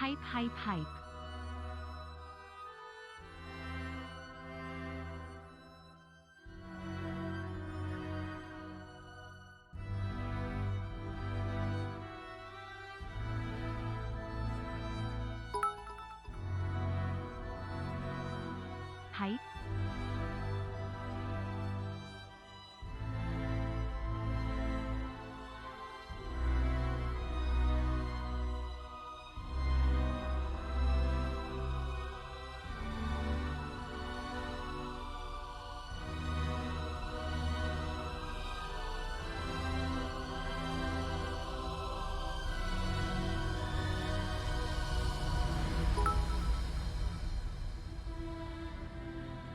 Hype, hype, hype. Hype.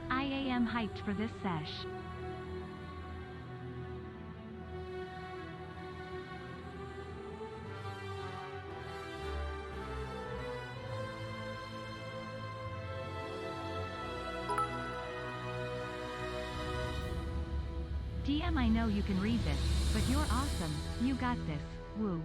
I am hyped for this sesh. DM, I know you can read this, but you're awesome, you got this, woo.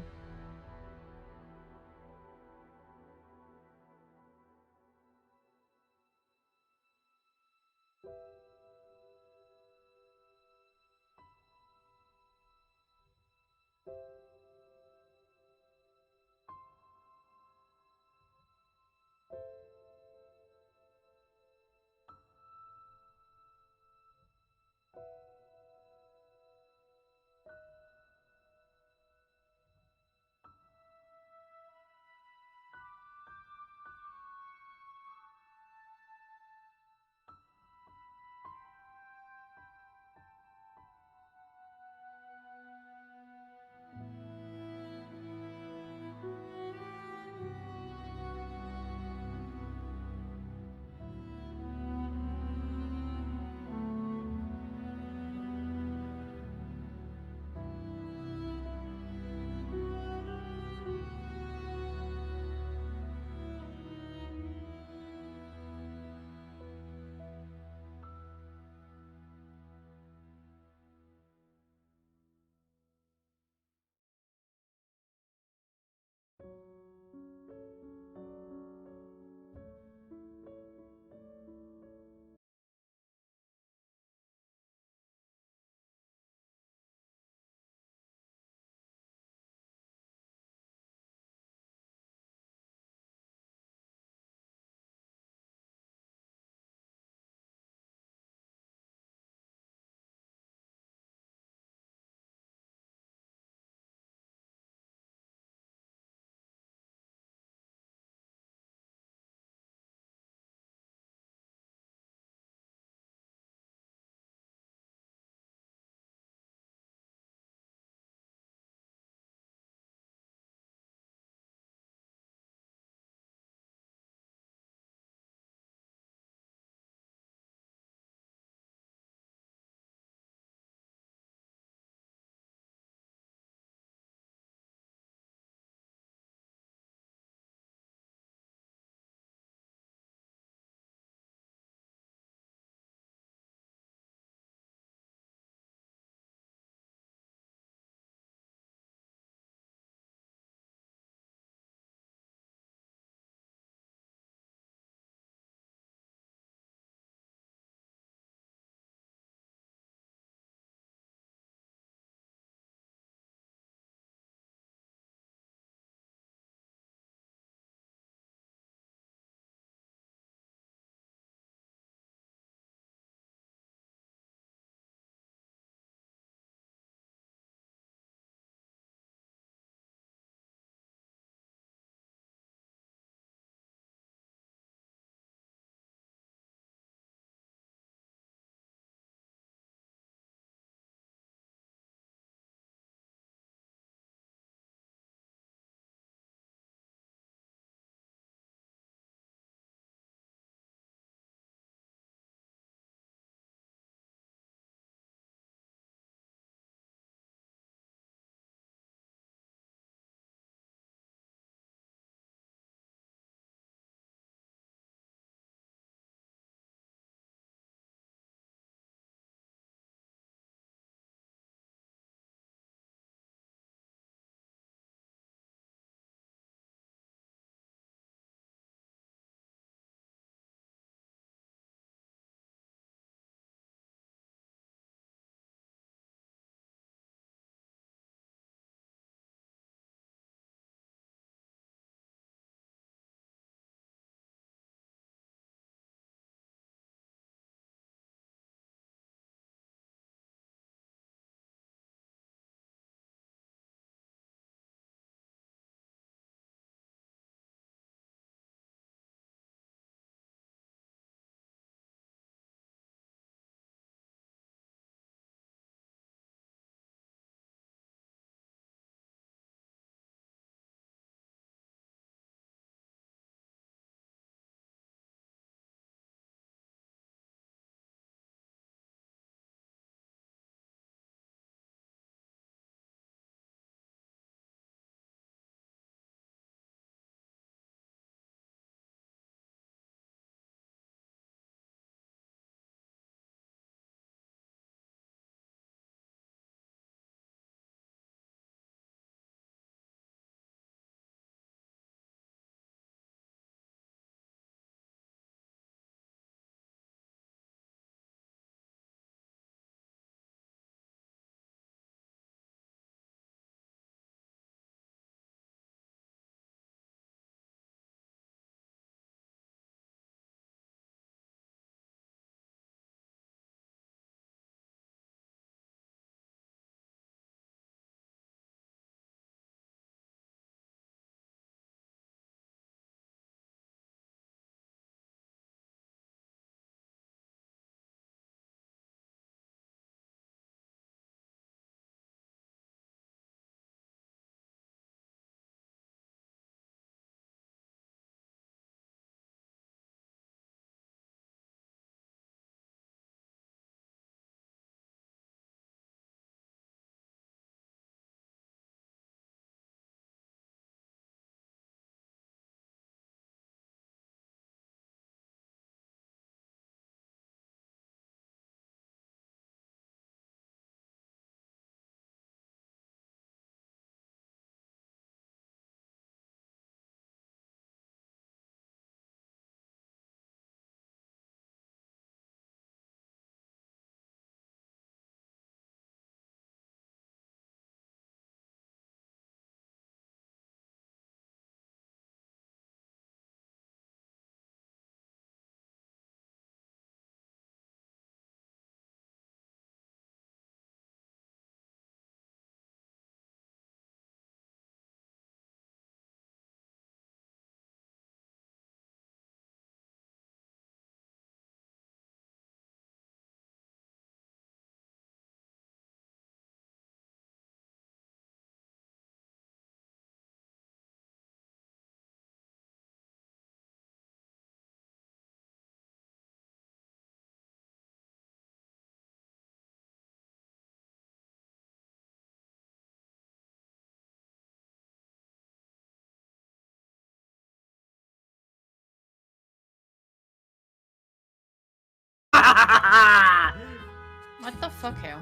What the fuck, Hale?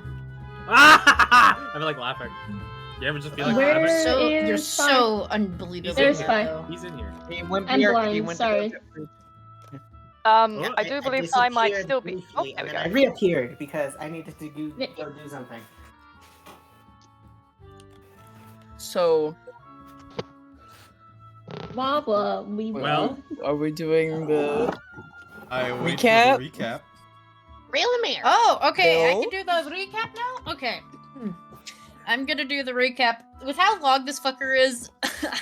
I'm like laughing. You ever just be like, Where laughing? You're is so unbelievably There's weird, fine. though. He's in here. He went I'm here. blind, He went sorry. To go Oh, I do believe I might still be. Oh, briefly, there we and then I go. reappeared because I needed to go do something. So, Blah blah. We Well, are we doing the I wait Recap? for the recap. Real Amir. Oh, okay. I No. can do the recap now? Okay. I'm gonna do the recap. With how long this fucker is,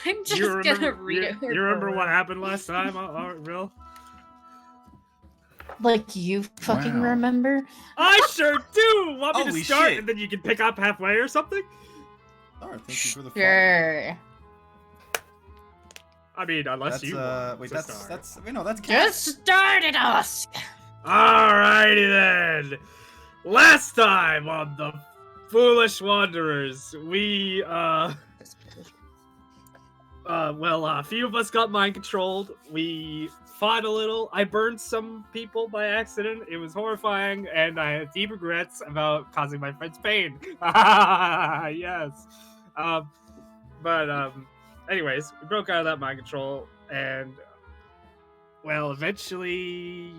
I'm just gonna read it. You remember what happened last time, Real? Like, you fucking Wow. remember? I sure do! Want me Holy to start shit. and then you can pick up halfway or something? Alright, thank you for the fun. Sure. I mean, unless That's you want wait, to that's start. that's wait, no, that's Just start it, Oscar. Alrighty then. Last time on the Foolish Wanderers, we a few of us got mind controlled. We fought a little. I burned some people by accident. It was horrifying, and I have deep regrets about causing my friends pain. Yes. Anyways, we broke out of that mind control, and well, eventually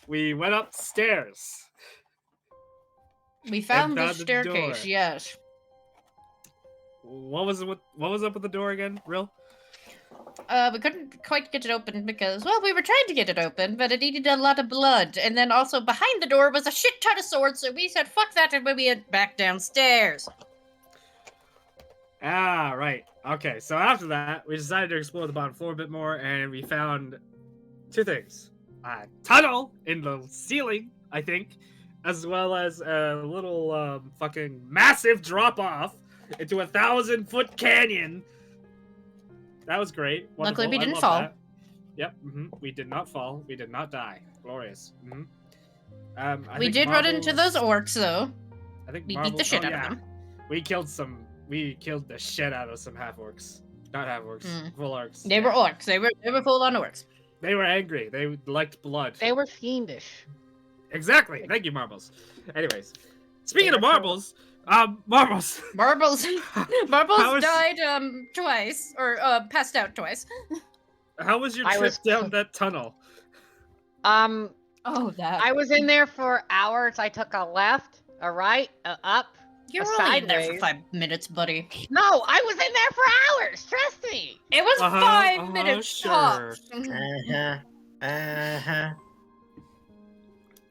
we went upstairs. We found And the found the staircase, door. yes. What was up with the door again, Real? We couldn't quite get it open because, well, we were trying to get it open, but it needed a lot of blood. And then also behind the door was a shit ton of swords, so we said, fuck that, and we went back downstairs. Ah, right. Okay, so after that, we decided to explore the bottom floor a bit more, and we found two things. A tunnel in the ceiling, I think, as well as a little fucking massive drop-off into a 1,000-foot canyon. That was great. Luckily, Wonderful. we I didn't love fall. that. Yep, we did not fall. We did not die. Glorious. I We think did run into Marbles- those orcs, though. I think We beat Marbles- the shit oh, out yeah. of them. We killed the shit out of some half orcs. Not half orcs, full orcs. They were orcs. They were full-on orcs. They were angry. They liked blood. They were fiendish. Exactly. Thank you, Marbles. Anyways, speaking of Marbles, Marbles. Marbles How Marbles is- died twice, or passed out twice. How was your I trip was- down that tunnel? Oh, that. I was in there for hours. I took a left, a right, a up. You're a only in there for sideways. 5 minutes, buddy. No, I was in there for hours. Trust me. It was Uh-huh, 5 minutes sure. tops.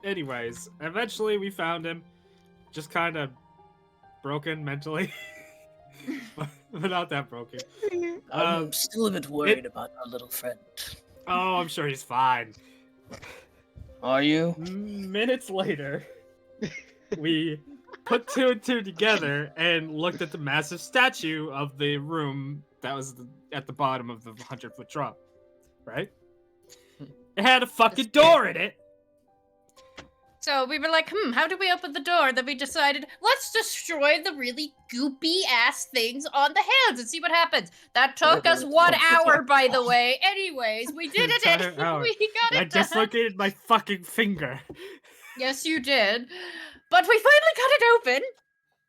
Anyways, eventually we found him, just kind of broken mentally, but not that broken. I'm still a bit worried about our little friend. Oh, I'm sure he's fine. Are you? Minutes later, we put two and two together and looked at the massive statue of the room that was at the bottom of the 100-foot drop. Right? It had a fucking door in it. So we were like, how do we open the door? Then we decided, let's destroy the really goopy ass things on the hands and see what happens. That took us 1 hour, by the way. Anyways, we did it. Entire And hour. we got I it done. dislocated my fucking finger. Yes, you did. But we finally got it open.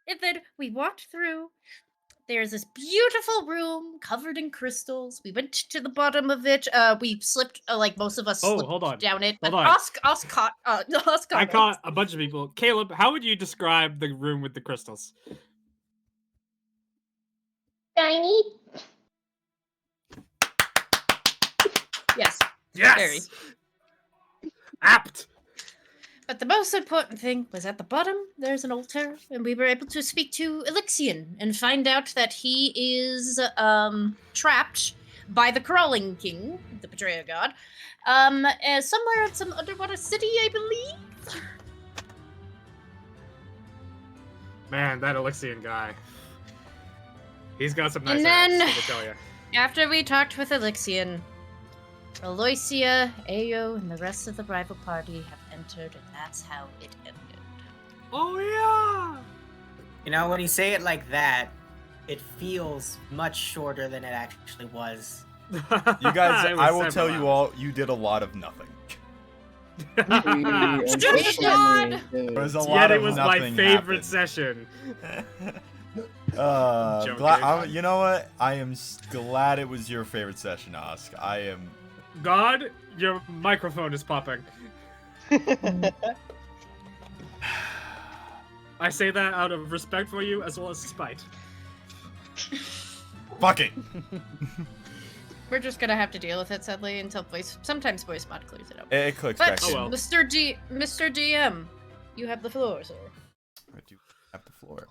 And then we walked through. There's this beautiful room covered in crystals. We went to the bottom of it. We slipped, like most of us Oh, slipped hold on. down it. Hold But on. Os caught, Os I it. caught a bunch of people. Caleb, how would you describe the room with the crystals? Shiny. Yes. Yes! Very. Apt! But the most important thing was at the bottom, there's an altar, and we were able to speak to Elixion and find out that he is trapped by the Crawling King, the Betrayer God, somewhere in some underwater city, I believe. Man, that Elixion guy. He's got some nice And then- abs, let me tell you. After we talked with Elixion, Aloysia, Ayo, and the rest of the rival party have entered, and that's how it ended. Oh, yeah! You know, when you say it like that, it feels much shorter than it actually was. You guys, It was I will tell several you hours. all, you did a lot of nothing. Unfortunately, Dude. There was a lot Yet it of was my nothing favorite happened. session. Glad. You know what? I am glad it was your favorite session, Osk. I am. God, your microphone is popping. I say that out of respect for you as well as spite. Fuck it. we're just gonna have to deal with it sadly until sometimes voice mod clears it up. It clicks But back in. well. Mr. DM, you have the floor, sir. I do have the floor.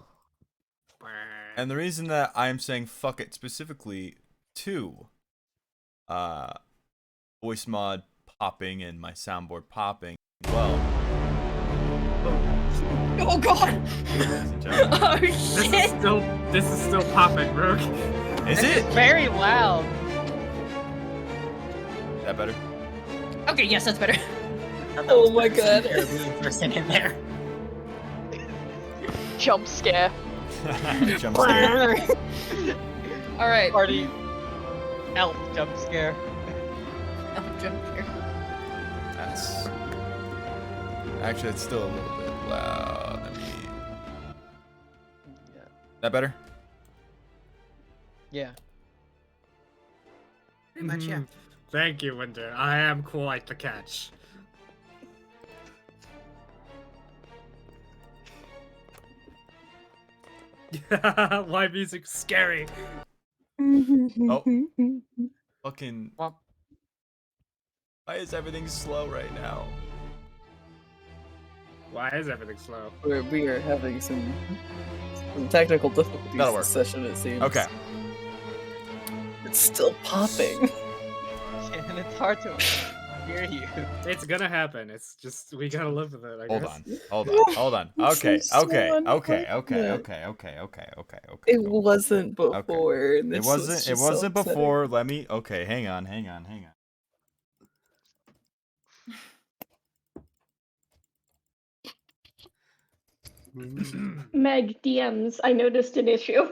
And the reason that I'm saying fuck it specifically to voice mod popping and my soundboard popping, well. Oh god! Ladies and gentlemen. Oh shit! This is still popping, Rook. Is it? Very loud. Is that better? Okay, yes, that's better. Oh my god. Person in there. Jump scare. Jump scare. Alright. Party. Elf jump scare. Jump here. That's actually it's still a little bit loud. That better? Yeah. Pretty much, yeah. Thank you, Winter. I am quite the catch. Why music's scary? Oh. Fucking. Well. Why is everything slow right now? Why is everything slow? We are having some technical difficulties That'll work. this session, it seems. Okay. It's still popping. And it's hard to hear you. It's gonna happen. It's just we gotta live with it. I Hold guess. on. Hold on. Okay. This is so Okay. unfortunate. Okay. It wasn't before. and It this was wasn't. It just so wasn't upsetting. before. Let me. Okay. Hang on. Meg DMs. I noticed an issue.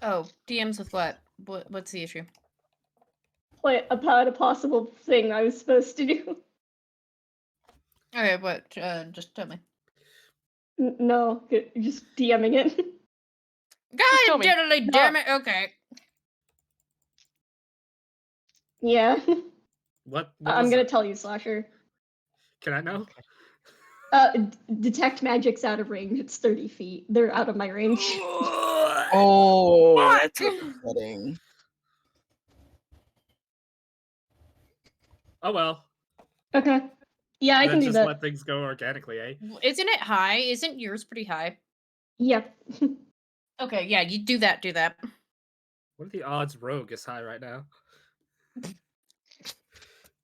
Oh, DMs with what? What's the issue? Like about a possible thing I was supposed to do. Okay, what? Just tell me. No, just DMing it. tell God me. diddly damn it! Okay. Yeah. What I'm is gonna it? tell you, Slasher. Can I know? Detect magic's out of range. It's 30 feet. They're out of my range. Oh, that's upsetting. Oh well. Okay. Yeah, I Then can do just that. let things go organically, eh? Isn't it high? Isn't yours pretty high? Yeah. Okay, yeah, you do that. Do that. What are the odds Rogue is high right now?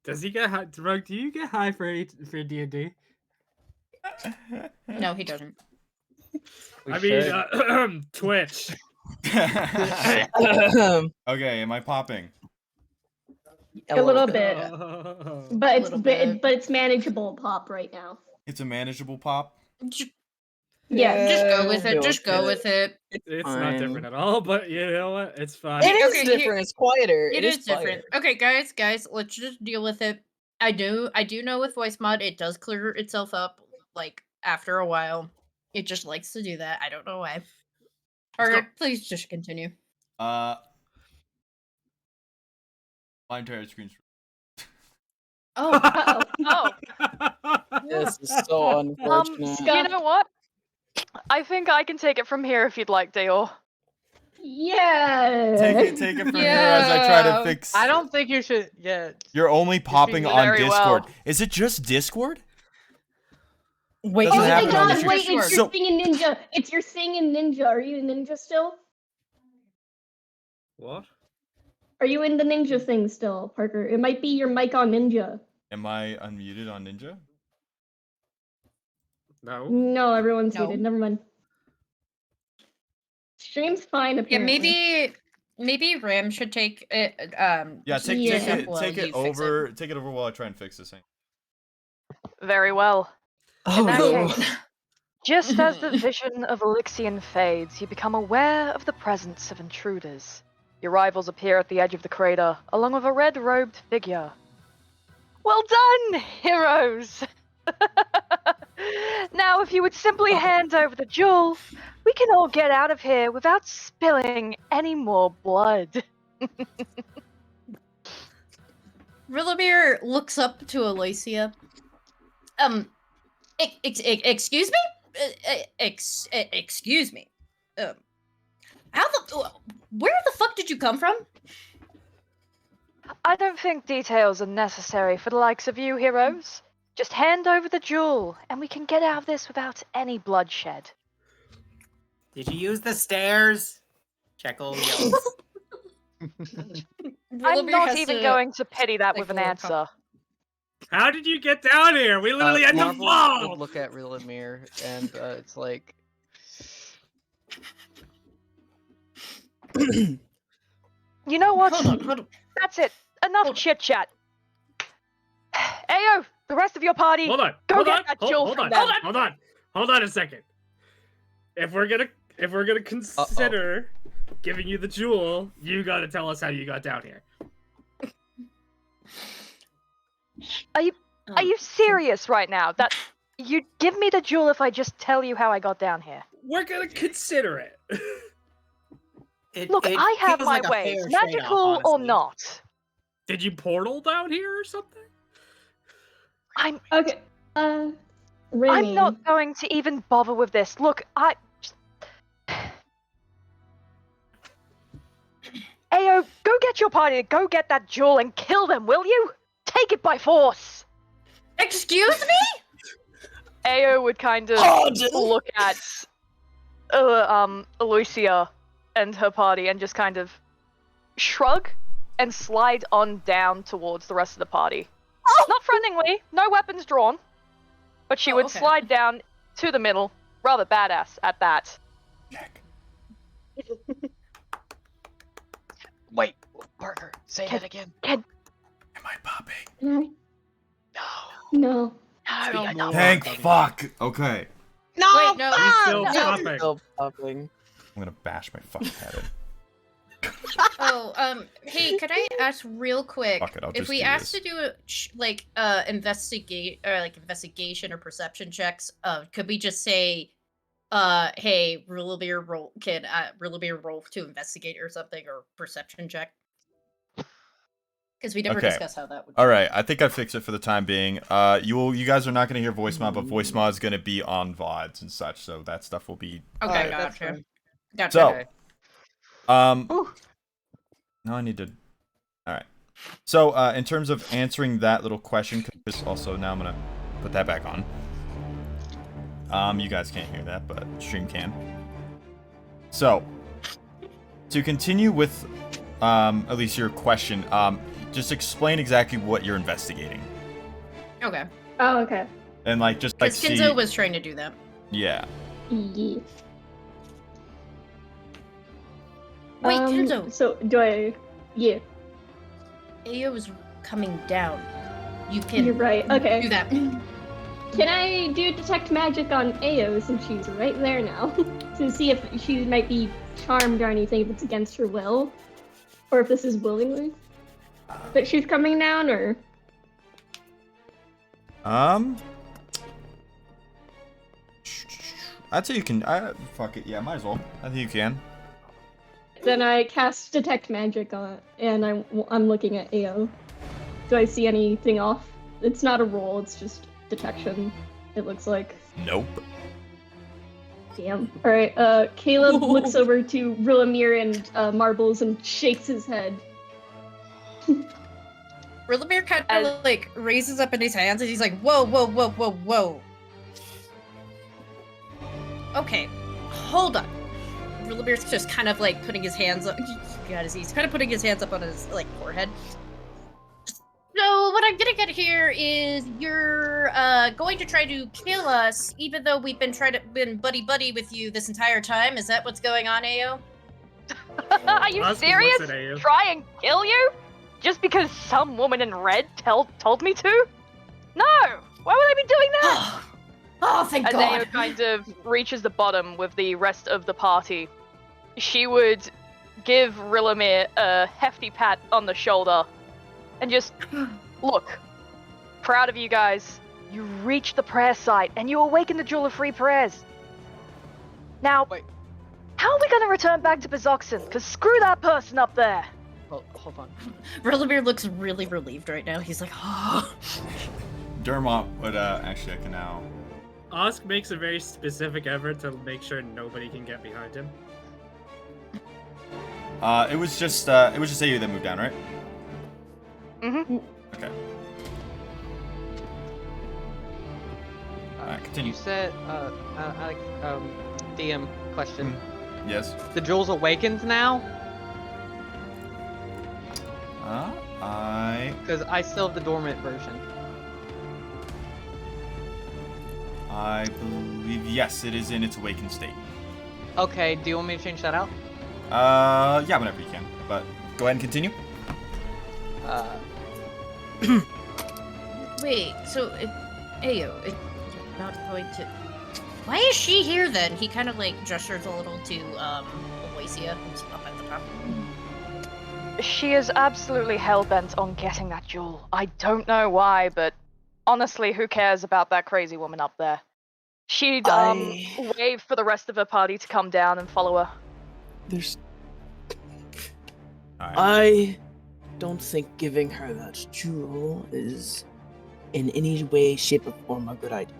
Does he get high? Rogue, do you get high for D&D? No, he doesn't. I mean, Twitch. Okay. Am I popping? A little bit. But it's Little bit. but it's manageable pop right now. It's a manageable pop. Yeah. Just go with it. deal Just go with with it. It's fine. not different at all, but you know what? It's fine. It is Okay, different. It's quieter. It is quieter. different. Okay, guys, let's just deal with it. I do know with voice mod it does clear itself up like after a while. It just likes to do that. I don't know why. Alright, please just continue. My entire screen's. Oh, Oh, This is so unfortunate. you know what? I think I can take it from here if you'd like, Dior. Yeah. Take it from here as I try to Yeah. fix. I don't think you should. Yeah. You're only popping on very Discord. well. Is it just Discord? Wait, Doesn't Oh my happen on god, the wait, stream. it's So- your singing ninja. It's your singing ninja. Are you a ninja still? What? Are you in the ninja thing still, Parker? It might be your mic on ninja. Am I unmuted on Ninja? No. No, everyone's No. muted. Never mind. Stream's fine yeah, apparently. maybe Ram should take it. Yeah, take Yeah. it while take you it fix over. Take it over while I try and fix this thing. Very well. Oh that no. case- Just as the vision of Elixion fades, you become aware of the presence of intruders. Your rivals appear at the edge of the crater, along with a red-robed figure. Well done, heroes! Now, if you would simply hand over the jewel, we can all get out of here without spilling any more blood. Rillabeer looks up to Aloysia. Excuse me? Excuse me. Where the fuck did you come from? I don't think details are necessary for the likes of you, heroes. Just hand over the jewel, and we can get out of this without any bloodshed. Did you use the stairs? Jekyll yells. I'm not even going to pity that with an answer. How did you get down here? We literally had to Marvel fall! would look at Rillabeer, and it's like... You know what? Hold on. That's it. Enough chit-chat. Ayo, the rest of your party, Hold on. go hold get on, that hold- jewel hold from on, them. Hold on a second. If we're gonna consider giving you the jewel, you gotta tell us how you got down here. Are you serious right now? That you'd give me the jewel if I just tell you how I got down here? We're gonna consider it. Look, I have my ways, magical or not. Did you portal down here or something? I'm Okay. I'm Remy. not going to even bother with this. Look, Ayo, go get your party to go get that jewel and kill them, will you? Take it by force! Excuse me? Ayo would kind of look at Aloysia and her party and just kind of shrug and slide on down towards the rest of the party. Not threateningly, no weapons drawn, but she would slide down to the middle, rather badass at that. Wait, Parker, say that again. Am I popping? No. No. Thank fuck. Okay. No, wait, no. He's still no. popping. Still popping. I'm gonna bash my fucking head in. Oh, hey, could I ask real quick? Fuck it, I'll if just we do asked this. to do investigation or perception checks, could we just say, hey, Rillabeer roll to investigate or something, or perception check? Because we never discussed how that would. All right, I think I fixed it for the time being. You guys are not gonna hear voice mod, but voice mod is gonna be on VODs and such, so that stuff will be. Okay, Alright, gotcha. Gotcha. So, now I need to. All right. So, in terms of answering that little question, because also now I'm gonna put that back on. You guys can't hear that, but stream can. So, to continue with, at least your question, just explain exactly what you're investigating. Okay. Oh, okay. And like, just like Because Kenzo was trying to do that. Yeah. Yeah. Wait, Kenzo. So, do I... Yeah. Ayo is coming down. You can. You're right. Okay. Do that. Can I do detect magic on Ao since she's right there now? To see if she might be charmed or anything, if it's against her will? Or if this is willingly? But she's coming down, or? I'd say you can. Fuck it. Yeah, might as well. I think you can. Then I cast detect magic on it, and I'm looking at Ao. Do I see anything off? It's not a roll, it's just detection, it looks like. Nope. Damn. Alright, Caleb looks over to Rillabeer and Marbles and shakes his head. Rillabeer kind of like raises up in his hands and he's like, whoa, whoa, whoa, whoa, whoa. Okay, hold on. Rillabeer's just kind of like putting his hands up. He's kind of putting his hands up on his like forehead. So what I'm getting at here is you're going to try to kill us, even though we've been buddy buddy with you this entire time. Is that what's going on, Ao? Are you serious? Try and kill you? Just because some woman in red told me to? No! Why would I be doing that? Oh, thank God. Ao kind of reaches the bottom with the rest of the party. She would give Rillabeer a hefty pat on the shoulder and just, look, proud of you guys. You reach the prayer site and you awaken the Jewel of Free Prayers. Now, Wait. how are we going to return back to Bezoxen? Because screw that person up there. Oh, hold on. Rillamir looks really relieved right now. He's like, oh. Dermot would actually I can now. Osk makes a very specific effort to make sure nobody can get behind him. It was just AU that moved down, right? Mm-hmm. Okay. Alright, continue. You said, Alex, DM question. Yes. The jewel's awakened now? Because I still have the dormant version. I believe yes, it is in its awakened state. Okay, do you want me to change that out? Yeah, whenever you can. But go ahead and continue. Wait, so, Ayo, you're not going to... Why is she here then? He kind of like gestures a little to, Aloysia, who's up at the top. She is absolutely hell-bent on getting that jewel. I don't know why, but honestly, who cares about that crazy woman up there? She'd, wave for the rest of her party to come down and follow her. I don't think giving her that jewel is in any way, shape, or form a good idea.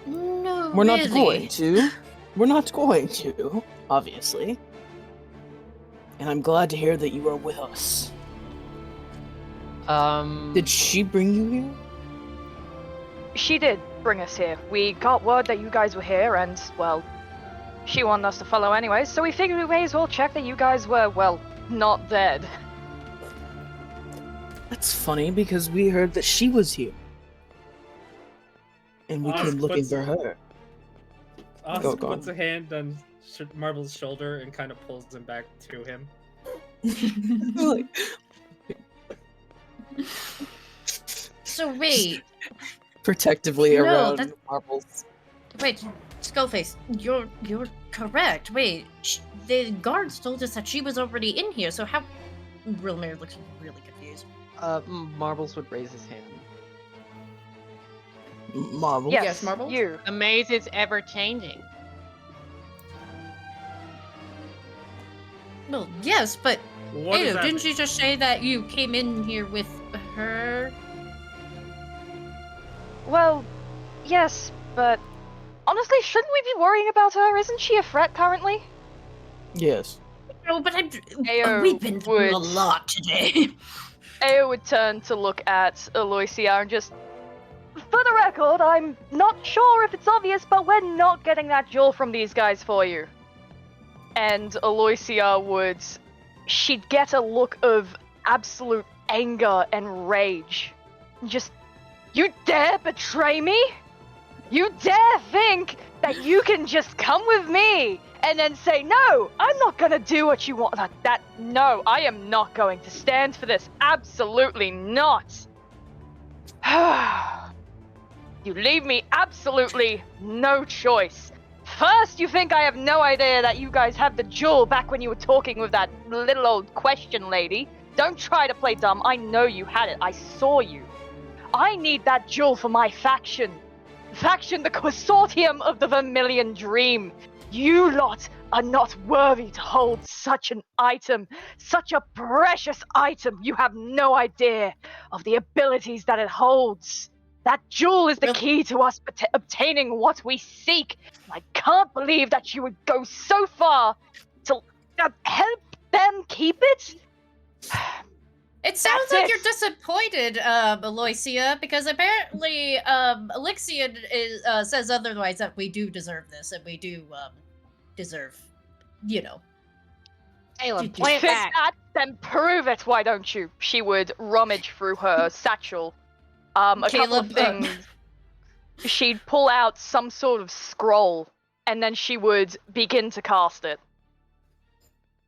No, We're not really? going to. We're not going to, obviously. And I'm glad to hear that you are with us. Did she bring you here? She did bring us here. We got word that you guys were here, and, well, she wanted us to follow anyway, so we figured we may as well check that you guys were, well, not dead. That's funny, because we heard that she was here. And we came looking for her. Osk puts a hand on Marble's shoulder and kind of pulls him back to him. So wait. Protectively No, around that's- Marbles. Wait, Skullface, you're correct. Wait, the guards told us that she was already in here, so how... Rillamir looks really confused. Marbles would raise his hand. Marbles? Yes, Marbles? You. The maze is ever changing. Well, yes, but... What does Ew, that didn't mean? you just say that you came in here with her? Well, yes, but honestly, shouldn't we be worrying about her? Isn't she a threat currently? Yes. No, but Ayo we've been through a would- lot today. Ayo would turn to look at Aloysia and just... For the record, I'm not sure if it's obvious, but we're not getting that jewel from these guys for you. And Aloysia would... She'd get a look of absolute anger and rage. Just... You dare betray me? You dare think that you can just come with me and then say, no, I'm not gonna do what you want. No, I am not going to stand for this. Absolutely not. You leave me absolutely no choice. First, you think I have no idea that you guys have the jewel back when you were talking with that little old question lady. Don't try to play dumb. I know you had it. I saw you. I need that jewel for my faction. Faction, the consortium of the Vermilion Dream. You lot are not worthy to hold such an item, such a precious item. You have no idea of the abilities that it holds. That jewel is the key to us obtaining what we seek. I can't believe that you would go so far to help them keep it. It sounds That's like it. you're disappointed, Aloysia, because apparently, Elixion says otherwise, that we do deserve this, and we do, deserve, you know. Caleb, You think that? Then prove it, why don't you? She would rummage through her satchel. A couple of Caleb, things. She'd pull out some sort of scroll, and then she would begin to cast it.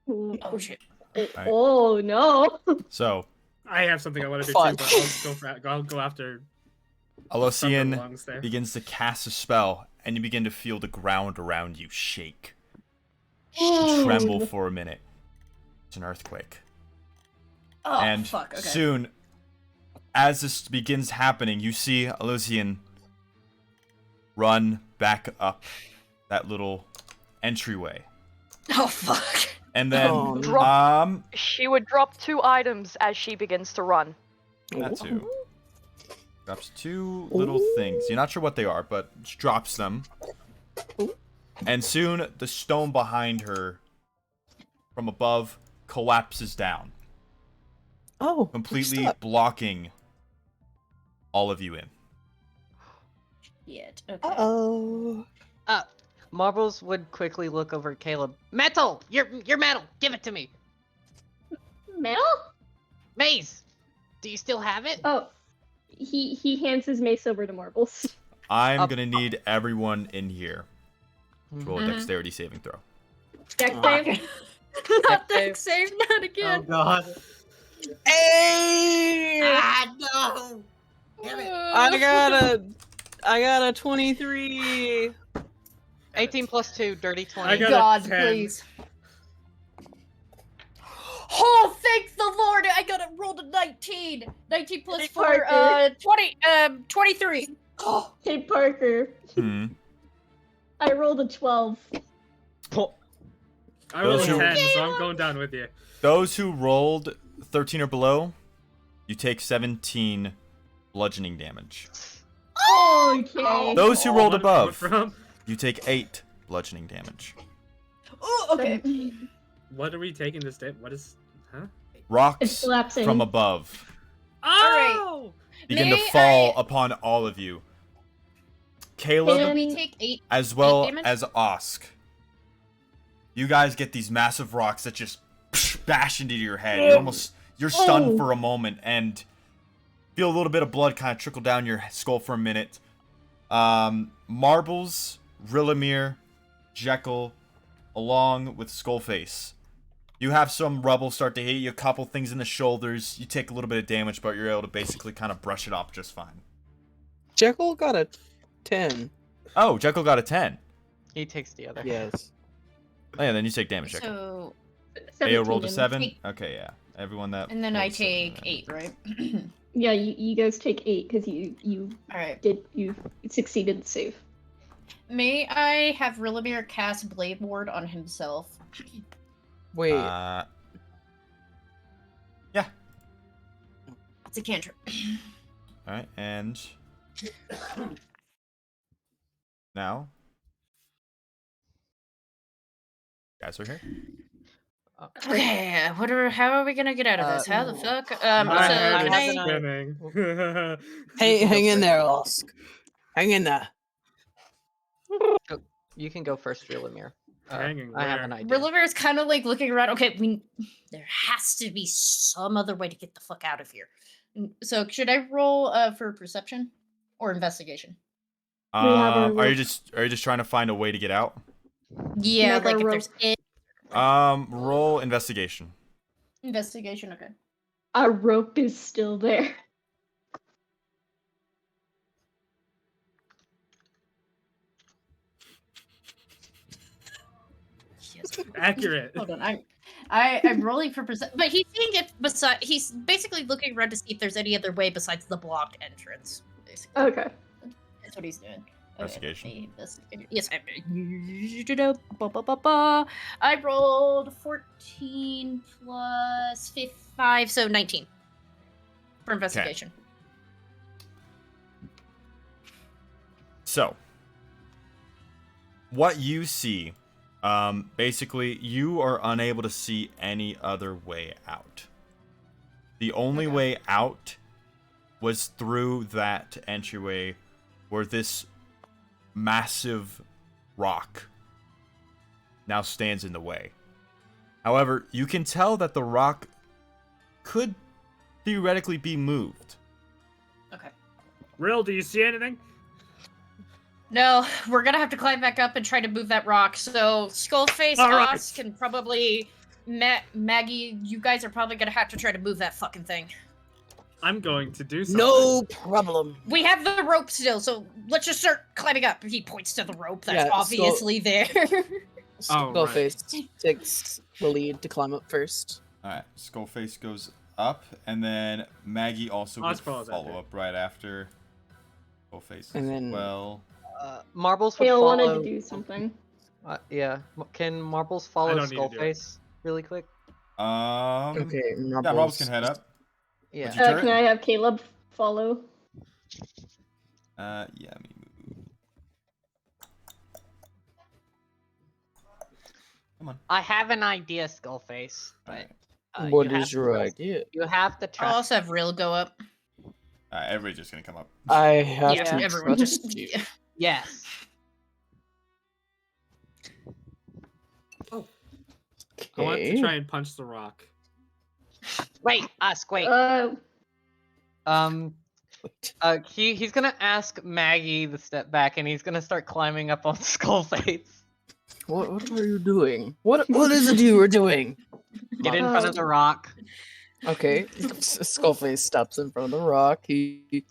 Oh shit. Oh no. So, I have something I want to do too, but I'll go after. Alocian belongs there. begins to cast a spell, and you begin to feel the ground around you shake. Ooh. Tremble for a minute. It's an earthquake. Oh, And fuck, okay. soon, as this begins happening, you see Elysian run back up that little entryway. Oh fuck. And then, Oh, she would drop 2 items as she begins to run. that too. Drops 2 little things. You're not sure what they are, but she drops them. And soon, the stone behind her, from above, collapses down. Oh, completely blocking all of you in. Yet. Okay. Uh-oh. Marbles would quickly look over at Caleb. Metal! Your metal! Give it to me! Metal? Maze! Do you still have it? Oh, he hands his mace over to Marbles. I'm gonna need everyone in here to roll a Mhm. dexterity saving throw. Dex save. Not Dex save, not again. Oh god. Hey! No! Damn it. I got a 23. 18 plus 2, dirty 20. I got God, a 10. please. Oh, thank the Lord! I got it rolled a 19. 19 plus Hey, 4, Parker. 23. Oh, Hey, Parker. Hmm. I rolled a 12. I rolled a Those who- 10, so I'm going down with you. Those who rolled 13 or below, you take 17 bludgeoning damage. Okay. Those who rolled What- above, From? you take 8 bludgeoning damage. oh, okay. What are we taking this day? What is... Huh? It's Rocks collapsing. from above Oh! begin to May fall upon all of you. Caleb, Can we take 8? as well 8 damage? as Osk. You guys get these massive rocks that just bash into your head. You're stunned for a moment and feel a little bit of blood kind of trickle down your skull for a minute. Marbles, Rilimir, Jekyll, along with Skullface. You have some rubble start to hit you, a couple things in the shoulders. You take a little bit of damage, but you're able to basically kind of brush it off just fine. Jekyll got a 10. Oh, Jekyll got a 10. He takes the other. Yes. Oh yeah, then you take damage, Jekyll. So, Ao rolled a 17 7. Take- Okay, yeah. Everyone that. and then rolled I a 7, take then- 8, right? Yeah, you guys take 8 because you Alright. you succeeded the save. May I have Rilimir cast Blade Ward on himself? Wait. Yeah. It's a cantrip. All right, and now, guys are here. Okay, how are we gonna get out of this? How the fuck? My So head can is I? spinning. Hey, hang in there, Osk. Hang in there. You can go first, Rilimir. Hanging I have where? an idea. Rilimir is kind of like looking around. Okay, there has to be some other way to get the fuck out of here. So should I roll for perception or investigation? have a Are you just trying to find a way to get out? Yeah, Make a like if roll. there's Roll investigation. investigation. Okay. Our rope is still there. Yes. Accurate. Hold on, I'm rolling for perception, but he's seeing if he's basically looking around to see if there's any other way besides the blocked entrance. Basically, Okay. that's what he's doing. Investigation. Yes, I rolled 14 plus 5, so 19 for investigation. So, what you see, basically, you are unable to see any other way out. The only way out was through that entryway where this massive rock now stands in the way. However, you can tell that the rock could theoretically be moved. Okay. Rill, do you see anything? No, we're gonna have to climb back up and try to move that rock. So Skullface, All right. Osk, and probably Maggie, you guys are probably gonna have to try to move that fucking thing. I'm going to do something. No problem. We have the rope still, so let's just start climbing up. He points to the rope that's Yeah, so- obviously there. Oh, Skullface takes the lead to climb up first. Alright, Skullface goes up, and then Maggie also would Osprey is follow after. up right after. Skullface And as then- well. Marbles would Hale follow. wanted to do something. Yeah. Can Marbles follow don't need to do it. Skullface really quick? Okay, Yeah, Marbles can head up. Yeah. What's your turn? Can I have Caleb follow? Yeah, let me move. Come on. I have an idea, Skullface, but What you have is to your trust- idea? You have to I'll trust. also have Rill go up. Everybody's just gonna come up. I have Yeah, to everyone trust just. you. Yeah. Yes. I want to Okay. try and punch the rock. Wait, wait. He's gonna ask Maggie to step back, and he's gonna start climbing up on Skullface. What are you doing? What is it you are doing? Get in front of the rock. Okay. Skullface stops in front of the rock. He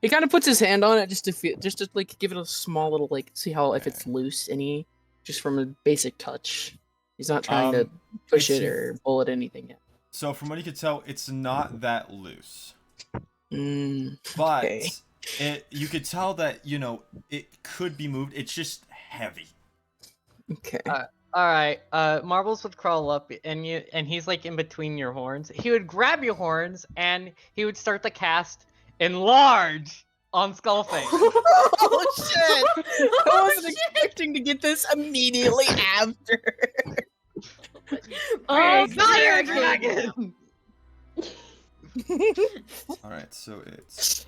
kind of puts his hand on it just to like give it a small little like see how if it's loose any just from a basic touch. He's not trying to push it or pull it anything yet. So from what you could tell, it's not that loose. But Okay. you could tell that it could be moved. It's just heavy. Okay. All right. Marbles would crawl up, and he's like in between your horns. He would grab your horns, and he would start to cast enlarge on Skullface. Oh shit! I wasn't expecting to get this immediately after. Oh, fire dragon! All right, so it's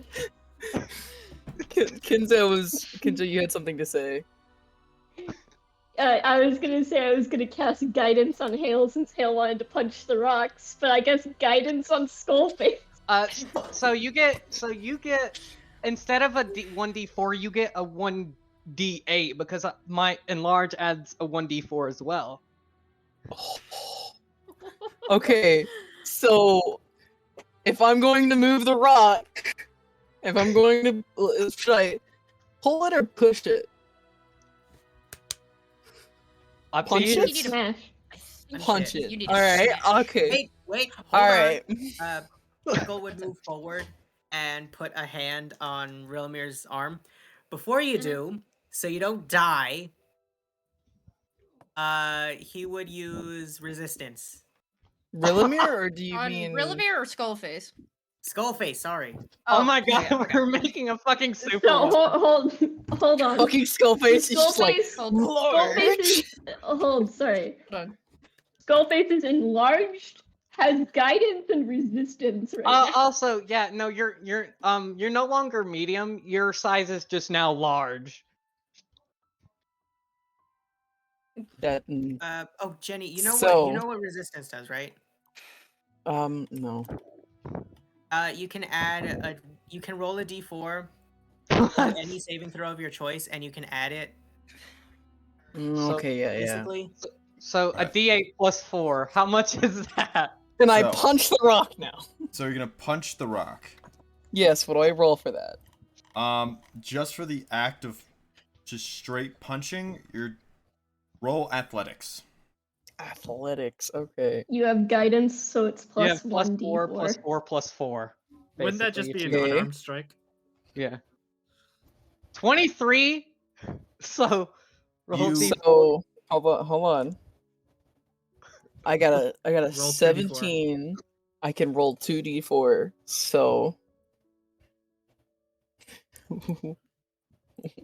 Kenzo, you had something to say. I was gonna say I was gonna cast guidance on Hale since Hale wanted to punch the rocks, but I guess guidance on Skullface. So you get instead of a 1d4, you get a 1d8 because my enlarge adds a 1d4 as well. Okay, so if I'm going to move the rock, should I pull it or push it? Up to Punch you. it? You need to Smash. Punch You it. need to All right. smash. Okay. Wait. All Hold right. on. Pickle would move forward and put a hand on Rilmir's arm. Before you do, so you don't die, he would use resistance. Rillimir, or do you On mean Rillimir or Skullface? Skullface, sorry. Oh my god, yeah, we're making a fucking super. So hold on. fucking Skullface? He's just like Skullface is sorry. Hold on. Skullface is enlarged, has guidance and resistance right now. Also, yeah, no, you're no longer medium. Your size is just now large. that. Oh, Jenny, you know what resistance does, right? No. You can you can roll a d4 for any saving throw of your choice, and you can add it. Okay, yeah. Basically, So a d8 plus 4. How much is that? Can I So- punch the rock now? so you're gonna punch the rock. Yes. What do I roll for that? Just for the act of just straight punching, roll athletics. Athletics. Okay. You have guidance, so it's Yeah, plus plus 1d4. 4 plus 4 plus 4. Wouldn't that just be basically, an if you- Okay. unarmed strike? Yeah. 23. So roll You- d4. So hold on. I got a Roll 2d4. 17. I can roll 2d4. So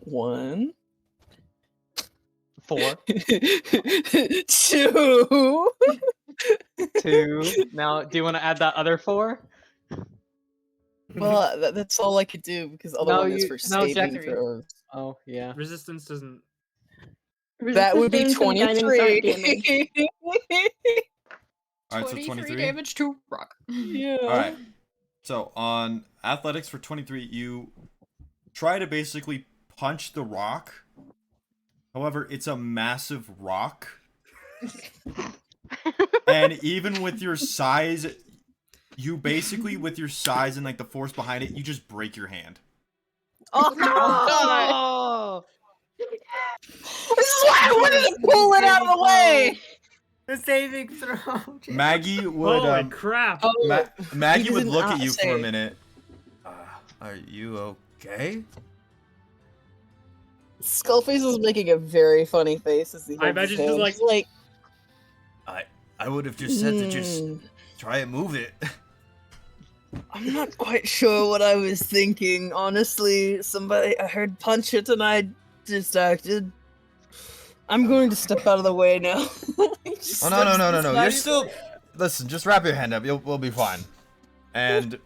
1, 4, 2. 2. Now, do you want to add that other 4? Well, that's all I could do because other No, one is you- for no, saving Jack- throws. Oh, yeah. Resistance doesn't. That would be Resistance and guidance aren't damage. 23. All right, so 23 damage to rock. Yeah. All right. So on athletics for 23, you try to basically punch the rock. However, it's a massive rock. And even with your size, you basically, with your size and like the force behind it, you just break your hand. Oh god! Oh! This is why I wanted to pull it out of the way. The saving throw. Maggie would Holy crap! Oh, Maggie he would did look at not you for a say. minute. Are you okay? Skullface is making a very funny face as he holds I his imagine she's hand. like- She's like, I would have just said to just "Hmm, try and move it. I'm not quite sure what I was thinking, honestly. I heard punch it and I just acted. I'm going to step out of the way now." He just Oh no no steps no no no! aside. You're He's still. like, Listen, just wrap your hand up. We'll be fine. And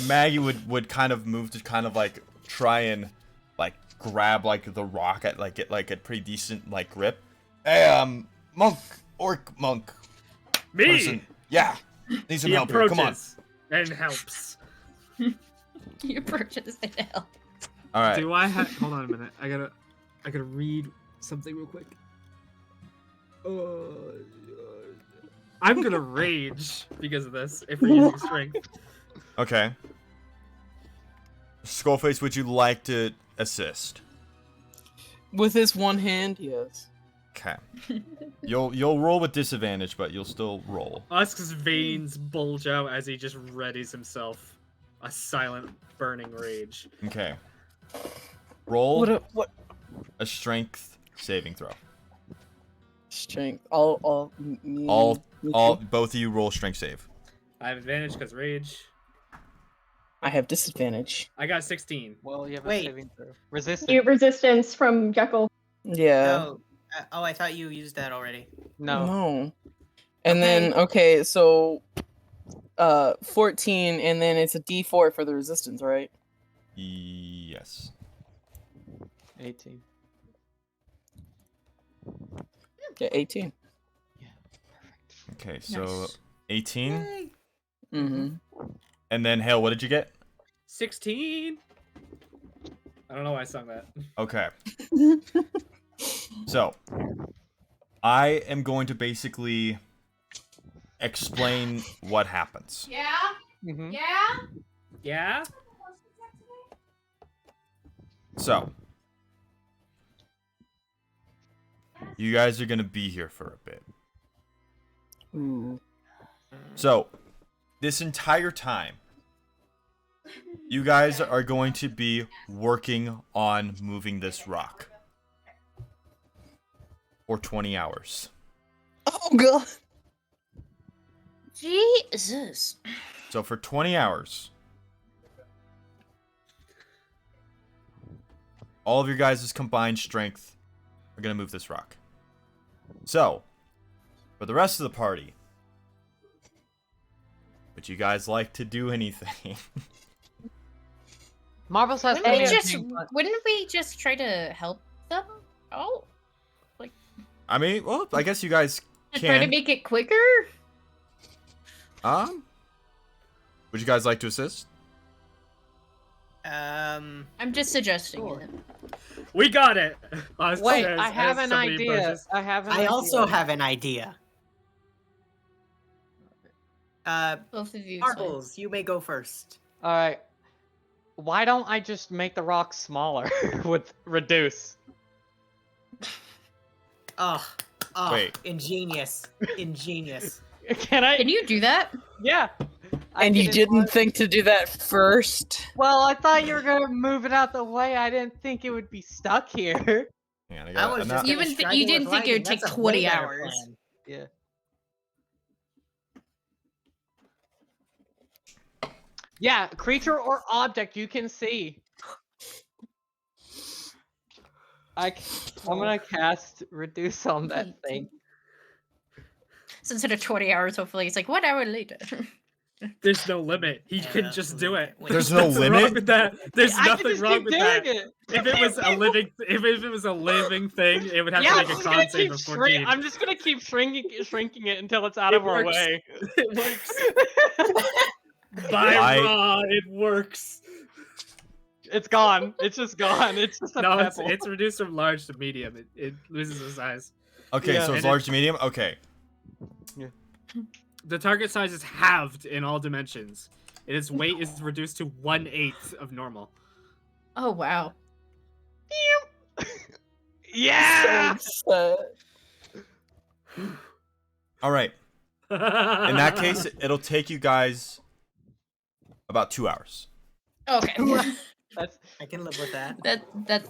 Maggie would kind of move to kind of like try and like grab like the rock at like get like a pretty decent like grip. Hey, orc monk. Me. Person. Yeah. Need some He help here. Come on. approaches and helps. You purchased it hell. All right. Do I have? Hold on a minute. I gotta read something real quick. I'm gonna rage because of this if we're using strength. Okay. Skullface, would you like to assist? with his one hand, yes. Okay. You'll roll with disadvantage, but you'll still roll. Usk's veins bulge out as he just readies himself. A silent, burning rage. Okay. Roll What a strength saving throw. strength? Me All too? both of you roll strength save. I have advantage because rage. I have disadvantage. I got 16. Well, you have a Wait. saving throw. Resistance. You resistance from Jekyll. Yeah. No. Oh, I thought you used that already. No. No. And then so 14 and then it's a D4 for the resistance, right? Yes. 18. Yeah, 18. Okay, so Nice. 18. Mm-hmm. And then Hale, what did you get? 16. I don't know why I sung that. Okay. So, I am going to basically explain what happens. Yeah? Mm-hmm. Yeah? Yeah. So, you guys are going to be here for a bit. Ooh. So, this entire time, you guys are going to be working on moving this rock. For 20 hours. Oh god. Jesus. So for 20 hours, all of your guys' combined strength are going to move this rock. So, for the rest of the party, would you guys like to do anything? Marbles has Wouldn't we just try to help them? Oh. I mean, well, I guess you guys Try to can. make it quicker? Would you guys like to assist? I'm just suggesting it. We got it. Usk Wait, says I have as an somebody idea. approaches. I have an I idea. also have an idea. Both of you. Marbles, you may go first. Alright. Why don't I just make the rock smaller with reduce? Oh, Wait. ingenious. Ingenious. Can I? Can you do that? Yeah. I And you can didn't enlarge- think to do that first? Well, I thought you were gonna move it out the way. I didn't think it would be stuck here. Hang on, I I got was I'm just not- You gonna even strike you it with didn't think it would lightning. take That's a 20 way better hours. plan. Yeah. Yeah, creature or object you can see. I'm gonna cast reduce on that thing. So instead of 20 hours, hopefully it's like 1 hour later. There's no limit. He can just do it. There's no Nothing limit? wrong with that. There's I can nothing just wrong keep with doing that. it. If it was a living, if it was a living thing, it would have Yeah, to I'm make a just gonna con save keep of shrink. 14. I'm just gonna keep shrinking it until it's out It of our works. way. It works. By I- raw, it works. It's gone. It's just gone. It's just a No, pebble. it's reduced from large to medium. It loses its size. Okay, Yeah. so it's And large to medium? Okay. The target size is halved in all dimensions, and its weight is reduced to 1/8 of normal. Oh, wow. Yeah. So upset. All right. In that case, it'll take you guys about 2 hours. Okay. That's I can live with that.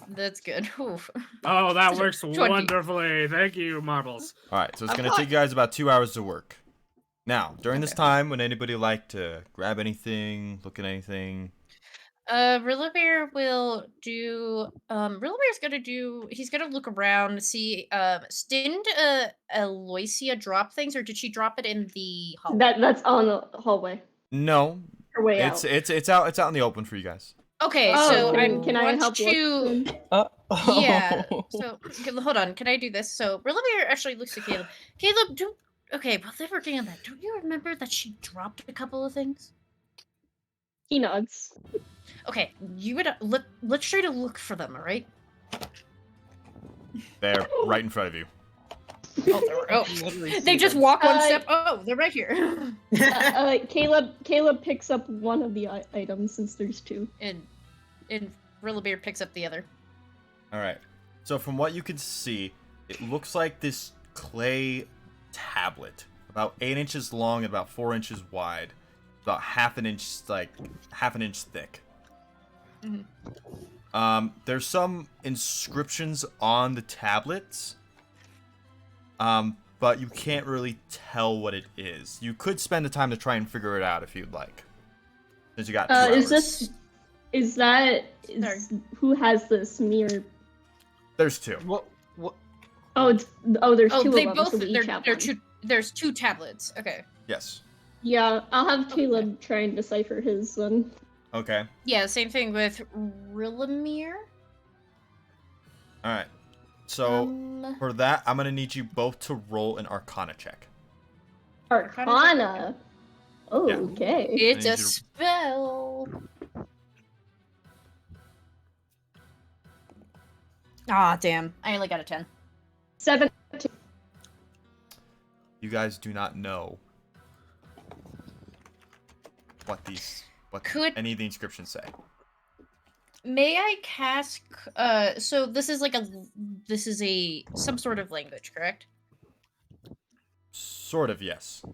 That's good. Oof. Oh, that works 20. wonderfully. Thank you, Marbles. All right, so it's Of going to take you guys about 2 hours to work. Now, during this Okay. time, would anybody like to grab anything, look at anything? Rillibear will do. Rillibear's gonna do. He's gonna look around, see. Didn't Aloysia drop things, or did she drop it in the hallway? That's on the hallway. No, Her way it's out. it's out in the open for you guys. Okay, Oh, so can I want help look to. then? Yeah. So hold on. Can I do this? So Rillibear actually looks at Caleb. Caleb, do. Okay, while they're working on that, don't you remember that she dropped a couple of things? He nods. Okay, you would let's try to look for them. All right. They're right in front of you. Oh, literally they see just them. walk one step. Oh, they're right here. Caleb picks up one of the items since there's two. and Rillibear picks up the other. All right. So from what you can see, it looks like this clay tablet, about 8 inches long and about 4 inches wide, about half an inch thick. There's some inscriptions on the tablets, but you can't really tell what it is. You could spend the time to try and figure it out if you'd like, since you got 2 hours. Who has this mirror? There's 2. What? There's two they of them, both. so we each have one. There's 2 tablets. Okay. Yes. Yeah, I'll have Caleb try and decipher his then. Okay. Yeah, same thing with Rillibear. All right. So for that, I'm gonna need you both to roll an Arcana check. Arcana. Oh, Yeah. okay. It's I need a you to- spell. Ah, damn! I only got a 10. 7. You guys do not know what Could- any of the inscriptions say. May I cast? So this is some sort of language, correct? Sort of, yes.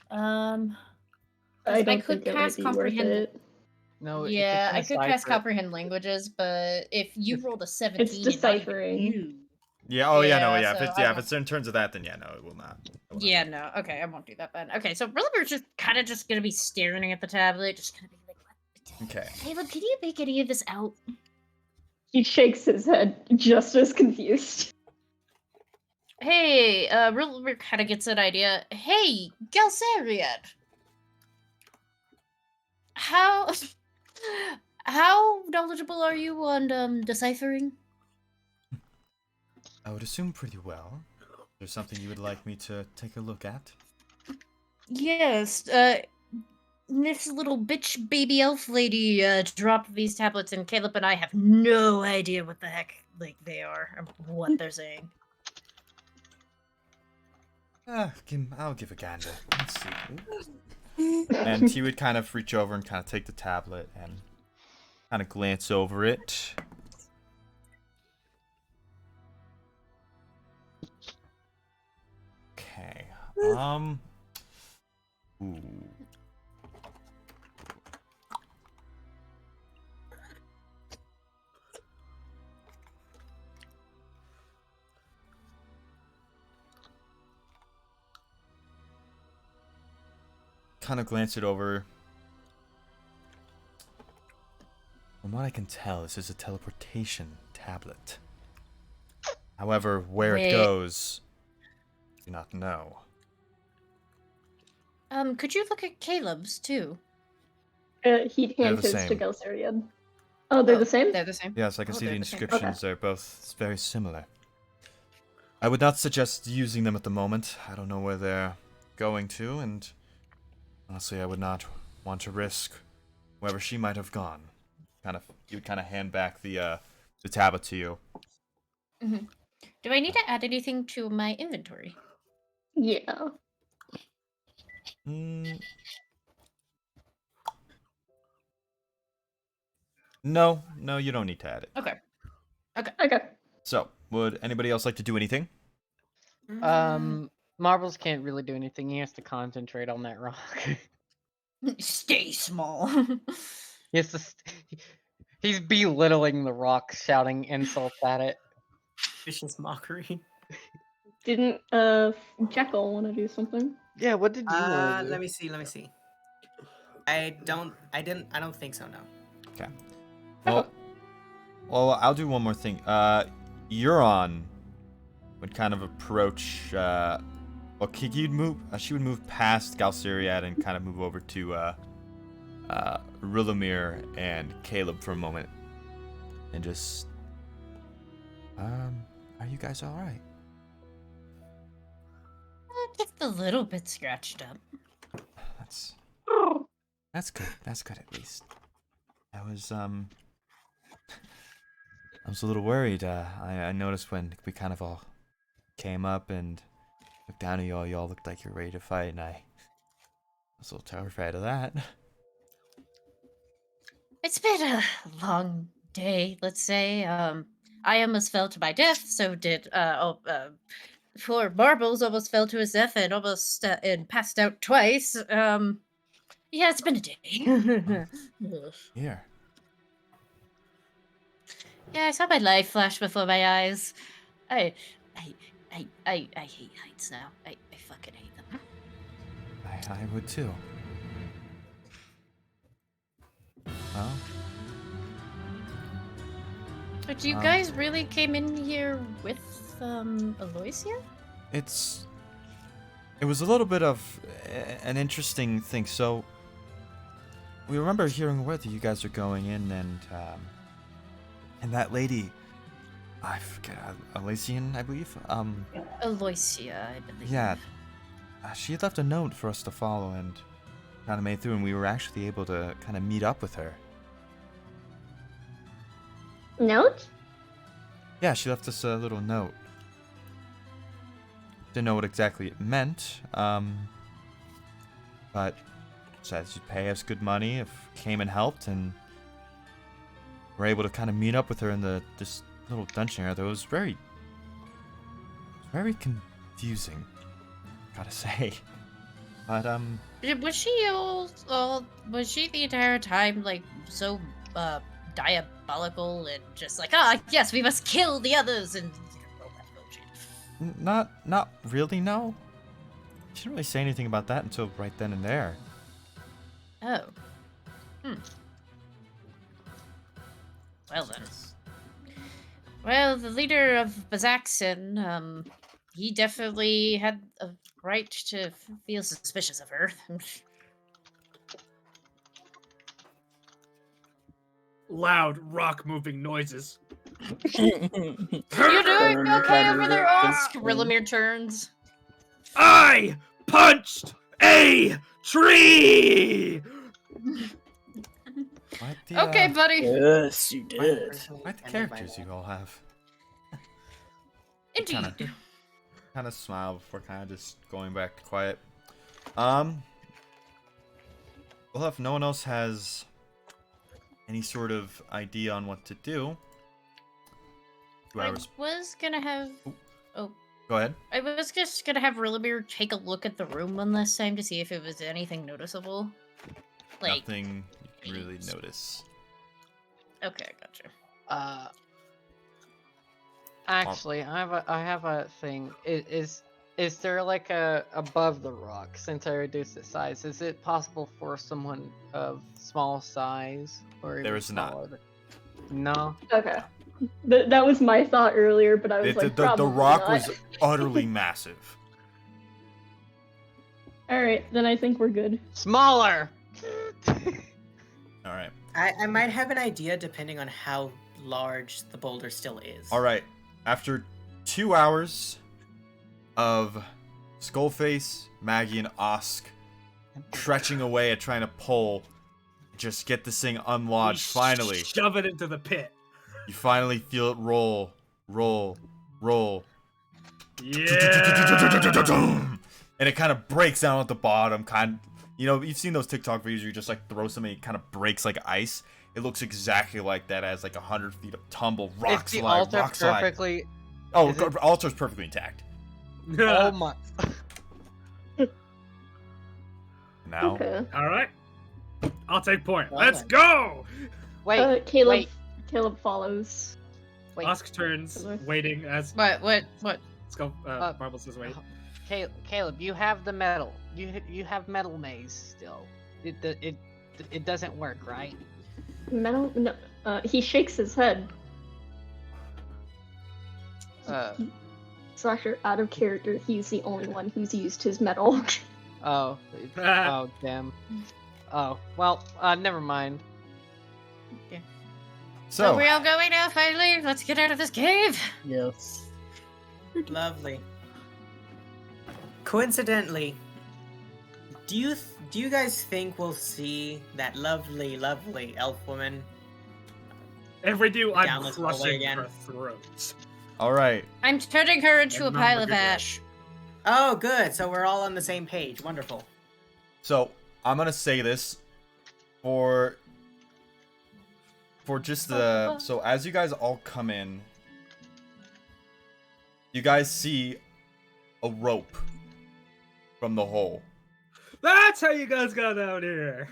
I I don't could think it cast might be worth comprehend. it. No. Yeah, I it's could gonna cast cipher it. comprehend languages, but if you rolled a 17, It's deciphering. Yeah. Oh yeah. No. Yeah, Yeah. so If I it's in terms of that, then yeah. No, it will not. It will not. Yeah, no. Okay, I won't do that then. Okay, so Rillibear's just kind of just gonna be staring at the tablet, just gonna be like, "What? Okay. Caleb, can you make any of this out?" He shakes his head, just as confused. Hey, Rillibear kind of gets an idea. Hey, Galsariad, how knowledgeable are you on deciphering? I would assume pretty well. There's something you would like me to take a look at? Yes, this little bitch baby elf lady dropped these tablets, and Caleb and I have no idea what the heck they are or what they're saying. I'll give a gander. Let's see. And he would kind of reach over and kind of take the tablet and kind of glance over it. Okay. Ooh. Kind of glance it over. From what I can tell, this is a teleportation tablet. However, where it goes, I do not know. Could you look at Caleb's too? He'd hand the his to same. Gelsariad. Oh, they're the same? They're the same. Yes, I can Oh, see the they're the same. inscriptions. They're both very similar. I would not suggest using them at the moment. I don't know where they're going to, and honestly, I would not want to risk wherever she might have gone. You would kind of hand back the tablet to you. Mm-hmm. Do I need to add anything to my inventory? Yeah. No, you don't need to add it. Okay. Okay. So, would anybody else like to do anything? Marbles can't really do anything. He has to concentrate on that rock. Stay small. He has to. He's belittling the rock, shouting insults at it. Vicious mockery. Didn't Jekyll want to do something? Yeah, what did you want to do? Let me see. I don't think so, no. Okay. Well, I'll do one more thing. Euron would kind of approach. Well, you'd move. She would move past Galceriad and kind of move over to Rilomir and Caleb for a moment, and just. Are you guys all right? Just a little bit scratched up. That's good. That's good at least. I was a little worried. I noticed when we kind of all came up and looked down at y'all. Y'all looked like you were ready to fight, and I was a little terrified of that. It's been a long day, let's say. I almost fell to my death, so did poor Marbles almost fell to his death and almost and passed out twice. Yeah, it's been a day. Here. Yeah, I saw my life flash before my eyes. I hate heights now. I fucking hate them. I would too. Well. But you guys really came in here with Aloysia? It was a little bit of an interesting thing. So we remember hearing word that you guys are going in, and that lady, I forget, Elysian, I believe. Aloysia, I believe. Yeah, she had left a note for us to follow, and kind of made through, and we were actually able to kind of meet up with her. Note? Yeah, she left us a little note. Didn't know what exactly it meant, but said she'd pay us good money if came and helped, and we're able to kind of meet up with her in this little dungeon area. That was very confusing, gotta say. But was she was she the entire time like so diabolical and just like, yes, we must kill the others and all that bullshit? Not really, no. She didn't really say anything about that until right then and there. Oh. Well then. Well, the leader of Bazaxin, he definitely had a right to feel suspicious of her. Loud rock moving noises. You doing okay over there, Osk? Rilomir turns. I punched a tree! Okay, buddy. Yes, you did. Quite the characters you all have. Indeed. Kind of smile before kind of just going back to quiet. Well, if no one else has any sort of idea on what to do, I was gonna have. Oh. Go ahead. I was just gonna have Rilomir take a look at the room one last time to see if it was anything noticeable. Like nothing you can really notice. Okay, gotcha. Actually, I have a thing. Is there like a above the rock? Since I reduced its size, is it possible for someone of small size or there is not? No. Okay. That was my thought earlier, but I was like, the rock not. was utterly massive. All right, then I think we're good. Smaller. All right. I might have an idea depending on how large the boulder still is. All right. After 2 hours of Skullface, Maggie, and Osk stretching away at trying to pull, just get this thing unlodged. Finally, shove it into the pit. You finally feel it roll. Yeah. And it kind of breaks down at the bottom. You've seen those TikTok videos where you just like throw something, it kind of breaks like ice. It looks exactly like that, as like 100 feet of tumble, rock slide, rock slide. Perfectly. Oh, altar's perfectly intact. Oh my! Now. Okay. All right. I'll take point. Well Let's then. go. Wait, Caleb. wait, Caleb follows. wait. Osk turns, waiting as What? Marbles is waiting. Caleb, you have the metal. You have metal maze still. It doesn't work, right? Metal? No. He shakes his head. Slasher, out of character, he's the only one who's used his metal. Oh, oh, damn. Oh, well, never mind. So we all going now, finally? Let's get out of this cave. Yes. Lovely. Coincidentally, do you guys think we'll see that lovely elf woman? If we do, I'm Down this hallway crushing again. her throat. All right. I'm turning her into a And pile of number ash. Oh, good. So we're all on the same page. Wonderful. So I'm gonna say this for just the so as you guys all come in, you guys see a rope from the hole, That's how you guys got out here.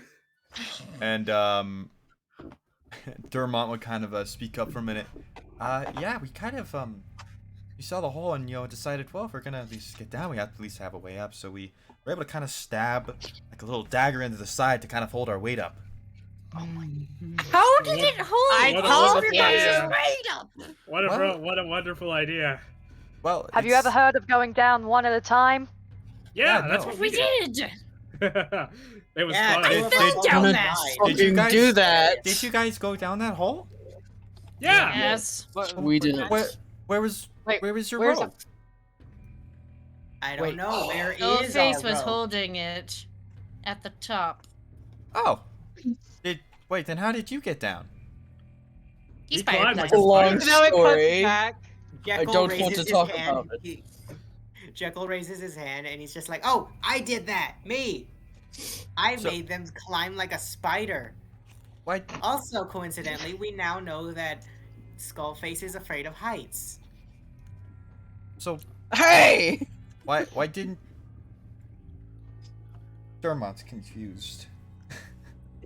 and Dermont would kind of speak up for a minute. Yeah, we kind of we saw the hole and decided, well, if we're gonna at least get down, we have to at least have a way up. So we were able to kind of stab like a little dagger into the side to kind of hold our weight up. How did it hold I all told of you. your guys' weight up? What a wonderful idea. Well, Have you ever heard of going down one at a time? Yeah, Yeah, that's no. what We did. It was Yeah, fun. two of fell us all down died. that. Did you Fucking guys do that. Did you guys go down that hole? Yeah. Yes. We didn't. Where was Wait, where was your where's rope? I don't Wait. know. Where is Face our was rope? holding it at the top. Oh. Wait, then how did you get down? He's He climbed fired like that. a Long spider. No, it cuts story. back. Jekyll don't raises want to his talk hand. about it. Jekyll raises his hand and he's just like, "Oh, I did that. Me. I So- made them climb like a spider." Why? Also, coincidentally, we now know that Skullface is afraid of heights. So Hey! why didn't Dermont's confused?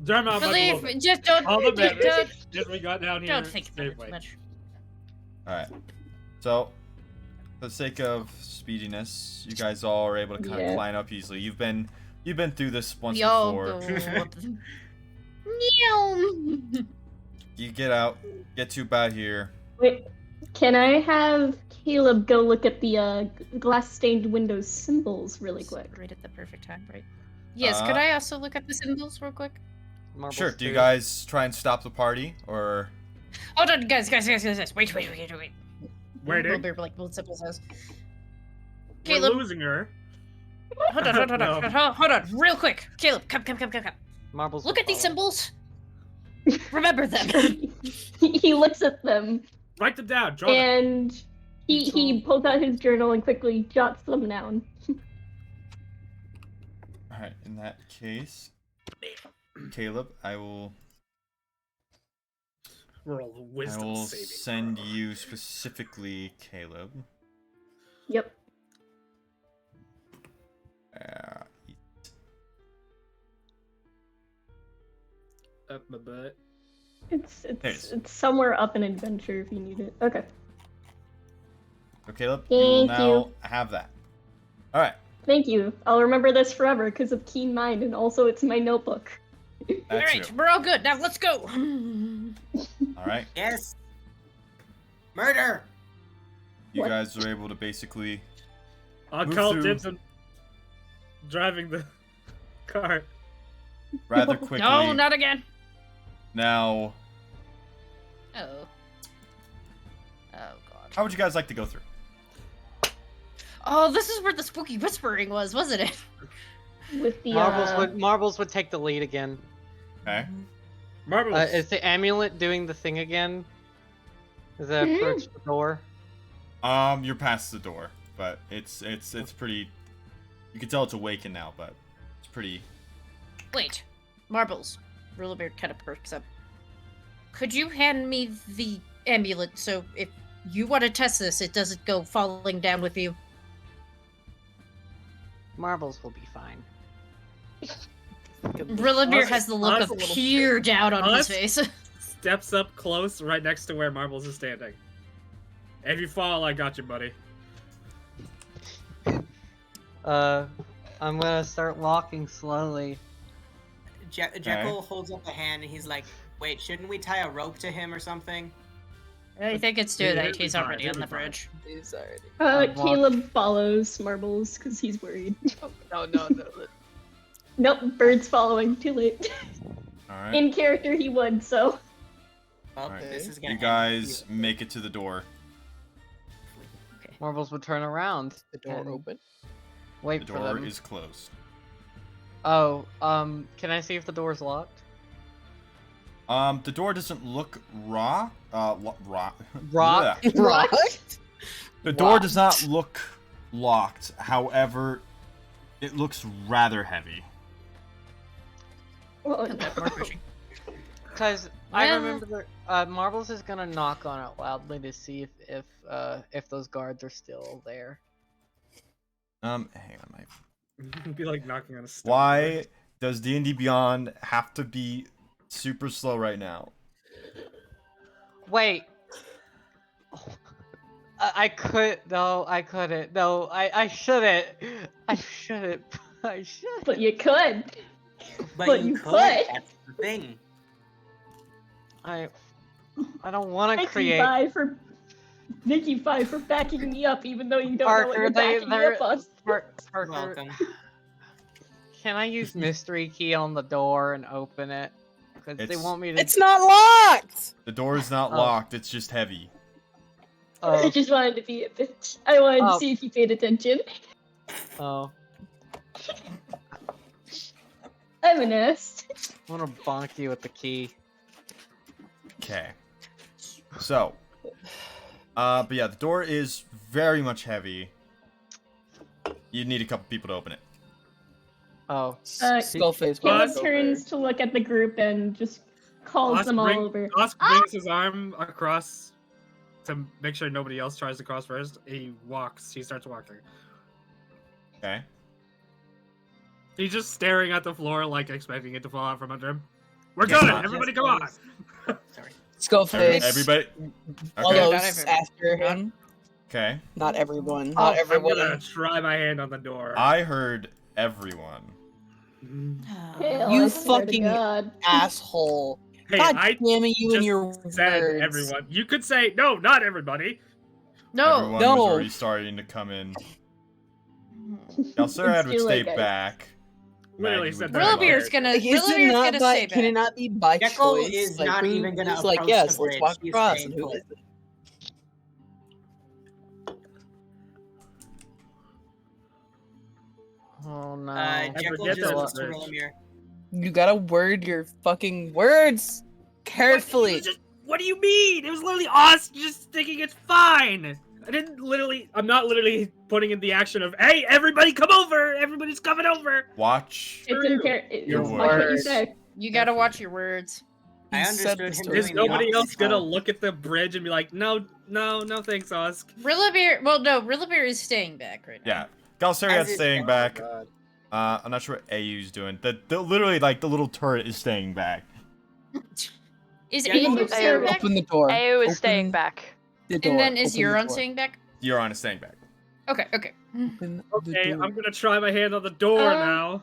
Dermot, Believe, just don't, all the don't, better. Just we got down here. don't think about it safely. too much. All right. So, for the sake of speediness, you guys all are able to kind of Yeah. climb up easily. You've been through this once We all before. go up the- Meow. You get out, get to about here. Wait, can I have Caleb go look at the glass-stained windows symbols really quick? Right at the perfect time, right? Yes, could I also look at the symbols real quick? Marbles Sure. Do you too. guys try and stop the party, or Hold on, guys. Wait. Where Little did? bit like what symbols says. We're Caleb, losing her. hold on, real quick. Caleb, come. Marbles Look will at these follow. symbols. Remember them. He looks at them Write them down. Draw them. and he pulls out his journal and quickly jots them down. all right? In that case, Caleb, I will Roll a wisdom saving. send you specifically, Caleb. Yep. Up my butt. It's Yes. it's somewhere up an adventure if you need it. Okay. So Caleb, you will Thank now you. have that. All right. Thank you. I'll remember this forever because of keen mind, and also it's my notebook. All That's right, you. we're all good. Now let's go. All right. Yes. Murder. You What? guys are able to basically I'll Move call through. dibs on driving the car. rather quickly. No, not again. Now, Oh. Oh god. how would you guys like to go through? Oh, this is where the spooky whispering was, wasn't it? With the Marbles would take the lead again. Okay. Marbles. Is the amulet doing the thing again? As I approach the door. You're past the door, but it's pretty. You can tell it's awakened now, but it's pretty. Wait. Marbles. Rulebeard kind of perks up. Could you hand me the amulet so if you want to test this, it doesn't go falling down with you? Marbles will be fine. Brillibeer has the look of Us- pure doubt on his us- face. Steps up close, right next to where Marbles is standing. If you fall, I got you, buddy. I'm gonna start walking slowly. Jekyll holds up a hand and he's like, "Wait, shouldn't we tie a rope to him or something?" I think it's too Yeah, late. it'll be He's fine, already it'll on be the fine. bridge. He's already. I'm walking. Caleb follows Marbles because he's worried. No. Nope, Bird's following. Too late. All right. In character, he would, so. Well, All right. this is gonna You end guys beautifully. make it to the door. Marbles would turn around. The door and open. Wait The for door them. is closed. Oh, can I see if the door's locked? The door doesn't look rock. Rock. Rock. Blech. Right? The door does not look locked. However, it looks rather heavy. Well, Because I Well- remember Marbles is gonna knock on it loudly to see if those guards are still there. Hang on, It'd be like knocking on a stone. Why does D&D Beyond have to be super slow right now? Wait. I couldn't. No, I couldn't. No, I shouldn't. I shouldn't. I should. but you could. But you could. That's the thing. I don't want to Thank you, create. Thank you, Five, for backing me up, even though you don't know what Parker, you're backing me up on. Parker, Welcome. can I use mystery key on the door and open it? Because they It's- want me to. It's not locked. The door is not Oh. locked. It's just heavy. I Oh, just wanted to be a bitch. I wanted to Oh. see if you paid attention. oh. I'm an ass. I want to bonk you with the key. Okay. So, but yeah, the door is very much heavy. You need a couple people to open it. Oh. Skullface. Caleb Us- turns to look at the group and just calls them all over. Osk brings his arm across to make sure nobody else tries to cross first. He starts walking. Okay. He's just staring at the floor, like expecting it to fall out from under him. We're Yes, good! boss. Everybody Yes, come on! please. Sorry. Skullface. Everybody. Okay. Follows after him. Okay. Not everyone. Oh, Not I'm everyone. gonna try my hand on the door. I heard everyone. Hell, You I swear to fucking God. Asshole. Hey, God I damn it, you and just your said words. everyone. You could say, no, not everybody. No. Everyone No. was already starting to come in. Galcerad would too stay late, guys. back. Literally Maggie said would that. come up. Brillibeer's gonna. Like, is it Brillibeer's not gonna by, stay can it back. not be by Jekyll choice? is Like, not who- even gonna he's like, approach yes, the let's bridge. walk He's across. staying And who put. is it? Oh no. Jekyll forget just that looks to bridge. Willamir. You gotta word your fucking words carefully. It was just- what do you mean? It was literally us just thinking it's fine. I'm not literally putting in the action of, hey, everybody come over. Everybody's coming over. Watch. It's imperative. Your It's watch what you words. say. You gotta watch your words. I He said understood this him to doing us. Is the nobody else opposite. gonna look at the bridge and be like, no, thanks, Osk? Brillibeer. Well, no. Brillibeer is staying back right now. Yeah. Galceriad's As is staying Jekyll. back. I'm not sure what AU's doing. The literally like the little turret is staying back. Is Yeah, Aiden you staying back? Open the door. AO is staying Open back. the door. And then is Open the Euron door. staying back? Euron is staying back. Okay. Okay. Open the Okay, door. I'm gonna try my hand on the door Um, now.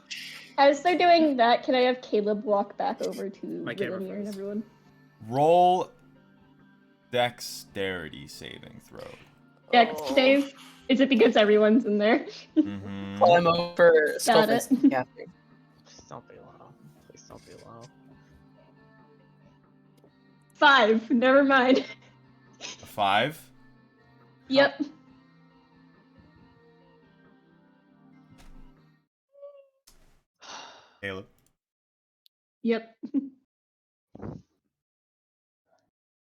As they're doing that, can I have Caleb walk back over to My camera Willamir and froze. everyone? Roll dexterity saving throw. Dex save? Is it because everyone's in there? Mm-hmm. Climb over Got Skullface it. and Catherine. Please don't be low. Please don't be low. 5. Never mind. 5. Yep. Caleb. Yep.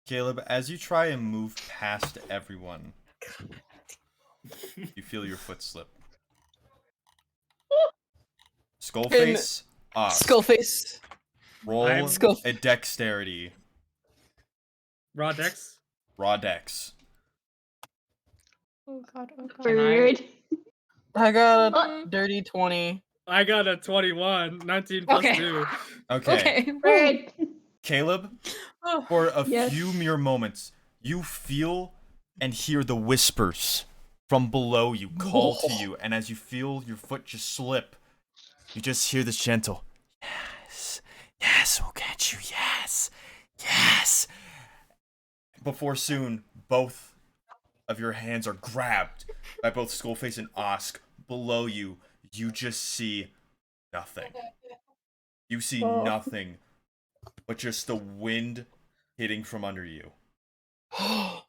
Caleb, as you try and move past everyone, you feel your foot slip. Skullface, Skullface. roll I'm- a dexterity. Raw Dex? Raw dex. Oh god. Oh god. Can I- Bird. I got Oh. a dirty 20. I got a 21. 19 plus Okay. 2. Okay. Right. Caleb, Oh. for a Yes. few mere moments, you feel and hear the whispers from below you call to you, and as you feel your foot just slip, you just hear this gentle, yes, yes, we'll get you, yes, yes. Before soon, both of your hands are grabbed by both Skullface and Osk. Below you, you just see nothing. You see nothing but just the wind hitting from under you. Oh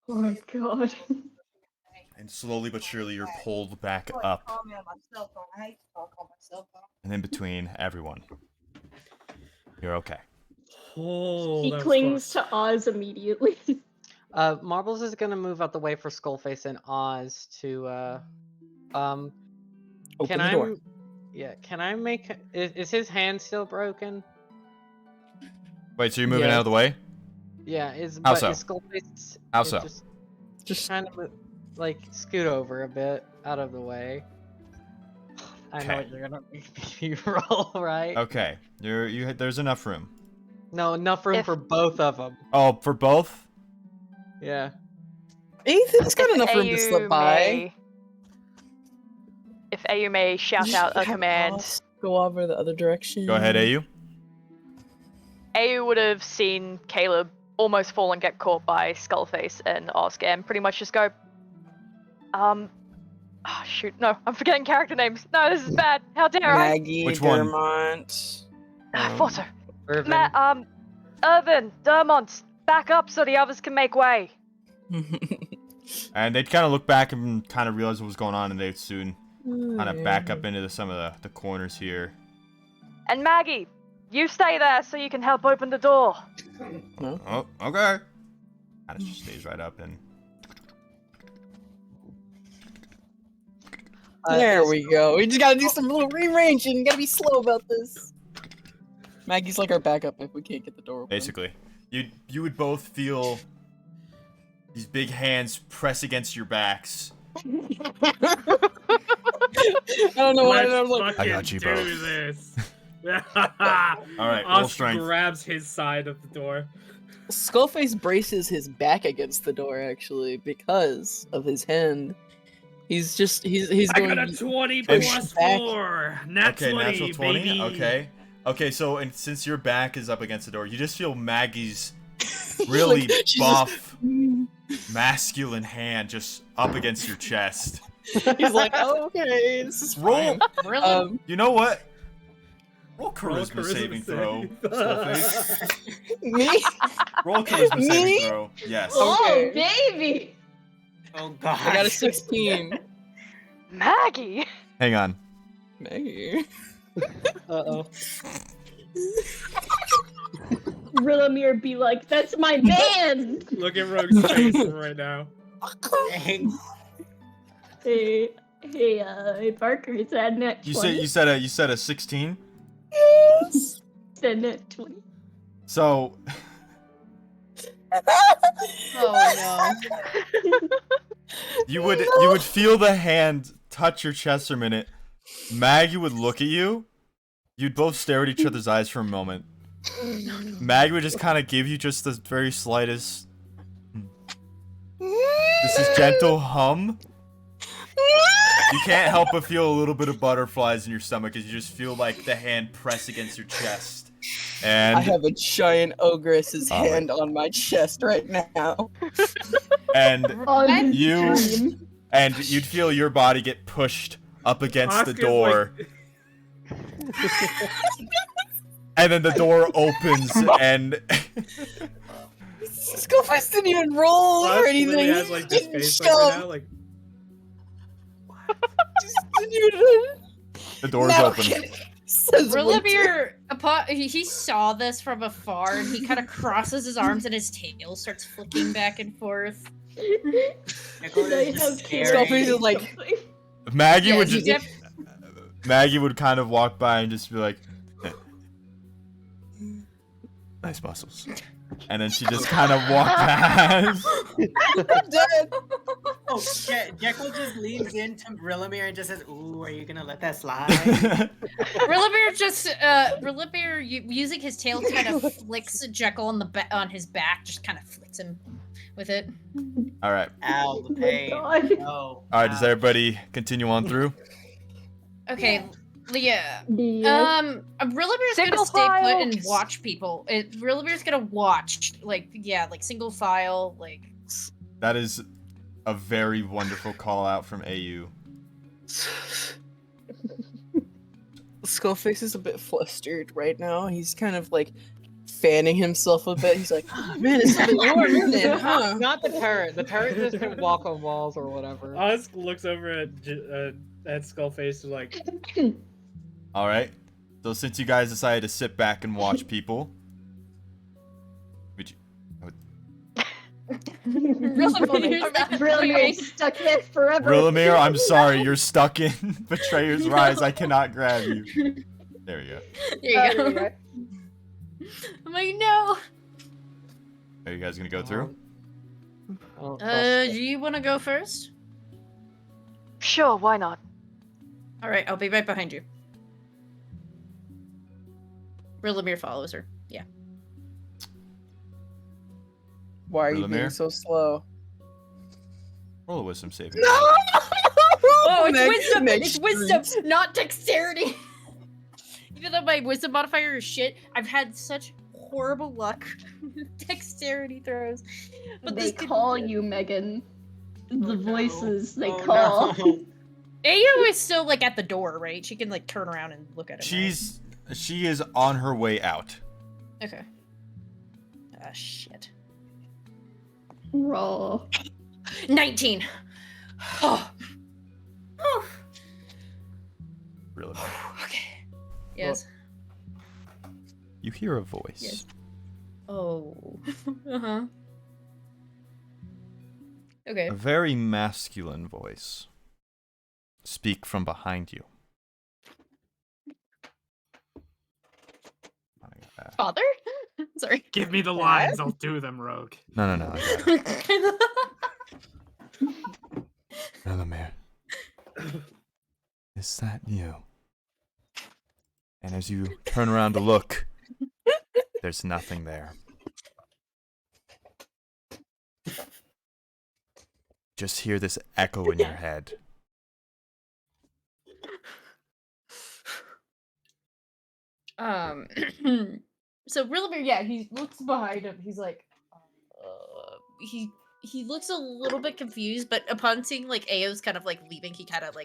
my god. And slowly but surely you're pulled back up. And in between everyone, you're okay. Oh, He that was clings close. to Oz immediately. Marbles is gonna move out the way for Skullface and Oz to Open can the door. can I make is his hand still broken? Wait, so you're moving Yeah. out of the way? Yeah, is How but so? is Skullface How is so? just kind of like scoot over a bit out of the way. I know Okay. what you're gonna make me roll, right? Okay. There's enough room. No, enough room If- for both of them. Oh, for both? Yeah. Ethan's got If enough room to slip by. If AU may shout out a Have command, Oz go over the other direction. Go ahead, AU. AU would have seen Caleb almost fall and get caught by Skullface and Osk and pretty much just go, oh shoot, no, I'm forgetting character names. No, this is bad. How dare I? Maggie, Which one? Dermont. I thought so. Irvin. Irvin, Dermont, back up so the others can make way. And they'd kind of look back and kind of realize what was going on, and they'd soon kind of back up into some of the corners here. And Maggie, you stay there so you can help open the door. Oh, okay. Kind of just stays right up and. There we go. We just gotta do some little rearranging. Gotta be slow about this. Maggie's like our backup if we can't get the door open. Basically, you would both feel these big hands press against your backs. I don't know why. Let's I'm like, I got you, do bro. this. Alright, roll Osk strength. grabs his side of the door. Skullface braces his back against the door actually because of his hand. He's I going. got a 20 push plus back. 4. Nat Okay, 20, natural 20. baby. Okay, so and since your back is up against the door, you just feel Maggie's really Like, she's buff, masculine hand just up against your chest. He's like, oh, okay, this is Roll. fine. You know what? Roll Roll charisma, charisma saving throw. save. Skullface. Me? Roll charisma Me? saving throw. Yes. Oh, Okay. baby! Oh god. I got a 16. Maggie! Hang on. Maggie. Uh-oh. Rilamir be like, that's my band! Look at Rogue's face right now. Hey, Parker, it's at net 20. You said a 16. Yes. Said net 20. So Oh you would feel the hand touch your chest for a minute. Maggie would look at you. You'd both stare at each other's eyes for a moment. Maggie would just kind of give you just the very slightest, this is gentle hum. You can't help but feel a little bit of butterflies in your stomach as you just feel like the hand press against your chest. And I have a giant ogress's Oh, wait. hand on my chest right now. and On you stream. and you'd feel your body get pushed up against the Osk is door. And then the door opens and Skullface didn't even roll Osk or literally anything. has like this He face just like right now, like didn't even- the door's No open. kidding. Says Rilamir, he saw this from afar, and he kind of crosses his arms, and his tail starts flicking back and forth. Nicholas They is have scary. Skullface is like, Maggie Yeah, would he just Maggie would kind of walk by and just be like, nice muscles. And then she just kind of walked past. I'm dead. Oh, Jekyll just leans into Rillimir and just says, "Ooh, are you gonna let that slide?" Rillimir, using his tail, kind of flicks Jekyll on his back, just kind of flicks him with it. All right. Ow, the pain. God. No. All right. Does Ow. everybody continue on through? Okay, Leah. Yeah. Rillimir's Single gonna stay put file. and watch people. Rillimir's gonna watch, like single file, like. That is a very wonderful call out from AU. Skullface is a bit flustered right now. He's kind of like fanning himself a bit. He's like, oh, man, it's a bit warm, isn't it? Huh? Not the turret. The turret just can walk on walls or whatever. Oz looks over at Skullface and like, All right. So since you guys decided to sit back and watch people, would you? Rillimir is stuck there forever. Rillimir, I'm sorry, you're stuck in Betrayer's Rise. I cannot grab you. There we go. There you go. I'm like, no. Are you guys gonna go through? Do you want to go first? Sure, why not? All right, I'll be right behind you. Rillimir follows her. Yeah. Why are you being Rillimir? so slow? Roll a wisdom saving. No! Oh, it's Meg- wisdom. Meg It's wisdom, screams. not dexterity. Even though my wisdom modifier is shit, I've had such horrible luck with dexterity throws. But They this didn't call work. you, Megan. The Oh, no. voices they Oh, call. no. Ao is still like at the door, right? She can like turn around and look at him. She is on her way out. Right? Okay. Ah, shit. Raw. 19. Oh. Really. Okay. Yes. You hear a voice. Yes. Oh. Uh-huh. Okay. A very masculine voice. Speak from behind you. Father? Sorry. give me the lines, I'll do them, Rogue. No. I got it. Rillimir. Is that you? And as you turn around to look, there's nothing there. Just hear this echo in your head. So Rillimir, yeah, he looks behind him. He's like, he looks a little bit confused, but upon seeing like Ao's kind of like leaving, he kind of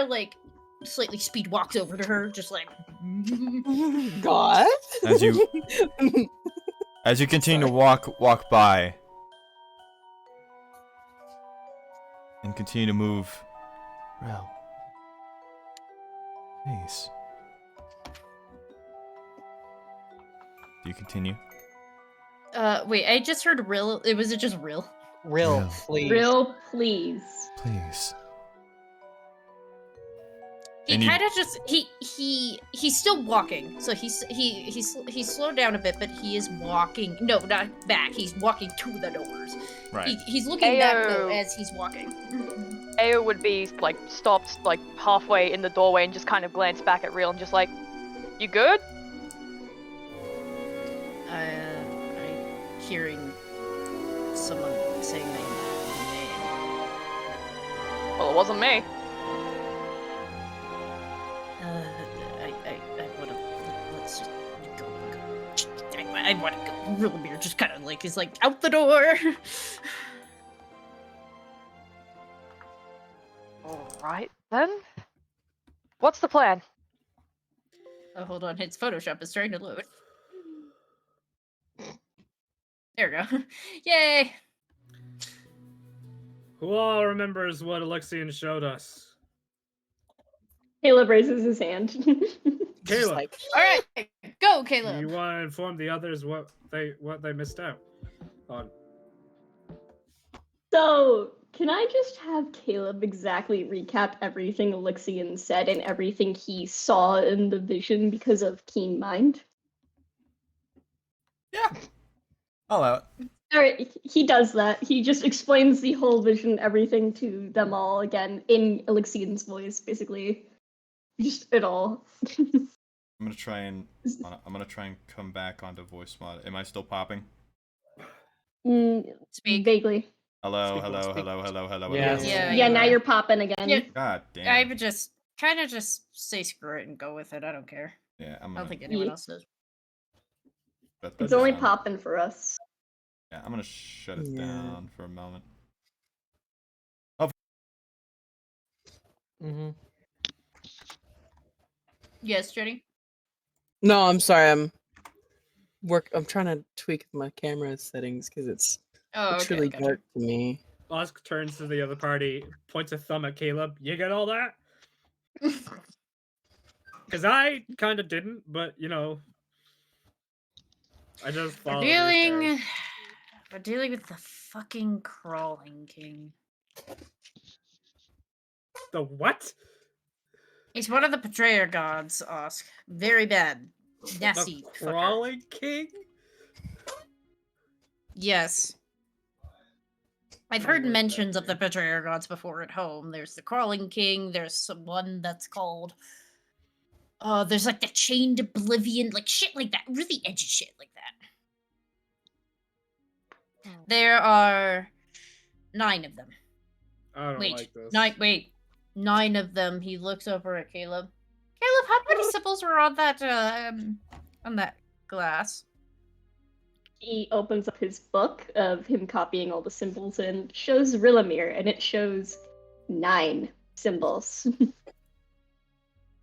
like slightly speed walks over to her, just like. God. As you continue to walk by and continue to move. Rel. Please. Do you continue? Wait, I just heard Rill. Was it just Rill? Real, please. Real, please. Please. He And you- kind of just he's still walking, so he's slowed down a bit, but he is walking. No, not back. He's walking to the doors. Right. He's looking back though Ayo. as he's walking. Ao would be like stopped like halfway in the doorway and just kind of glance back at Real and just like, "You good?" I'm hearing someone saying my name. Well, it wasn't me. I want to let's just go. I want to go. Rillimir just kind of like is like out the door. All right then. What's the plan? Oh, hold on. Its Photoshop is trying to load. There we go. Yay! Who all remembers what Alexian showed us? Caleb raises his hand. Caleb, like, All right, go, Caleb. you want to inform the others what they missed out on? So, can I just have Caleb exactly recap everything Alexian said and everything he saw in the vision because of Keen Mind? Yeah. I'll allow it. Alright, he does that. He just explains the whole vision, everything to them all again in Elixian's voice, basically. Just it all. I'm gonna try and come back onto voice mod. Am I still popping? Speak. Vaguely. Hello, Speak, hello, speak. hello, hello, hello, Yes. hello. Yeah, Yeah, you now are. you're popping again. Yeah. God damn. I would just kind of just say screw it and go with it. I don't care. Yeah, I'm I gonna don't think anyone Yeah. else does. shut It's that only down. popping for us. Yeah, I'm gonna shut it Yeah. down for a moment. Mm-hmm. Yes, Jenny. No, I'm sorry. I'm trying to tweak my camera settings because it's Oh, okay. really Gotcha. dark to me. Osk turns to the other party, points a thumb at Caleb. You get all that? Because I kind of didn't, but you know, I just We're followed. dealing. We're dealing with the fucking crawling king. The what? He's one of the betrayer gods, Osk. Very bad. Nasty The fucker. crawling king? Yes. I've heard mentions of the betrayer gods before at home. There's the crawling king. There's one that's called. There's like the chained oblivion, like shit like that. Really edgy shit like that. There are 9 of them. I don't Wait, like this. 9. Wait, 9 of them. He looks over at Caleb. Caleb, how many symbols were on that glass? He opens up his book of him copying all the symbols and shows Rilamir, and it shows 9 symbols.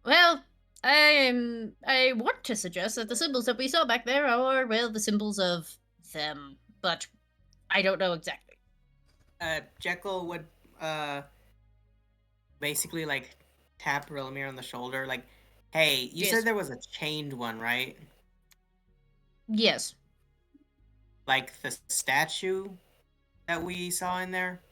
Well, I want to suggest that the symbols that we saw back there are, well, the symbols of them, but I don't know exactly. Jekyll would basically like tap Rilamir on the shoulder, like, "Hey, you Yes. said there was a chained one, right? Yes. Like the statue that we saw in there."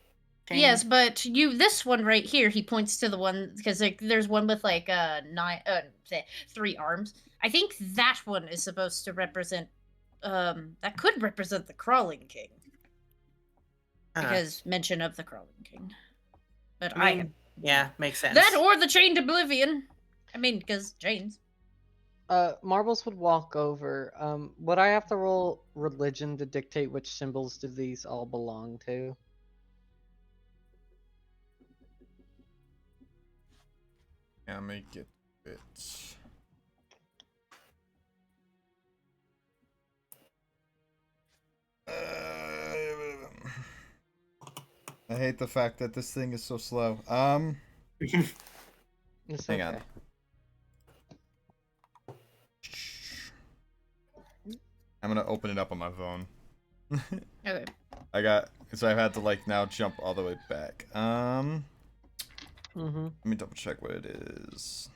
Chained? Yes, but this one right here, he points to the one because like there's one with like 3 arms. I think that one is supposed to represent that could represent the crawling king. Because mention of the crawling king. But I mean, yeah, makes sense. that or the chained oblivion. I mean, because chains. Marbles would walk over. Would I have to roll religion to dictate which symbols do these all belong to? Yeah, make it fit. I hate the fact that this thing is so slow. It's Hang okay. on. I'm gonna open it up on my phone. Okay. So I've had to like now jump all the way back. Mm-hmm. Let me double check what it is.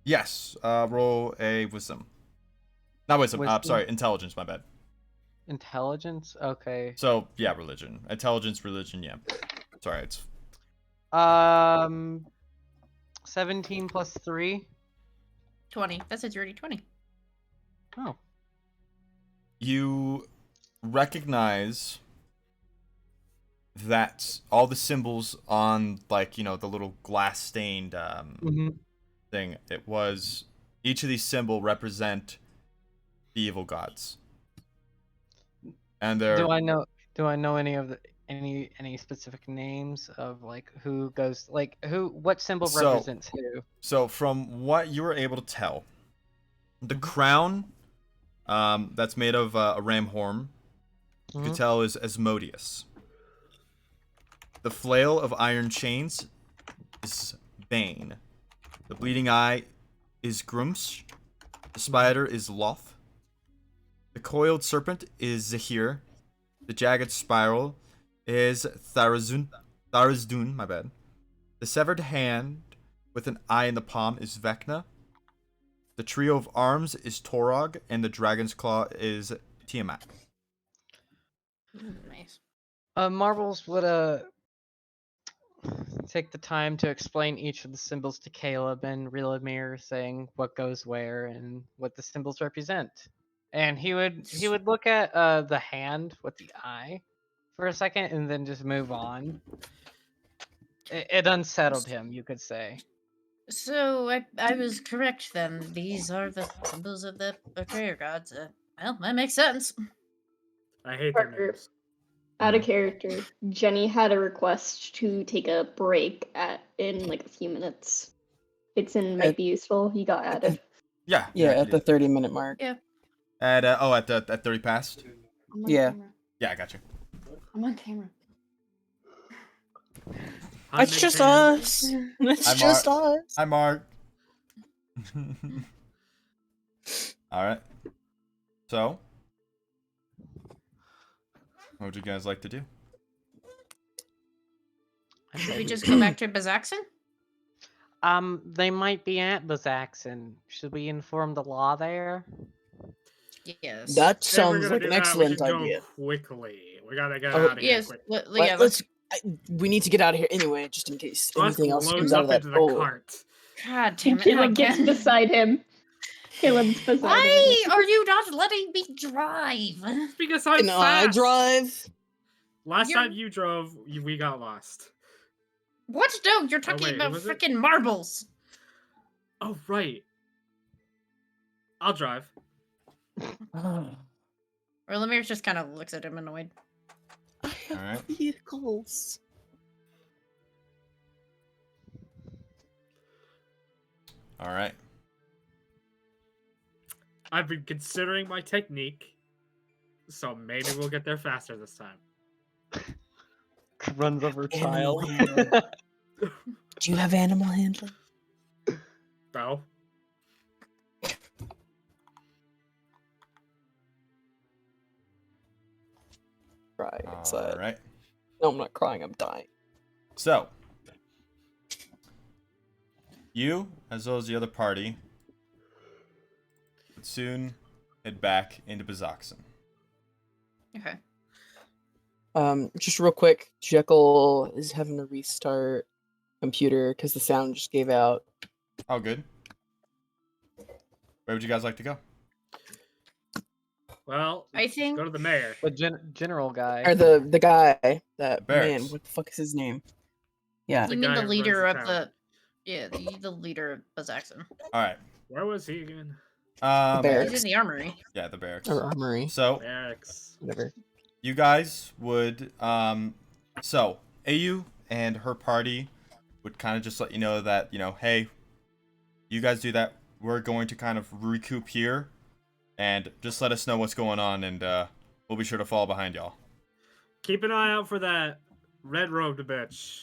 Yes. Roll a wisdom. Not wisdom. Wisdom. Sorry, intelligence. My bad. Intelligence? Okay. So yeah, religion, intelligence, religion. Yeah. Sorry, it's 17 plus 3. 20. That's a dirty 20. Oh. You recognize that all the symbols on, like, you know, the little glass stained thing, it was each of these symbols represent the evil gods. And they're Do I know any of the any specific names of like who goes like what symbol represents who? So from what you were able to tell, the crown that's made of a ram horn, you could tell is Asmodeus. The flail of iron chains is Bane. The bleeding eye is Grumsh. The spider is Loth. The coiled serpent is Zahir. The jagged spiral is Tharizdun, my bad. The severed hand with an eye in the palm is Vecna. The trio of arms is Torog, and the dragon's claw is Tiamat. Nice. Marbles would take the time to explain each of the symbols to Caleb and Rilamir, saying what goes where and what the symbols represent. And he would look at the hand with the eye for a second and then just move on. It unsettled him, you could say. So I was correct then. These are the symbols of the betrayer gods. Well, that makes sense. I hate their Parker, names. out of character, Jenny had a request to take a break in like a few minutes. It's in might be useful. You got added. Yeah. Yeah, you're- at the 30-minute mark. Yeah. At at 30 past. I'm on Yeah. camera. Yeah, I got you. I'm on camera. It's just us. It's I'm just Mark. us. Hi, Mark. All right. So, what would you guys like to do? Should we just go back to Bazaxon? They might be at Bazaxon. Should we inform the law there? Yes. That If we're sounds gonna like do an that, we excellent should go idea. quickly. We gotta get Oh, out of here Yes. quick. Yeah, let's. We need to get out of here anyway, just in case Let's anything else load comes out up of that into the hole. cart. God damn it! Caleb again. gets beside him. Caleb's beside him. Why are you not letting me drive? Because I'm Can I fast. drive? Last You're- time you drove, we got lost. What? No, you're talking wait, about was it? freaking marbles. Oh right. I'll drive. Or Lemire just kind of looks at him annoyed. I have Alright. vehicles. All right. I've been considering my technique, so maybe we'll get there faster this time. Runs over a child. Animal handling. Do you have animal handling? No. Cry. It's, All right. No, I'm not crying. I'm dying. So, you, as well as the other party, would soon head back into Bazaxon. Okay. Just real quick, Jekyll is having to restart computer because the sound just gave out. Oh, good. Where would you guys like to go? Well, I think. go to the mayor. The general guy. Or the guy, that Barracks. man, what the fuck is his name? Yeah. You mean guy the who runs leader the of town. the? Yeah, the leader of Bazaxon. All right. Where was he again? Barracks. He's in the armory. Yeah, the barracks. Or armory. So, Barracks. Whatever. you guys would so Ayu and her party would kind of just let you know that, hey, you guys do that, we're going to kind of recoup here and just let us know what's going on, and we'll be sure to fall behind y'all. Keep an eye out for that red-robed bitch.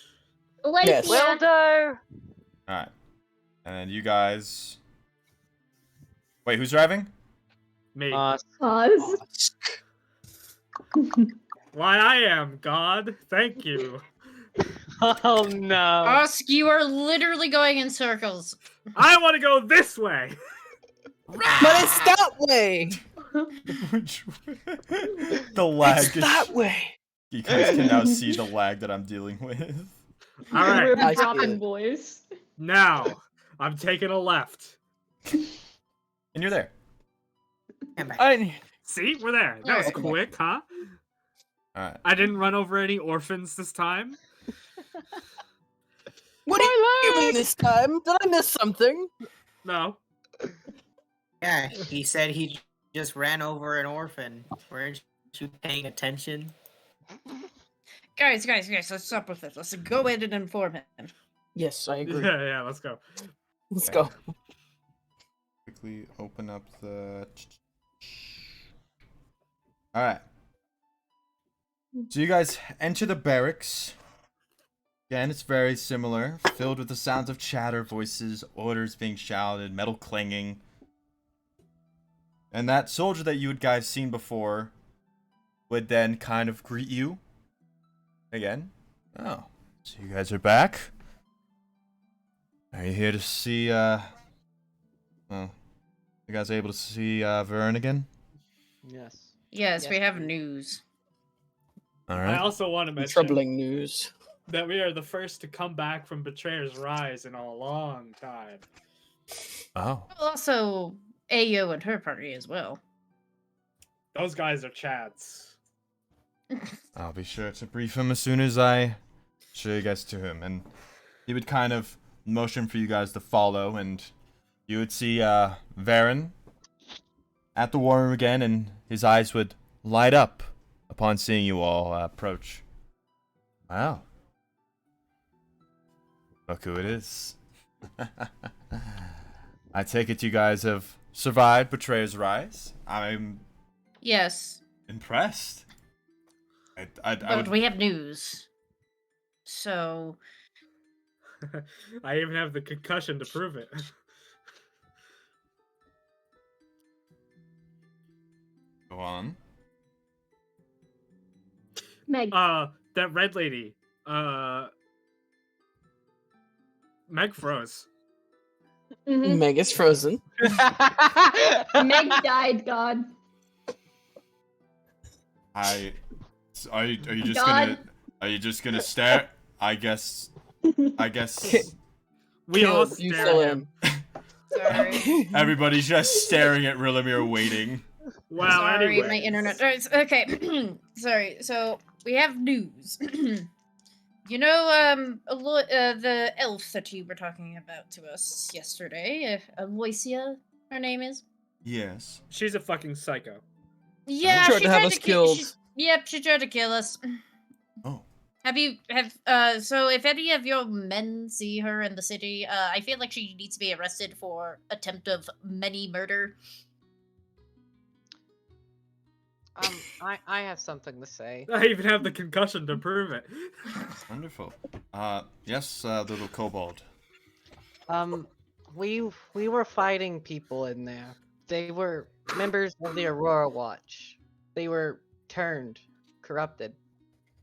Like, Yes. Will do. All right. And you guys, wait, who's driving? Me. Pause. Why, I am God. Thank you. Oh no. Osk, you are literally going in circles. I want to go this way. But it's that way. The lag It's is that way. You guys can now see the lag that I'm dealing with. All right. We're I see dropping it. boys. Now, I'm taking a left. And you're there. Come back. See, we're there. That was Alright. quick, huh? Alright. I didn't run over any orphans this time. What are you doing this time? Did I miss something? No. Yeah, he said he just ran over an orphan. Weren't you paying attention? Guys, let's stop with this. Let's go in and inform him. Yes, I agree. Yeah, let's go. Let's go. Quickly open up the. Alright. So you guys enter the barracks. Again, it's very similar, filled with the sounds of chatter, voices, orders being shouted, metal clanging. And that soldier that you had guys seen before would then kind of greet you again. Oh, so you guys are back? Are you here to see, well, you guys able to see, Vern again? Yes, we have news. Alright. I also want to mention. Troubling news. that we are the first to come back from Betrayer's Rise in a long time. Oh. Also, Ayo and her party as well. Those guys are Chads. I'll be sure to brief him as soon as I show you guys to him. And he would kind of motion for you guys to follow, and you would see Varen at the war room again, and his eyes would light up upon seeing you all approach. Wow. Look who it is. I take it you guys have survived Betrayer's Rise. I'm Yes, impressed. I but would... we have news. So, I even have the concussion to prove it. Go on. Meg. That red lady. Meg froze. Mhm. Meg is frozen. Meg died, God. Are you just God. gonna stare? I guess We all You stare fill at in. him. sorry. everybody's just staring at Rilamir waiting. Well, Sorry, anyway. my internet. Okay, sorry. So we have news. You know, the elf that you were talking about to us yesterday, Aloysia, her name is. Yes. She's a fucking psycho. Yeah, Tried she to have tried us to kill. killed. Yep, she tried to kill us. Oh. So if any of your men see her in the city, I feel like she needs to be arrested for attempt of many murder. I have something to say. I even have the concussion to prove it. Wonderful. Yes, little kobold. We were fighting people in there. They were members of the Aurora Watch. They were turned, corrupted,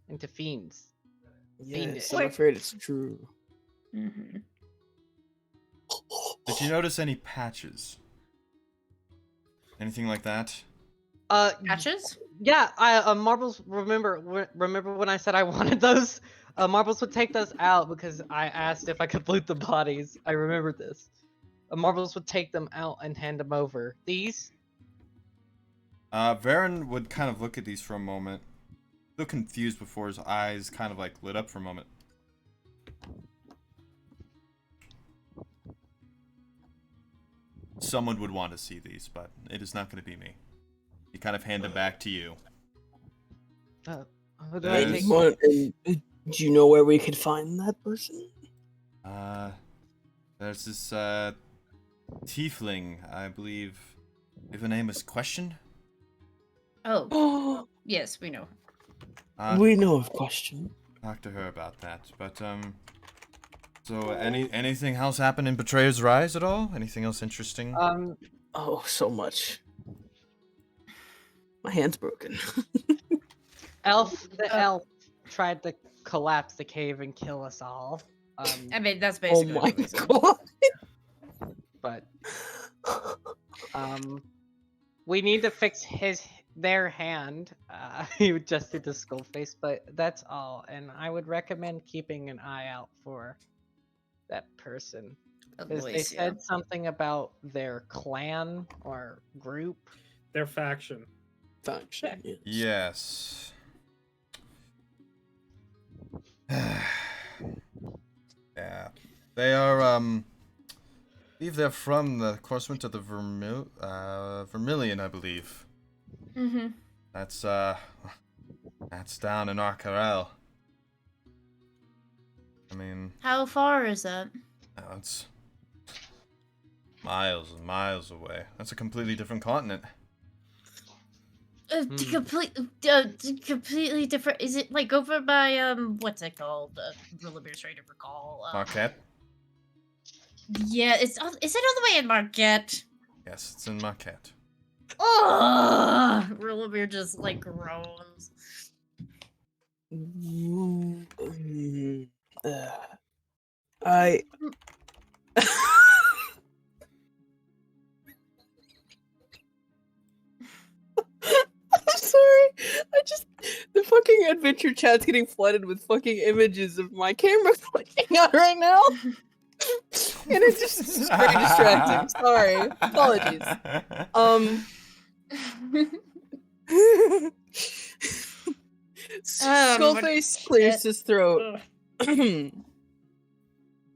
into fiends. Yes, I'm afraid it's true. Mm-hmm. Did you notice any patches? Anything like that? Patches? Yeah, marbles. Remember when I said I wanted those? Marbles would take those out because I asked if I could loot the bodies. I remember this. Marbles would take them out and hand them over. These? Varen would kind of look at these for a moment. Still confused before his eyes kind of like lit up for a moment. Someone would want to see these, but it is not going to be me. He kind of hand them back to you. There's- Do you know where we could find that person? There's this tiefling, I believe. If her name is Question. Oh, yes, we know. We know of Question. Talk to her about that. But so anything else happen in Betrayer's Rise at all? Anything else interesting? Oh, so much. My hand's broken. The elf tried to collapse the cave and kill us all. I mean, that's Oh basically. my the reason. god. But we need to fix their hand. He just did the skull face, but that's all. And I would recommend keeping an eye out for that person. Because they Aloysia. said something about their clan or group. Their faction. Function. Yes. Yeah. They are, I believe they're from the Coursement of the Vermilion, I believe. Mm-hmm. That's down in Arcarel. I mean, How far is that? it's miles and miles away. That's a completely different continent. Completely different. Is it like over by what's it called? Rillabear's trying to recall. Marquette? Yeah, is it all the way in Marquette? Yes, it's in Marquette. Oh, Rillabear just like groans. I. I'm sorry. The fucking adventure your chat's getting flooded with fucking images of my camera clicking on right now. And it's just very distracting. Sorry. Apologies. Skullface clears his throat.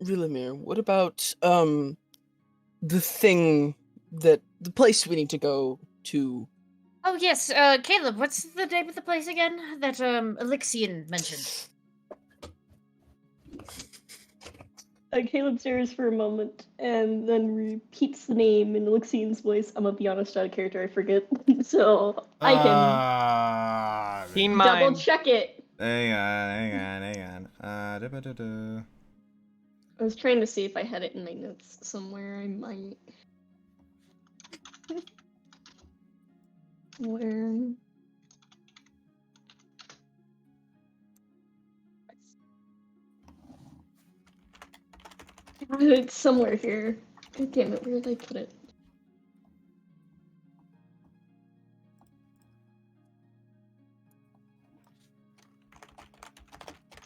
Rilamir, what about the thing that the place we need to go to? Oh yes, Caleb, what's the name of the place again that Elixian mentioned? Caleb stares for a moment and then repeats the name in Elixian's voice. I'm gonna be honest, out of character, I forget. So I can double check it. Hang on. I was trying to see if I had it in my notes somewhere. I might. Where? It's somewhere here. God damn it, where did I put it?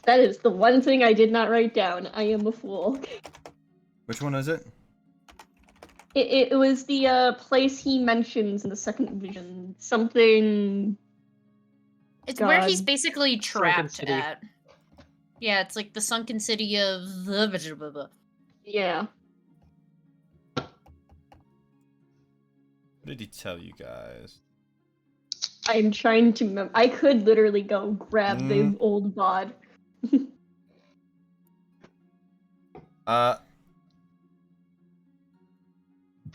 That is the one thing I did not write down. I am a fool. Which one is it? It was the place he mentions in the second vision. Something. It's where he's God. basically trapped city. at. Yeah, it's like the sunken city of the. Yeah. What did he tell you guys? I'm trying to I could literally go grab the old bod.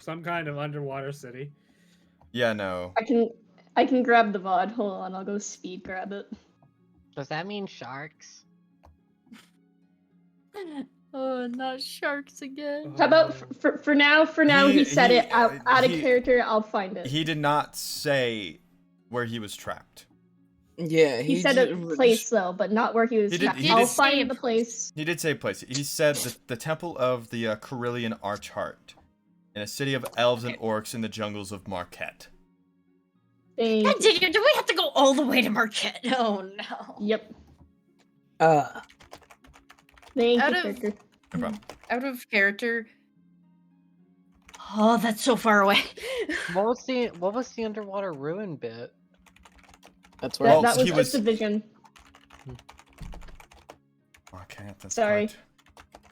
Some kind of underwater city. Yeah, no. I can grab the VOD. Hold on, I'll go speed grab it. Does that mean sharks? Oh, not sharks again. How about for now? For now, he said it out of character. I'll find it. He did not say where he was trapped. Yeah, he said a place though, but not where he was trapped. I'll find the place. He did say place. He said the temple of the Carillion Archheart, in a city of elves and orcs in the jungles of Marquette. God dang it, do we have to go all the way to Marquette? Oh no. Yep. Thank you, character. No problem. Out of character. Oh, that's so far away. What was the underwater ruin bit? That's where that was just a vision. Marquette, that's Sorry.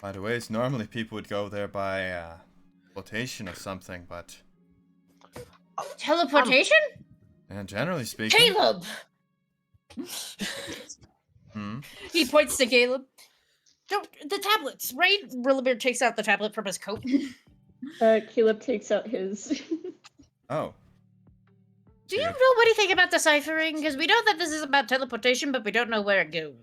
By the way, normally people would go there by flotation or something, but Teleportation? And generally speaking, Caleb. He points to Caleb. Don't the tablets, right? Rillabeard takes out the tablet from his coat. Caleb takes out his. Oh. Do you know anything about deciphering? Because we know that this is about teleportation, but we don't know where it goes.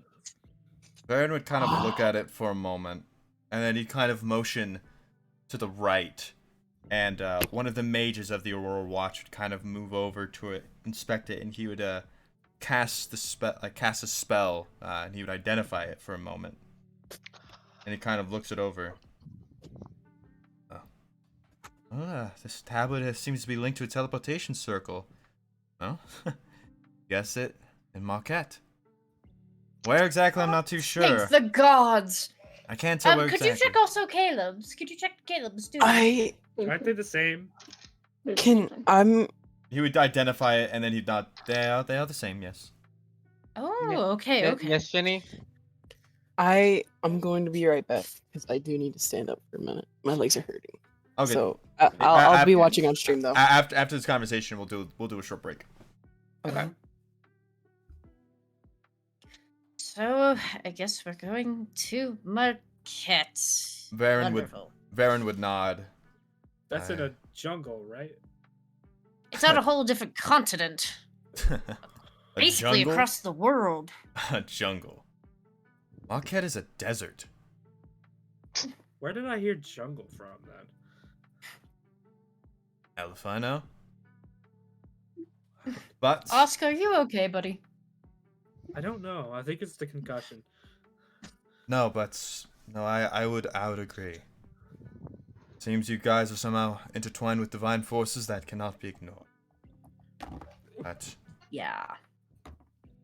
Baron would kind of look at it for a moment, and then he'd kind of motion to the right, and one of the mages of the Aurora Watch would kind of move over to it, inspect it, and he would cast a spell, and he would identify it for a moment, and he kind of looks it over. This tablet seems to be linked to a teleportation circle. Well, guess it in Marquette. Where exactly? I'm not too sure. Thanks the gods. I can't tell where Could exactly. you check also Caleb's? Could you check Caleb's too? I did the same. He would identify it, and then he'd nod. They are the same. Yes. Oh, okay. Yes, Jenny. I'm going to be right back because I do need to stand up for a minute. My legs are hurting. Okay. So I'll be watching on stream though. After this conversation, we'll do a short break. Okay. So I guess we're going to Marquette. Varen would nod. That's in a jungle, right? It's on a whole different continent. Basically jungle? across the world. A jungle. Marquette is a desert. Where did I hear jungle from then? Elfino. But Oscar, are you okay, buddy? I don't know. I think it's the concussion. No, I would agree. Seems you guys are somehow intertwined with divine forces that cannot be ignored. But yeah.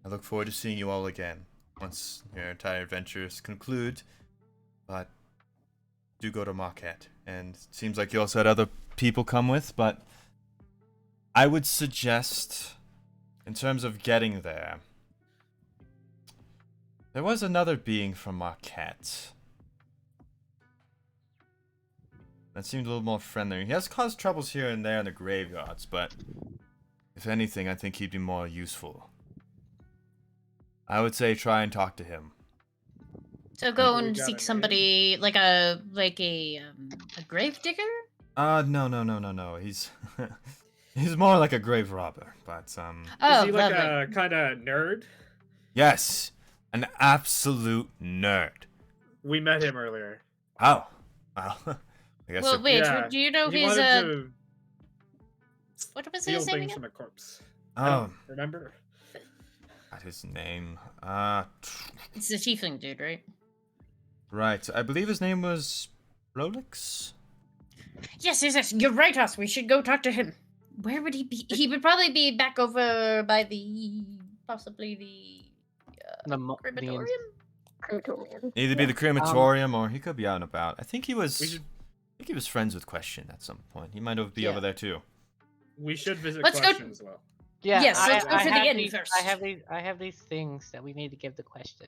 I look forward to seeing you all again once your entire adventures conclude. But do go to Marquette, and it seems like you also had other people come with, but I would suggest, in terms of getting there, there was another being from Marquette that seemed a little more friendly. He has caused troubles here and there in the graveyards, but if anything, I think he'd be more useful. I would say try and talk to him. So go We and got a seek name? somebody like a grave digger. No. He's he's more like a grave robber, but Oh, Is he like lovely. a kind of nerd? yes, an absolute nerd. We met him earlier. Oh, well, I guess Well, you're- wait. Yeah, Do you know he his wanted to What was steal his name things again? from a corpse. I oh, don't remember. got his name. It's the tiefling dude, right? Right. I believe his name was Rolex. Yes. You're right, Us. We should go talk to him. Where would he be? He would probably be back over by possibly The crematorium. Crematorium. Either be the crematorium or he could be out and about. I think he was. We should I think he was friends with Question at some point. He might be Yeah. over there too. we should visit Let's go- Question as well. Yeah. Yes, let's go to the have inn these, first. I have these things that we need to give the Question.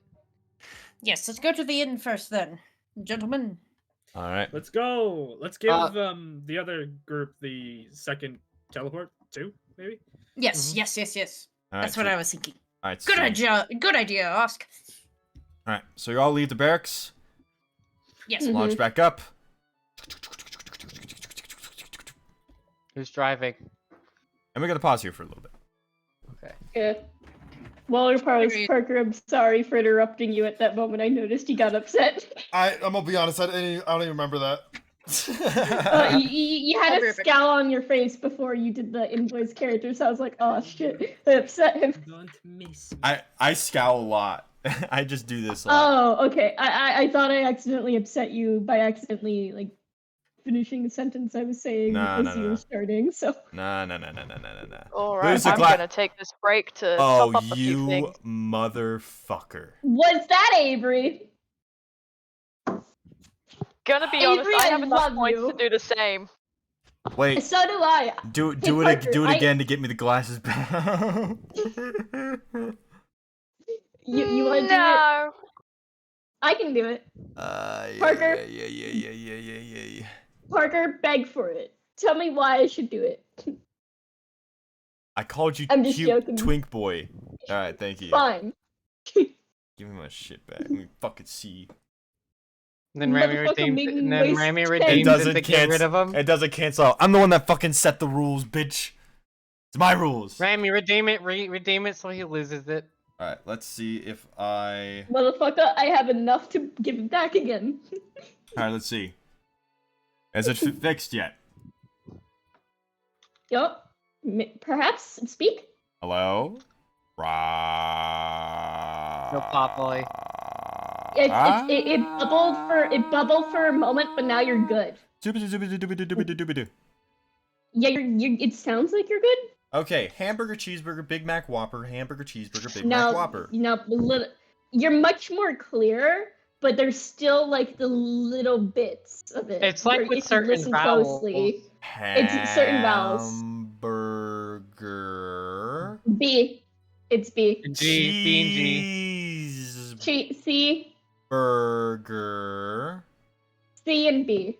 Yes, let's go to the inn first, then, gentlemen. All right. Let's go. Let's give Uh, the other group the second teleport too, maybe. Yes, Mhm. yes. All right, That's what so- I was thinking. All right. Good so, idea. Good idea, Osk. All right. So you all leave the barracks. Yes. Mhm. Launch back up. Who's driving? And we're gonna pause here for a little bit. Okay. Yeah. Well, Agreed. Parker, I'm sorry for interrupting you at that moment. I noticed he got upset. I'm gonna be honest. I don't even remember that. You had a scowl on your face before you did the invoice character, so I was like, oh shit, I upset him. Don't miss. I scowl a lot. I just do this a lot. Oh, okay. I thought I accidentally upset you by accidentally like finishing the sentence I was saying No, as no, you no. were starting. So Nah. Alright, Lose the I'm gla- gonna take this break to top Oh, up a few you things. motherfucker. was that Avery? Gonna be Avery, honest, I have I enough love points you. to do the same. Wait, So do I. do Hey, it Parker, again to get me the glasses back. You want to do it? No. I can do it. Yeah, Parker? Yeah. Parker, beg for it. Tell me why I should do it. I called you I'm just cute joking. twink boy. All right, thank you. Fine. Give me my shit back. Let me fucking see. And then Rami Motherfucker redeems made it, me and then waste Rami 10 redeems it to get rid of him. It doesn't cancel out. I'm the one that fucking set the rules, bitch. It's my rules. Rami, redeem it, redeem it so he loses it. All right, let's see if I. Motherfucker, I have enough to give it back again. All right, let's see. Is it fixed yet? Yup. Perhaps speak? Hello? No pop boy. It bubbled for a moment, but now you're good. Yeah, it sounds like you're good. Okay, hamburger, cheeseburger, Big Mac Whopper, hamburger, cheeseburger, Big Mac Now, Whopper. you're much more clear, but there's still like the little bits of it. It's like where with if you certain listen vowels. closely, it's certain vowels. Hamburger. B. It's B. G, B and G. C. Burger. C and B.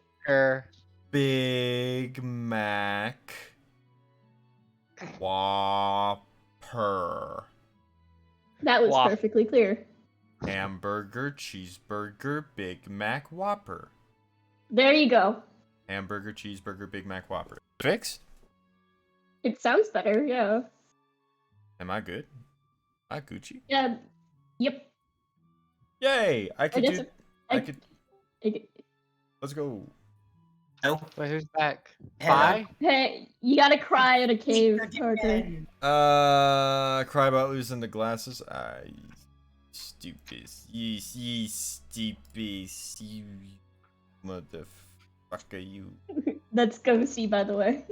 Big Mac Whopper. That was Whop. perfectly clear. Hamburger, cheeseburger, Big Mac Whopper. There you go. Hamburger, cheeseburger, Big Mac Whopper. Fixed? It sounds better, yeah. Am I good? Am I Gucci? Yeah. Yep. Yay! I could guess do. I- I could. Let's go. No. Wait, who's back? Hello. Bye? Hey, you gotta cry in a cave, Parker. Cry about losing the glasses. Stupid. You stupid. You motherfucker, you. That's Ghosty, by the way.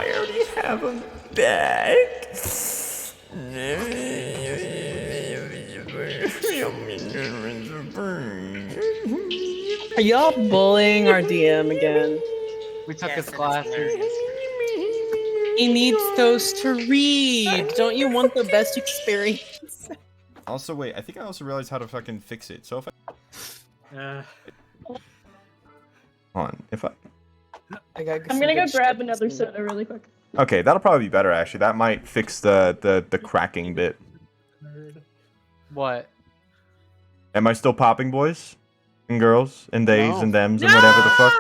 I already have him back. Are y'all bullying our DM again? We took Yes, his it is glasses. hilarious. He needs those to read. Don't you want the best experience? Also, wait, I think I also realized how to fucking fix it. So if I... Hold on, if I... I'm gonna go grab another soda really quick. Okay, that'll probably be better, actually. That might fix the cracking bit. What? Am I still popping, boys? And girls? And theys No. and thems and whatever the fuck?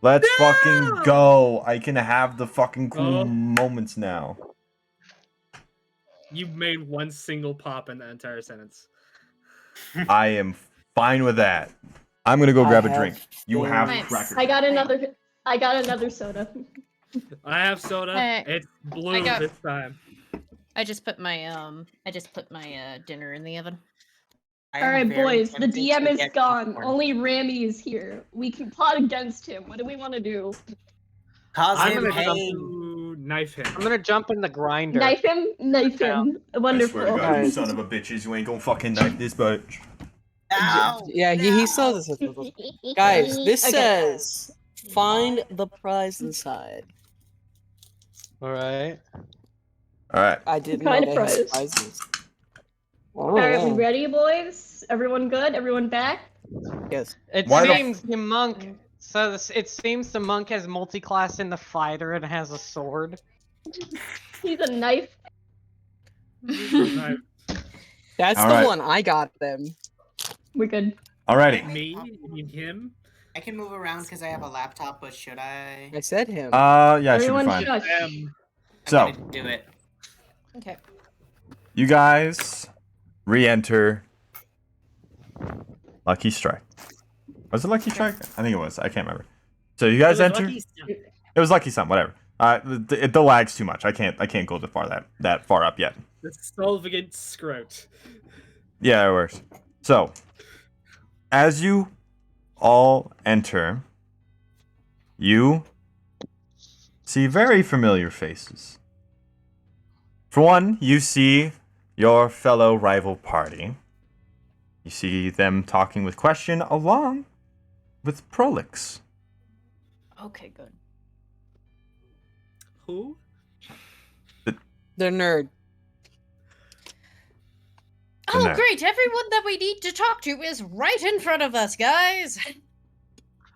Let's fucking go! I can have the fucking cool moments now. You made one single pop in the entire sentence. I am fine with that. I'm gonna go grab a drink. You have Nice. crackers. I got another soda. I have soda. Hey, It's blue got- this time. I just put my dinner in the oven. I All am right, very boys. The tempted DM to is get gone. popcorn. Only Rami is here. We can plot against him. What do we want to do? Cause I'm him gonna pain. knife him. I'm gonna jump in the grinder. Knife him. Knife him. Wonderful. I swear to God, you Guys. son of a bitches, you ain't gonna fucking knife this bitch. Ow! Yeah, he saw this. Guys, this Okay. says find the prize inside. All right. Alright. I didn't Kind know of they had prize. prizes. All right, we ready, boys? Everyone good? Everyone back? Yes. It Why the seems the monk. So it seems the monk has multi-class in the fighter and has a sword. He's a knife. Knife. That's All the right. one I got them. We're good. Alrighty. Me? You mean him? I can move around because I have a laptop, but should I? I said him. Yeah, it should be Everyone fine. shush. I'm So, gonna do it. Okay. you guys re-enter Lucky Strike. Was it Lucky Strike? I think it was. I can't remember. So you guys enter. It was Lucky Sun, whatever. The lag's too much. I can't go that far up yet. The Solvigant Scroat. Yeah, it works. So, as you all enter, you see very familiar faces. For one, you see your fellow rival party. You see them talking with Question along with Prolix. Okay, good. Who? The nerd. Oh, that. great! Everyone that we need to talk to is right in front of us, guys.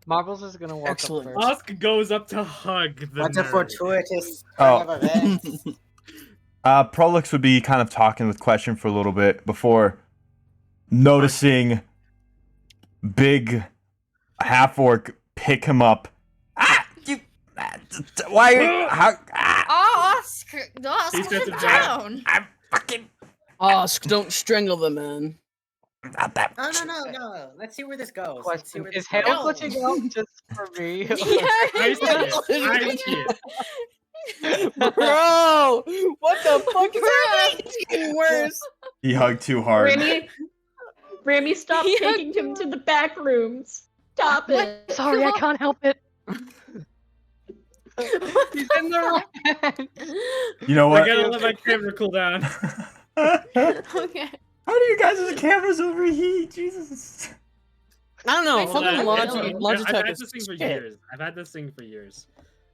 Marbles is gonna walk Excellent. up first. Husk goes up to hug the What a nerd. fortuitous Oh. turn of events. Prolix would be kind of talking with Question for a little bit before noticing big half-orc pick him up. Why are you... Ask He sets him it down. down. I'm fucking... Ask, don't strangle the man. Not that... No. Let's see where this goes. Let's see Question: where Is this Hale goes. glitching out just for me? I see it. I see it. Bro, what the fuck is happening? It's getting worse. He hugged too hard. Rami, stop Yeah. taking him to the back rooms. Stop it. Sorry, I can't help it. He's in the right. You know I what? gotta let my camera cool down. Okay. How do you guys' cameras overheat? Jesus. I don't know. Hold Fucking on. Logitech I've had is this thing for shit. years. I've had this thing for years.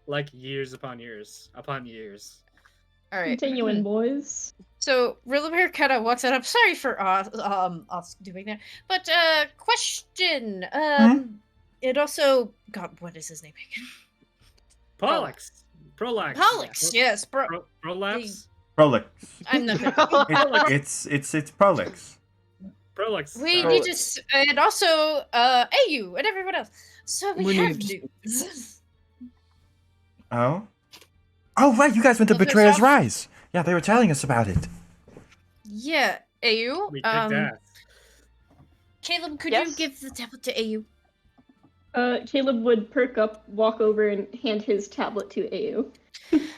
Like years upon years. Upon years. All right. Continuing, boys. So Rillamir kind of walks up. Sorry for us doing that, but question. It also God, what is his name again? Prolix. Prolax. Pollux. Yes, bro. Prolapse. Prolix. I'm not. Good. It's Prolix. Prolix. We sorry. need to, and also AU and everyone else. So we have need- news. Oh? Oh, right, you guys went to Well, Betrayer's first off- Rise. Yeah, they were telling us about it. Yeah, AU. We kicked ass. Caleb, could Yes? you give the tablet to AU? Caleb would perk up, walk over, and hand his tablet to AU.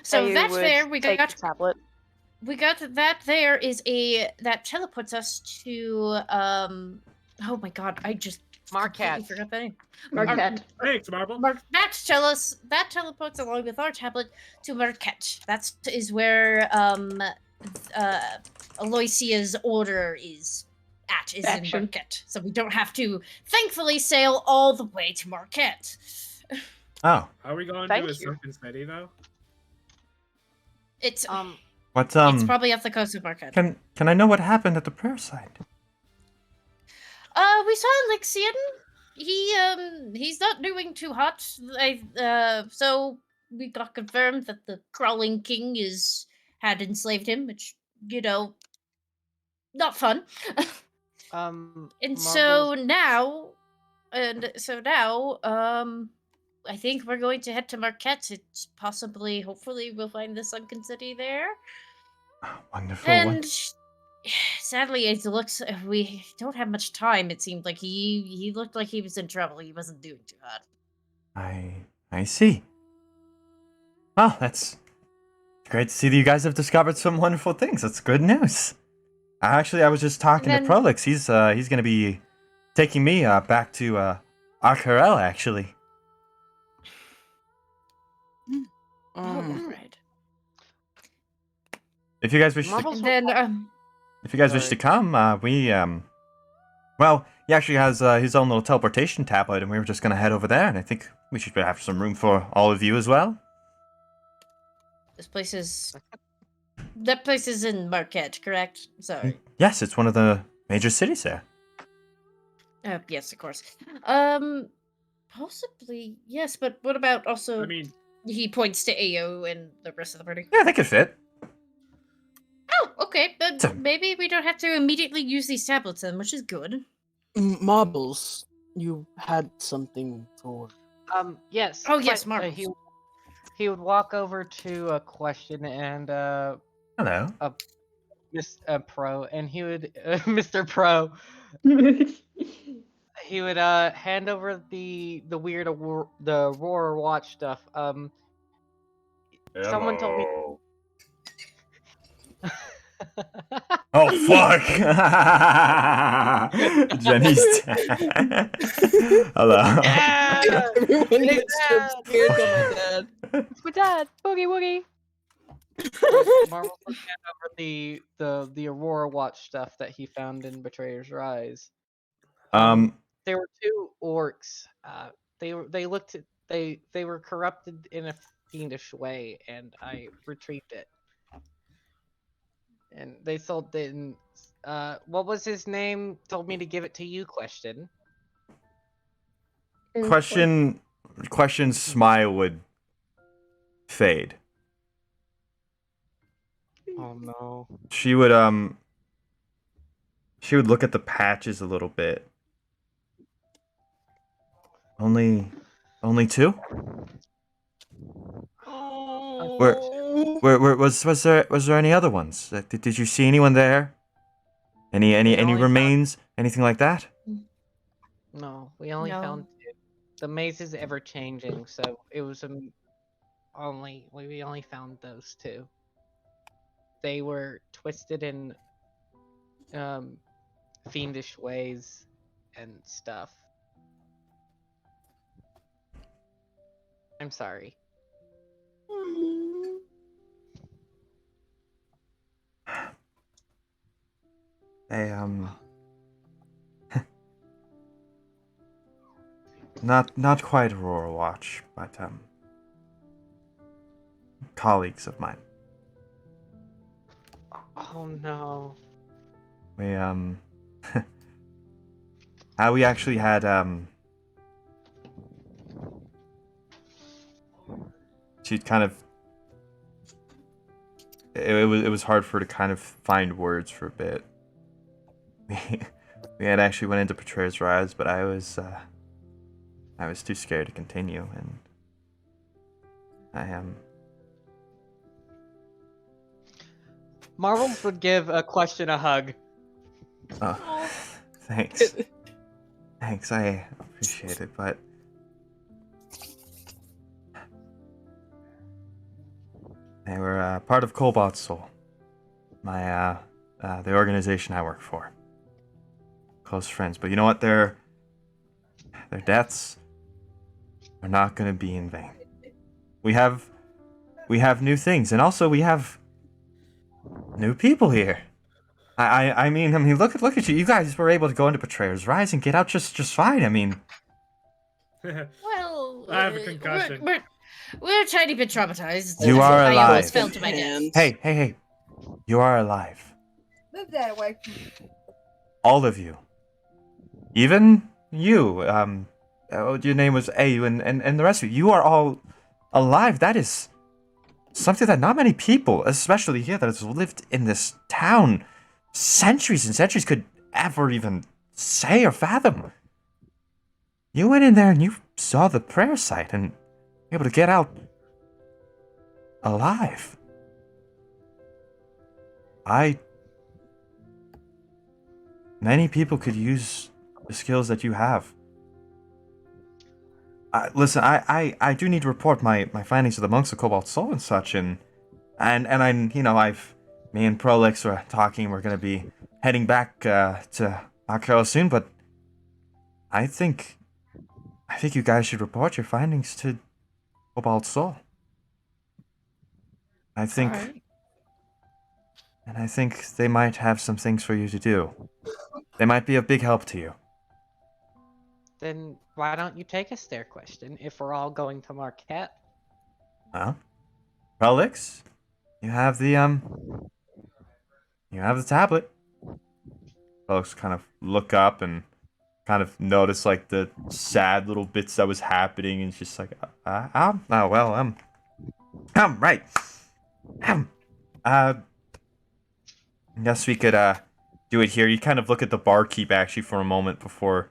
So AU that's would fair. We take got the tablet. that. There is a that teleports us to oh my god! I just completely Marquette. forgot that name. Marquette. Thanks, Marble. That teleports along with our tablet to Marquette. That is where Aloysia's order is in Action. Marquette. So we don't have to, thankfully, sail all the way to Marquette. Oh, Are we going Thank to a you. sunken city though? It's what it's probably off the coast of Marquette. can I know what happened at the prayer site? We saw Elixion. He's not doing too hot. So we got confirmed that the crawling king had enslaved him, which, not fun. Um, And Marbles, so now, I think we're going to head to Marquette. It's hopefully, we'll find the sunken city there. Wonderful. And sadly, it looks we don't have much time. It seemed like he looked like he was in trouble. He wasn't doing too hot. I see. Well, that's great to see that you guys have discovered some wonderful things. That's good news. Actually, I was just talking to then- Prolix. He's gonna be taking me back to Arcarel, actually. Right. If you guys wish to, And then if you guys wish to come, well, he actually has his own little teleportation tablet, and we were just gonna head over there, and I think we should have some room for all of you as well. that place is in Marquette, correct? Sorry. Yes, it's one of the major cities there. Yes, of course. Possibly yes, but what about also? I mean, he points to Ao and the rest of the party. Yeah, they could fit. Oh, okay. But maybe we don't have to immediately use these tablets then, which is good. Marbles, you had something for. yes. Oh, yes, but, Marbles. He would walk over to a question and Hello. Miss Pro, and he would Mr. Pro. He would hand over the weird the Aurora Watch stuff. Someone told me. Oh fuck! Jenny's dead. Hello. Yeah! Everyone It's gets so scared by my dad. It's my dad. Boogie woogie. Marvel would hand over the Aurora Watch stuff that he found in Betrayer's Rise. There were two orcs. They were corrupted in a fiendish way, and I retrieved it. And they sold it in, what was his name? Told me to give it to you, question. Question's smile would fade. Oh no. She would look at the patches a little bit. Only two? Where was there any other ones? Did you see anyone there? Any only remains? Anything like that? No, we only No. found two. The maze is ever changing, so it was we only found those two. They were twisted in fiendish ways and stuff. I'm sorry. They not quite Aurora Watch, but colleagues of mine. Oh no. We we actually had she'd kind of it was hard for her to kind of find words for a bit. We had actually went into Betrayer's Rise, but I was too scared to continue, and I am. Marvel would give a question a hug. Oh, thanks. Thanks, I appreciate it, but they were part of Cobalt's Soul, my the organization I work for. Close friends, but you know what? their deaths are not going to be in vain. We have new things, and also we have new people here. I mean, look at you. You guys were able to go into Betrayer's Rise and get out just fine. I mean, Well, I have a concussion. We're a tiny bit traumatized. You are I alive. almost fell to my death. Hey. You are alive. Move that away from me. All of you. Even you. Your name was Ayu, and the rest of you. You are all alive. That is something that not many people, especially here that has lived in this town centuries and centuries, could ever even say or fathom. You went in there and you saw the prayer site and were able to get out alive. Many people could use the skills that you have. Listen, I do need to report my findings to the monks of Cobalt Soul and such, and me and Prolix were talking. We're gonna be heading back to Akro soon, but I think you guys should report your findings to Cobalt Soul. I think they might have some things for you to do. They might be a big help to you. Then why don't you take us there, Question, if we're all going to Marquette? Well, Prolix, you have the tablet. Prolix kind of look up and kind of notice like the sad little bits that was happening, and she's like, right. I guess we could do it here. You kind of look at the barkeep actually for a moment before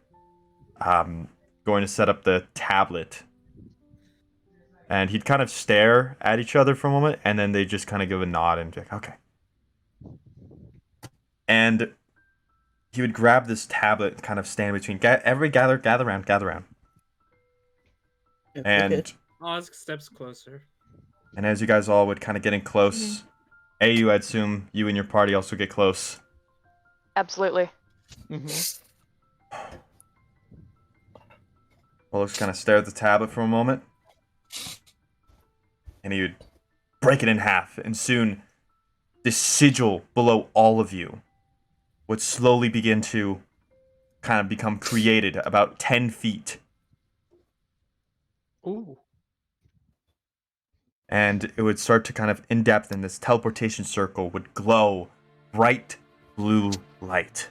going to set up the tablet. And he'd kind of stare at each other for a moment, and then they just kind of give a nod and be like, okay. And he would grab this tablet and kind of stand between. Everybody gather around. And Oz steps closer. And as you guys all would kind of getting close, Ayu, I'd assume you and your party also get close. Absolutely. Well, just kind of stare at the tablet for a moment. And he would break it in half. And soon, this sigil below all of you would slowly begin to kind of become created about 10 feet. Ooh. And it would start to kind of in depth, and this teleportation circle would glow bright blue light.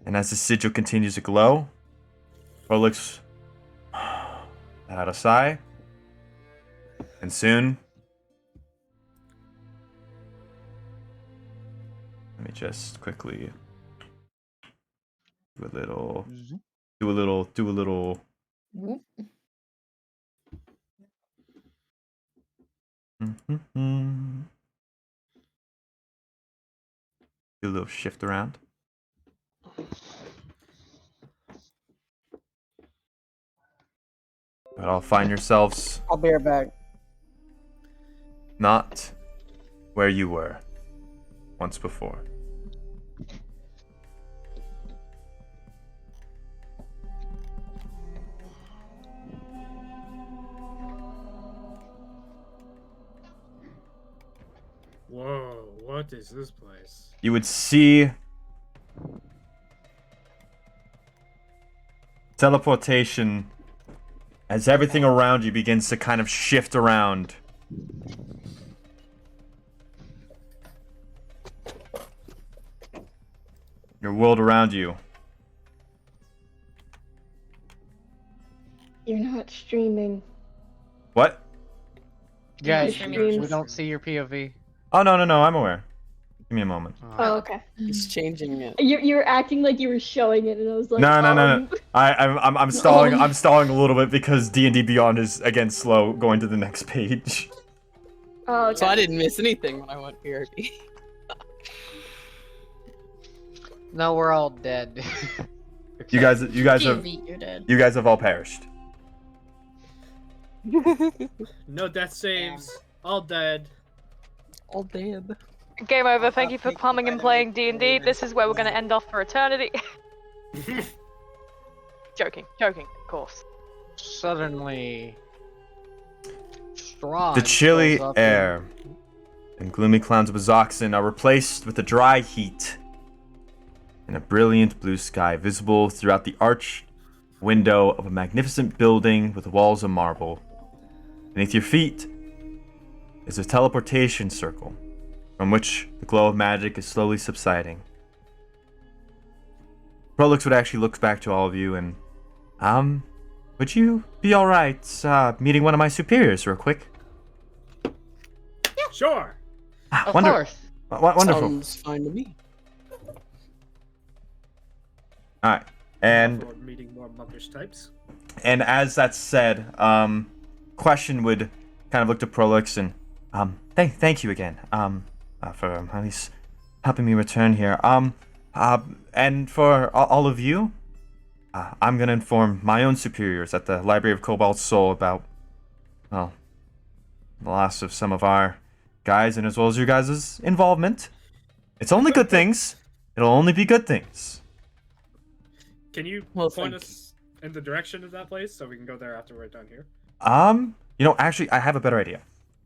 And as the sigil continues to glow, Prolix let out a sigh. And soon, let me just quickly do a little. Do a little shift around. But I'll find yourselves I'll be right back. not where you were once before. Whoa, what is this place? You would see teleportation as everything around you begins to kind of shift around. Your world around you. You're not streaming. What? Yeah, My streams. we don't see your POV. Oh, no, I'm aware. Give me a moment. Oh, okay. He's changing it. You're acting like you were showing it, and I was like, No. um, I'm stalling. I'm stalling a little bit because D&D Beyond is again slow going to the next page. Oh, okay. So I didn't miss anything when I went PRB. No, we're all dead. You guys have You're dead. you guys have all perished. No death saves. All dead. All dead. Game over. Thank you for coming and playing D&D. This is where we're going to end off for eternity. Joking, of course. Suddenly, Strawn The chilly pulls up air and gloomy clouds of Azoxan are replaced with the dry heat and a brilliant blue sky visible throughout the arched window of a magnificent building with walls of marble. Beneath your feet is a teleportation circle from which the glow of magic is slowly subsiding. Prolix would actually look back to all of you and, would you be alright meeting one of my superiors real quick? Sure. Of Wonder- course. Wonderful. Sounds fine to me. Alright, and For meeting more monkish types. And as that's said, Question would kind of look to Prolix and, thank you again, for at least helping me return here. And for all of you, I'm gonna inform my own superiors at the Library of Cobalt Soul about, well, the loss of some of our guys and as well as your guys' involvement. It's only good things. It'll only be good things. Can you Well, point thank us in the direction of that place so we can go there after we're done here? Actually, I have a better idea.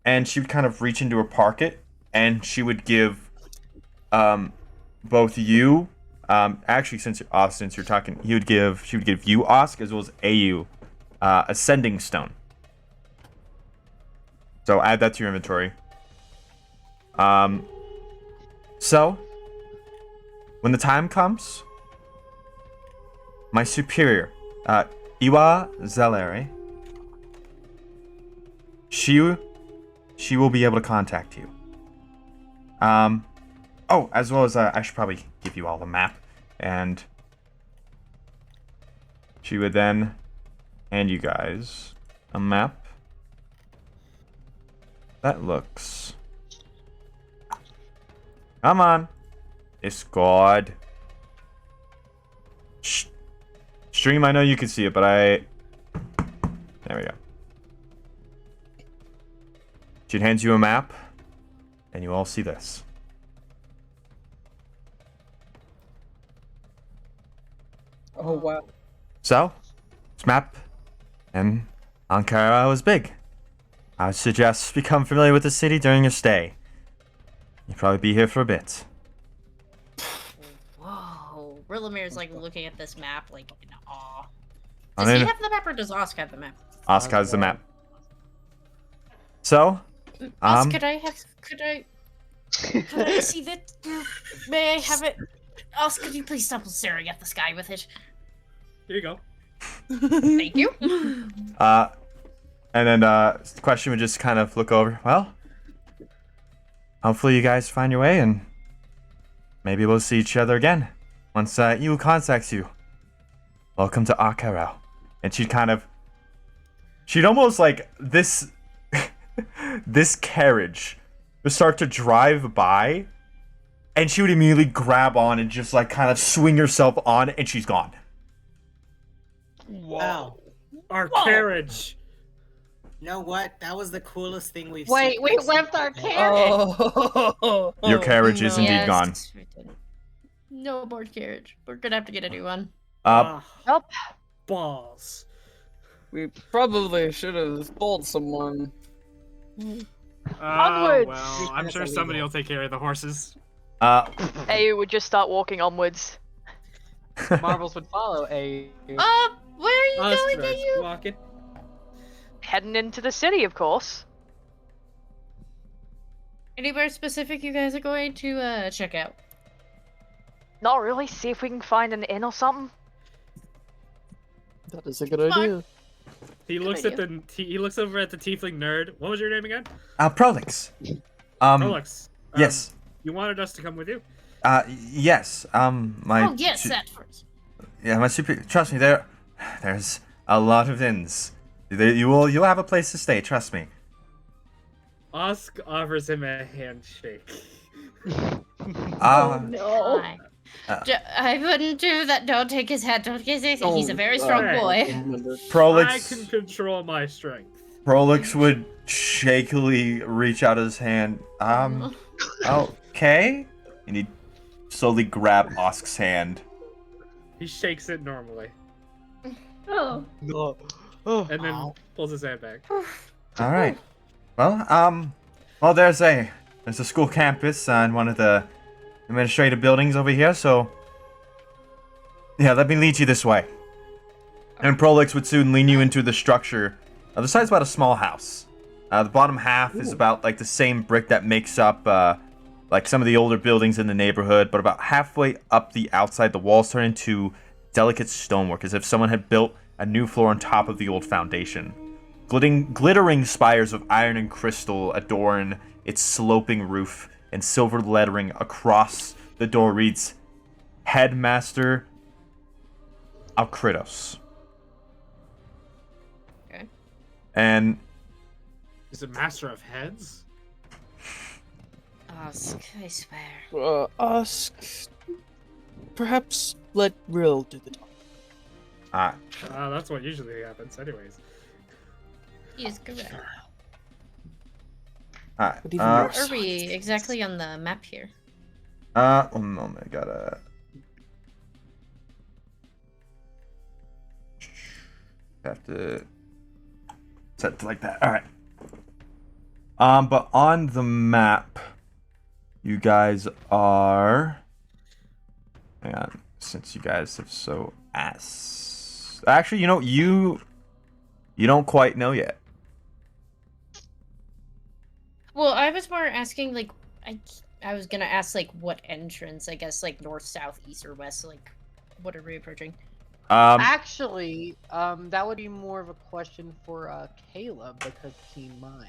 And she would kind of reach into her pocket, and she would give, both you, actually, since you're talking, she would give you, Osk, as well as AU, Ascending Stone. So add that to your inventory. So, when the time comes, my superior, Iwa Zelere, she will be able to contact you. As well as I should probably give you all a map, and she would then hand you guys a map that looks. Come on, it's good. Stream, I know you can see it, but there we go. She hands you a map, and you all see this. Oh wow. So, this map and Ankara was big. I would suggest become familiar with the city during your stay. You'll probably be here for a bit. Whoa. Rillamir's like looking at this map like in awe. I Does he mean- have the map or does Osk have the map? Osk has the map. So, Osk, could I see that? May I have it? Osk, could you please stop staring at the sky with it? Here you go. Thank you. and then the question would just kind of look over. Well, hopefully you guys find your way, and maybe we'll see each other again once Yu contacts you. Welcome to Akaro. And she'd almost like this carriage would start to drive by, and she would immediately grab on and just like kind of swing herself on, and she's gone. Wow. Our carriage. You know what? That was the coolest thing we've Wait, seen. we left our carriage. Oh, Your carriage is indeed gone. No more carriage. We're gonna have to get a new one. Nope. Balls. We probably should have told someone. Onwards! Well, I'm sure somebody will take care of the horses. AU would just start walking onwards. Marbles would follow a. Where are you Us going, starts you? walking. Heading into the city, of course. Anywhere specific you guys are going to check out? Not really. See if we can find an inn or something. That is a good idea. He looks at he looks over at the tiefling nerd. What was your name again? Prolix. Prolix. Yes. You wanted us to come with you? Yes. Oh yes, that first. Yeah, my superior. Trust me, there's a lot of inns. You'll have a place to stay. Trust me. Osk offers him a handshake. No. I wouldn't do that. Don't take his hat. Don't take his. He's a very strong boy. Prolix. I can control my strength. Prolix would shakily reach out his hand. Okay. And he'd slowly grab Osk's hand. He shakes it normally. Oh. No. Oh. And then pulls his hand back. All right. Well, there's a school campus on one of the administrative buildings over here. So, yeah, let me lead you this way. And Prolix would soon lead you into the structure. The size about a small house. The bottom half is about like the same brick that makes up like some of the older buildings in the neighborhood, but about halfway up the outside, the walls turn into delicate stonework, as if someone had built a new floor on top of the old foundation. Glittering spires of iron and crystal adorn its sloping roof, and silver lettering across the door reads, Headmaster Alcritos. Okay. And Is it Master of Heads? Ask, I swear. Ask. Perhaps let Rill do the talk. That's what usually happens, anyways. He is correct. Alright. Where are we exactly on the map here? One moment, I gotta. Have to set it like that. Alright. But on the map, you guys are. Hang on, since you guys have so asked. Actually, you don't quite know yet. Well, I was more asking, like, I was gonna ask, like, what entrance, I guess, like, north, south, east, or west, like, what are we approaching? Actually, that would be more of a question for Caleb because Keen Mind.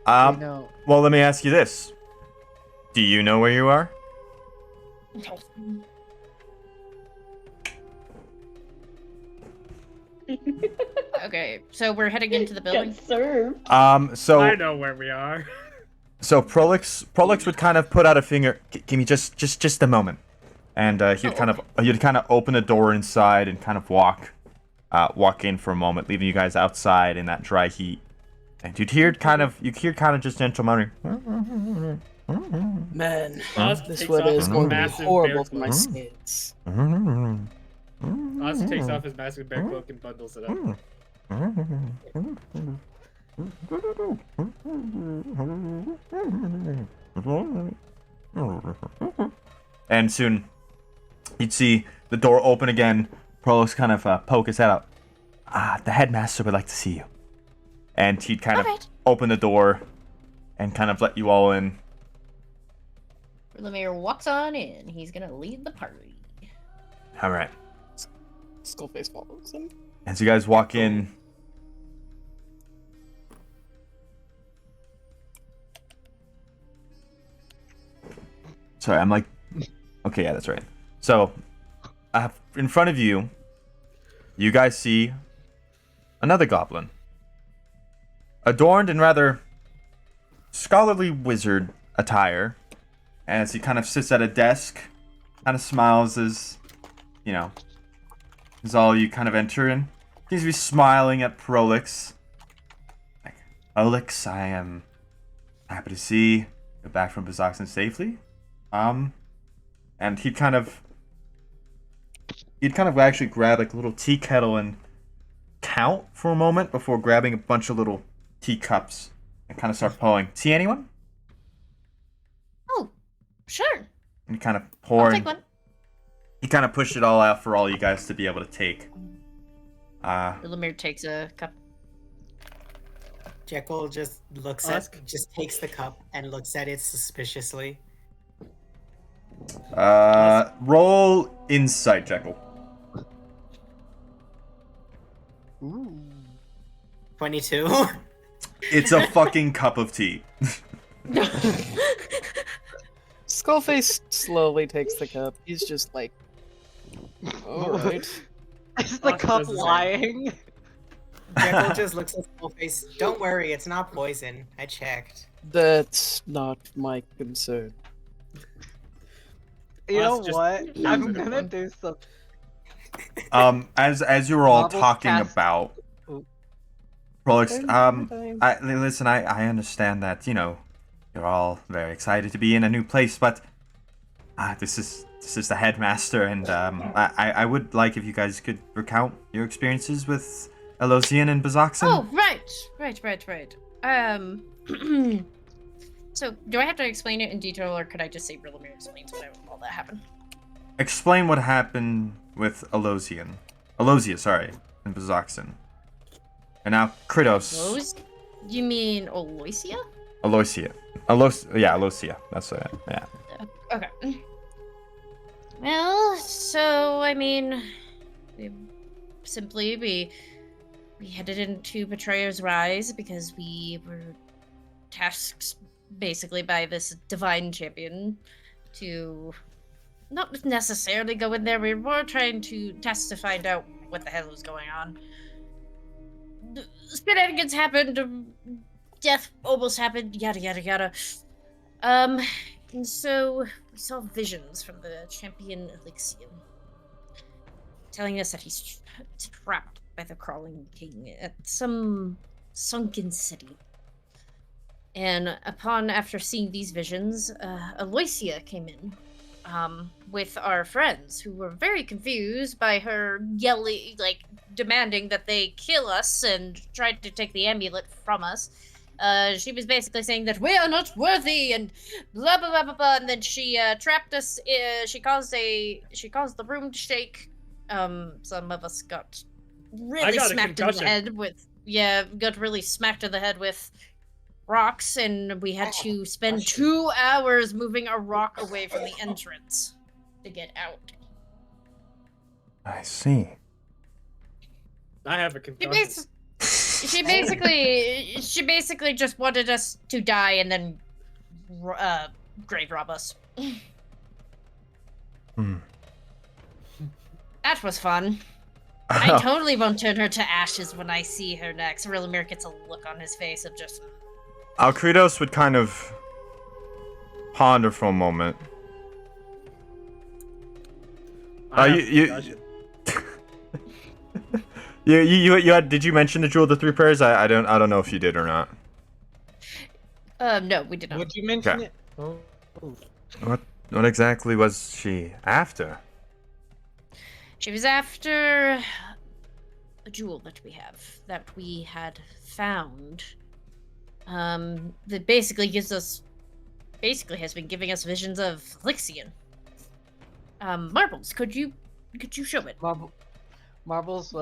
No. Well, let me ask you this. Do you know where you are? No. Okay, so we're heading into the building. Served. So I know where we are. So Prolix would kind of put out a finger. Give me just a moment, and he'd kind of open the door inside and kind of walk in for a moment, leaving you guys outside in that dry heat. And you'd hear kind of just gentle muttering. Man, Oz this takes weather off is his going to be massive horrible bear for my cloak. skids. Oz takes off his massive bear cloak and bundles it up. And soon, you'd see the door open again. Prolix kind of poke his head out. The headmaster would like to see you. And he'd kind of open the door and kind of let you all in. Lemire walks on in. He's gonna lead the party. All right. Skullface follows him. As you guys walk in, sorry, I'm like, okay, yeah, that's right. So, in front of you, you guys see another goblin, adorned in rather scholarly wizard attire, as he kind of sits at a desk, kind of smiles as all you kind of enter in. Seems to be smiling at Prolix. Like, Prolix, I am happy to see you're back from Bazoxan safely. And he'd kind of actually grab like a little tea kettle and count for a moment before grabbing a bunch of little teacups and kind of start pouring. See anyone? Oh, sure. And kind of I'll pouring. take one. He kind of pushed it all out for all you guys to be able to take. Lemire takes a cup. Jekyll just just takes the cup and looks at it suspiciously. Roll insight, Jekyll. Ooh. 22. It's a fucking cup of tea. Skullface slowly takes the cup. He's just like, alright. Is the cup lying? Jekyll just looks at Skullface. Don't worry, it's not poison. I checked. That's not my concern. You know Us just what? loses I'm it gonna one. do something. As you were all Bubble talking cast- about, Ooh. Prolix, listen, I understand that, you're all very excited to be in a new place, but this is this is the headmaster, and I would like if you guys could recount your experiences with Elosian and Bazoxan. Oh, right. So, do I have to explain it in detail, or could I just say Rilamir explains what all that happened? Explain what happened with Elosian. Elosia, sorry, and Bazoxan. And now Kratos. You mean Aloysia? Alosia. Yeah, Alosia. That's it. Yeah. Okay. Well, so I mean, we headed into Betrayer's Rise because we were tasked basically by this divine champion to not necessarily go in there. We were more trying to test to find out what the hell was going on. Shenanigans happened, death almost happened, yada yada yada. And so we saw visions from the champion Elixion, telling us that he's trapped by the crawling king at some sunken city. And after seeing these visions, Aloysia came in with our friends, who were very confused by her yelling, like demanding that they kill us and tried to take the amulet from us. She was basically saying that we are not worthy and blah blah blah blah blah. And then she trapped us. She caused the room to shake. Some of us got really smacked in the head with got really smacked in the head with rocks, and we had to spend 2 hours moving a rock away from the entrance to get out. I see. I have a concussion. She basically just wanted us to die and then grave rob us. That was fun. I totally won't turn her to ashes when I see her next. Rilamir gets a look on his face of just... Alcredos would kind of ponder for a moment. You had, did you mention the Jewel of the Three Prayers? I don't know if you did or not. No, we did not. Would you mention it? Oh. What exactly was she after? She was after a jewel that we had found. That basically has been giving us visions of Lixian. Marbles, could you show it? Marbles,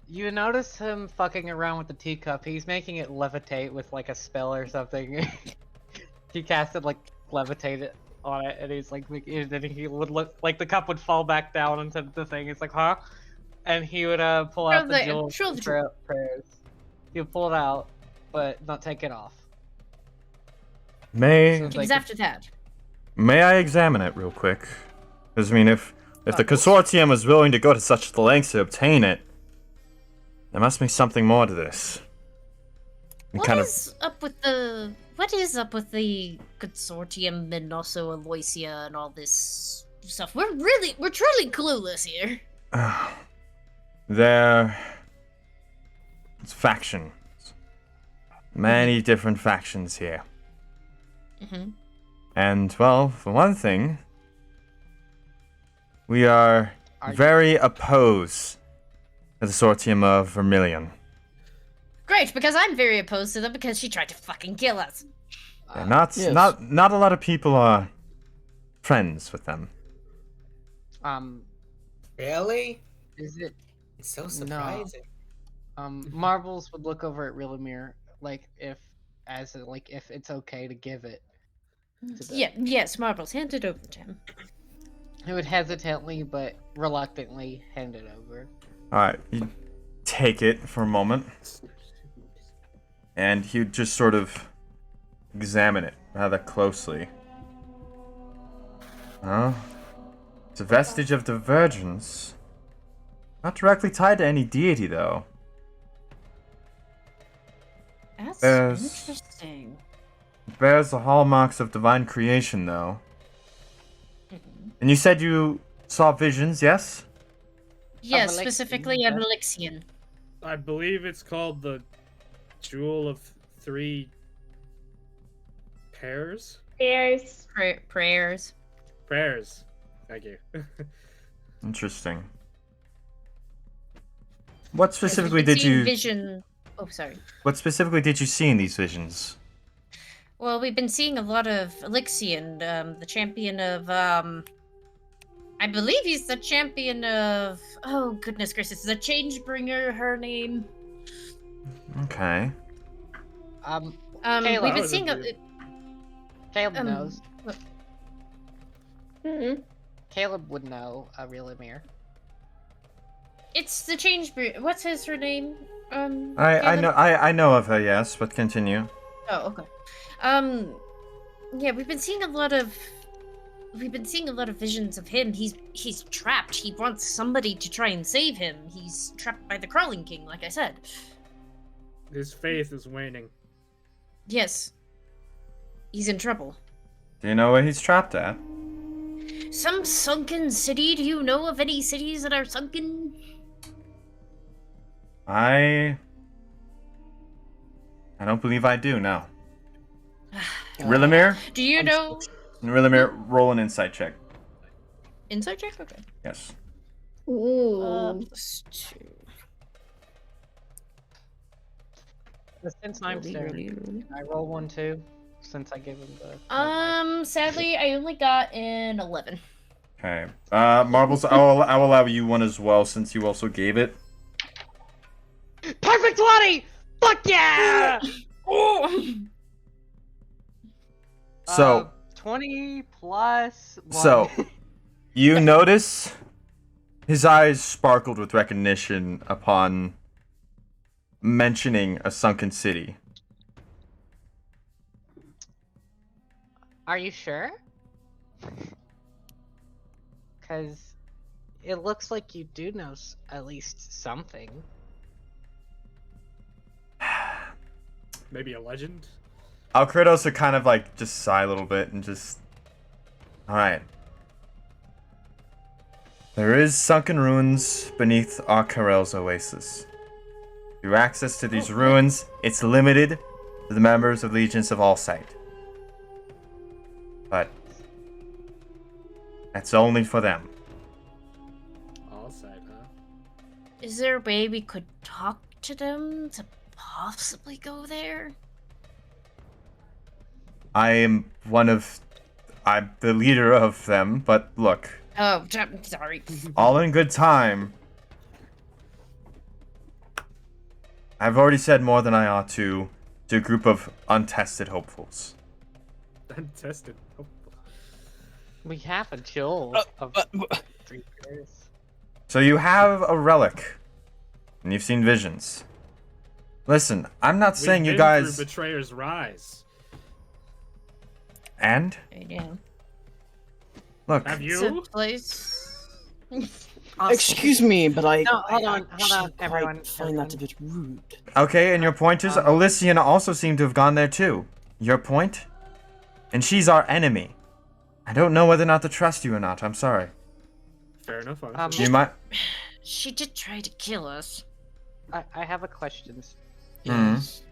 you notice him fucking around with the teacup. He's making it levitate with like a spell or something. He casted like levitate it on it, and he's like, and then he would look like the cup would fall back down into the thing. It's like, huh? And he would pull out the jewel prayers. He would pull it out, but not take it off. He was after that. May I examine it real quick? Because I mean, if the consortium is willing to go to such lengths to obtain it, there must be something more to this. What is up with the consortium and also Aloysia and all this stuff? We're truly clueless here. It's factions. Many different factions here. Mm-hmm. And, well, for one thing, we are very opposed to the consortium of Vermilion. Great, because I'm very opposed to them because she tried to fucking kill us. Not a lot of people are friends with them. Really? Is it? It's so surprising. No. Marbles would look over at Rilamir, like if it's okay to give it. Yes, Marbles, hand it over to him. He would hesitantly but reluctantly hand it over. Alright, you take it for a moment. And he'd just sort of examine it rather closely. It's a vestige of divergence. Not directly tied to any deity, though. That's interesting. It bears the hallmarks of divine creation, though. Mm-hmm. And you said you saw visions, yes? Yes, specifically of Elixion. I believe it's called the Jewel of Three Pairs? Prayers. Prayers. Thank you. Interesting. What Yes, specifically we've been did seeing you? Vision. Oh, sorry. What specifically did you see in these visions? Well, we've been seeing a lot of Elixion, the champion of I believe he's the champion of. Oh goodness gracious, the Changebringer. Her name. Okay. We've That been was seeing a. weird. Caleb knows. what- Caleb would know a real Emir. It's the Changebringer. What's her name? I Caleb? know I know of her, yes, but continue. Oh, okay. Yeah, we've been seeing a lot of visions of him. He's trapped. He wants somebody to try and save him. He's trapped by the Crawling King, like I said. His faith is waning. Yes. He's in trouble. Do you know where he's trapped at? Some sunken city. Do you know of any cities that are sunken? I don't believe I do, no. Rilamir? Do you know Rilamir, roll an insight check. insight check? Okay. Yes. Ooh. +2. Since I'm staring, I roll one too. Since I gave him the. Sadly, I only got an 11. Okay. Marbles, I'll allow you one as well since you also gave it. Perfect 20! Fuck yeah! So 20 plus 1. So you notice his eyes sparkled with recognition upon mentioning a sunken city. Are you sure? Because it looks like you do know at least something. Maybe a legend? Alcredos would kind of like just sigh a little bit and just... Alright. There is sunken ruins beneath Arkarel's oasis. Through access to these ruins, it's limited to the members of Legions of Allsight. But that's only for them. All side, huh? Is there a way we could talk to them to possibly go there? I'm the leader of them, but look, Oh, sorry. all in good time. I've already said more than I ought to a group of untested hopefuls. Untested. Oh. We have a Joel of 3 years. So you have a relic, and you've seen visions. Listen, I'm not saying you We've been guys... through Betrayer's Rise. And? Yeah. Look. Have It's a you? place. Excuse me, but I. No, hold on, actually everyone. quite find that a bit rude. Okay, and your point is, Elysian also seemed to have gone there too. Your point? And she's our enemy. I don't know whether or not to trust you or not, I'm sorry. Fair enough. You might... She did try to kill us. I have a question. Mhm.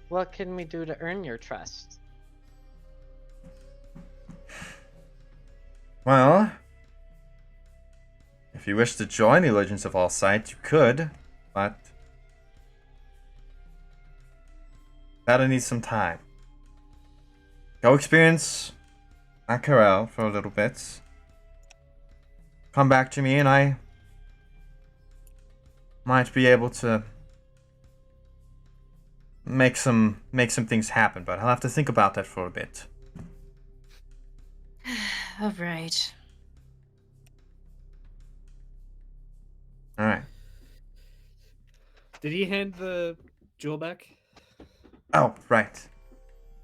What can we do to earn your trust? Well, if you wish to join the Legends of Allsight, you could, but that'll need some time. Go experience Akarel for a little bit. Come back to me and I might be able to make some things happen, but I'll have to think about that for a bit. All right. All right. Did he hand the jewel back? Oh, right.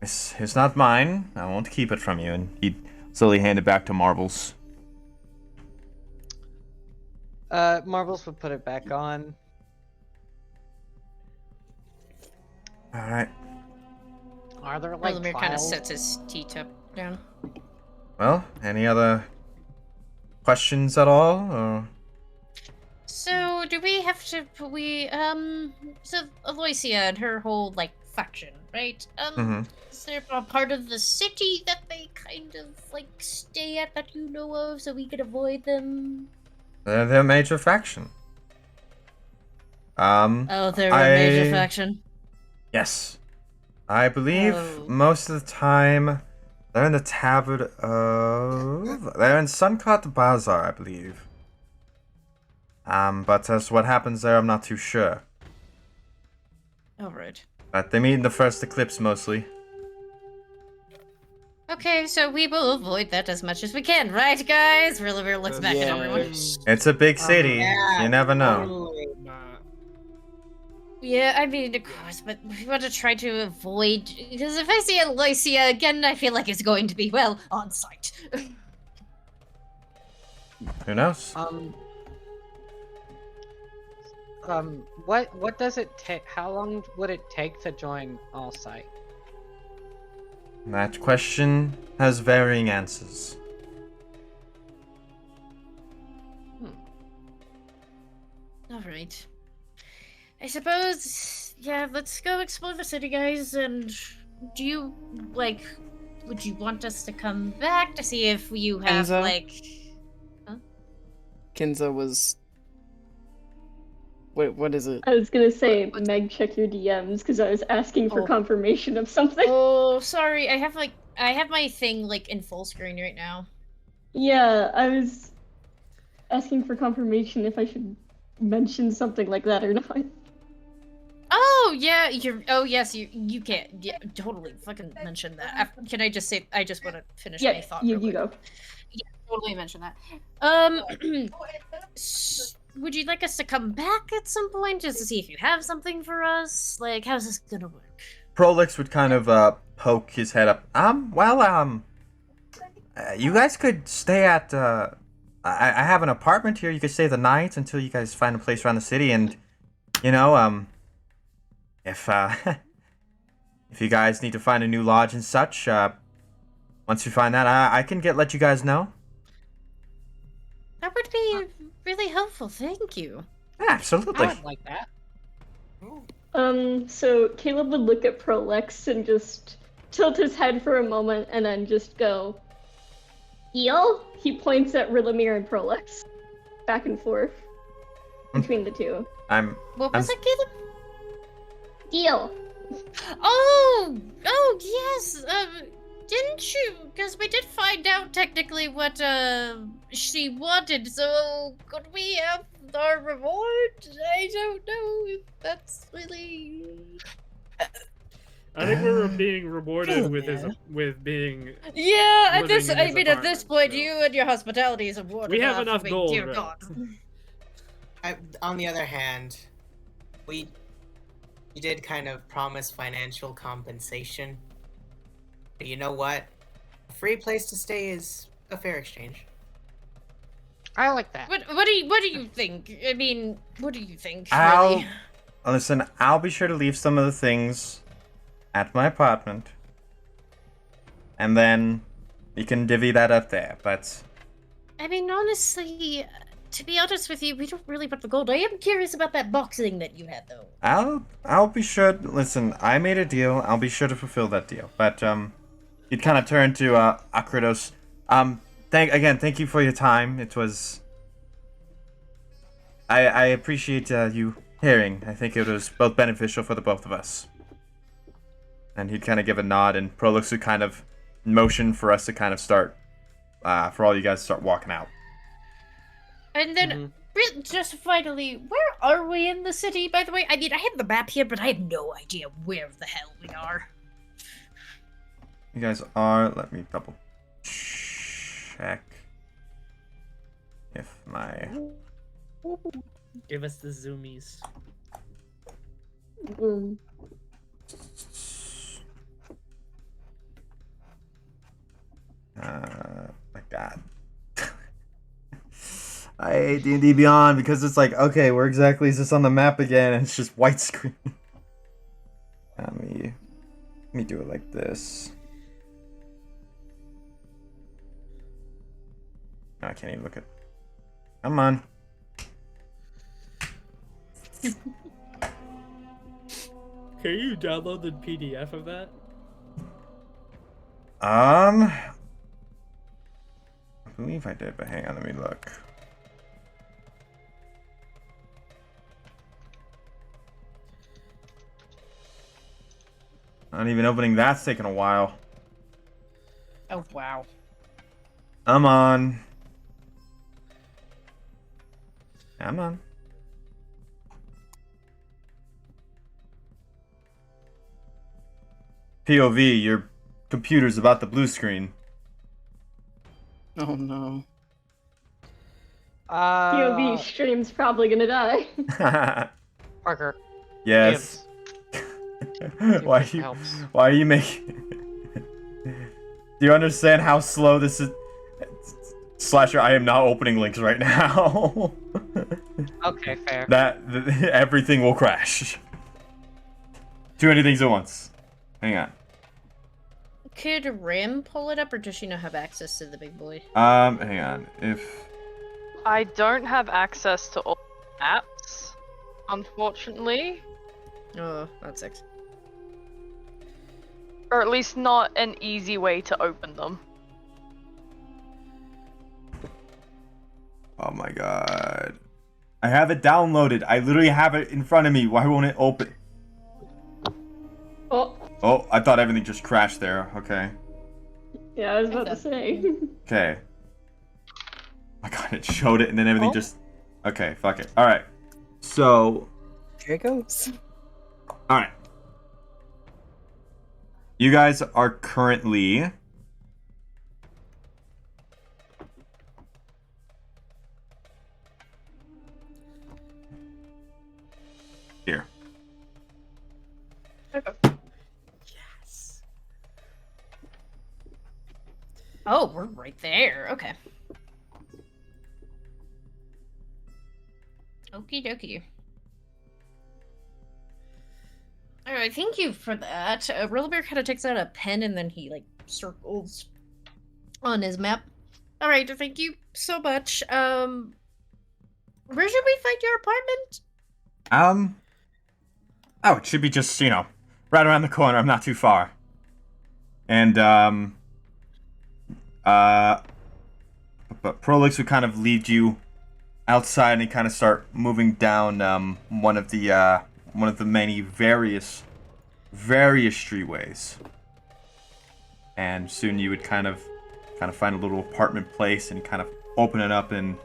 This is not mine. I won't keep it from you. And he'd slowly hand it back to Marbles. Marbles would put it back on. All right. Are there like Elamir kind of trials? sets his teacup down. Well, any other questions at all? Or... So, do we have to? So Aloysia and her whole like faction, right? Mm-hmm. Is there a part of the city that they kind of like stay at that you know of, so we could avoid them? They're a major faction. Oh, they're a major faction. Yes. I believe Oh. most of the time they're in the tavern of... They're in Suncut Bazaar, I believe. But as to what happens there, I'm not too sure. Alright. But they meet in the first eclipse, mostly. Okay, so we will avoid that as much as we can, right, guys? Really looks back at everyone. It's a big city. Yeah, You never know. totally. Yeah, I mean, of course, but we want to try to avoid, because if I see Alicia again, I feel like it's going to be, well, on site. Who knows? What does it take? How long would it take to join All Sight? That question has varying answers. Alright. I suppose, yeah, let's go explore the city, guys, and do you, like, would you want us to come back to see if you have, Kenzo? like... Kinza was. What is it? I was gonna say, Meg, check your DMs because I was asking for Oh. confirmation of something. Oh, sorry, I have my thing, like, in full screen right now. Yeah, I was asking for confirmation if I should mention something like that or not. Oh, yeah, yes, you can't, yeah, totally fucking mention that. Can I just say, I just want to finish my Yeah, thought you real quick. go. Yeah, totally mention that. Would you like us to come back at some point just to see if you have something for us? Like, how's this gonna work? Prolix would kind of poke his head up. You guys could stay at I have an apartment here. You could stay the night until you guys find a place around the city, and you know, if if you guys need to find a new lodge and such, once you find that, I can let you guys know. That would be really helpful, thank you. Yeah, absolutely. I would like that. So Caleb would look at Prolex and just tilt his head for a moment and then just go, Eel? He points at Rilamir and Prolex. Back and forth. Between the two. What was that, Caleb? Eel. Oh, yes, didn't you? Because we did find out technically what, she wanted, so could we have our reward? I don't know if that's really... I think we're being rewarded with being. Yeah, at living this, in I his mean, at this apartment, point, so. you and your hospitality is awarded. We have enough for me, gold, dear right? God. On the other hand, we did kind of promise financial compensation. But you know what? A free place to stay is a fair exchange. I like that. What do you think? I mean, what do you think? Really? I'll be sure to leave some of the things at my apartment, and then you can divvy that up there. But I mean, honestly, to be honest with you, we don't really want the gold. I am curious about that boxing that you had, though. I'll be sure. Listen, I made a deal. I'll be sure to fulfill that deal. But you'd kind of turn to Akrados. Thank you for your time. It was. I appreciate you hearing. I think it was both beneficial for the both of us. And he'd kind of give a nod, and Prolix would kind of motion for us to kind of start, for all you guys to start walking out. And then, just finally, where are we in the city, by the way? I mean, I have the map here, but I have no idea where the hell we are. You guys are. Let me double check if my. Give us the zoomies. Like that. I hate D&D Beyond because it's like, okay, where exactly is this on the map again? And it's just white screen. Let me do it like this. No, I can't even look at. Come on. Can you download the PDF of that? I believe I did, but hang on, let me look. Not even opening that's taking a while. Oh wow. Come on. Come on. POV, your computer's about the blue screen. Oh no. POV stream's probably gonna die. Parker. Yes. Why if it you? helps. Why are you making? Do you understand how slow this is? Slasher, I am not opening links right now. Okay, fair. Everything will crash. Too many things at once. Hang on. Could Rim pull it up, or does she not have access to the big boy? Hang on. If I don't have access to all apps, unfortunately. Oh, that sucks. Or at least not an easy way to open them. oh my god, I have it downloaded. I literally have it in front of me. Why won't it open? Oh, Oh, I thought everything just crashed there. Okay. yeah, I was about to say. Okay. Oh my god, it showed it and then everything just... Okay, fuck it. Alright. So... Here it goes. Alright. You guys are currently... Here. Yes. Oh, we're right there. Okay. Okie dokie. Alright, thank you for that. Bear kind of takes out a pen and then he, like, circles on his map. Alright, thank you so much. Where should we find your apartment? Oh, it should be just, you know, right around the corner. I'm not too far. And, but Prolix would kind of lead you outside and kind of start moving down, one of the many various streetways. And soon you would kind of find a little apartment place and kind of open it up, and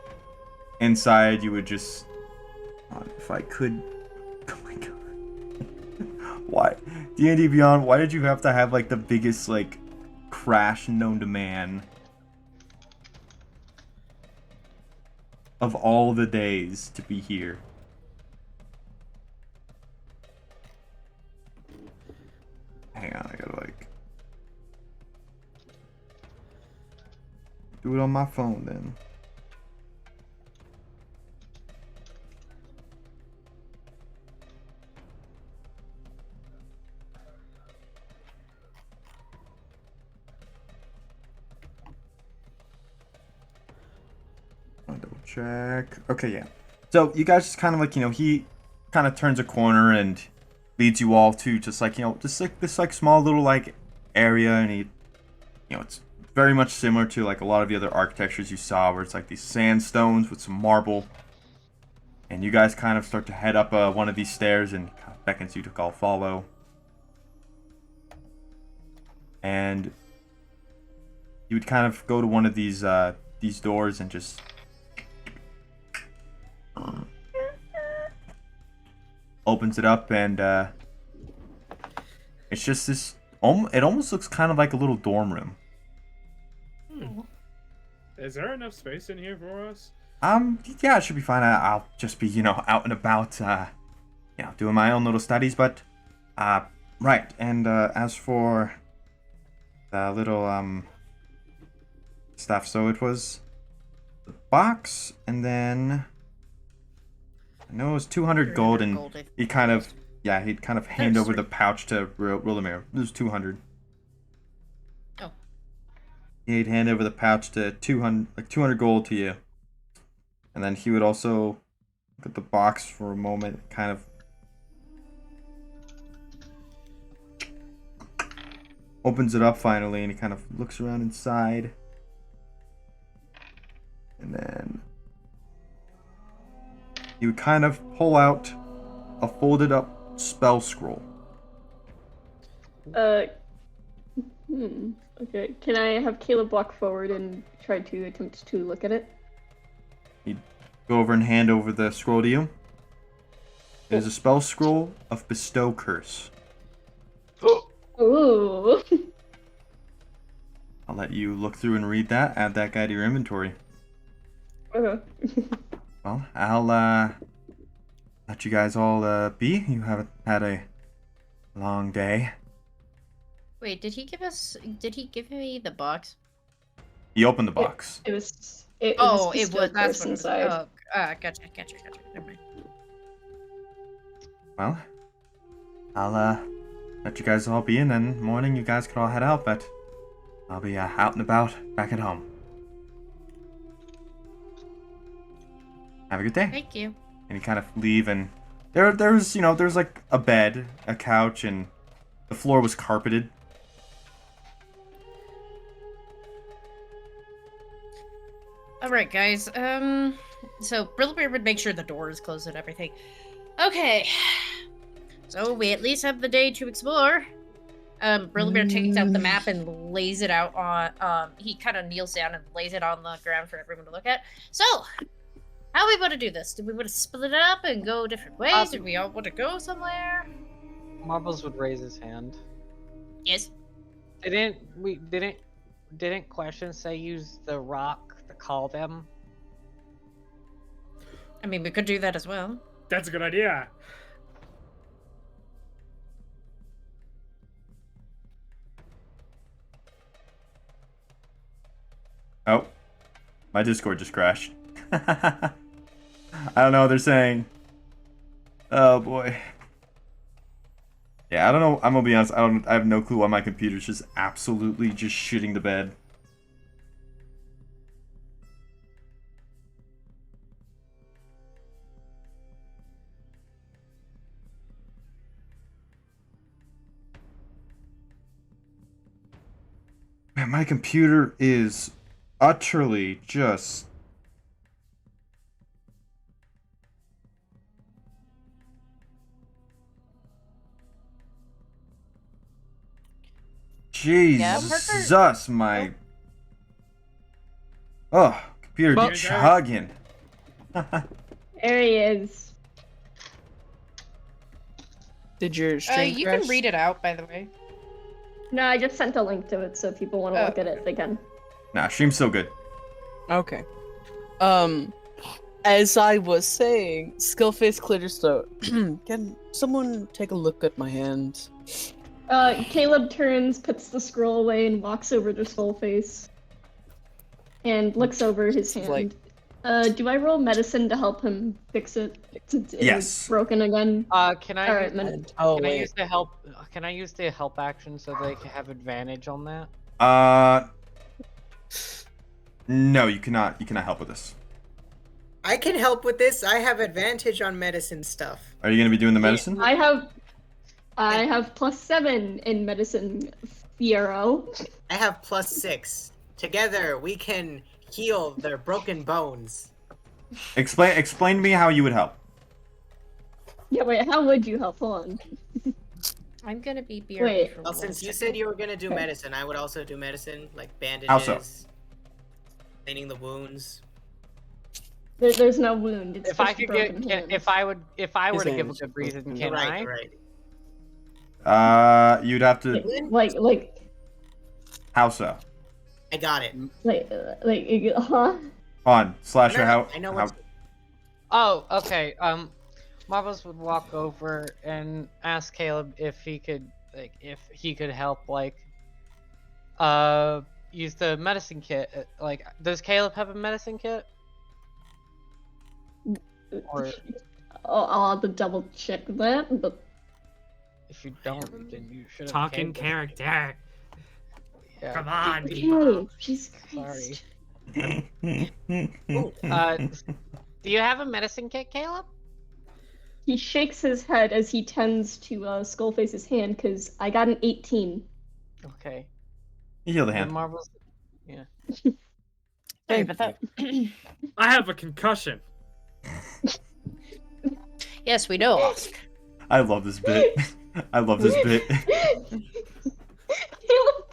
inside you would just, if I could, oh my god. Why? D&D Beyond, why did you have to have, like, the biggest, like, crash known to man? Of all the days to be here. Hang on, I gotta, like... do it on my phone, then. I'll double check. Okay, yeah. So you guys just kind of like, you know, he kind of turns a corner and leads you all to just like, you know, just like this like small little like area, and he, you know, it's very much similar to like a lot of the other architectures you saw, where it's like these sandstones with some marble. And you guys kind of start to head up one of these stairs, and kind of beckons you to call follow. And you would kind of go to one of these doors and just opens it up, and it's just this. It almost looks kind of like a little dorm room. Is there enough space in here for us? Yeah, it should be fine. I'll just be, you know, out and about, you know, doing my own little studies. But, right. And as for the little stuff, so it was the box, and then I know it was 200 gold, and he kind of, yeah, he'd kind of hand over the pouch to Rulamir. It was 200. Oh. He'd hand over the pouch to 200 gold to you. And then he would also look at the box for a moment, kind of opens it up finally, and he kind of looks around inside. And then he would kind of pull out a folded up spell scroll. Okay. Can I have Caleb walk forward and try to attempt to look at it? He'd go over and hand over the scroll to you. It is a spell scroll of Bestow Curse. Ooh. I'll let you look through and read that. Add that guy to your inventory. Okay. Well, I'll let you guys all be. You haven't had a long day. Wait, did he give me the box? He opened the box. It was It bestowed was. That's curse what it was. inside. Oh, gotcha. Never mind. Well, I'll let you guys all be, and then morning you guys can all head out, but I'll be out and about back at home. Have a good day. Thank you. And you kind of leave, and there's like a bed, a couch, and the floor was carpeted. All right, guys. So Brillibear would make sure the door is closed and everything. Okay. So we at least have the day to explore. Brillibear takes out the map and lays it out on. He kind of kneels down and lays it on the ground for everyone to look at. So, how are we going to do this? Do we want to split it up and go different ways? Do we all want to go somewhere? Marbles would raise his hand. Yes. Didn't questions say use the rock to call them? I mean, we could do that as well. That's a good idea. Oh, my Discord just crashed. I don't know what they're saying. Oh boy. Yeah, I don't know. I'm gonna be honest. I have no clue why my computer's just absolutely just shitting the bed. Man, my computer is utterly just... Jesus, my... Oh, computer Well, chugging. There he is. Did your stream You crash? can read it out, by the way. No, I just sent a link to it, so if people want to Oh, look at it, they can. Nah, stream's so good. Okay. As I was saying, Skullface cleared his throat. Can someone take a look at my hand? Caleb turns, puts the scroll away, and walks over to Skullface. And looks over his hand. Like- Do I roll medicine to help him fix it? Since it's Yes. broken again? Can I? Alright, Can I use the help? Can I use the help action so they can have advantage on that? No, you cannot. You cannot help with this. I can help with this. I have advantage on medicine stuff. Are you gonna be doing the medicine? I have +7 in medicine, Fiero. I have +6. Together, we can heal their broken bones. Explain to me how you would help. Yeah, wait, how would you help? Hold on. I'm gonna be BRB Wait. for Well, one since you second. said you were gonna do Okay. medicine, I would also do medicine, like bandages, How so? cleaning the wounds. There's no wound. It's If I just could broken get, hand. if I were His to give a hands. good reason, You're can I? Right, right. You'd have to. Like, How so? I got it. huh? Hold on, Slasher. No, How? I know how what's... Oh, okay. Marbles would walk over and ask Caleb if he could help, use the medicine kit. Does Caleb have a medicine kit? Or I'll have to double check that, but if you don't, then you should have. Talking character. Yeah. Come on, hey, people. Jesus Sorry. Christ. Do you have a medicine kit, Caleb? He shakes his head as he tends to Skullface's hand, because I got an 18. Okay. You heal the The hand. marbles. Yeah. Sorry about that. I have a concussion. Yes, we know, Oscar. I love this bit. I love this bit. Caleb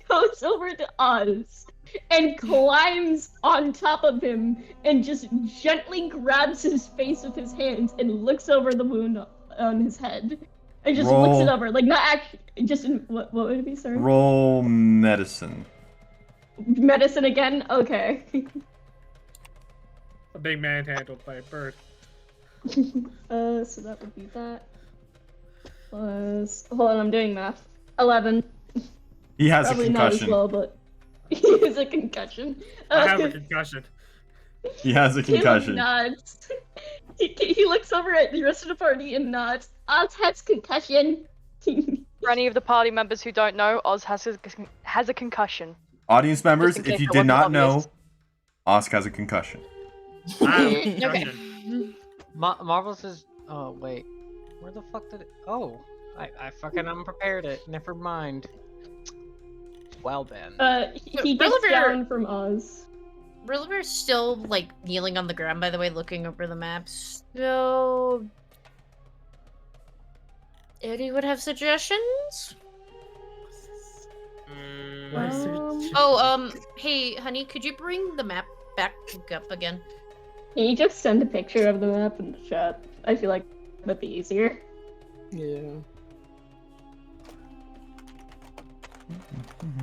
goes over to Oz and climbs on top of him and just gently grabs his face with his hands and looks over the wound on his head. And just looks it over, like not actually, just in, what would it be, sorry? Roll medicine. Medicine again? Okay. A big man handled by a bird. So that would be that. Plus, hold on, I'm doing math. 11. He has Probably a not as concussion. well, but he has a concussion. I have a concussion. He has a concussion. Caleb nods. He looks over at the rest of the party and nods. Oz has concussion. For any of the party members who don't know, Oz has a concussion. Audience members, Just in if case you it did wasn't not know, obvious. Oscar has a concussion. I have a concussion. Marvel says. Oh wait, where the fuck did it? Oh, I fucking unprepared it. Never mind. Well then. He gets down from Oz. Rillaber's still, like, kneeling on the ground, by the way, looking over the maps. So... anyone have suggestions? Hey, honey, could you bring the map back up again? Can you just send a picture of the map in the chat? I feel like that'd be easier. Yeah.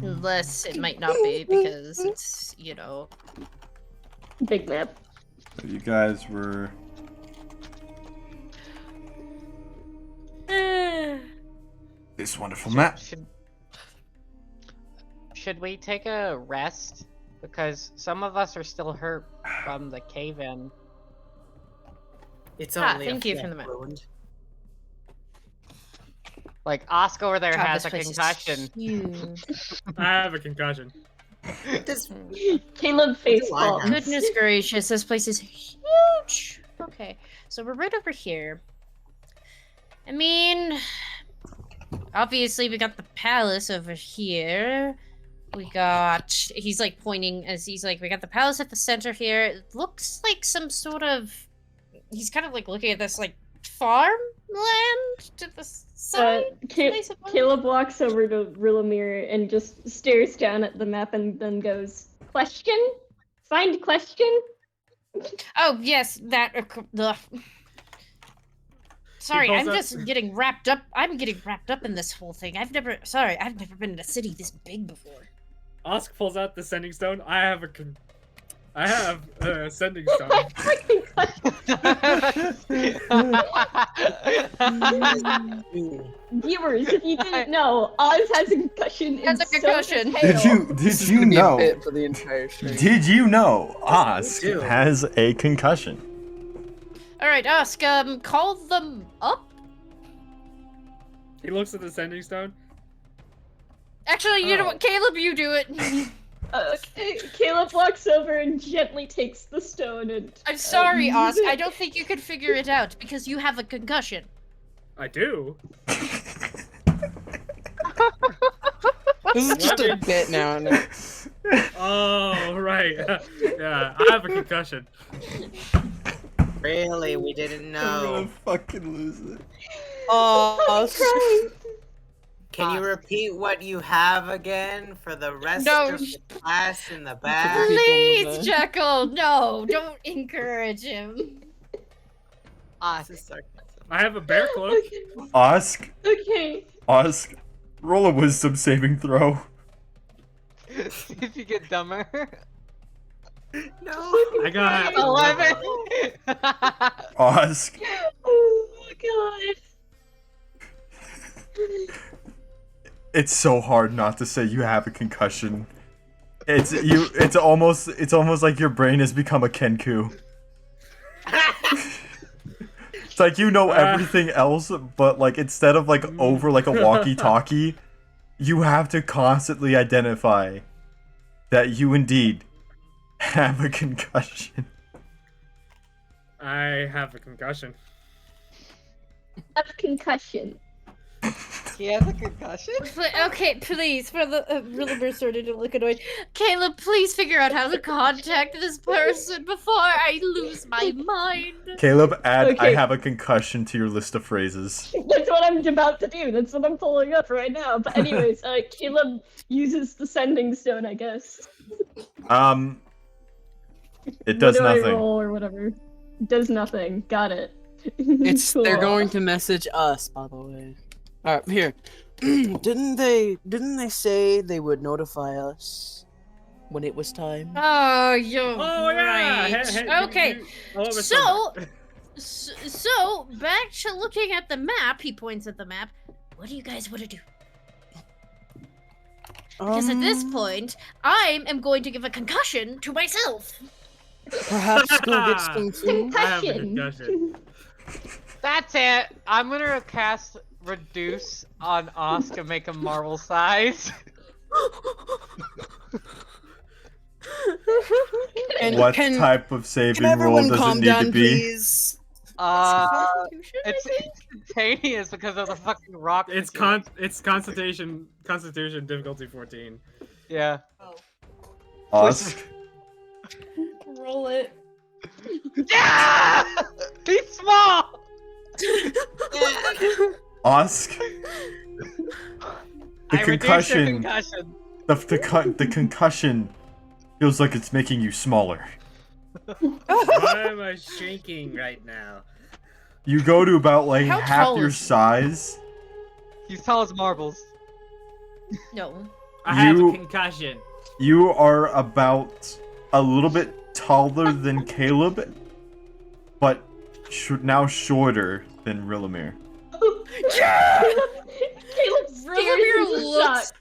Unless it might not be, because it's, you know... Big map. So you guys were... this wonderful map. Should we take a rest? Because some of us are still hurt from the cave-in. It's Ah, only thank a you flesh for the map. wound. Like, Oscar over there God, has this a place is concussion. huge. I have a concussion. Caleb face do I palm. have? Goodness gracious, this place is huge. Okay, so we're right over here. I mean, obviously we got the palace over here. We got, he's like pointing as he's like, we got the palace at the center here. It looks like some sort of, he's kind of like looking at this like farmland to the side. Caleb walks over to Rillamer and just stares down at the map and then goes, question? Find question? Oh, yes, that. Sorry, calls I'm up- just getting wrapped up. I'm getting wrapped up in this whole thing. I've never been in a city this big before. Osk pulls out the sending stone. I have a sending stone. Viewers, if you didn't know, Oz has a concussion. Has a and so concussion. does Hale. Did is you gonna be a know? bit for the entire stream. Did you know Osk do. has a concussion? All right, Ask. Call them up. He looks at the sending stone. Actually, you know what, Caleb, you do it. Caleb walks over and gently takes the stone and... I'm sorry, Ask. I don't think you could figure it out because you have a concussion. I do. This is just a bit now. Oh, right. Yeah, I have a concussion. Really, we didn't I'm know. gonna fucking lose it. Oh, Can you repeat what you have again for the rest No. of the class in the back? Please, Jekyll, no, don't encourage him. This is sarcasm. I have a bear cloak. Osk, Okay. Osk, roll a wisdom saving throw. See if you get dumber. No. I got 11. Osk, Oh my god. it's so hard not to say you have a concussion. It's almost like your brain has become a Kenku. It's like you know everything else, but like instead of like over like a walkie-talkie, you have to constantly identify that you indeed have a concussion. I have a concussion. Have concussion. He has a concussion? Okay, please, for the Rillimer started to look annoyed. Caleb, please figure out how to contact this person before I lose my mind. Caleb, add I Okay. have a concussion to your list of phrases. That's what I'm about to do. That's what I'm pulling up right now. But anyways, Caleb uses the sending stone, I guess. It does what do I nothing. roll or whatever? Does nothing. Got it. They're Cool. going to message us, by the way. All right, here. Didn't they say they would notify us when it was time? Oh, you're Oh, yeah. right. Hey, hey, Okay, so so back to looking at the map. He points at the map. What do you guys want to do? Because at this point, I am going to give a concussion to myself. Perhaps go get some food. I have a Concussion. concussion. That's it. I'm gonna cast Reduce on Osk and make him marble size. And What can type of saving can roll everyone does calm it need down, to be? please? It's instantaneous because of the fucking rock. It's situation. it's Constitution difficulty 14. Yeah. Osk, Roll it. Yeah! He's small! Osk. The I reduced your concussion. concussion. The concussion feels like it's making you smaller. Why am I shrinking right now? You go to about like How half tall your is he? size. He's tall as marbles. No. I have You- a concussion. You are about a little bit taller than Caleb, but now shorter than Rillimir. Caleb stares Rillimer in looks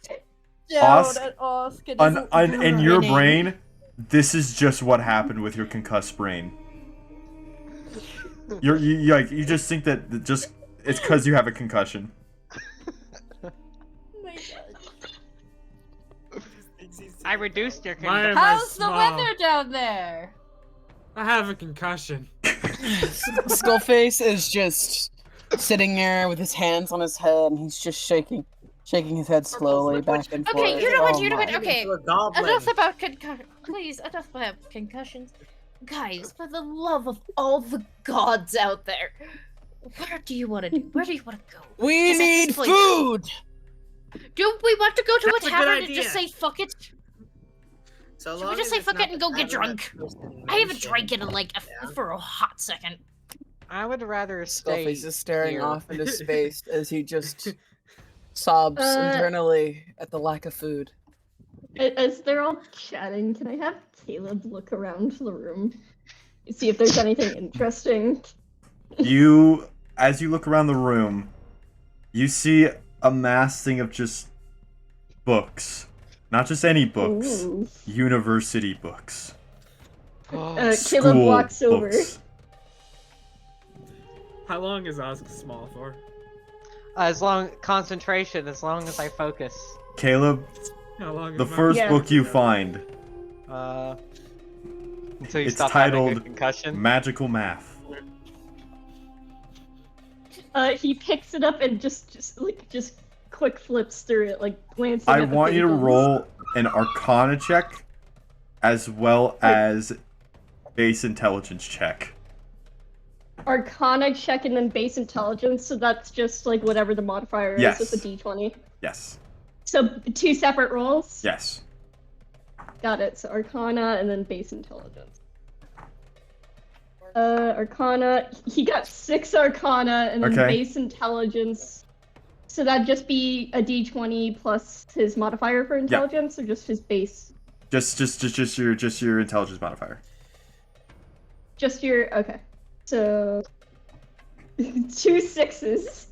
shock. Osk, at Osk and in your brain, this is just what happened with your concussed brain. You just think that it's because you have a concussion. I reduced your Why concussion. am I How's the small? weather down there? I have a concussion. Skullface is just sitting there with his hands on his head, and he's just shaking his head slowly back and forth. Okay, you know what? Oh You know what? my. Okay, You're a goblin. enough about concussion. Please, enough about concussions. Guys, for the love of all the gods out there, what do you want to do? Where do you want to go? We 'Cause at this need point- food. Do we want to go to That's a a good tavern and idea. just say fuck it? So Should we long just as say it's fuck not it and the go get tavern drunk? that person I haven't mentioned. drank in like Yeah. for a hot second. I would rather stay. Skullface is staring here. off into space as he just sobs internally at the lack of food. As they're all chatting, can I have Caleb look around the room? See if there's anything interesting. As you look around the room, you see a massing of just books. Not just any books. Ooh. University books. Caleb School walks over. books. How long is Osk small for? As long concentration, as long as I focus. Caleb, How long the is my first Yeah. book you find, Until you it's stop having a titled concussion. Magical Math. He picks it up and just quick flips through it, like glancing I at the want you to pages. roll an Arcana check as well as base intelligence check. Arcana check and then base intelligence, so that's just like whatever the modifier Yes. is with a d20. Yes. So 2 separate rolls? Yes. Got it. So Arcana and then base intelligence. Arcana. He got 6 Arcana and then Okay. base intelligence. So that'd just be a d20 plus his modifier for intelligence, or just his base? Just your intelligence modifier. Just your okay. So 2 6s.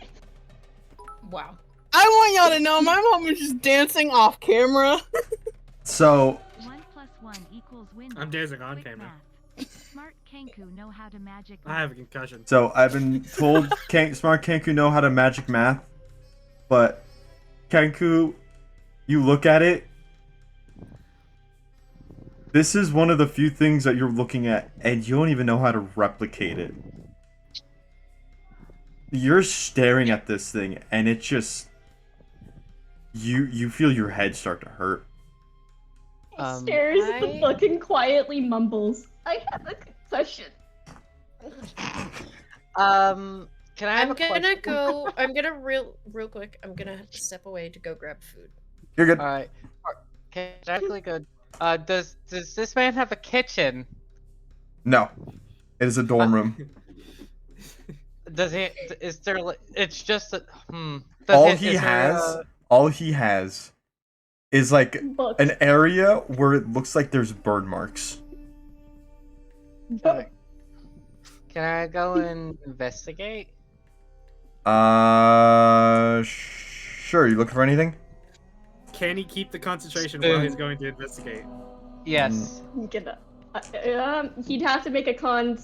Wow. I want y'all to know my mom was just dancing off camera. So 1 + 1 = win. I'm dancing on Quick camera. math. Smart Kenku know how to magic. I have a concussion. So I've been told Smart Kenku know how to magic math, but Kenku, you look at it. This is one of the few things that you're looking at, and you don't even know how to replicate it. You're staring at this thing, and it just you feel your head start to hurt. Stares at the book and quietly mumbles, "I have a concussion." Can I have I'm a gonna question? go. I'm gonna real quick. I'm gonna step away to go grab food. You're good. All right. Okay, exactly good. Does this man have a kitchen? No, it is a dorm room. Does he? Is there? It's just a. Does All it, he is there has, a- all he has, is like Books. an area where it looks like there's burn marks. Can I go and investigate? Sure. You looking for anything? Can he keep the concentration while he's going to investigate? Yes. He'd have to make a con.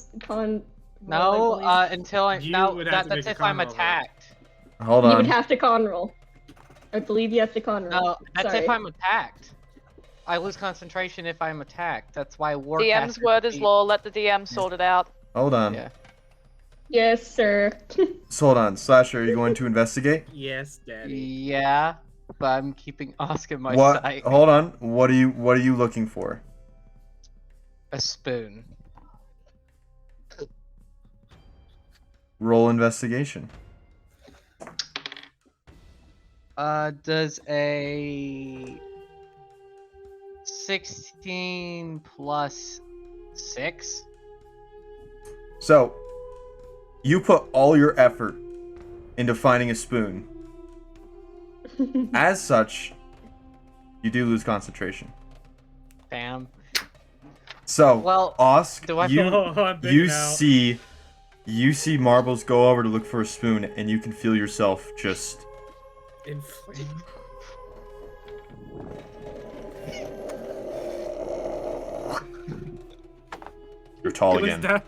No, roll, I until I. You No, would have to that's make a if I'm con roll, attacked. Hold You on. would have to con roll. I believe you have to con roll. No, that's Sorry. if I'm attacked. I lose concentration if I'm attacked. That's why war. DM's word is law. Let the DM sort it out. Hold on. Yeah. Yes, sir. So hold on. Slasher, are you going to investigate? Yes, Daddy. Yeah, but I'm keeping Oscar in my What? sight. Hold on. What are you looking for? A spoon. Roll investigation. Does a 16 plus 6? So, you put all your effort into finding a spoon. As such, you do lose concentration. Damn. So, Well, Osk, do I- Oh, I'm big you now. see Marbles go over to look for a spoon, and you can feel yourself just Inflame. you're tall He looks again. down.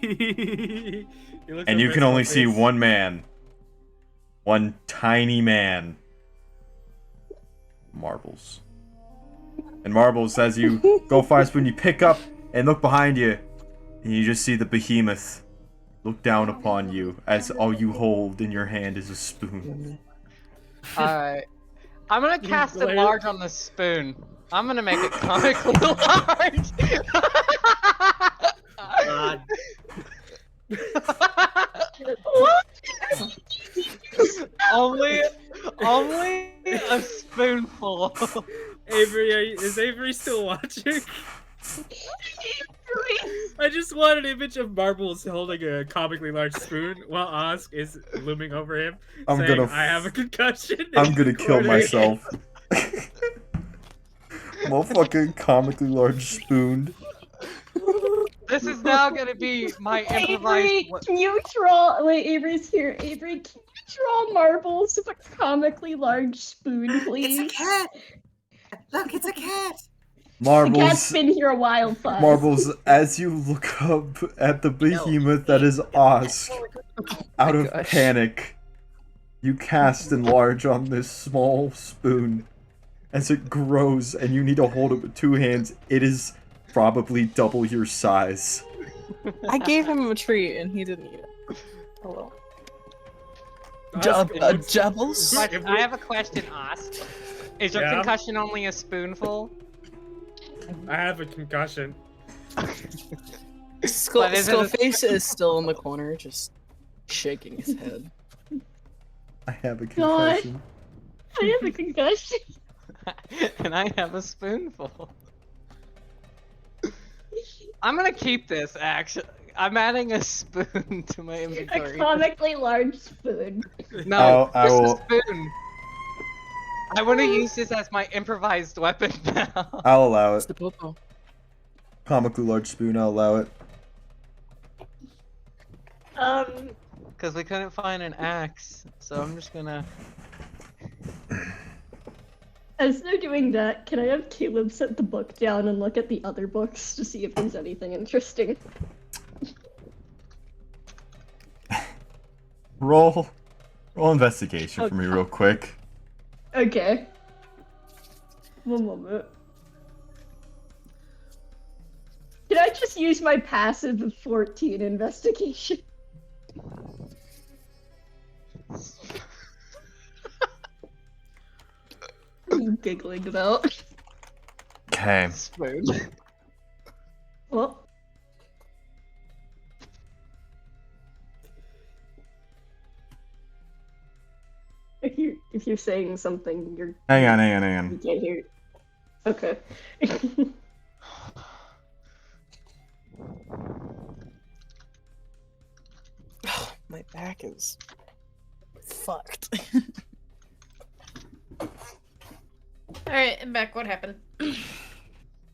He looks And up you at can only his see face. one man. One tiny man. Marbles. And Marbles, as you go find a spoon, you pick up and look behind you, and you just see the behemoth look down upon you as all you hold in your hand is a spoon. Alright. I'm gonna cast glare. enlarge on the spoon. I'm gonna make it comically large. God. only a spoonful. Avery, is Avery still watching? I just want an image of Marbles holding a comically large spoon while Osk is looming over him, I'm saying, gonna "I have a concussion." I'm in gonna the kill corner. myself. Motherfucking comically large spoon. This is now gonna be my improvised. Avery, can you draw? Wait, Avery's here. Avery, can you draw Marbles with a comically large spoon, please? It's a cat. Look, it's a cat. The cat's Marbles, been here a while, Fuzz. Marbles, as you look up at the behemoth that is Osk, out of gosh. panic, you cast enlarge on this small spoon. As it grows and you need to hold it with two hands, it is probably double your size. I gave him a treat and he didn't eat it. Oh well. Osk, it looks- Jebbles? I have a question, Osk. Is your Yeah? concussion only a spoonful? I have a concussion. Skull, But is it a- Skullface is still in the corner, just shaking his head. I have a God. concussion. I have a concussion. And I have a spoonful. I'm gonna keep this, actually. I'm adding a spoon to my A inventory. comically large spoon. No, I just will- a spoon. I want to use this as my improvised weapon now. I'll allow It's it. the popo. Comically large spoon, I'll allow it. Because we couldn't find an axe, so I'm just gonna... As they're doing that, can I have Caleb set the book down and look at the other books to see if there's anything interesting? Roll investigation for me real quick. Okay. One moment. Can I just use my passive of 14 investigation? giggling about. Okay. Spoon. Well, if you're saying something, you're Hang on. you can't hear. Okay. My back is fucked. All right, I'm back. What happened?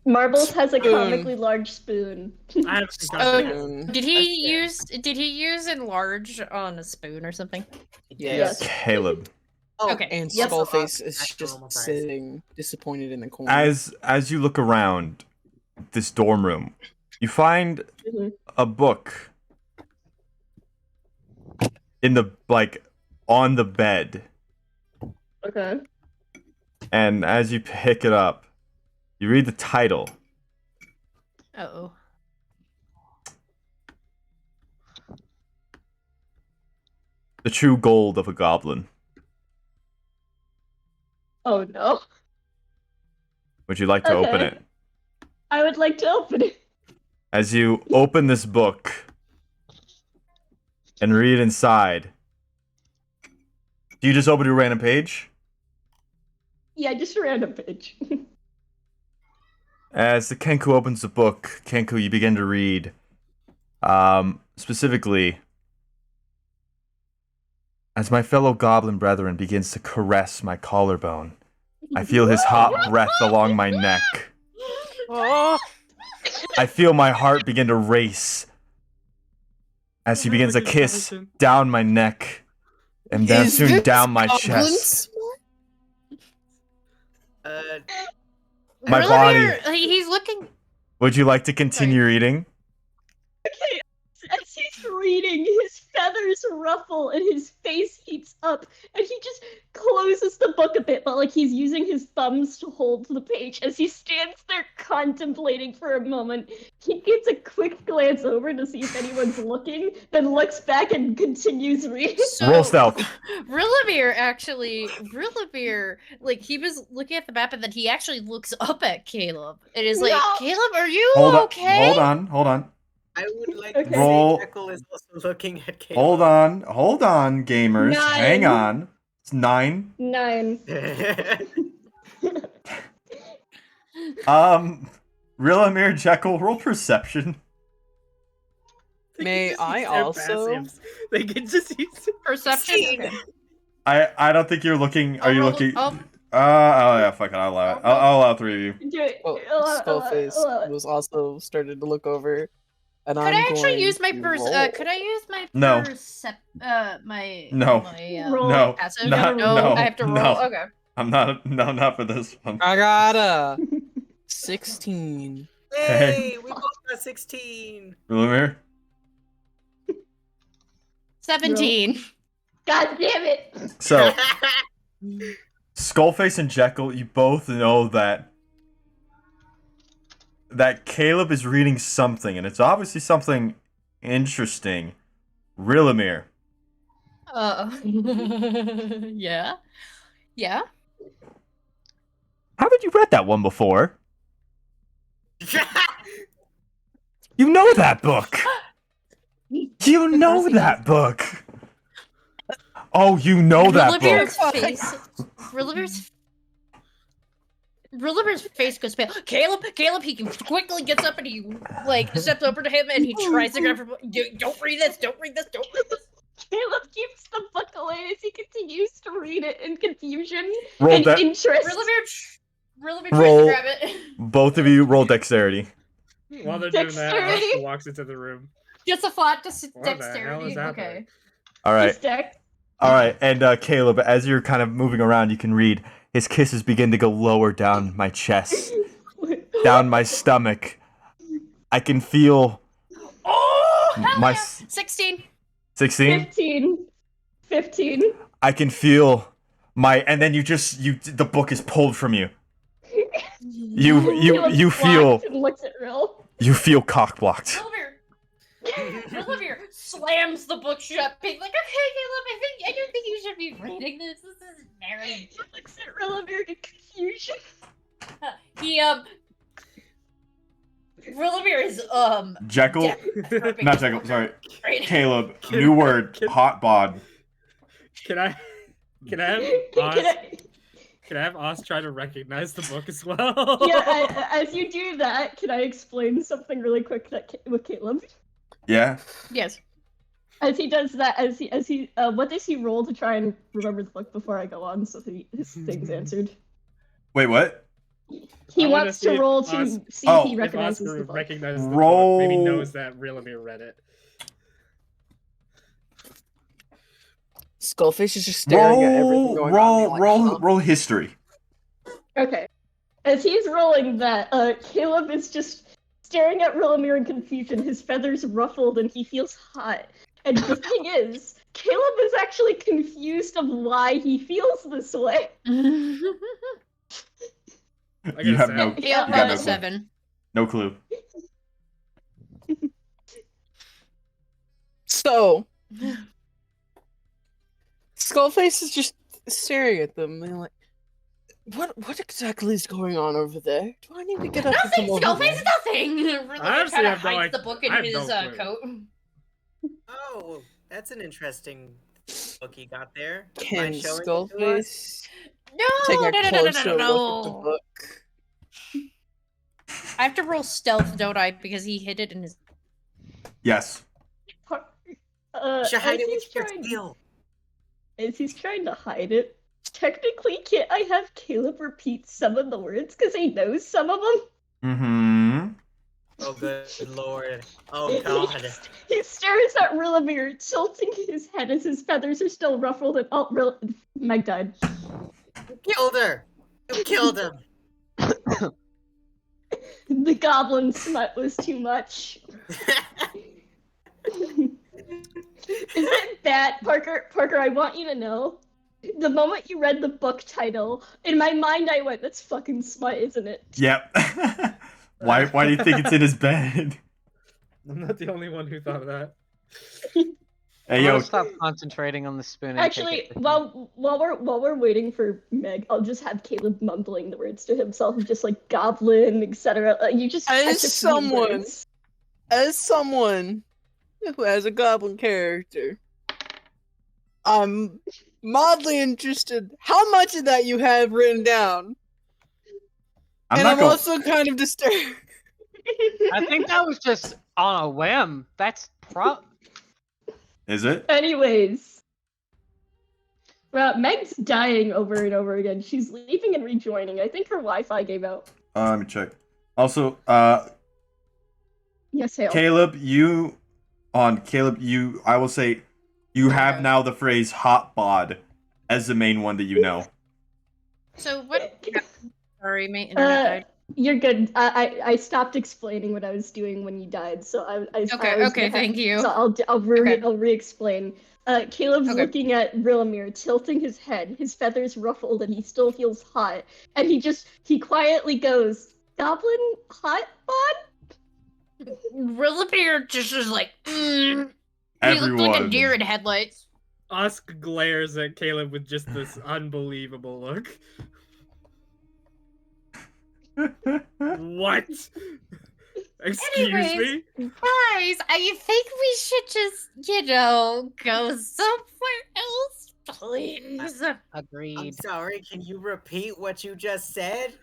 Marbles has a Spoon. comically large spoon. I have some Oh, questions. did he use enlarge on a spoon or something? Yes. Caleb, Okay. And Yep. Skullface is That's just normal size. sitting disappointed in the corner. as you look around this dorm room, you find Mhm. a book in the on the bed, Okay. and as you pick it up, you read the title. Uh-oh. The True Gold of a Goblin. Oh no. Would you like to open Okay. it? I would like to open it. As you open this book and read inside, do you just open to a random page? Yeah, just a random page. As the Kenku opens the book, Kenku, you begin to read, specifically, as my fellow goblin brethren begins to caress my collarbone, I feel his hot breath along my neck. Oh, I feel my heart begin to race as he begins to kiss down my neck and then Is soon this down my goblin chest. smart? My Relivir, body. he's looking. Would you like to continue reading? Okay, as he's reading, his feathers ruffle and his face heats up, and he just closes the book a bit, but like he's using his thumbs to hold the page. As he stands there contemplating for a moment, he gets a quick glance over to see if anyone's looking, then looks back and continues reading. Roll stealth. Relivir, like, he was looking at the map and then he actually looks up at Caleb. It is like, No. Caleb, are you Hold on. okay? Hold on. I would like Okay. to Roll. say Jekyll is also looking at Caleb. Hold on, gamers. 9. Hang on. It's 9. 9. Rilamir, Jekyll, roll perception. May I also? They can just use Perception. Okay. I don't think you're looking. Are I'll you roll- looking? I'll- Oh yeah, fuck it. I'll allow it. I'll allow 3 of you. Do it. Well, Skullface was also started to look over, and Could I'm I actually going use my to could roll. I use my No. my No. my Roll. No, passive? not- no, no, I have to roll. no. Okay. I'm not. No, not for this one. I got a 16. Hey, we both got 16. Rilamir. 17. God damn it! So, Skullface and Jekyll, you both know that Caleb is reading something, and it's obviously something interesting. Rilamir. Yeah. Yeah. Haven't you read that one before? You know that book. You know that book. Oh, you know that book. Reliver's face goes pale. Caleb, he quickly gets up and he like steps over to him and he tries to grab her. Don't read this. Don't read this. Don't read this. Caleb keeps the book away as he continues to read it in confusion Roll and that. interest. Reliver tries Roll. to grab it. Both of you roll dexterity. While they're doing that, Dexterity? Oscar walks into the room. Just a flat What the hell dexterity. is happening? Okay. All right. Just dex. All right, and Caleb, as you're kind of moving around, you can read his kisses begin to go lower down my chest, down my stomach. I can feel Oh, my 16. 16. 15. I can feel my, and then the book is pulled from you. You feel And looks at Rill. you feel cock blocked. Relivir slams the book shut, being like, "Okay, Caleb, I don't think you should be reading this. This is marriage." He looks at Relivir The Rilamir is Jekyll, perfect. not Jekyll. Sorry, Right. Caleb. New word. Hot bod. Can I have can I have Oz try to recognize the book as well? Yeah, as you do that, can I explain something really quick with Caleb? Yeah. Yes. As he does that, what does he roll to try and remember the book before I go on, so his thing's answered? Wait, what? He wants to roll to see if he recognizes Oscar the book. recognizes the Roll. book, maybe knows that Rilamir read it. Skullface is just staring at everything going on. Roll history. Okay. As he's rolling that, Caleb is just staring at Rilamir in confusion, his feathers ruffled, and he feels hot. And the thing is, Caleb is actually confused of why he feels this way. You have no. He you got got a no clue. 7. No clue. So, Skullface is just staring at them and like, what exactly is going on over there? Do I need to get up and Nothing, come over Skullface, there? nothing! I Rilamir honestly kind of have no hides the idea. book in I have his no clue. coat. Oh, that's an interesting book you got there. Can Mind showing it to us? Skullface No, take a no, closer look at the no. book? I have to roll stealth, don't I? Because he hid it in his. Yes. You should hide As it he's with your trying, tail. as he's trying to hide it, technically, can't I have Caleb repeat some of the words because he knows some of them? Mm-hmm. Oh, good lord. Oh, god. He stares at Rilamir, tilting his head as his feathers are still ruffled, and Meg died. You killed her! You killed him! The goblin smut was too much. Is it bad, Parker? Parker, I want you to know. The moment you read the book title, in my mind I went, "That's fucking smut, isn't it?" Yep. Why do you think it's in his bed? I'm not the only one who thought of that. Hey I'm yo. gonna stop concentrating on the spoon. And Actually, take it. while we're waiting for Meg, I'll just have Caleb mumbling the words to himself, just like goblin, etc. You just As catch a few someone- words. As someone who has a goblin character, I'm mildly interested how much of that you have written down. I'm also kind of disturbed. I think that was just on a whim. That's Is it? Anyways, Meg's dying over and over again. She's leaving and rejoining. I think her Wi-Fi gave out. Let me check. Also, Yes, Hale. Caleb, I will say, you have now the phrase "hot bod" as the main one that you know. So what? Sorry, my internet died. You're good. I stopped explaining what I was doing when you died, so I Okay, thank you. So I'll re-explain. Caleb's looking at Rilamir, tilting his head, his feathers ruffled, and he still feels hot. And he quietly goes, "Goblin hot bod?" Rilamir just is like, He looks Everyone. like a deer in headlights. Osk glares at Caleb with just this unbelievable look. What? Excuse Anyways, me? guys, I think we should just, go somewhere else, please. I'm Agreed. sorry, can you repeat what you just said?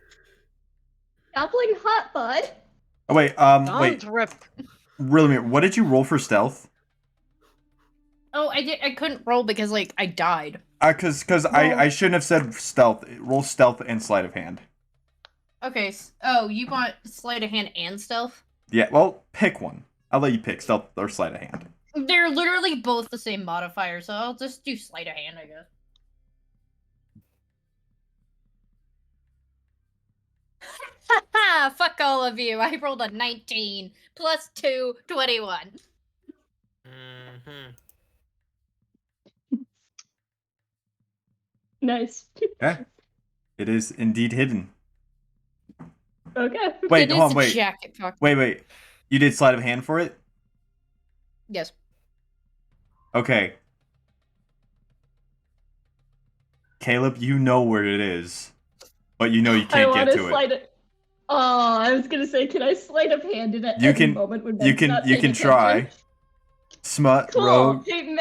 Goblin hot bod? Oh wait, wait. Don't rip. Rilamir, what did you roll for stealth? Oh, I couldn't roll because, I died. Cause I shouldn't have said stealth. Roll stealth and sleight of hand. Okay, you want sleight of hand and stealth? Yeah, well, pick one. I'll let you pick stealth or sleight of hand. They're literally both the same modifier, so I'll just do sleight of hand, I guess. Haha, fuck all of you. I rolled a 19 plus 2, 21. Mm-hmm. Nice. Okay. It is indeed hidden. Okay. Wait, It hold is on, a wait. jacket pocket. Wait. You did sleight of hand for it? Yes. Okay. Caleb, you know where it is. But you know you can't get to it. Oh, I was gonna say, can I sleight of hand it at You any can- moment when you Ben's can not you paying can try. attention? Smut Cool. rogue. Hey,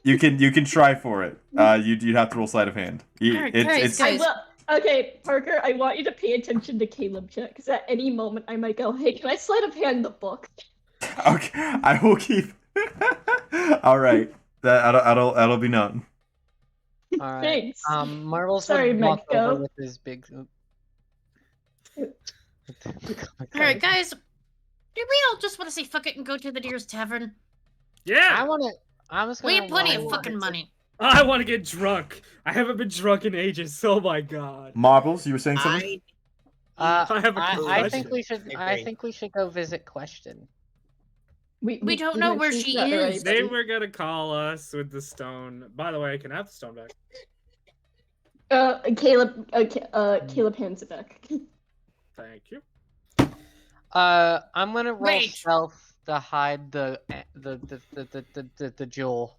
You can try for it. You'd have to roll sleight of hand. Alright, guys, I guys. will. Okay, Parker, I want you to pay attention to Caleb check, because at any moment I might go, hey, can I sleight of hand the book? Okay, I will keep. All right, that'll be known. All right. Thanks. Marbles Sorry, would walk Meg, over go. with his big. Alright, guys. Do we all just want to say fuck it and go to the Deer's Tavern? Yeah. I want to. I was We gonna. have plenty roll- of fucking money. I want to get drunk. I haven't been drunk in ages. Oh my god. Marbles, you were saying something? I have a I concussion. think we should. I think we should go visit Question. We don't know where mentioned she that already, is. They buddy. were gonna call us with the stone. By the way, can I have the stone back? Caleb hands it back. Thank you. I'm gonna roll Wait. stealth to hide the jewel.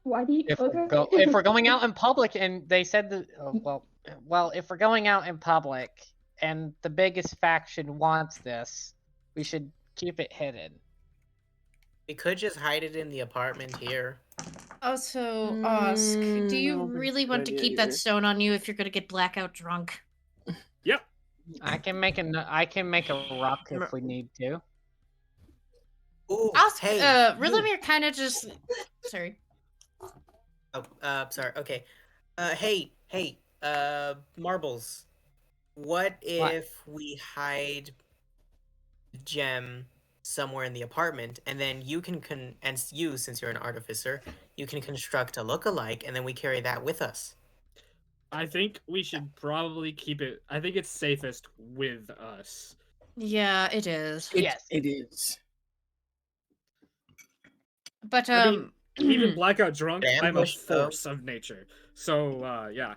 Why do you? If Okay. if we're going out in public and they said that, well, if we're going out in public and the biggest faction wants this, we should keep it hidden. We could just hide it in the apartment here. Also, ask, do you really want to keep that stone on you if you're gonna get blackout drunk? Yep. I can make a rock if we need to. Ooh, Ask, hey. Rilimir kind of just. Sorry. Oh, sorry. Okay. Hey, Marbles. What if we hide the gem somewhere in the apartment, and then you can you, since you're an artificer, you can construct a look-alike, and then we carry that with us. I think we should probably keep it. I think it's safest with us. Yeah, it is. Yes, it is. But I mean, even blackout drunk, I'm a Ambush, though. force of nature. So yeah.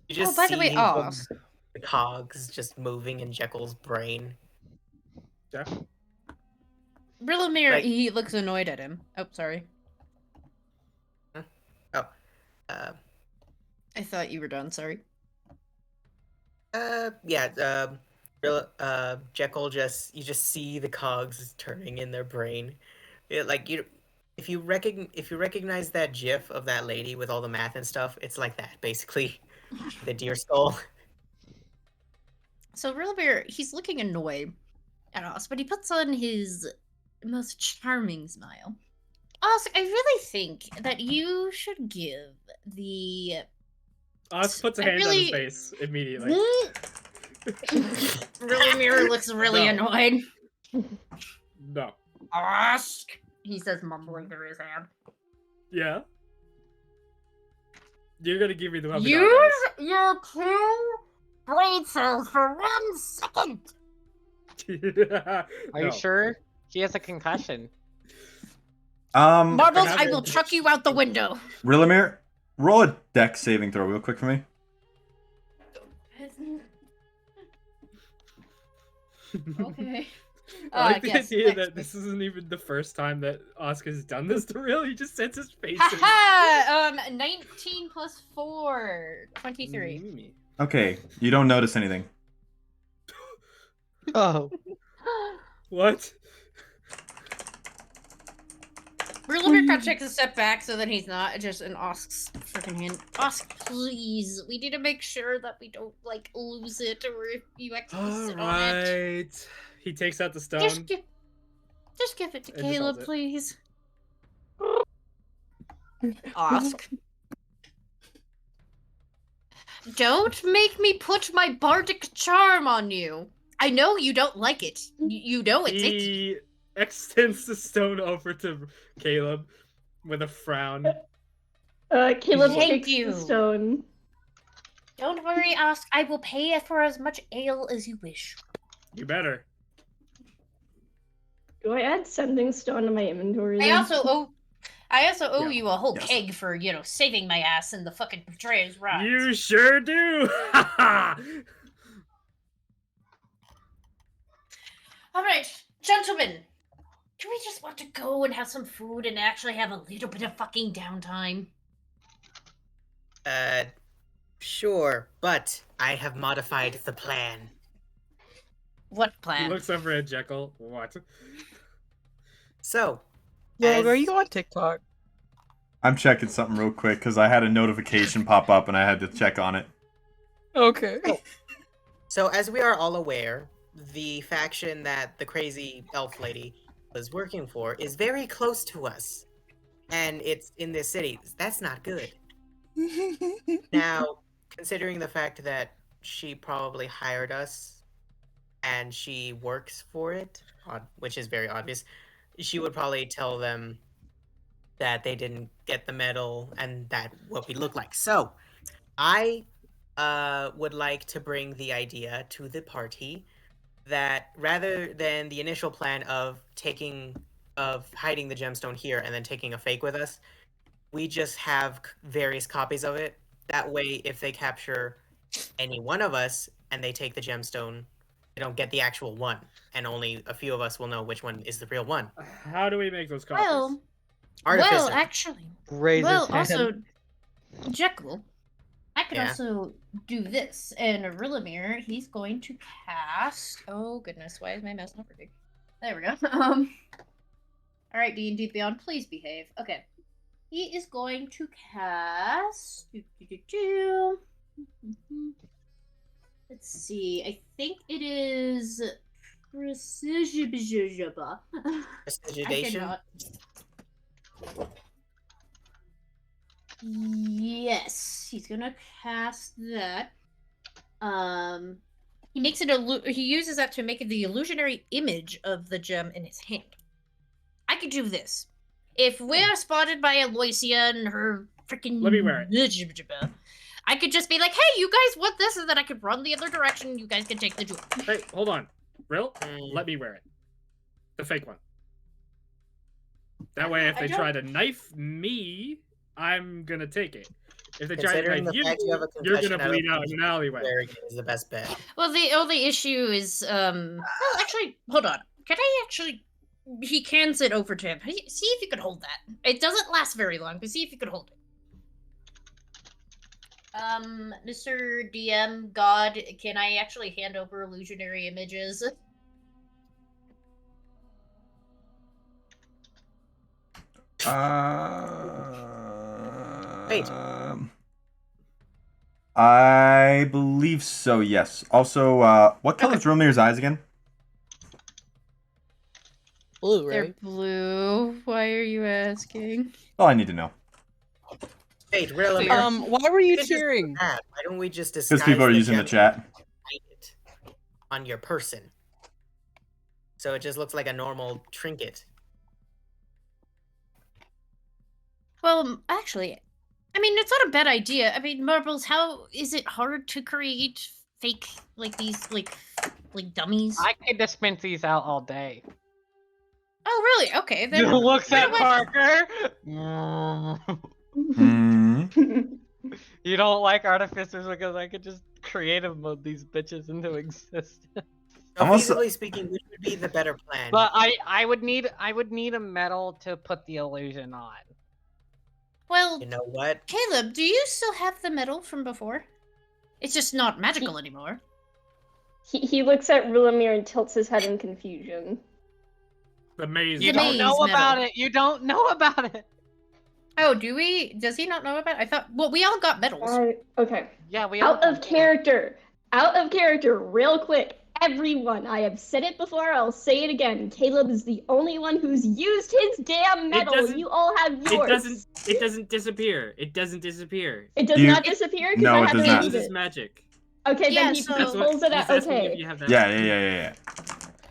You just by the way, see ask. the cogs just moving in Jekyll's brain. Yeah. Rilimir, Like- he looks annoyed at him. Oh, sorry. I thought you were done. Sorry. Jekyll you just see the cogs turning in their brain. If you recognize that GIF of that lady with all the math and stuff, it's like that basically, the deer skull. So Rilimir, he's looking annoyed at us, but he puts on his most charming smile. Also, I really think that you should give the. Oz puts a hand on his face immediately. Rilimir looks really No. annoyed. No. Ask, he says, mumbling through his hand. Yeah. You're gonna give me the puppy Use your two blade cells for 1 second. dog. Are you sure? He has a concussion. Marbles, have I it. will chuck you out the window. Rilimir, roll a dex saving throw real quick for me. Okay. I like the yes, idea next, that this isn't even the first time that Oscar's done this to Real. He just sets his face in. Haha! 19 plus 4. 23. Mm. Okay, you don't notice anything. Oh. What? Rilimir kind of takes a step back so that he's not just an Osk's freaking hand. Osk, please. We need to make sure that we don't, like, lose it or if you actually sit on it. Alright. He takes out the stone. Just give it to And just holds Caleb, it. please. Osk. Don't make me put my bardic charm on you. I know you don't like it. You know it's icky. He extends the stone over to Caleb with a frown. Caleb Thank takes you. the stone. Don't worry, Osk. I will pay for as much ale as you wish. You better. Do I add sending stone to my inventory? I then? also owe Yeah. you a whole Yes. keg for, saving my ass in the fucking betrayer's ride. You sure do! Alright, gentlemen. Do we just want to go and have some food and actually have a little bit of fucking downtime? Sure, but I have modified the plan. What He plan? looks over at Jekyll. What? So, Rogue, are as- you on TikTok? I'm checking something real quick because I had a notification pop up and I had to check on it. Okay. So, as we are all aware, the faction that the crazy elf lady was working for is very close to us. And it's in this city. That's not good. Now, considering the fact that she probably hired us and she works for it, which is very obvious, she would probably tell them that they didn't get the medal and that what we look like. So, I would like to bring the idea to the party that rather than the initial plan of hiding the gemstone here and then taking a fake with us, we just have various copies of it. That way, if they capture any one of us and they take the gemstone, they don't get the actual one, and only a few of us will know which one is the real one. How do we make those copies? Well, Artificer. actually, Raise well, his hand. also, Jekyll, I could Yeah. also do this. And Rilamir, he's going to cast. Oh goodness, why is my mouse not working? There we go. All right, D&D Beyond, please behave. Okay, he is going to cast. Let's see. I think it is precision. I Prestidigitation? cannot. Yes, he's gonna cast that. He makes it he uses that to make the illusionary image of the gem in his hand. I could do this. If we're spotted by Aloysia and her freaking Let me wear it. I could just be like, "Hey, you guys want this?" And then I could run the other direction. You guys can take the jewel. Hey, hold on. Real? Let me wear it. The fake one. That way, if I they don't- try to knife me, I'm gonna take it. If they try to Considering knife the you, fact you have a you're concussion, gonna I don't bleed out think in an alleyway. wearing it is the best bet. Well, the only issue is, well, actually, hold on. Can I actually? He cans it over to him. See if you could hold that. It doesn't last very long, but see if you could hold it. Mr. DM God, can I actually hand over illusionary images? Wait. I believe so, yes. Also, what color is Romir's eyes again? Blue, They're right? blue. Why are you asking? All I need to know. Wait, Rilamir. Why were you just do cheering? that. Why don't we just disguise Because people are the using the gemstone chat. and hide it on your person, so it just looks like a normal trinket. Well, actually, I mean, it's not a bad idea. I mean, Marbles, how is it hard to create fake, like these, like dummies? I could dispense these out all day. Oh, really? Okay, then. You looks at you know what? Parker. Hmm. You don't like artificers because I could just creative mode these bitches into existence. So Almost- feasibly speaking, which would be the better plan? But I would need a medal to put the illusion on. Well, You know what? Caleb, do you still have the medal from before? It's just not magical anymore. He looks at Rulamir and tilts his head in confusion. The maze. You The don't maze know about medal. it. You don't know about it. Oh, do we? Does he not know about it? I thought. Well, we all got medals. Okay. Yeah, we all Out of character. Out of character, real quick. Everyone, I have said it before, I'll say it again. Caleb is the only one who's used his damn medal. doesn't- You all have yours. It doesn't disappear. It doesn't disappear. It does You- not disappear because No, I it had does to not. remove This is it. magic. Okay, Yeah, then he so- That's what pulls it out. he's asking if Okay. you have that. Yeah.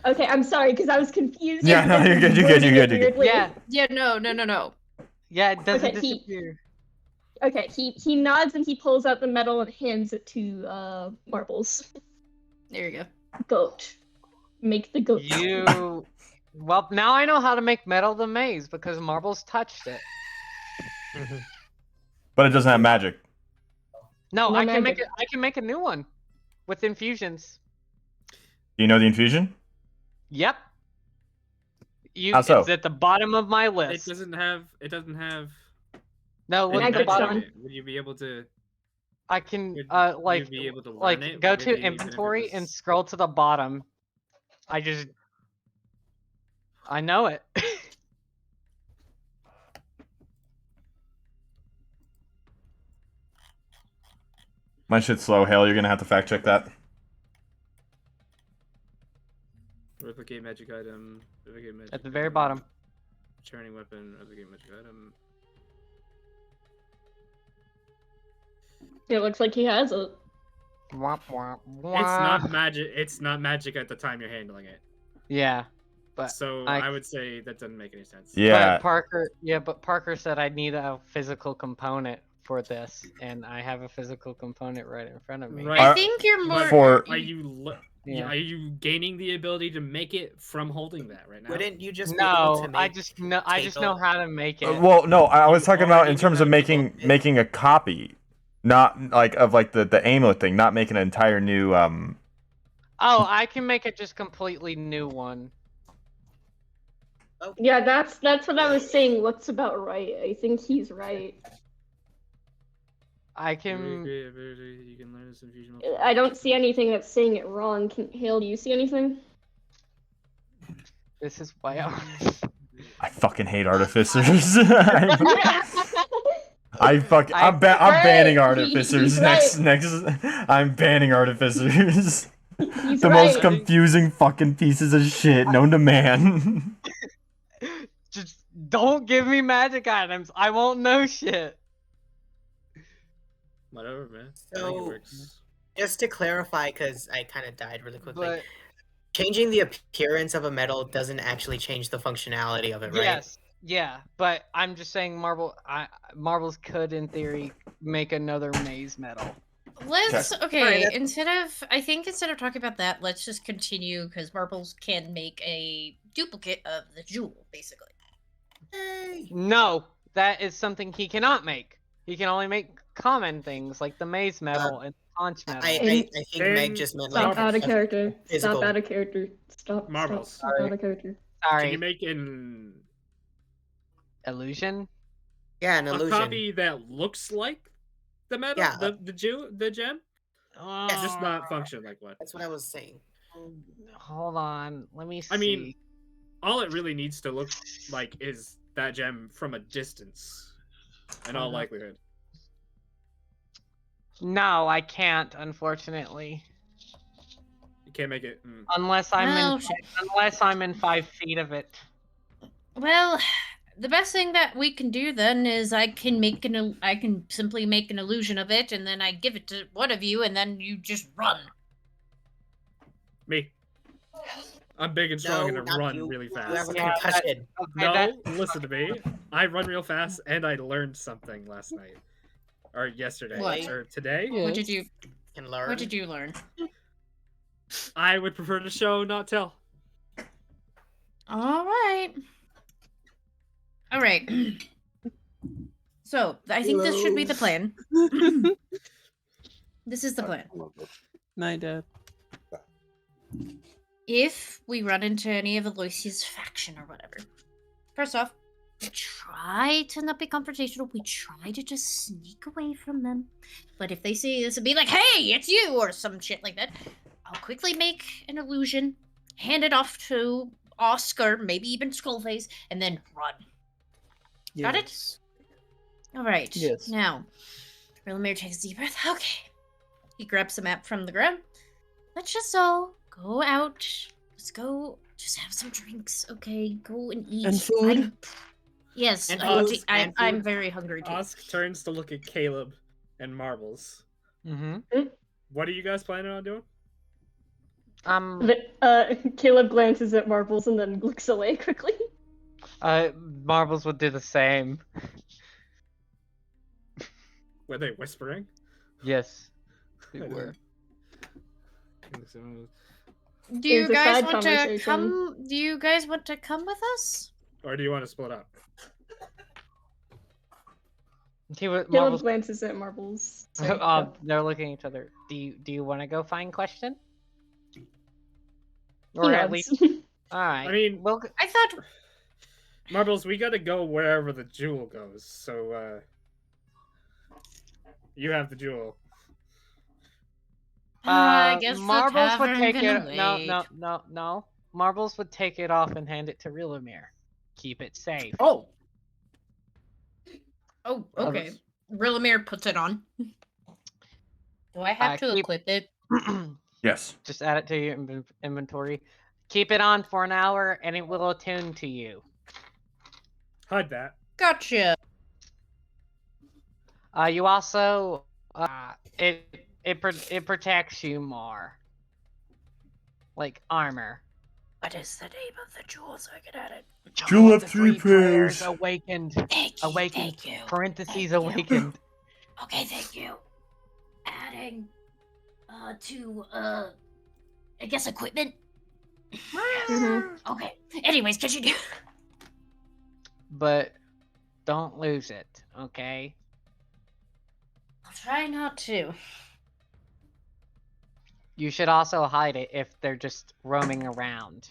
Okay, I'm sorry because I was confused. Yeah, no, you're good, you're good, you're good, you're good. Weirdly. Yeah, Yeah, no. yeah, it doesn't Okay, disappear. Okay, he nods and he pulls out the medal and hands it to Marbles. There you go. Goat. Make the goat. You. Well, now I know how to make metal the maze because Marbles touched it. But it doesn't have magic. No, No I can make magic. it. I can make a new one with infusions. Do you know the infusion? Yep. You. How so? It's at the bottom of my It list. doesn't have. It doesn't have. No, look any at the Magic's magic bottom. in it. Would you be able to? I can You'd like be able to learn like it, go maybe to even if it inventory and was- scroll to the bottom. I know it. My shit's slow. Hale, you're gonna have to fact check that. Replicate magic item. Replicate magic At the very item, bottom. Turning weapon. Replicate magic item. It looks like he has it. Womp, womp, It's womp. not magic. It's not magic at the time you're handling it. Yeah, but So I- I would say that doesn't make any sense. Yeah. But Parker said I need a physical component for this, and I have a physical component right in front of me. Right. I think you're more. For- Are you? Yeah. Are you gaining the ability to make it from holding that right now? Wouldn't you just be able No, to make I just know how to make it. Well, no, I was You talking about already in knew terms how of to making develop it. making a copy, not like of like the amulet thing, not making an entire new Oh, I can make a just completely new one. Yeah, that's what I was saying. Looks about right. I think he's right. I can. You can learn this infusion. I don't see anything that's saying it wrong. Hale, do you see anything? This is why I fucking hate artificers. I'm banning artificers he's next. I'm banning artificers. He's The right. most confusing fucking pieces of shit known to man. Just don't give me magic items. I won't know shit. Whatever, man. I think it So, works. just to clarify, because I kind of died really quickly, But changing the appearance of a metal doesn't actually change the functionality of it, right? yes, yeah. But I'm just saying, marbles could, in theory, make another maze metal. Let's Alright, I think instead of talking about that, let's just continue because marbles can make a duplicate of the jewel, basically. No, that is something he cannot make. He can only make common things like the maze metal and conch metal. I think Meg just meant Stop like out of a character. physical. Stop out of character. Stop. Marbles. Stop out of character. Sorry. Can you make an illusion? Yeah, an illusion. a copy that looks like the metal, Yeah. the gem, just not function like what? That's what I was saying. Hold on, let me see. I mean, all it really needs to look like is that gem from a distance, in all likelihood. No, I can't, unfortunately. You can't make it. Unless I'm in 5 feet of it. Well, the best thing that we can do then is I can simply make an illusion of it, and then I give it to one of you, and then you just run. Me. I'm big and strong No, and I not run you. really You fast. have a concussion. No, listen to me. I run real fast, and I learned something last night, or yesterday, What? or today. What did you? Can learn. What did you learn? I would prefer to show, not tell. All right. All right. So I think this should be the plan. This is the plan. Night, Dad. If we run into any of Aloysius' faction or whatever, first off, we try to not be confrontational. We try to just sneak away from them. But if they see this and be like, "Hey, it's you," or some shit like that, I'll quickly make an illusion, hand it off to Oscar, maybe even Skullface, and then run. Got it? All right. Yes. Now, Rilamir takes a deep breath. Okay. He grabs the map from the ground. Let's just all go out. Let's go. Just have some drinks. Okay. Go and eat. And food? Yes. And I want food, to- and I'm food. very hungry too. Osk turns to look at Caleb and Marbles. Mm-hmm. What are you guys planning on doing? Caleb glances at Marbles and then looks away quickly. Marbles would do the same. Were they whispering? Yes. They were. Do you It's a guys side want to conversation. come? Do you guys want to come with us? Or do you want to split up? Caleb Marbles. glances at Marbles. saying, They're looking at each other. Do you want to go find Question? He Or at nods. least. All right. I mean, well, I thought. Marbles, we gotta go wherever the jewel goes. So, you have the jewel. I guess the Marbles would tavern take can it. No, wait. no, no, no. Marbles would take it off and hand it to Reelamir. Keep it safe. Oh. Oh, Um, okay. Rilamir puts it on. Do I have to keep- equip it? Yes. Just add it to your inventory. Keep it on for an hour, and it will attune to you. Hide that. Gotcha. You also it protects you more, like armor. What is the name of the jewel so I can add it? Jewel of The three prayers prayers. awakened. Thank you. Awakened. Thank you. Parentheses Thank you. awakened. Okay, thank you. Adding to I guess equipment. Okay. Anyways, continue. But don't lose it, okay? I'll try not to. You should also hide it if they're just roaming around.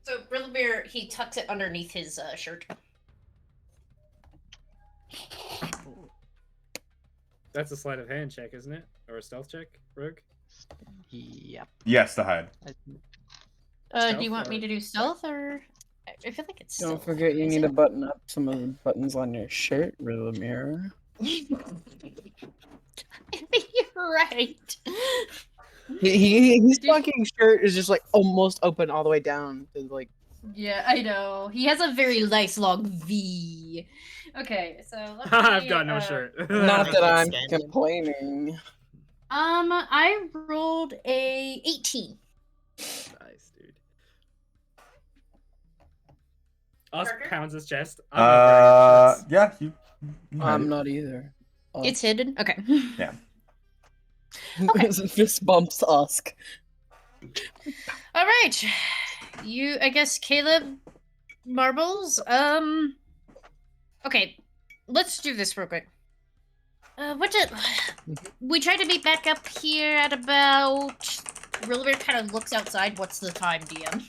So Rilamir, he tucks it underneath his shirt. That's a sleight of hand check, isn't it? Or a stealth check, Rogue? Yep. Yes, to hide. Do you want me to do stealth or? I feel like it's. Don't stealth. forget you Is need it? to button up some of the buttons on your shirt, Rilamir. You're right. His fucking shirt is just like almost open all the way down to like. Yeah, I know. He has a very nice long V. Okay, so let's I've see, got no shirt. Not that I'm complaining. I rolled a 18. Nice, dude. Us pounds his chest. Yeah, you I'm not either. It's hidden. Okay. Yeah. Fist bumps Usk. All right. You, I guess, Caleb, Marbles. Okay, let's do this real quick. We try to meet back up here at about. Rilamir kind of looks outside. What's the time, DM?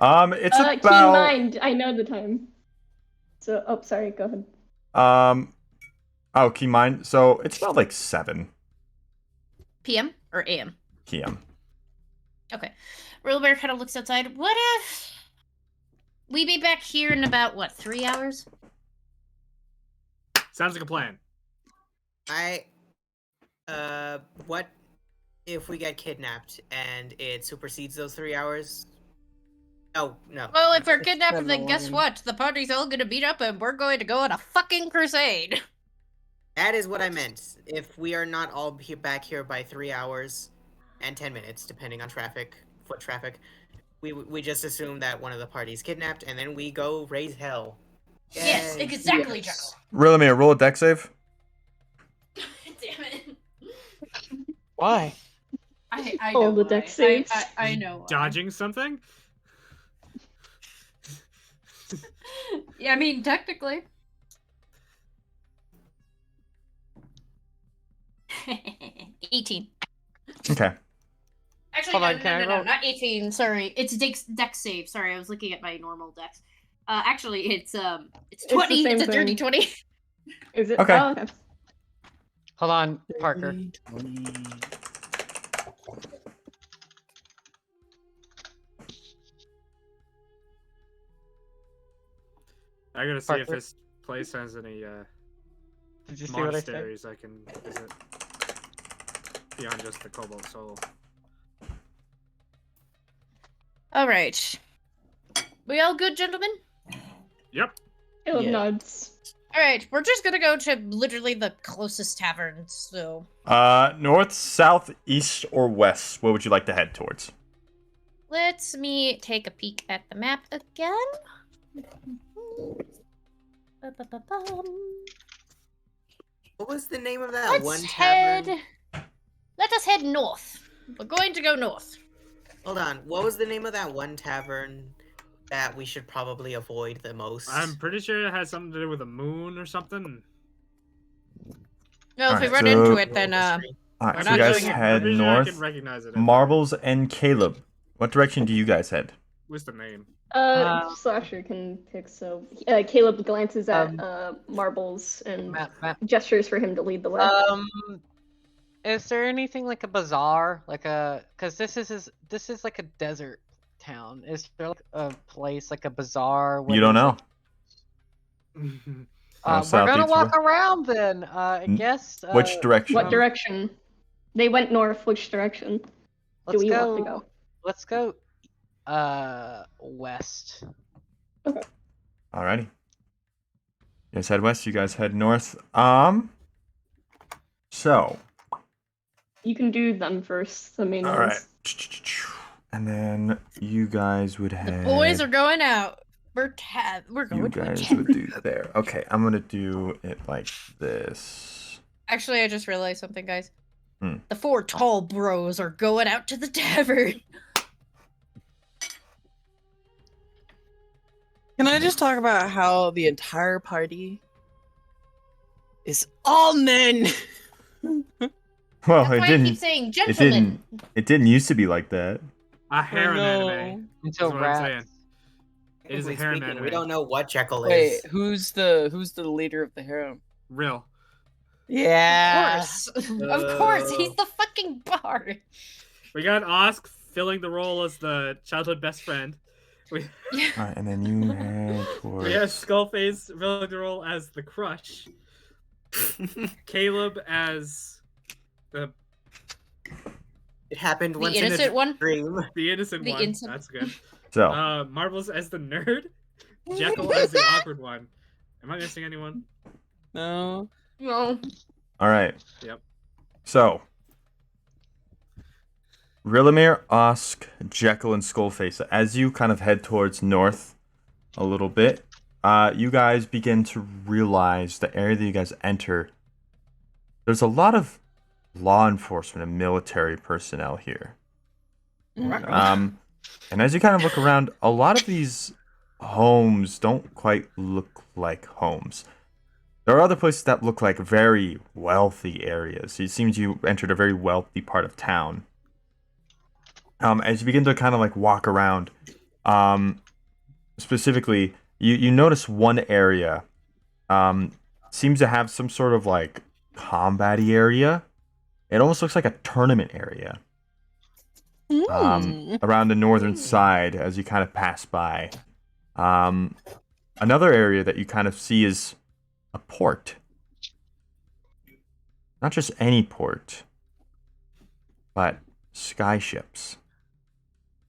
It's Keep in about. mind, I know the time. So, oh, sorry, go ahead. Oh, keep in mind. So it's about like 7 PM or AM? p.m. Okay. Rilamir kind of looks outside. What if we be back here in about, what, 3 hours? Sounds like a plan. What if we get kidnapped and it supersedes those 3 hours? Oh, no. Well, if we're kidnapped, Never then guess mind. what? The party's all gonna meet up and we're going to go on a fucking crusade. That is what I meant. If we are not all back here by 3 hours and 10 minutes, depending on foot traffic, we just assume that one of the parties kidnapped, and then we go raise hell. Yes, Yay. exactly, Yes. Rilamir, roll a deck save. Damn it. Why? I All know the why. deck saves. I know why. Dodging something? Yeah, I mean, technically. 18. Okay. Actually, Hold no, on, no, can I no, no, roll? not 18. Sorry, it's dex save. Sorry, I was looking at my normal dex. Actually, it's 20. the same It's a dirty thing. 20. Is it? Okay. Oh, okay. Hold on, Parker. 20. I gotta see Parker? if this place has any Did you see what I said? monasteries I can visit beyond just the Cobalt Soul. All right. We all good, gentlemen? Yep. Caleb Yeah. nods. All right, we're just gonna go to literally the closest tavern. So North, south, east, or west? What would you like to head towards? let me take a peek at the map again. What was the name of that Let's one tavern? Let us head north. We're going to go north. Hold on. What was the name of that one tavern that we should probably avoid the most? I'm pretty sure it has something to do with a moon or something. No, if we Alright, run so- into it, then All right, We're so not you guys doing it. head I'm pretty sure I north. can recognize it. Marbles and Caleb. What direction do you guys head? What's the name? Slasher can pick. So Caleb glances at Marbles and Map. gestures for him to lead the way. Is there anything like a bazaar, because this is like a desert town. Is there like a place like a bazaar where You don't there's know. like we're gonna walk around then. I guess. Which direction? What direction? They went north. Which direction do we want to go? Let's go. West. Okay. Alrighty. You guys head west. You guys head north. So. You can do them first. The main All ones. right. And then you guys would head. Boys are going out. We're going You to a guys tavern. would do there. Okay, I'm gonna do it like this. Actually, I just realized something, guys. Hmm. The 4 tall bros are going out to the tavern. Can I just talk about how the entire party is all men? Well, That's it why didn't. I keep saying It gentlemen. didn't. It didn't used to be like that. A harem no. anime. Until That's what I'm saying. rats. It is a Technically harem speaking, anime. we don't know what Jekyll Wait, is. who's the leader of the harem? Real. Yeah. Of course, he's the fucking bard. We got Osk filling the role as the childhood best friend. We, All right, and then you head towards. we have Skullface filling the role as the crush. Caleb as the It happened once in innocent a one? dream. the innocent The one. innocent- That's good. So. Marbles as the nerd. Jekyll as the awkward one. Am I missing anyone? No. No. All right. Yep. So. Rilimir, Osk, Jekyll, and Skullface. As you kind of head towards north a little bit, you guys begin to realize the area that you guys enter. There's a lot of law enforcement and military personnel here. And as you kind of look around, a lot of these homes don't quite look like homes. There are other places that look like very wealthy areas. It seems you entered a very wealthy part of town. As you begin to kind of like walk around, specifically, you notice one area seems to have some sort of like combat-y area. It almost looks like a tournament area. Around the northern side as you kind of pass by. Another area that you kind of see is a port. Not just any port, but sky ships.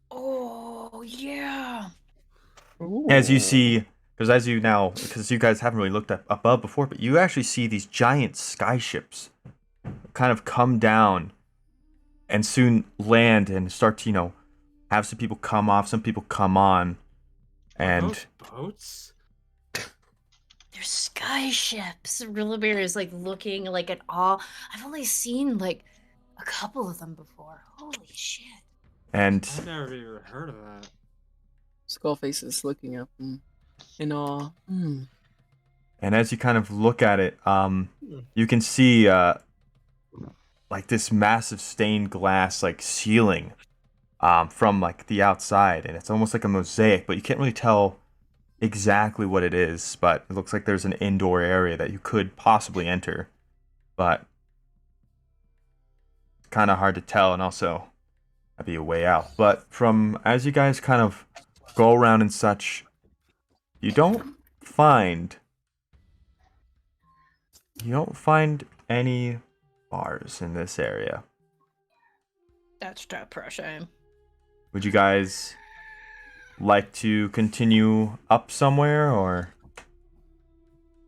Oh, yeah. As you see, because you guys haven't really looked up above before, but you actually see these giant sky ships kind of come down and soon land and start to, have some people come off, some people come on. And boats? They're sky ships. Rilimir is like looking like at all. I've only seen like a couple of them before. Holy shit. And I've never even heard of that. Skullface is looking up in awe. and as you kind of look at it, you can see like this massive stained glass like ceiling from like the outside, and it's almost like a mosaic, but you can't really tell exactly what it is. But it looks like there's an indoor area that you could possibly enter, but kind of hard to tell, and also that'd be a way out. But from as you guys kind of go around and such, you don't find any bars in this area. That's depression. Would you guys like to continue up somewhere, or?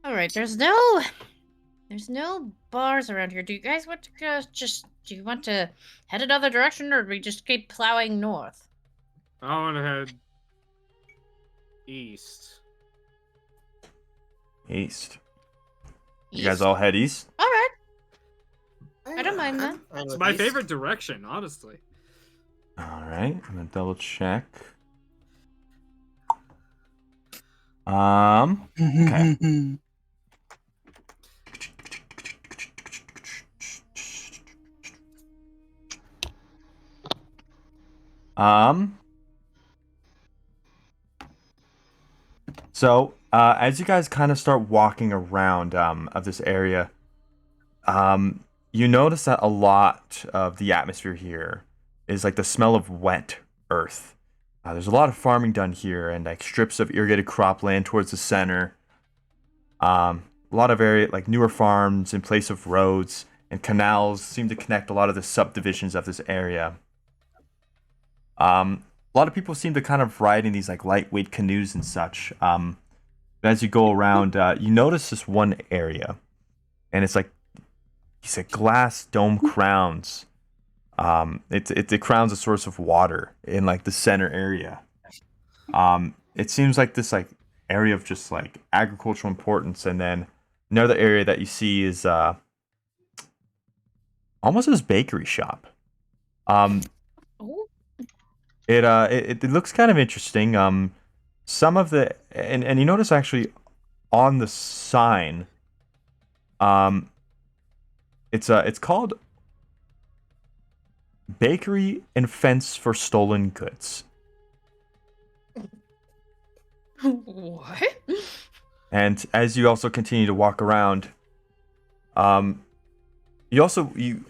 All right, there's no bars around here. Do you guys want to do you want to head another direction, or do we just keep plowing north? I want to head east. East. You guys all head east? All right. I don't mind that. It's my favorite direction, honestly. Alright, I'm gonna double check. Okay. So, as you guys kind of start walking around of this area, you notice that a lot of the atmosphere here is like the smell of wet earth. There's a lot of farming done here, and like strips of irrigated cropland towards the center. A lot of area like newer farms in place of roads, and canals seem to connect a lot of the subdivisions of this area. A lot of people seem to kind of ride in these like lightweight canoes and such. As you go around, you notice this one area, and it's like these like glass dome crowns. It crowns a source of water in like the center area. It seems like this like area of just like agricultural importance, and then another area that you see is almost this bakery shop. It looks kind of interesting. Some of the and you notice actually on the sign, it's called Bakery and Fence for Stolen Goods. What? And as you also continue to walk around, you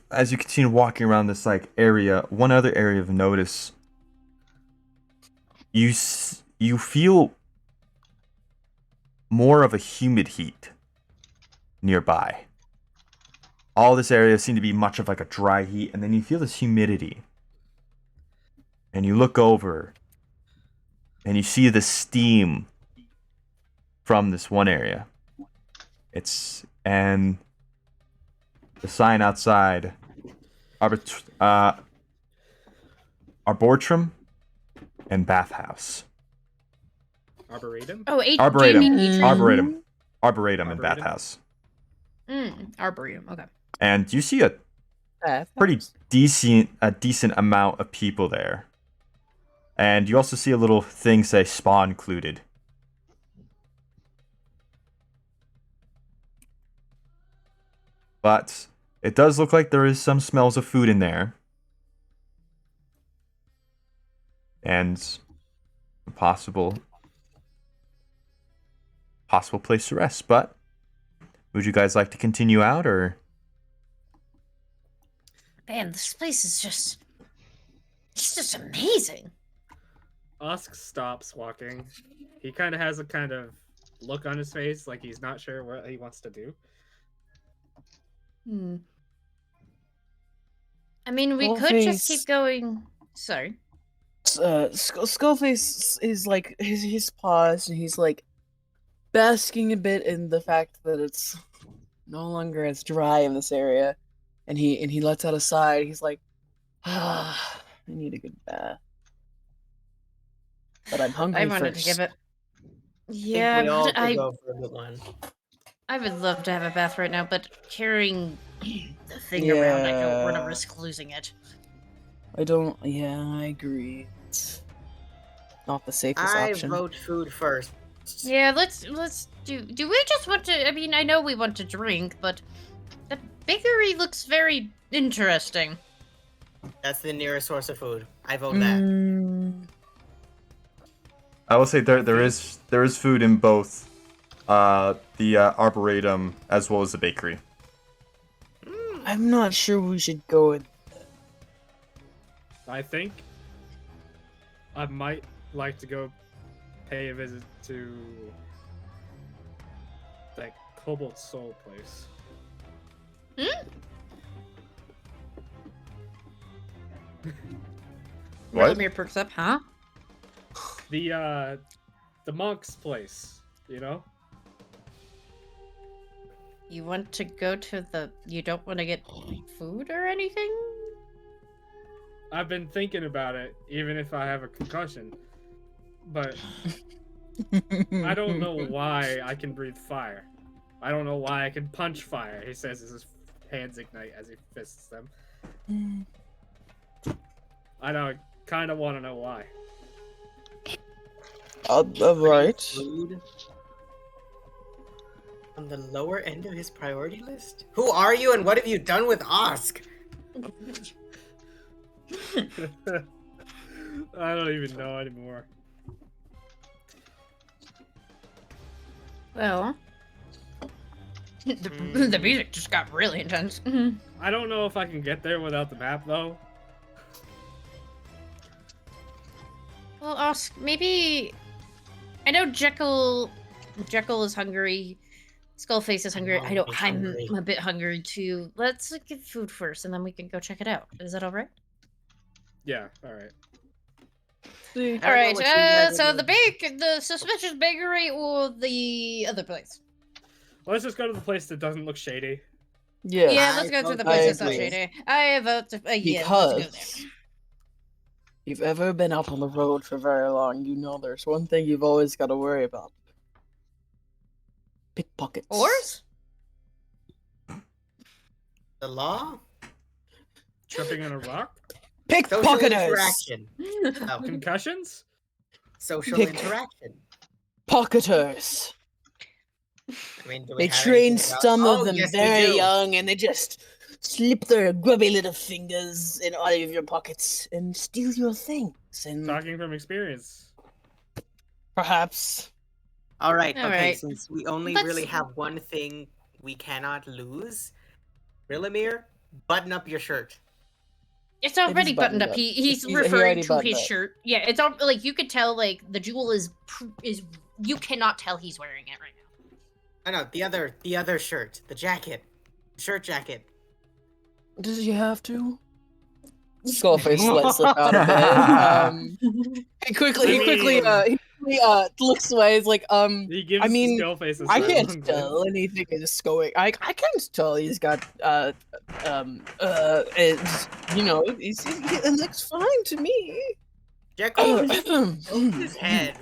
as you continue walking around this like area, one other area of notice, you feel more of a humid heat nearby. All this area seemed to be much of like a dry heat, and then you feel this humidity. And you look over, and you see the steam from this one area. And the sign outside, Arboretum and Bathhouse. Arboretum? Oh, Arboretum and Bathhouse. Arboretum. Okay. And you see a pretty decent amount of people there. And you also see a little thing say spa included. But it does look like there is some smells of food in there. And a possible place to rest. But would you guys like to continue out, or? Man, this place is it's just amazing. Usk stops walking. He kind of has a kind of look on his face, like he's not sure what he wants to do. I mean, we could just keep going. Sorry. Skullface is like his paused, and he's like basking a bit in the fact that it's no longer as dry in this area, and he lets out a sigh. He's like, I need a good bath, but I'm hungry I wanted first. to give it. Yeah, Yeah, we all but could go for a good one. I would love to have a bath right now, but carrying the thing around, I don't want to risk losing it. Yeah, I agree. It's not the safest option. I vote food first. Yeah, let's do we just want to? I mean, I know we want to drink, but the bakery looks very interesting. That's the nearest source of food. I vote that. I will say there is food in both the Arboretum as well as the bakery. I'm not sure we should go with. I think I might like to go pay a visit to that Cobalt Soul place. What? Mir perks up, huh? The monk's place, you know? You want to go to you don't want to get food or anything? I've been thinking about it, even if I have a concussion. But I don't know why I can breathe fire. I don't know why I can punch fire. He says as his hands ignite as he fists them. I don't kind of want to know why. Right. Food on the lower end of his priority list? Who are you and what have you done with Osk? I don't even know anymore. Well, the music just got really intense. I don't know if I can get there without the map, though. Well, Osk, maybe... I know Jekyll is hungry. Skullface is hungry. I'm a bit hungry, too. Let's get food first, and then we can go check it out. Is that alright? Yeah, alright. Alright, so the suspicious bakery or the other place? Let's just go to the place that doesn't look shady. Yeah. Yeah, let's go to the place that's not shady. I vote to... yeah, let's go there. Because if you've ever been out on the road for very long, you know there's one thing you've always got to worry about. Pickpockets. Oars? The law? Tripping on a rock? Pickpocketers! Oh. Concussions? Social interaction. Pocketers. I mean, do we They have train anything else? some of Oh, them yes, we very do. young, and they just slip their grubby little fingers in all of your pockets and steal your things. And Talking from experience. perhaps. All right, All okay, right. since we only Let's- really have one thing we cannot lose, Rilamir, button up your shirt. It's already is buttoned buttoned up. up. He's He referring already to buttoned his up. shirt. Yeah, it's all like you could tell. Like the jewel is you cannot tell he's wearing it right now. I know the other shirt, the jacket, shirt jacket. Does he have to? Skullface let slip out a bit. He quickly looks away. He's like, He gives I mean, Skullface a I silent can't glance. tell anything is going. I can't tell he's got it's, you know, it looks fine to me. Jekyll, his head.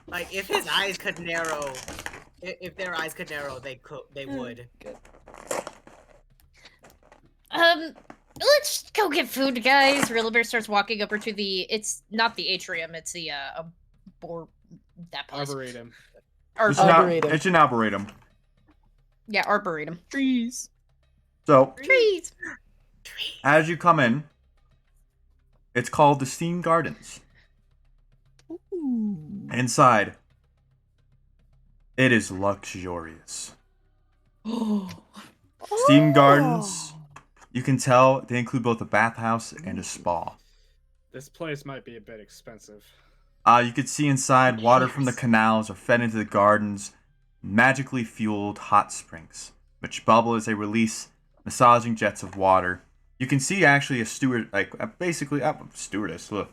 Like if his eyes could narrow, if their eyes could narrow, they would. Let's go get food, guys. Rillabear starts walking over to the. It's not the atrium. It's the that place. Arboretum. Arboretum. It's an arboretum. Yeah, arboretum. Trees. So, Trees. as you come in, it's called the Steam Gardens. Inside, it is luxurious. Steam Gardens, you can tell they include both a bathhouse and a spa. This place might be a bit expensive. You can see inside water from the canals are fed into the gardens, magically fueled hot springs, which bubble as they release massaging jets of water. You can see actually a steward, basically a stewardess. Look.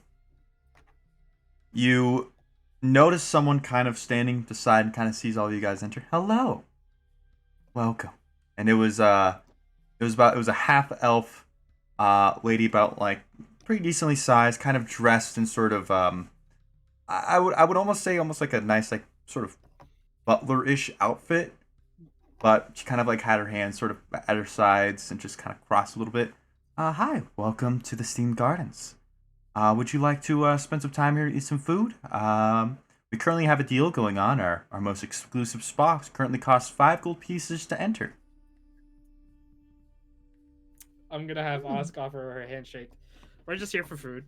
You notice someone kind of standing beside and kind of sees all of you guys enter. Hello, welcome. And it was a half elf lady, about like pretty decently sized, kind of dressed in sort of I would almost say almost like a nice like sort of butler-ish outfit, but she kind of like had her hands sort of at her sides and just kind of crossed a little bit. Hi, welcome to the Steam Gardens. Would you like to spend some time here to eat some food? We currently have a deal going on. Our most exclusive spa currently costs 5 gold pieces to enter. I'm gonna have Osk offer her a handshake. We're just here for food.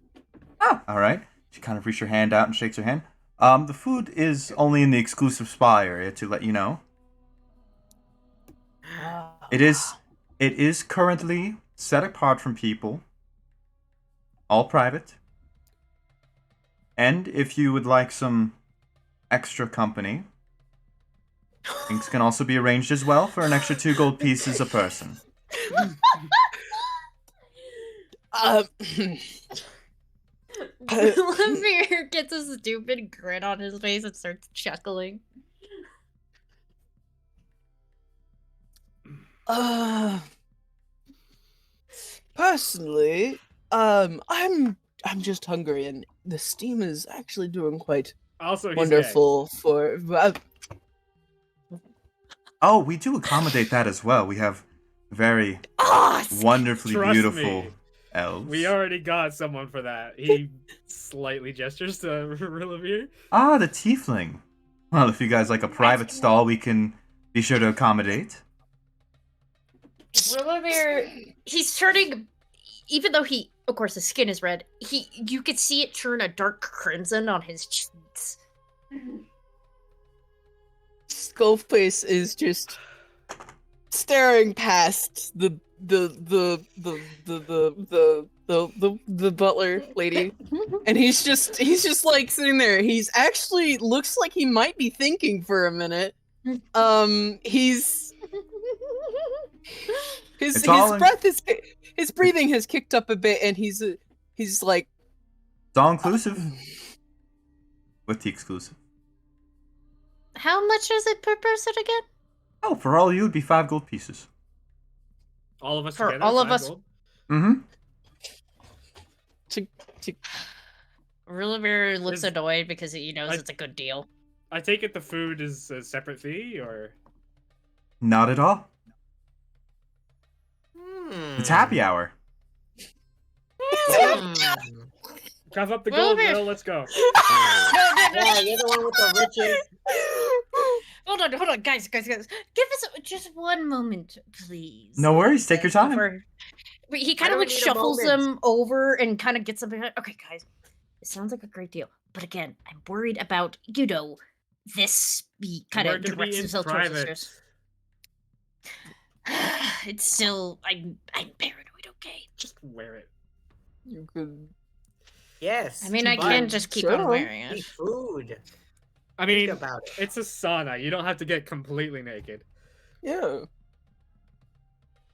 All right. She kind of reaches her hand out and shakes her hand. The food is only in the exclusive spa area, to let you know. It is currently set apart from people. All private. And if you would like some extra company, drinks can also be arranged as well for an extra 2 gold pieces a person. Lemire gets a stupid grin on his face and starts chuckling. Personally, I'm just hungry, and the steam is actually doing quite Also, he's wonderful for. Oh, we do accommodate that as well. We have very wonderfully Trust beautiful me. elves. We already got someone for that. He slightly gestures to Rilavir. Ah, the tiefling. Well, if you guys like a private stall, we can be sure to accommodate. Rillabear, he's turning, even though he, of course, his skin is red. You could see it turn a dark crimson on his cheeks. Skullface is just staring past the the butler lady, and he's just like sitting there. He's actually looks like he might be thinking for a minute. He's his It's all in- breath is his breathing has kicked up a bit, and he's like It's all inclusive. With the exclusive. How much is it per person again? Oh, for all of you, it'd be 5 gold pieces. All of us For together. all of 5 us- gold? Mm-hmm. Rillabear looks Is- annoyed because he knows I- it's a good deal. I take it the food is a separate fee, or Not at all. It's happy hour. cough up the gold, Rillabear- Will. Let's go. No. Yeah, you're the one with the riches. Hold on, guys. Give us just one moment, please. No worries. Take your time. But he kind Why of do like we need a shuffles moment? them over and kind of gets them behind. Okay, guys, it sounds like a great deal, but again, I'm worried about this. He kind We're of gonna be directs in himself towards the private. stairs. It's still, I'm paranoid. Okay, Just wear it. you could. Yes. I mean, I but can't just keep on Sure. wearing eat it. food. I mean, Think about it. it's a sauna. You don't have to get completely naked. Yeah.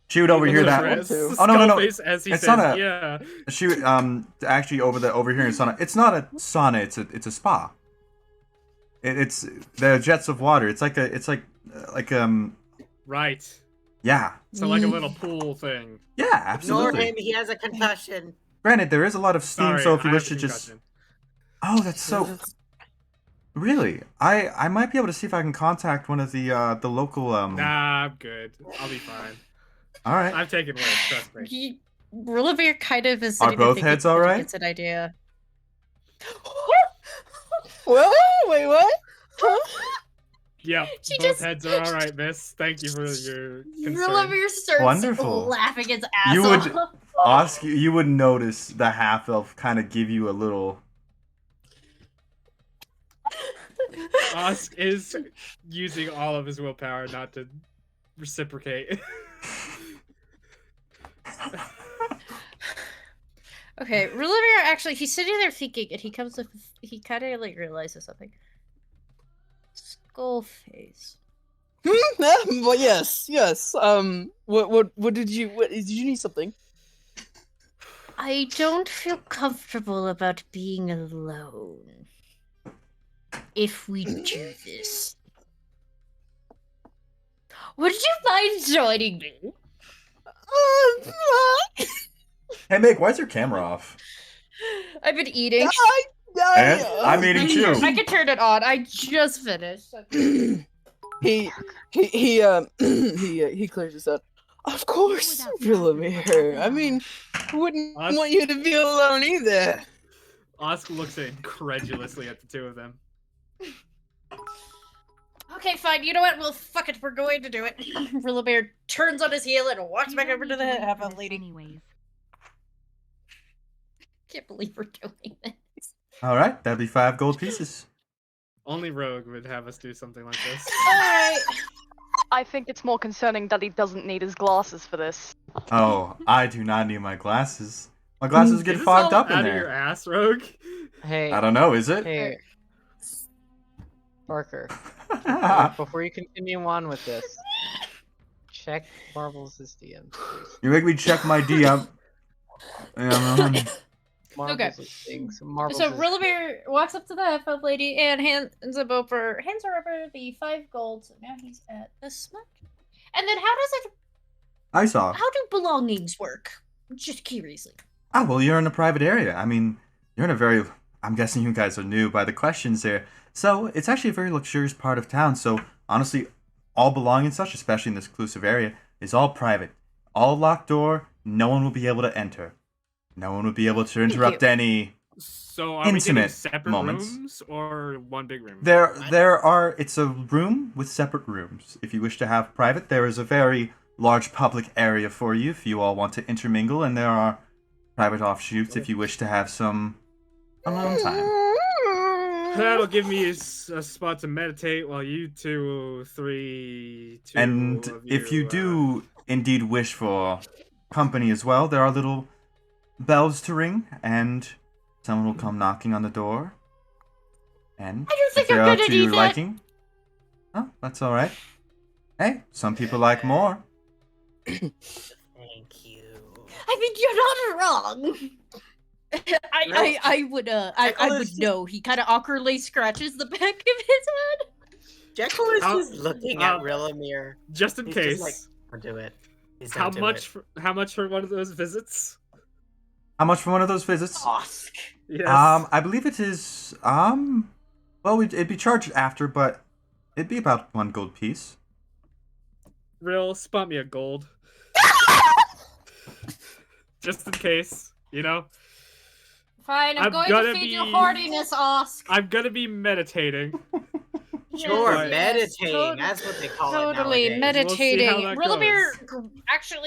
She would overhear that. Chris, Oh, no. Skullface, as he It's says, not a- yeah. She actually overhearing sauna. It's not a sauna. It's a spa. It's the jets of water. It's like Right. yeah. So like a little pool thing. Yeah, Ignore absolutely. him. He has a concussion. Granted, there is a lot of steam, Sorry, so if you I wish have to a just concussion. oh, that's so really. I might be able to see if I can contact one of the local Nah, I'm good. I'll be fine. All right. I'm taking words, trust me. Rillabear kind of is Are sitting there both thinking heads all that he right? gets an idea. Well, wait, what? Huh? Yeah, She both just- heads are all right, miss. Thank you for your concern. Rillabear starts Wonderful. laughing his ass You would off. Oscar, you would notice the half elf kind of give you a little. Osk is using all of his willpower not to reciprocate. Okay, Rillabear actually, he's sitting there thinking, and he comes up, he kind of like realizes something. Skullface. Well, yes. What did you? Did you need something? I don't feel comfortable about being alone. If we do this, would you mind joining me? Hey, Meg, why is your camera off? I've been eating. And I'm eating too. I can turn it on. I just finished. he clears his out. Of course, Villamir. I mean, I wouldn't want you to be alone either. Osk looks incredulously at the two of them. Okay, fine. You know what? Well, fuck it. We're going to do it. Rillabear turns on his heel and walks back over to the half-elf lady. Anyways. Can't believe we're doing this. All right, that'd be 5 gold pieces. Only Rogue would have us do something like this. Alright. I think it's more concerning that he doesn't need his glasses for this. Oh, I do not need my glasses. My glasses get Is this fogged all up in out of your there. ass, Rogue? Hey. I don't know. Is it? Hey. Barker. Before you continue on with this, check Marbles' DM. Please. You make me check my DM. Marbles Okay. is things. Marbles So is- Rillabear walks up to the half-elf lady and hands her over the 5 gold. So now he's at this much. And then how does it? I saw. How do belongings work? Just curiously. Oh, well, you're in a private area. I mean, you're in a very... I'm guessing you guys are new by the questions there. So, it's actually a very luxurious part of town. So, honestly, all belongings such, especially in this exclusive area, is all private. All locked door, no one will be able to enter. No one will be able to interrupt any So are we getting intimate separate moments. rooms or one big room? It's a room with separate rooms. If you wish to have private, there is a very large public area for you if you all want to intermingle, and there are private offshoots if you wish to have some alone time. That'll give me a spot to meditate while you two, And of if you do, indeed wish for company as well, there are little bells to ring, and someone will come knocking on the door. And I don't think if they I'm are gonna to do your that. liking, oh, that's all right. Hey, some people like more. Thank you. I mean, you're not wrong. I would I would know. He kind of awkwardly scratches the back of his head. Jekyll is How- just looking at Rilamir. Just in He's case. just like, don't do it. Please How don't do much? it. How much for one of those visits? How much for one of those visits? Ask. Yes. I believe it is, well, it'd be charged after, but it'd be about 1 gold piece. Real, spot me a gold. Just in case, you know? Fine, I'm going to feed your hardiness, Osk. I'm gonna be meditating. Sure, Yes, meditating. That's what they call it Totally nowadays. meditating. We'll see how that Rilamir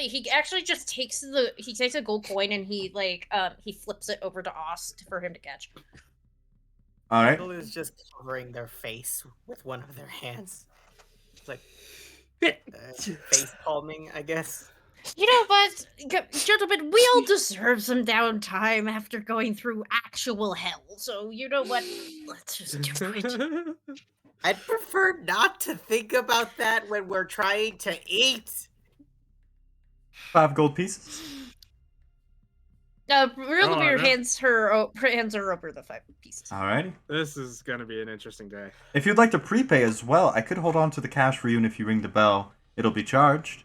he actually just takes a gold coin and he flips it over to Osk for him to catch. All right. Jekyll is just covering their face with one of their hands. It's like face palming, I guess. You know what, gentlemen, we all deserve some downtime after going through actual hell. So you know what? Let's just do it. I'd prefer not to think about that when we're trying to eat. 5 gold pieces. Rilamir no. hands her over the 5 pieces. Alrighty. This is gonna be an interesting day. If you'd like to prepay as well, I could hold on to the cash for you, and if you ring the bell, it'll be charged.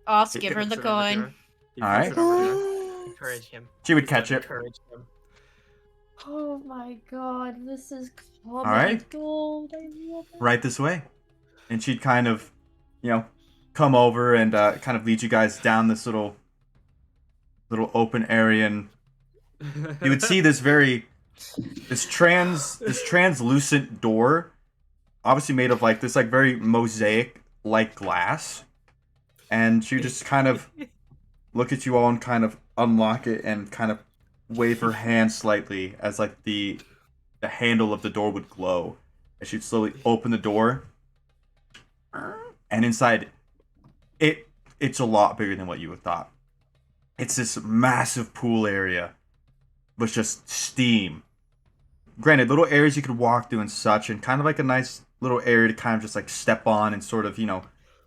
Osk, give her the coin. Alright. Encourage him. She would catch it. Encourage him. Oh my god, this is comedy Alright. gold. I love it. Right this way. And she'd kind of, come over and kind of lead you guys down this little open area, and you would see this translucent door, obviously made of this very mosaic like glass, and she would just kind of look at you all and kind of unlock it and kind of wave her hand slightly as the handle of the door would glow, as she'd slowly open the door, and inside it's a lot bigger than what you would thought. It's this massive pool area with just steam. Granted, little areas you could walk through and such, and kind of a nice little area to kind of just step on and sort of,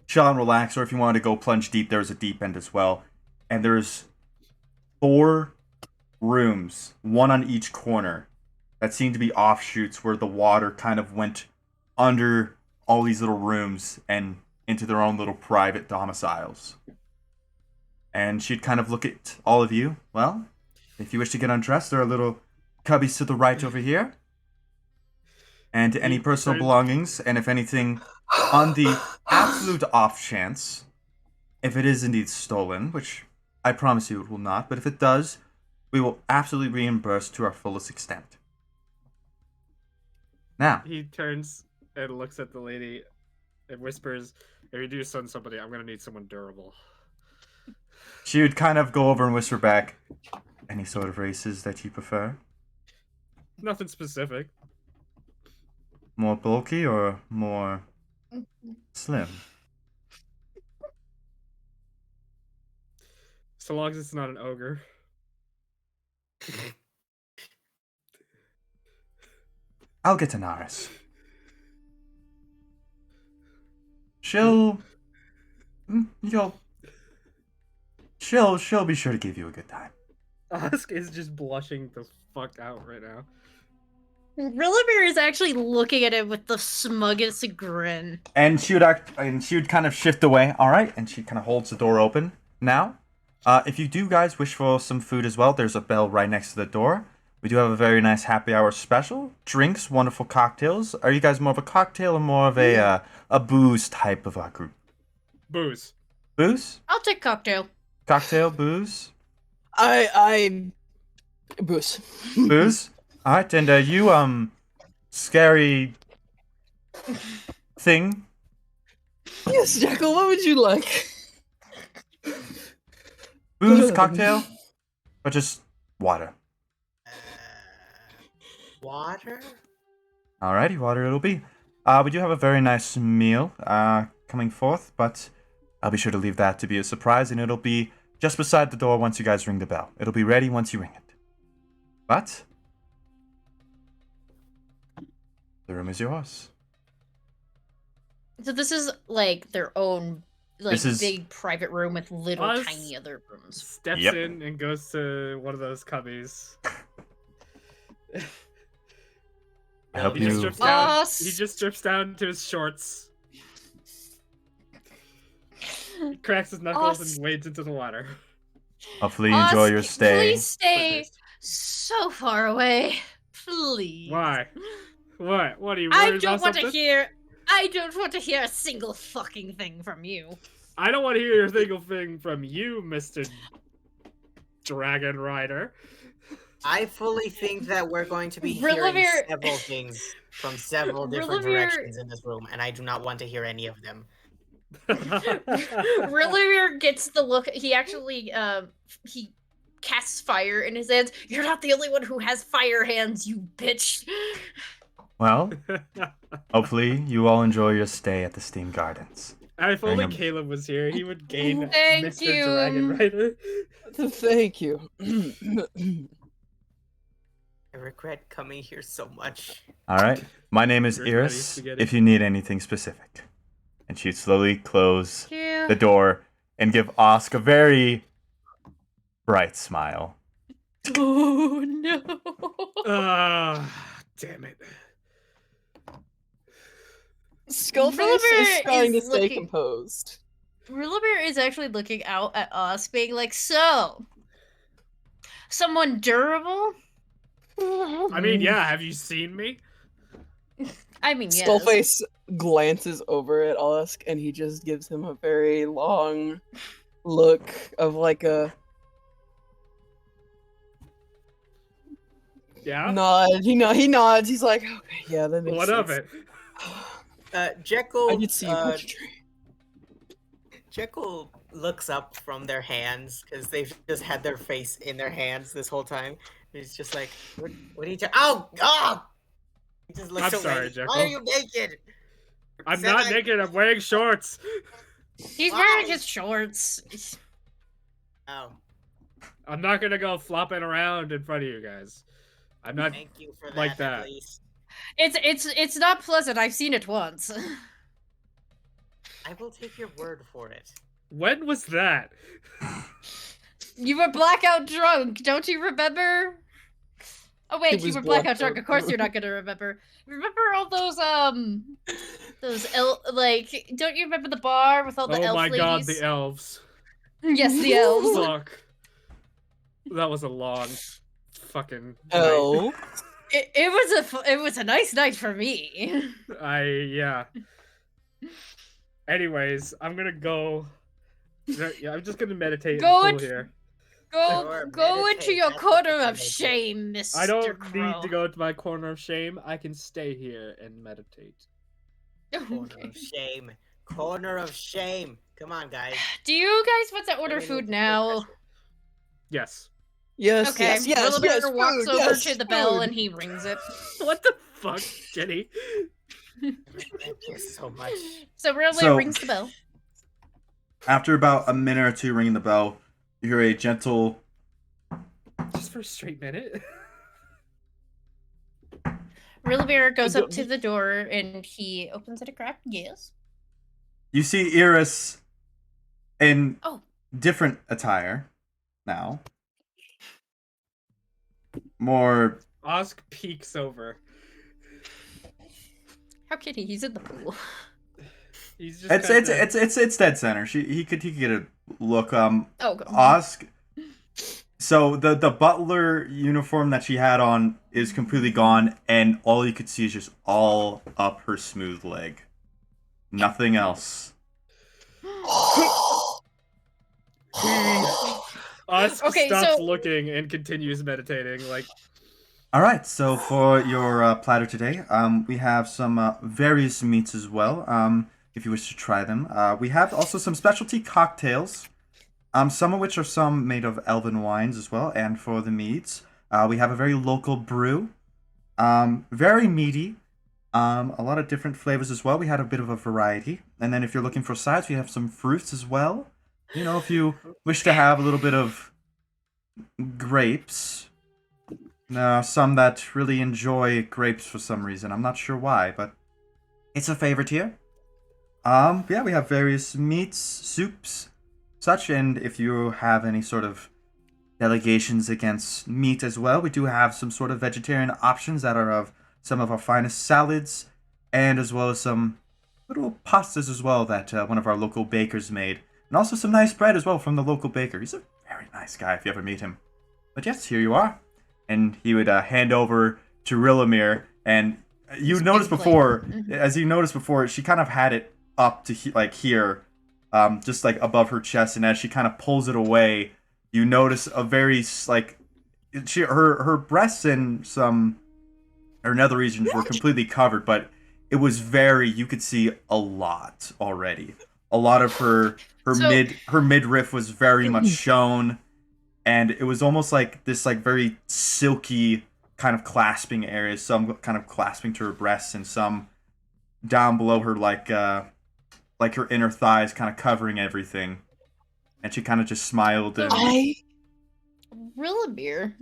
chill and relax. Or if you wanted to go plunge deep, there's a deep end as well. And there's 4 rooms, one on each corner, that seem to be offshoots where the water kind of went under all these little rooms and into their own little private domiciles. And she'd kind of look at all of you. Well, if you wish to get undressed, there are little cubbies to the right over here. And any personal belongings, and if anything, on the absolute off chance, if it is indeed stolen, which I promise you it will not, but if it does, we will absolutely reimburse to our fullest extent. Now. He turns and looks at the lady and whispers, "If you do send somebody, I'm gonna need someone durable." She would kind of go over and whisper back, "Any sort of races that you prefer? Nothing specific. More bulky or more slim?" So long as it's not an ogre. I'll get to Naris. She'll be sure to give you a good time. Osk is just blushing the fuck out right now. Rilamir is actually looking at him with the smuggest grin. And she would kind of shift away. All right, and she kind of holds the door open. Now, if you do guys wish for some food as well, there's a bell right next to the door. We do have a very nice happy hour special. Drinks, wonderful cocktails. Are you guys more of a cocktail or more of a booze type of group? Booze. Booze? I'll take cocktail. Cocktail, booze? I booze. Booze? Alright, and you, scary thing? Yes, Jekyll, what would you like? Booze, cocktail? Or just water? Water? Alrighty, water it'll be. We do have a very nice meal coming forth, but I'll be sure to leave that to be a surprise, and it'll be just beside the door once you guys ring the bell. It'll be ready once you ring it. But the room is yours. So this is like their own, like This is- big private room with little Us tiny other rooms. Steps Yep. in and goes to one of those cubbies. I hope He just you. strips down. Us. He just strips down to his shorts. He cracks his knuckles Us. and wades into the water. Hopefully, you enjoy your Us, stay. Please stay so far away, please. Why? What? What are you I worried don't about want to something? hear. I don't want to hear a single fucking thing from you. I don't want to hear a single thing from you, Mr. Dragon Rider. I fully think that we're going to be hearing Rilavir- several things from several different Rilavir- directions in this room, and I do not want to hear any of them. Rilavir gets the look. He actually, he casts fire in his hands. You're not the only one who has fire hands, you bitch. Well, hopefully, you all enjoy your stay at the Steam Gardens. If only Bring 'em. Caleb was here, he would gain Thank Mr. you. Dragon Rider. Thank you. I regret coming here so much. All right. My name is Here's Iris. spaghetti. If you need anything specific, and she'd slowly close Yeah. the door and give Osk a very bright smile. Oh no. Damn it. Skullface Rilavir is trying to is stay looking- composed. Rilavir is actually looking out at us, being like, so, someone durable? I mean, yeah, have you seen me? I mean, yes. Skullface glances over at Osk and he just gives him a very long look of like a Yeah? nod. He nods. He's like, okay, yeah, that makes What sense. of it? Jekyll. I did see you punch a tree. Jekyll looks up from their hands because they've just had their face in their hands this whole time. He's just like, "What are you? Oh, God!" He just looks I'm away. sorry, Jekyll. Why are you naked? I'm not Seven. naked, I'm wearing shorts. He's Why? wearing his shorts. Oh, I'm not gonna go flopping around in front of you guys. I'm not thank you for that. like At that. least It's not pleasant. I've seen it once. I will take your word for it. When was that? You were blackout drunk, don't you remember? Oh He wait, you was were blackout blackout drunk. Of course you're not gonna remember. Remember all those like, don't you remember the bar with all the Oh elf my ladies? god, the elves. Yes, the elves. Fuck. That was a long fucking night. Oh, It was a nice night for me. Yeah. Anyways, I'm gonna go. Yeah, I'm just gonna meditate in Go the and- pool here. Sure, Go into meditate, your that's what corner I of do. shame, Mr. I don't Crow. need to go to my corner of shame. I can stay here and meditate. Corner of shame. Corner of shame. Come on, guys. Do you guys want to order Everyone food needs now? Yes. yes, Okay, yes, yes, Rillabear yes, walks food, over yes, to the bell food. and he rings it. What the fuck, Jenny? Thank you so much. So Rillabear So- rings the bell. After about a minute or two ringing the bell, you hear a gentle. Just for a straight minute. Rillabear goes up to the door and he opens it a crack. Yes. You see Iris in Oh. different attire now. More. Osk peeks over. How can he? He's in the pool. He's just It's dead center. He could get a look. Oh, God. Osk. So the butler uniform that she had on is completely gone, and all you could see is just all up her smooth leg. Nothing else. Osk Okay, stops so- looking and continues meditating. Like, All right. So for your platter today, we have some various meats as well. If you wish to try them, we have also some specialty cocktails. Some of which are some made of elven wines as well. And for the meats, we have a very local brew. Very meaty. A lot of different flavors as well. We had a bit of a variety. And then if you're looking for sides, we have some fruits as well. You know, if you wish to have a little bit of grapes. Some that really enjoy grapes for some reason. I'm not sure why, but it's a favorite here. Yeah, we have various meats, soups, such, and if you have any sort of delegations against meat as well, we do have some sort of vegetarian options that are of some of our finest salads, and as well as some little pastas as well that one of our local bakers made, and also some nice bread as well from the local baker. He's a very nice guy if you ever meet him. But yes, here you are. And he would hand over to Rilamir, and you noticed before, as you noticed before, she kind of had it up to here, just like above her chest, and as she kind of pulls it away, you notice a very her breasts and some her nether regions were completely covered, but it was you could see a lot already. A lot of her midriff was very much shown, and it was almost like this very silky kind of clasping areas, some kind of clasping to her breasts and some down below her like her inner thighs kind of covering everything. And she kind of just smiled and Rilamir.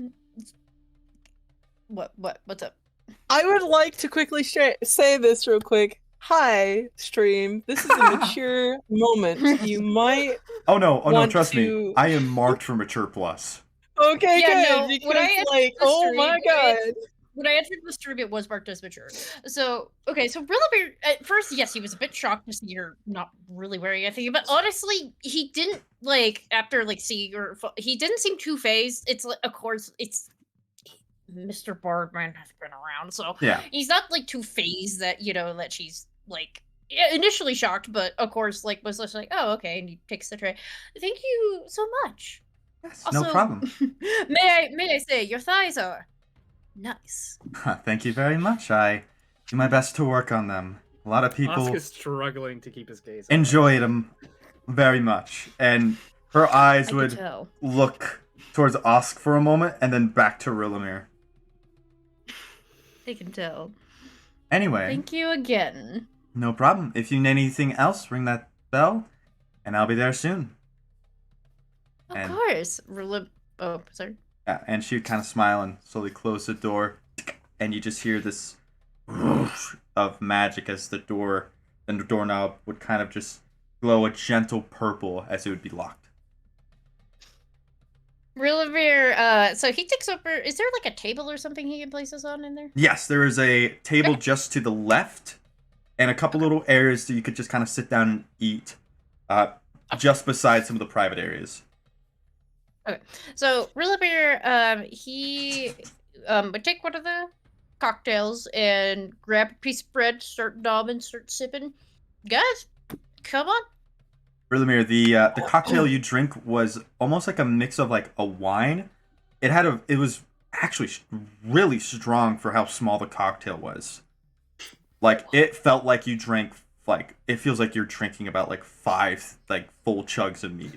What's up? I would like to quickly say this real quick. Hi, stream. This is a mature moment. You might. Oh no! Trust me. I am marked for mature plus. Okay, Yeah, good. no, Because when I oh my god. When I entered the stream, it was marked as mature. So, okay, so Rilamir, at first, yes, he was a bit shocked to see her not really wearing anything, but honestly, he didn't, after, seeing her, he didn't seem too phased. It's, of course, it's Mr. Bardman has been around, so yeah. He's not, too phased that, that she's, initially shocked, but, of course, was just like, oh, okay, and he takes the tray. Thank you so much. Yes, also, no problem. may I say, your thighs are nice. Thank you very much. I do my best to work on them. A lot of people Oscar's struggling to keep his gaze up. Enjoy them very much, and her eyes would look towards Osk for a moment and then back to Rilamir. I can tell. Anyway. Thank you again. No problem. If you need anything else, ring that bell, and I'll be there soon. Of course. Oh, sorry. Yeah, and she would kind of smile and slowly close the door, and you just hear this whoosh of magic as the doorknob would kind of just glow a gentle purple as it would be locked. Rilamir, so he takes over. Is there a table or something he can place us on in there? Yes, there is a table just to the left, and a couple little areas that you could just kind of sit down and eat, just beside some of the private areas. Okay, so Rilamir, he would take one of the cocktails and grab a piece of bread, start nobbing, start sipping. Guys, come on. Rilamir, the cocktail you drink was almost like a mix of a wine. It was actually really strong for how small the cocktail was. It felt like you drank it feels like you're drinking about 5 full chugs of meat.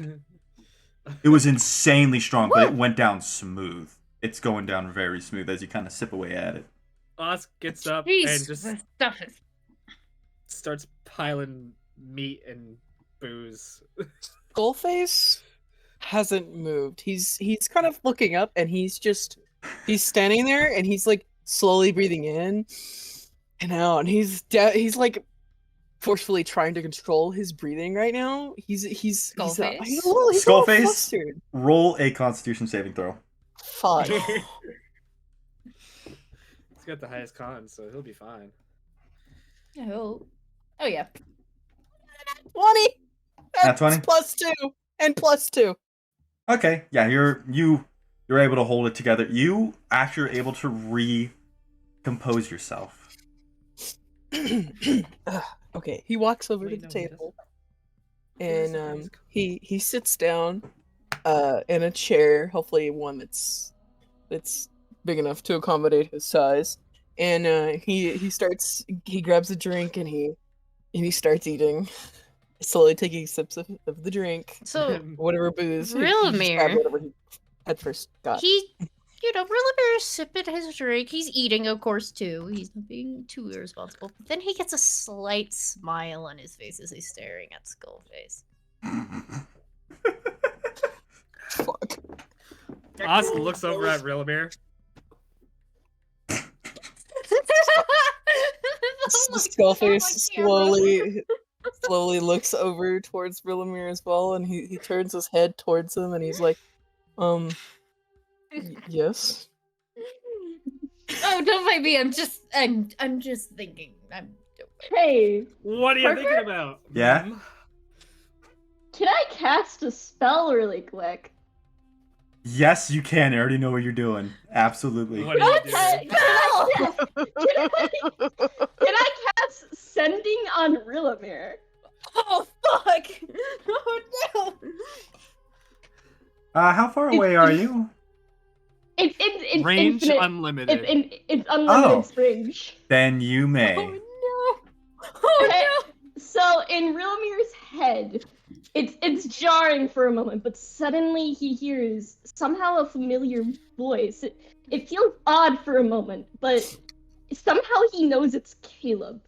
It was insanely strong, but it went down smooth. It's going down very smooth as you kind of sip away at it. Osk gets up Jeez, and just stuff it. starts piling meat and booze. Skullface hasn't moved. He's kind of looking up, and he's standing there, and he's slowly breathing in and out, and he's forcefully trying to control his breathing right now. He's Skullface. He's Skullface, roll a Constitution saving throw. Fuck. He's got the highest con, so he'll be fine. Oh yeah. 20. Nat 20? +2 and +2. Okay, yeah, you're able to hold it together. You actually are able to recompose yourself. Okay, he walks over to the table, and he sits down in a chair, hopefully one that's big enough to accommodate his size, and he grabs a drink, and he starts eating, slowly taking sips of the drink. So whatever booze, Rilamir, whatever he at first got. He Rillabear's sipping his drink. He's eating, of course, too. He's not being too irresponsible. But then he gets a slight smile on his face as he's staring at Skullface. Fuck. Oz looks over at Rillabear. Skullface slowly looks over towards Villamir as well, and he turns his head towards him, and he's like, yes. Oh, don't mind me. I'm just thinking. Hey. What are you Parker? thinking about? Yeah? Can I cast a spell really quick? Yes, you can. I already know what you're doing. Absolutely. What are you doing? Can I cast Sending on Rillamir? Oh, fuck! Oh, no! How far away are you? It's Range infinite. unlimited. It's unlimited Oh. range. Then you may. Oh, so in Rilmir's head, it's jarring for a moment, but suddenly he hears somehow a familiar voice. It feels odd for a moment, but somehow he knows it's Caleb.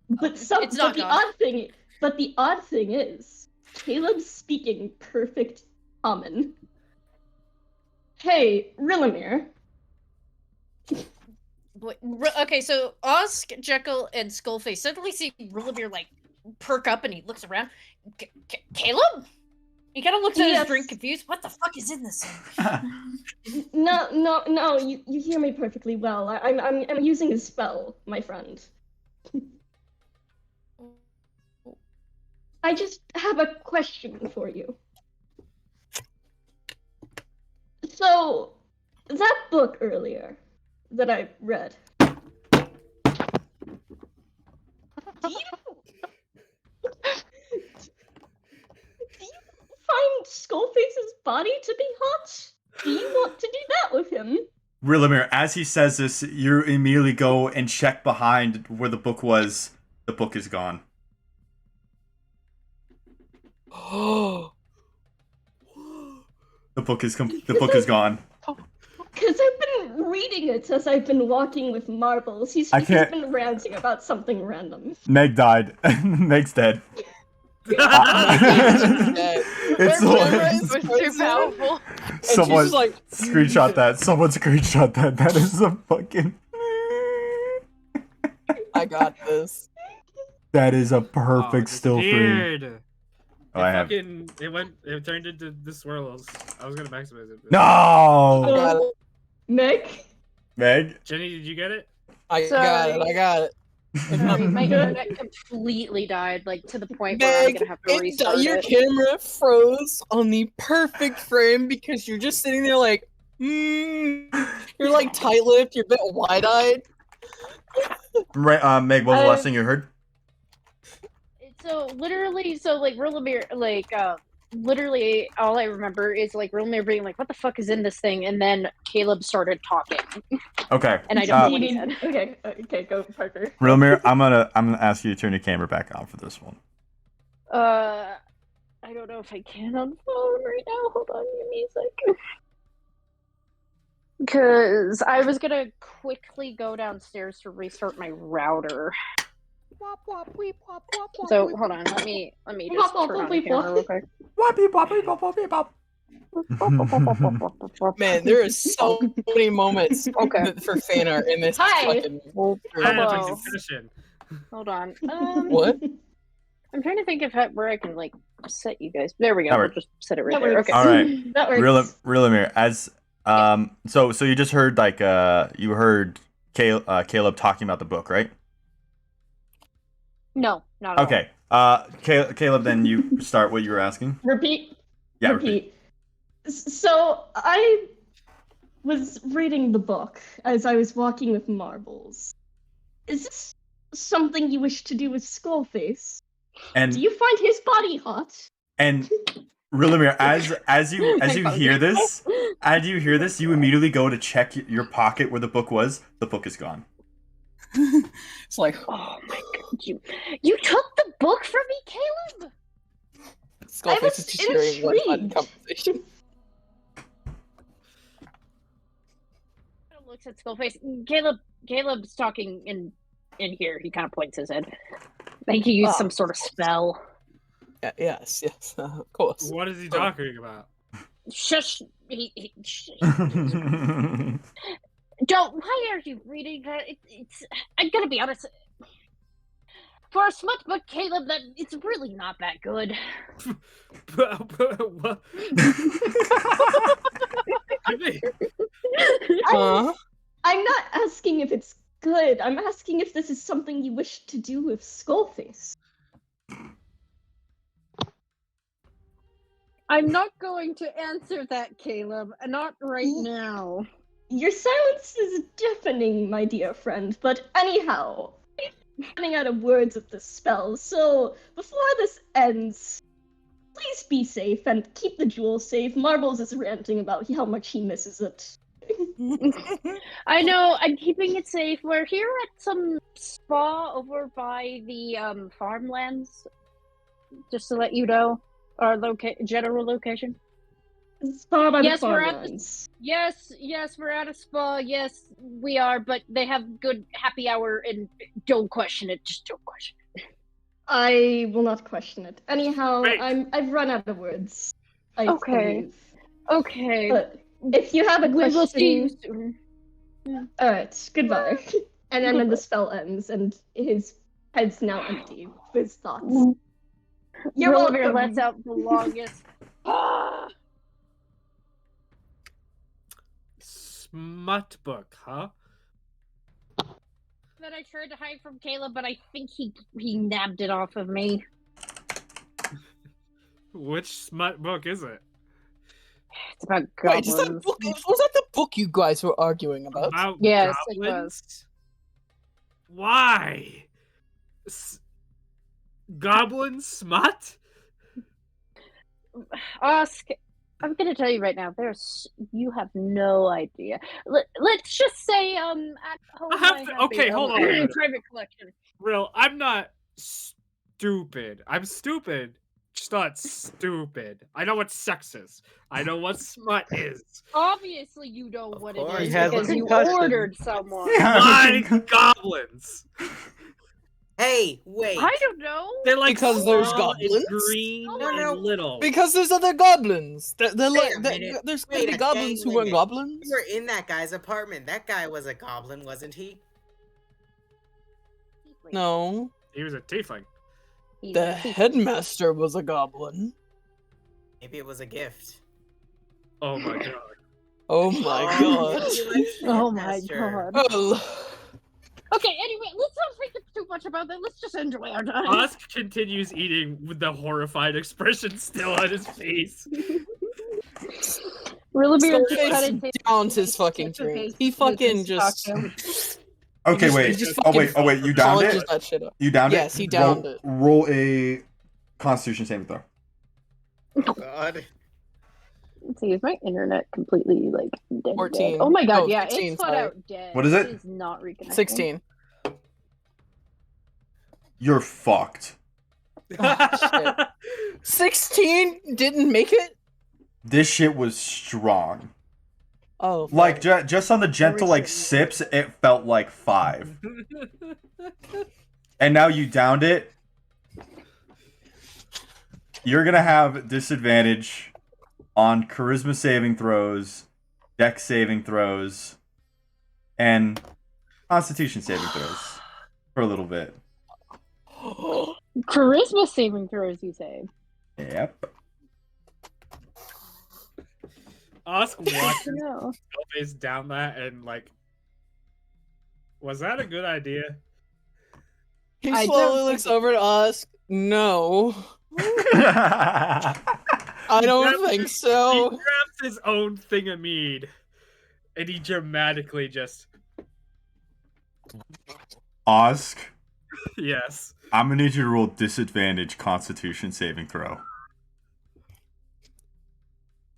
But It's not the God. odd thing is Caleb's speaking perfect common. Hey, Rillamir. Okay, so Oz, Jekyll, and Skullface suddenly see Rillabear like perk up, and he looks around. Caleb? He kind of looks at his Yes. drink, confused. What the fuck is in this thing? No. You hear me perfectly well. I'm using a spell, my friend. I just have a question for you. So, that book earlier that I read. Do you find Skullface's body to be hot? Do you want to do that with him? Rillamir, as he says this, you immediately go and check behind where the book was. The book is gone. The book is gone. Because I've been reading it as I've been walking with Marbles. He's I can't- been ranting about something random. Meg died. Meg's dead. It was too powerful. Someone she's like, screenshot that. Someone screenshot that. That is a fucking. I got this. That is a perfect still frame. Weird. Oh, I have. It turned into the swirls. I was gonna maximize it. but- No. Meg? Meg. Jenny, did you get it? I got it. My internet completely died, like to the point where I'm Meg, gonna have to restart your it. camera froze on the perfect frame because you're just sitting there like, you're like tight-lipped, you're a bit wide-eyed. Meg, what was the last thing you heard? So literally, like Rillamir, literally all I remember is like Rillamir being like, "What the fuck is in this thing?" And then Caleb started talking. Okay. And I don't know what he said. Okay, go Parker. Rillamir, I'm gonna ask you to turn your camera back on for this one. I don't know if I can on the phone right now. Hold on, give me a second. Because I was gonna quickly go downstairs to restart my router. So hold on, let me just turn on the camera real quick. Man, there is so many moments for fan art in this Hi. fucking Hello. Discussion. Hold on. What? I'm trying to think of where I can like set you guys. There we go. That We'll works. just set it right That there. works. Okay. All right. That works. Rillamir, as so you just heard like you heard Caleb talking about the book, right? No, not at Okay. Caleb, then you start what you were asking. Repeat. Yeah, Repeat. So I was reading the book as I was walking with Marbles. Is this something you wish to do with Skullface? And Do you find his body hot? and Rillamir, as you hear this, you immediately go to check your pocket where the book was. The book is gone. It's like, Oh my god, you took the book from me, Caleb? Skullface is just hearing one fun conversation. looks at Skullface. Caleb's talking in here. He kind of points his head. I think he used some sort of spell. Yes, of course. What is he talking about? Shush. Don't. Why are you reading that? It's. I'm gonna be honest. For a smut book, Caleb, that it's really not that good. What? I'm not asking if it's good. I'm asking if this is something you wish to do with Skullface. I'm not going to answer that, Caleb. Not right now. Your silence is deafening, my dear friend, but anyhow, I'm running out of words with this spell, so before this ends, please be safe and keep the jewel safe. Marbles is ranting about how much he misses it. I know, I'm keeping it safe. We're here at some spa over by the farmlands. Just to let you know. Our general location. Spa by yes, the we're farmlands. Yes, we're at a spa. Yes, we are, but they have good happy hour and don't question it. Just don't question it. I will not question it. Anyhow, I've run out of words. I believe. Okay. But if you have a question, we will see you soon. Alright, goodbye. And then the spell ends, and his head's now empty with his thoughts. You're welcome. Lets out the longest. Smut book, huh? That I tried to hide from Caleb, but I think he nabbed it off of me. Which smut book is it? It's about Wait, goblins. is that book, was that the book you guys were arguing about? Yes, goblins? it was. Why? Goblin smut? Ask. I'm gonna tell you right now. You have no idea. Let's just say at home. Hold on a minute. Private collection. Real, I'm not stupid. I'm stupid. Just not stupid. I know what sex is. I know what smut is. Obviously, you know what it He is has a because you concussion. ordered someone. Why goblins? Hey, wait. I don't know. They're like Because there's small and goblins? green No, no. and little. Because there's other goblins. They're Wait like a minute. there's Wait maybe a goblins dang who weren't minute. goblins. We were in that guy's apartment. That guy was a goblin, wasn't he? No, He was a tiefling. the headmaster was a goblin. Maybe it was a gift. Oh my god. Oh my god. Oh my Headmaster. god. Oh. Okay, anyway, let's not think too much about that. Let's just enjoy our time. Osk continues eating with the horrified expression still on his face. Skullface downs his fucking drink. He fucking just. Okay, wait. Oh, wait. You downed polishes it? that shit up. You downed it? Yes, he downed it. Roll a Constitution saving throw. Oh god. Let's see, is my internet completely like dead? 14. Oh my god, Oh, yeah, 16, it's flat sorry. out dead. What is it? It is not reconnecting. 16. You're fucked. Oh, shit. 16 didn't make it? This shit was strong. Oh. Like, just on the gentle, like, sips, it felt like 5. And now you downed it. You're gonna have disadvantage on charisma saving throws, dex saving throws, and constitution saving throws for a little bit. Charisma saving throws, you say? Yep. Osk watches No. Skullface down that and like, was that a good idea? He I slowly don't looks over to us. No. I don't think He so. grabs his own thing of mead, and he dramatically just Osk, yes. I'm gonna need you to roll disadvantage constitution saving throw.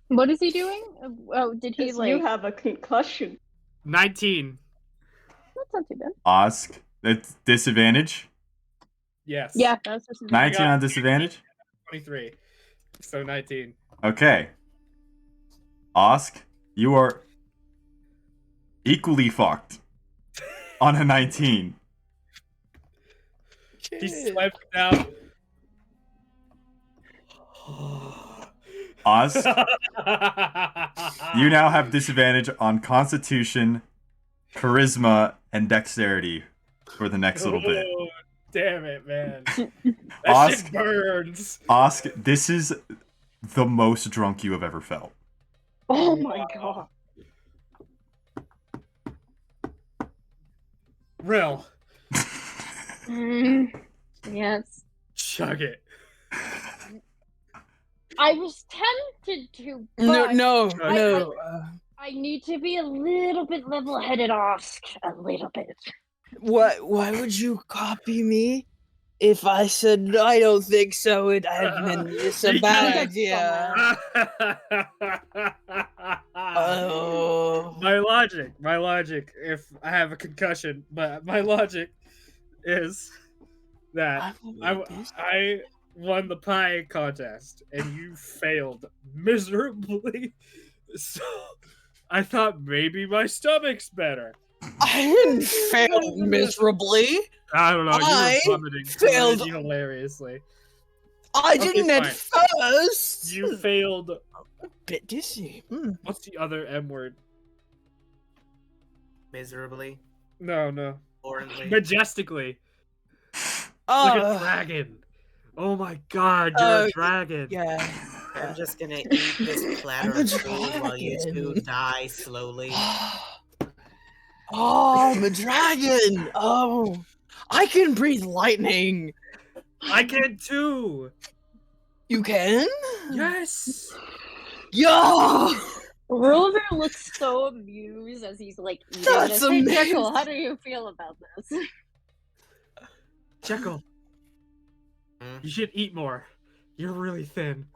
What is he doing? Oh, did he like? You have a concussion. 19. That's not too bad. Osk, that's disadvantage. Yes. Yeah, that's just 19 on disadvantage. 23. So 19. Okay. Osk, you are equally fucked on a 19. He swiped down. Oz, you now have disadvantage on Constitution, Charisma, and Dexterity for the next little bit. Oh, damn it, man. That Oz, shit burns. Oz, this is the most drunk you have ever felt. Oh my god. Rill. Yes. Chug it. I was tempted to, No, but no, I- no. I need to be a little bit level-headed, Osk. A little bit. Why would you copy me? If I said I don't think so, it'd have been it's a bad idea. Oh. My logic, if I have a concussion, but my logic is that I won the pie contest and you failed miserably. So I thought maybe my stomach's better. I didn't fail miserably. I don't know. I You were vomiting failed really hilariously. I Okay, didn't at fine. first. You failed. A bit dizzy. What's the other M word? Miserably. No. Horribly. Majestically. Like a dragon. Oh my god, you're a dragon. Yeah. I'm just gonna eat this platter of food while you two die slowly. Oh, I'm a dragon. Oh, I can breathe lightning. I can too. You can? Yes. Yeah. Rolliver looks so amused as he's like eating That's this. Hey, amazing. Jekyll, how do you feel about this? Jekyll, you should eat more. You're really thin.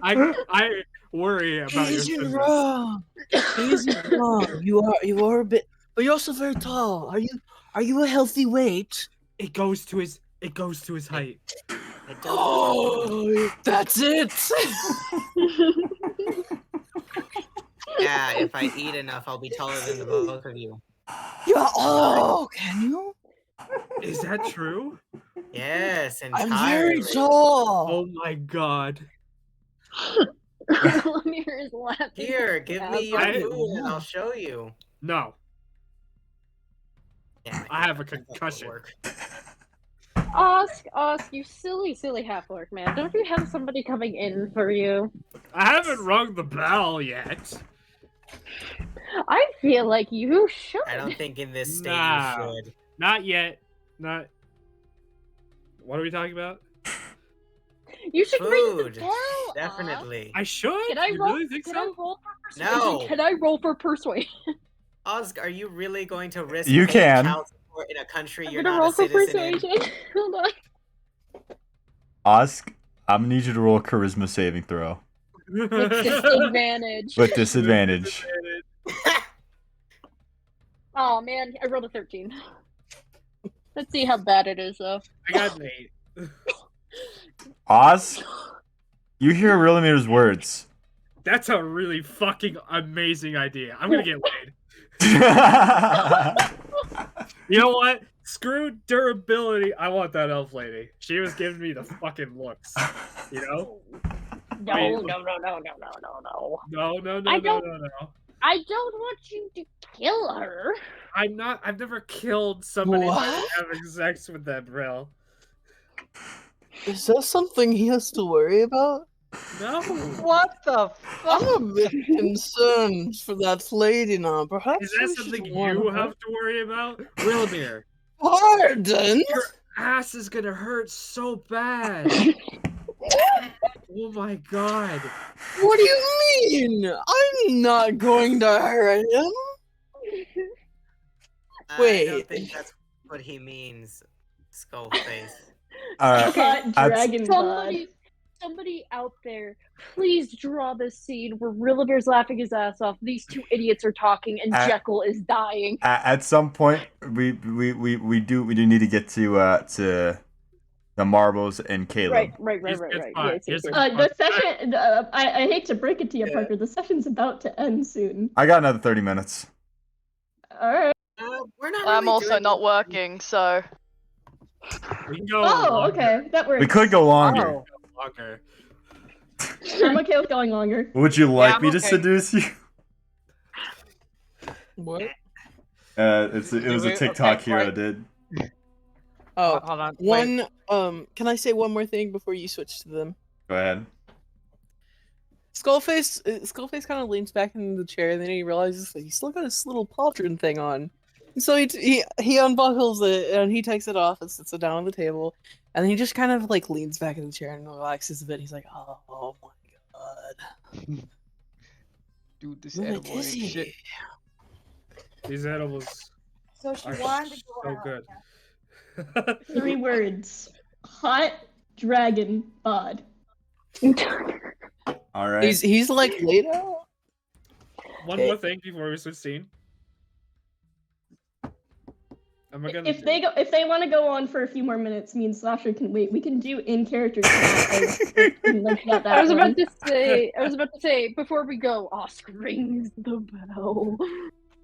I worry about He your isn't thinness. wrong. He isn't wrong. You are a bit, but you're also very tall. Are you a healthy weight? It goes to his height. Oh, that's it. Yeah, if I eat enough, I'll be taller than the both of you. Yeah. Oh, can you? Is that true? Yes, I'm entirely. very tall. Oh my god. Lemire is laughing. Here, give me your I- food and I'll show you. No. Yeah, I have a that won't concussion. work. Osk, you silly half-orc man. Don't you have somebody coming in for you? I haven't rung the bell yet. I feel like you should. I don't think in this state Nah. you should. Not yet. Not. What are we talking about? You should ring the Food, bell. Osk. definitely. I should. Can I You roll? really think Can so? I roll for persuasion? No. Can I roll for persuasion? Oz, are you really going to risk You paying can. child support in a country I'm you're gonna not roll a for citizen in? persuasion. Hold on. Oz, I'm gonna need you to roll a charisma saving throw With disadvantage. with disadvantage. Oh man, I rolled a 13. Let's see how bad it is though. I got an 8. Oz, you hear Rillimir's words. That's a really fucking amazing idea. I'm gonna get laid. You know what? Screw durability. I want that elf lady. She was giving me the fucking looks. You know? No. No. I don't want you to kill her. I've never killed somebody by What? having sex with that Brill. Is that something he has to worry about? No. What the fuck? I'm a bit concerned for that lady now. Perhaps Is that we should something warn you her. have to worry about? Willamir, Pardon? your ass is gonna hurt so bad. Oh my god. What do you mean? I'm not going to hurt him. I Wait. don't think that's what he means, Skullface. Alright. Got dragon Somebody out there, please draw this scene where Rillabear's laughing his ass off. These two idiots are talking, and Jekyll is dying. At some point, we do need to get to the marbles, and Caleb. Right. It's Yes, fine. yes. It's The session. I hate to break it to you, Parker. The session's about to end soon. I got another 30 minutes. All right. We're not. I'm really also doing not working, so. We can go Oh, longer. okay. That works. We could go longer. Oh. Longer. I'm okay with going longer. Would you like I'm me to okay. seduce you? What? It was a Wait, TikTok okay, hero right. did. Oh, Hold on. Wait. Can I say one more thing before you switch to them? Go ahead. Skullface kind of leans back in the chair, and then he realizes that he's still got his little pauldron thing on. And so he unbuckles it, and he takes it off and sits it down on the table, and then he just kind of like leans back in the chair and relaxes a bit. He's like, "Oh my god, Dude, this I'm edible ain't dizzy." shit. These edibles So she are wanted to go so out. good. 3 words. Hot dragon bod. All right. He's like laid out. One more thing before we switch scene. Am I gonna If they want to go on for a few more minutes, me and Slasher can wait. We can do in character chat. I was about to say before we go, Oscar rings the bell.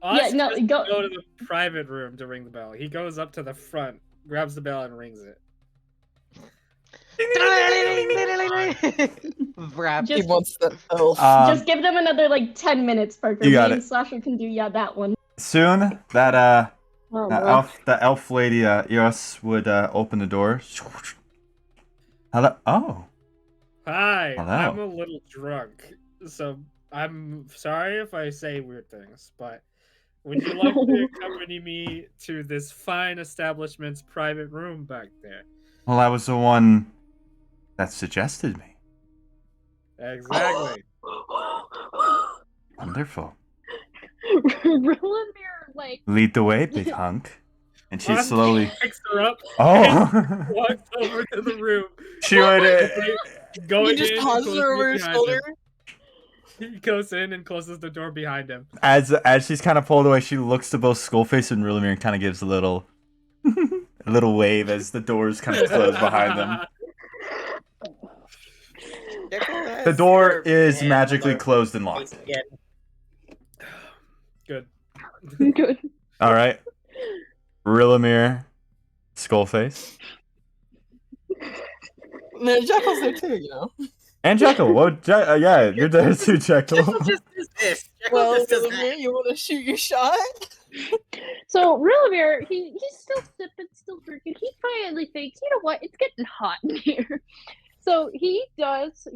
Oscar no, doesn't go- go to the private room to ring the bell. He goes up to the front, grabs the bell, and rings it. Rap. He Just, wants the elf. just give them another like 10 minutes, Parker. You Me got and it. Slasher can do that one. Soon that Oh, the elf lady Eos would open the door. Hello. Oh. Hi, Hello. I'm a little drunk, so I'm sorry if I say weird things, but would you like to accompany me to this fine establishment's private room back there? Well, I was the one that suggested me. Exactly. Wonderful. Rillamer, like, Lead the way, big hunk. And she Ron slowly. picks her up Oh. and walks over to the room. She would. Going He just in and pauses closing over it his behind shoulder. him. He goes in and closes the door behind him. As she's kind of pulled away, she looks to both Skullface and Rillamer and kind of gives a little wave as the doors kind of close behind them. The door is magically closed and locked. Good. Good. All right. Rillamer, Skullface, No, Jackal's there too, you know. and Jekyll. Yeah, you're there too, Jekyll. Just does this. Well, Just does that. Rillamer, you want to shoot your shot? So Rillamer, he's still sipping, still drinking. He finally thinks, you know what? It's getting hot in here. So he does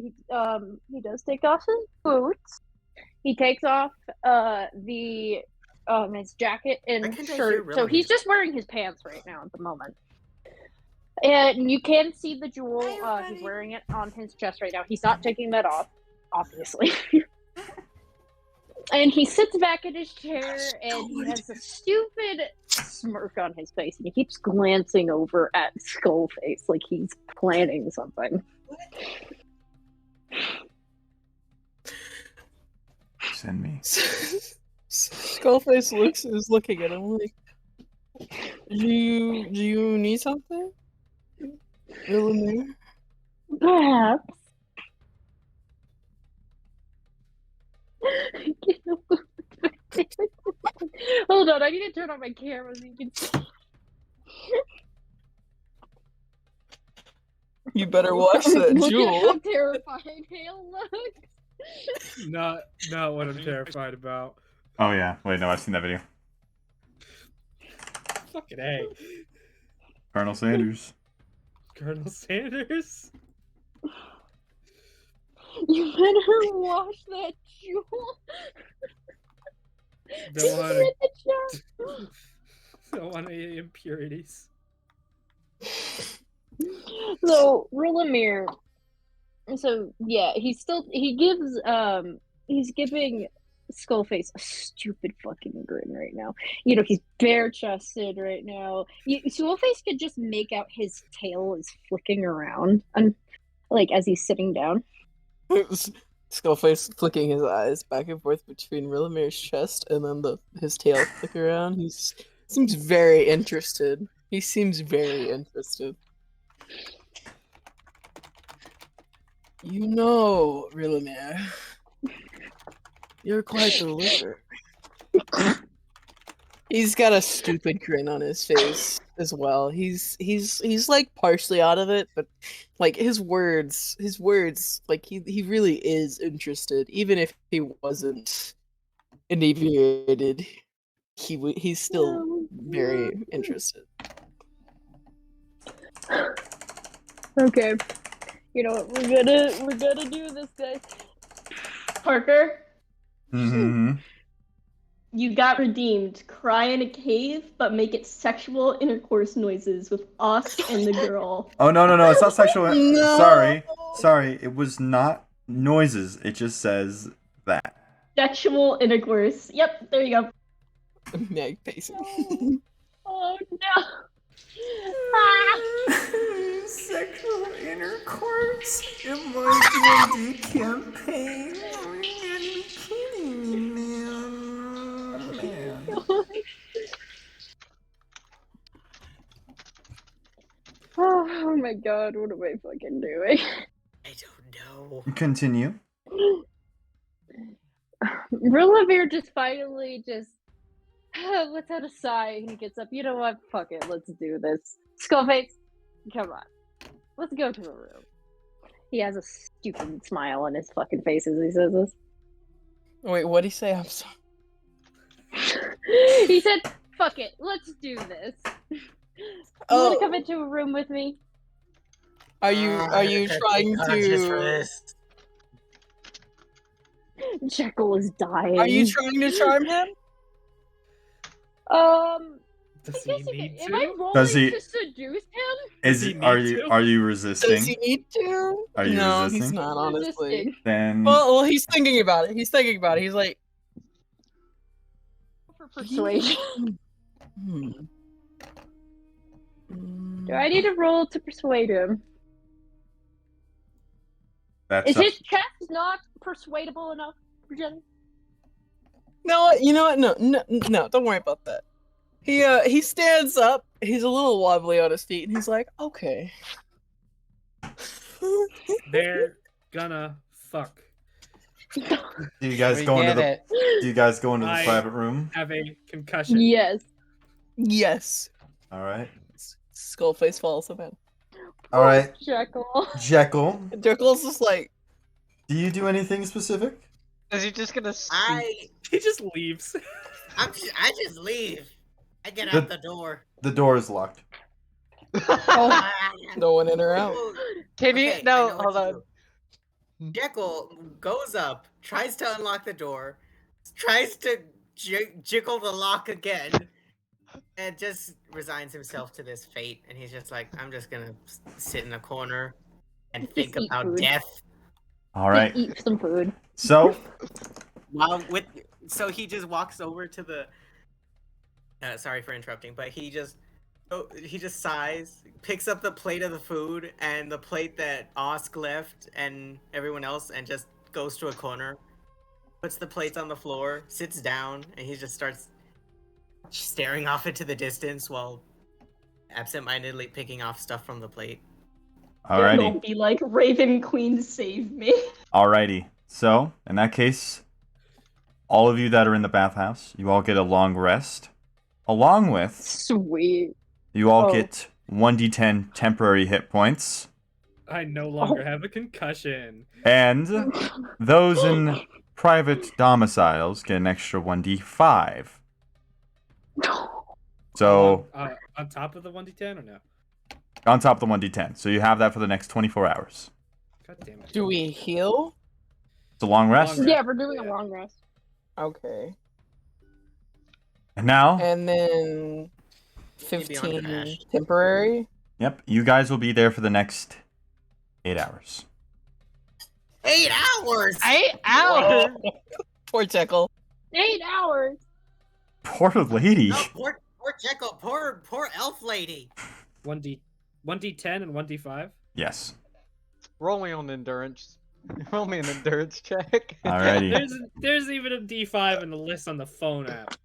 take off his boots. He takes off his jacket Why and can't I shirt. hear So Rillamer? he's just wearing his pants right now at the moment. And you can see the jewel. He's wearing it on his chest right now. He's not taking that off, obviously. And he sits back in his chair and he has a stupid smirk on his face and he keeps glancing over at Skullface like he's planning something. Send me. Skullface is looking at him like, do you need something? Rillamer? Perhaps. Hold on, I need to turn on my camera so you can see. You better watch that Look jewel. at how terrifying Hale looks. Not what I'm terrified about. Oh yeah. Wait, no, I've seen that video. Fucking A. Colonel Sanders. Colonel Sanders? You better wash that jewel. Don't want In the chat. don't want any impurities. So Rillamer, so yeah, he's giving Skullface a stupid fucking grin right now. You know, he's bare chested right now. Skullface could just make out his tail is flicking around and like as he's sitting down. Skullface flicking his eyes back and forth between Rillamer's chest and then his tail flick around. He seems very interested. He seems very interested. You know, Rillamer, you're quite the looker. He's got a stupid grin on his face as well. He's like partially out of it, but like his words, like he really is interested, even if he wasn't inebriated. He's still very interested. Okay. You know what? We're gonna do this, guys. Parker, Mm-hmm. you got redeemed. Cry in a cave, but make it sexual intercourse noises with Osk and the girl. Oh no! It's not sexual. No. Sorry. It was not noises. It just says that. Sexual intercourse. Yep, there you go. Meg pacing. Oh no. Ah! Sexual intercourse in my D&D campaign. Are you kidding me, man? Oh my god, what am I fucking doing? I don't know. Continue. Rillamer just finally lets out a sigh and he gets up. You know what? Fuck it. Let's do this. Skullface, come on. Let's go to a room. He has a stupid smile on his fucking face as he says this. Wait, what'd he say? I'm sorry. He said, fuck it. Let's do this. You want to come into a room with me? Are you trying to? Jekyll is dying. Are you trying to charm him? Does he need Am I to? rolling Does he- to seduce him? Is he are need you to? are you Does resisting? he need to? Are you no, resisting? he's not. Honestly. Resisting. Then Well, he's thinking about it. He's like, For persuasion. hmm. Do I need to roll to persuade him? that's Is his chest not persuadable enough for Jen? No, you know what? No, don't worry about that. He stands up. He's a little wobbly on his feet, and he's like, okay. They're gonna fuck. Do you guys We go into get the it. Do you guys go into the I- private room? Have a concussion. Yes. Yes. All right. Skullface falls in. All right. Jekyll. Jekyll, Jekyll's just like, do you do anything specific? Is he just gonna? He just leaves. I just leave. I get The- out the door. The door is locked. no one in or out. Can you? Okay, I No, know what hold to on. do. Jekyll goes up, tries to unlock the door, tries to jiggle the lock again, and just resigns himself to this fate. And he's just like, I'm just gonna sit in a corner and think eat about food. death. All right. Eat some food. So So he just walks over to the. Sorry for interrupting, but he just sighs, picks up the plate of the food and the plate that Osk left and everyone else, and just goes to a corner, puts the plates on the floor, sits down, and he just starts staring off into the distance while absentmindedly picking off stuff from the plate. alrighty. Don't be like, Raven Queen, save me. Alrighty. So, in that case, all of you that are in the bathhouse, you all get a long rest. Along with, Sweet. you all Oh. get 1d10 temporary hit points. I no longer have a concussion. And those in private domiciles get an extra 1d5. So, On top of the 1d10 or no? on top of the 1d10. So you have that for the next 24 hours. God damn it. Do we heal? It's a long rest. Long Yeah, we're doing a long rest. Okay. And now, And then You'd be on 15 Ash. temporary. yep, you guys will be there for the next 8 hours. 8 hours. 8 hours. Poor Jekyll. 8 hours. Poor lady. No, poor Jekyll, poor elf lady. 1d10 and 1d5? Yes. Roll me on endurance. Roll me an endurance check. Alrighty. There's even a d5 in the list on the phone app.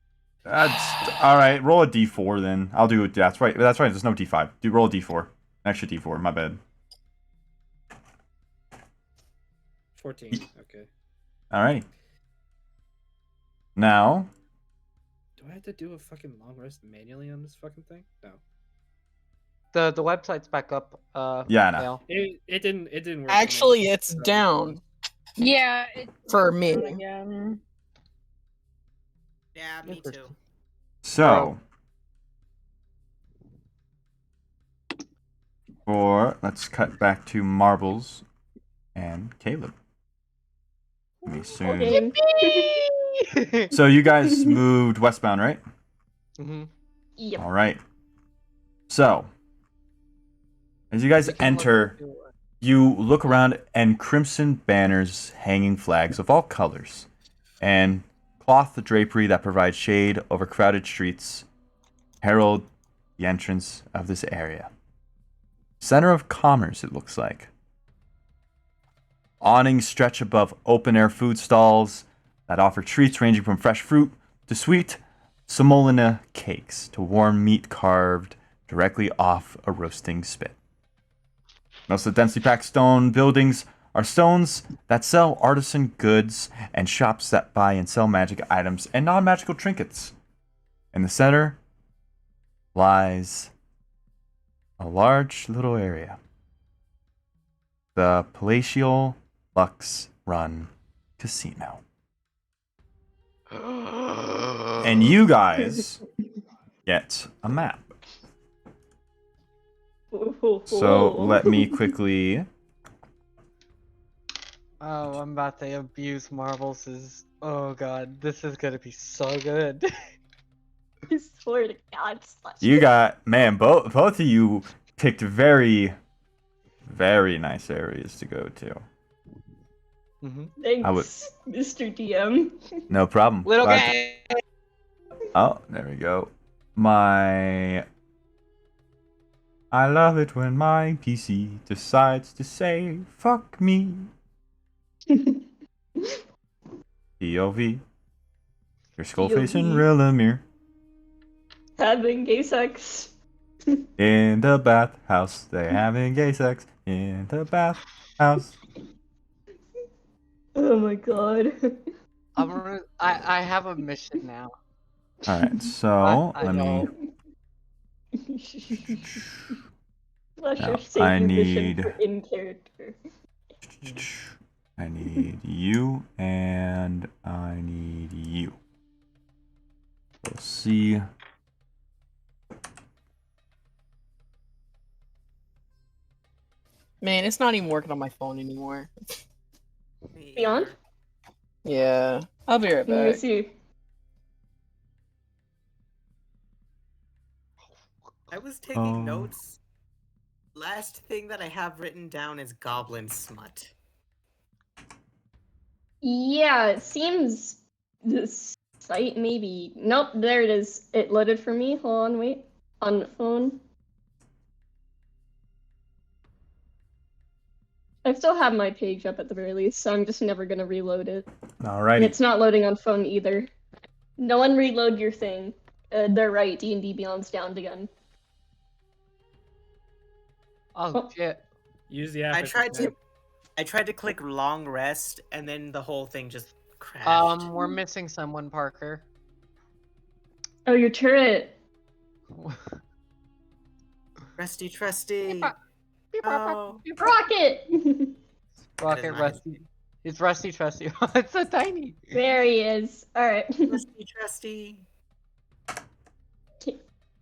That's all right. Roll a d4 then. I'll do it. That's right. That's right. There's no d5. Do roll a d4. Extra d4. My bad. 14. Okay. Alrighty. Now, Do I have to do a fucking long rest manually on this fucking thing? No. The website's back up. Yeah, I know. Dale. It didn't work. Actually, it's down Yeah, it for went me. down again. Yeah, me too. so let's cut back to Marbles and Caleb. Me soon. Game. So you guys moved westbound, right? Mm-hmm. Yep. All right. So as you guys enter, you look around and crimson banners hanging flags of all colors and cloth drapery that provides shade over crowded streets herald the entrance of this area. Center of commerce, it looks like. Awnings stretch above open-air food stalls that offer treats ranging from fresh fruit to sweet semolina cakes to warm meat carved directly off a roasting spit. Most of the densely packed stone buildings are stones that sell artisan goods and shops that buy and sell magic items and non-magical trinkets. In the center lies a large little area. The Palatial Lux Run Casino. And you guys get a map. So let me quickly... Oh, I'm about to abuse Marbles. Oh god, this is gonna be so good. I swear to God, You got... Man, both of you picked very, very nice areas to go to. Thanks, I would... Mr. DM. No problem. Little Glad guy. Oh, there we go. I love it when my PC decides to say, fuck me. POV. Your skull face in POV. Rillamer. Having gay sex. In the bathhouse. They're having gay sex. In the bathhouse. Oh my god. I have a mission now. Alright, so I let me... know. Flash Now, your savior mission need- for in character. I need you, and I need you. We'll see. Man, it's not even working on my phone anymore. Beyond? Yeah. I'll be right Let me back. see. I was taking notes. Last thing that I have written down is goblin smut. Yeah, it seems this site maybe. Nope, there it is. It loaded for me. Hold on, wait. On the phone. I still have my page up at the very least, so I'm just never gonna reload it. Alrighty. And it's not loading on phone either. No one reload your thing. They're right. D&D Beyond's down again. Oh shit. Use the app. I if tried you to click long rest and then the whole thing just crashed. We're missing someone, Parker. Oh, your turret. Rusty trusty. Oh. Rocket! Rocket Rusty. It's Rusty Trusty. It's so tiny. There he is. Alright. Rusty trusty.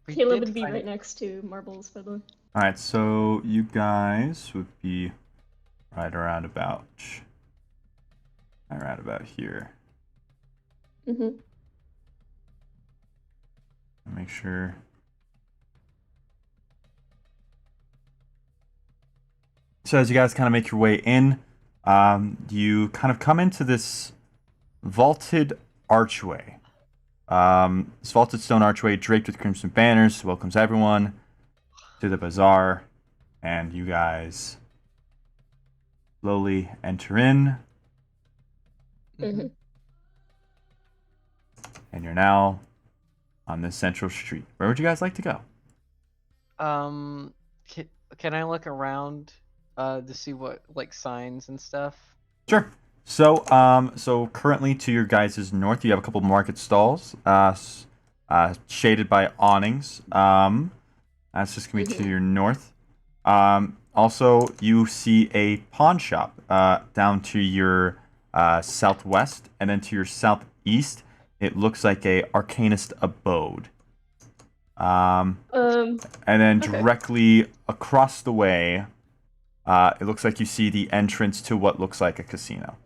Caleb would be right next to Marbles, by the way. Alright, so you guys would be right around about here. Mm-hmm. Make sure. So as you guys kind of make your way in, you kind of come into this vaulted archway. This vaulted stone archway draped with crimson banners welcomes everyone to the bazaar, and you guys slowly enter in. Mm-hmm. And you're now on this central street. Where would you guys like to go? Can I look around to see what like signs and stuff? Sure. So, so currently to your guys' north, you have a couple market stalls, shaded by awnings. That's just gonna be to your north. Also, you see a pawn shop, down to your southwest, and then to your southeast, it looks like a arcanist abode. And then okay. directly across the way, it looks like you see the entrance to what looks like a casino.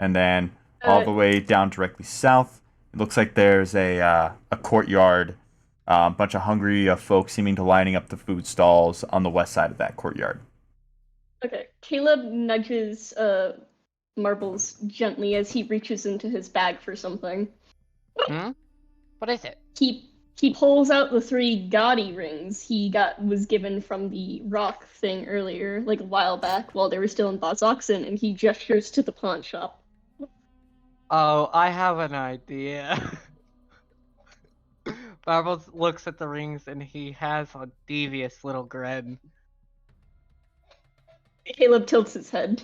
And then all the way down directly south, it looks like there's a courtyard, a bunch of hungry folks seeming to lining up the food stalls on the west side of that courtyard. Okay. Caleb nudges Marbles gently as he reaches into his bag for something. Hmm? What is it? He pulls out the 3 gaudy rings he was given from the rock thing earlier, like a while back, while they were still in Bozoxen, and he gestures to the pawn shop. Oh, I have an idea. Marbles looks at the rings and he has a devious little grin. Caleb tilts his head.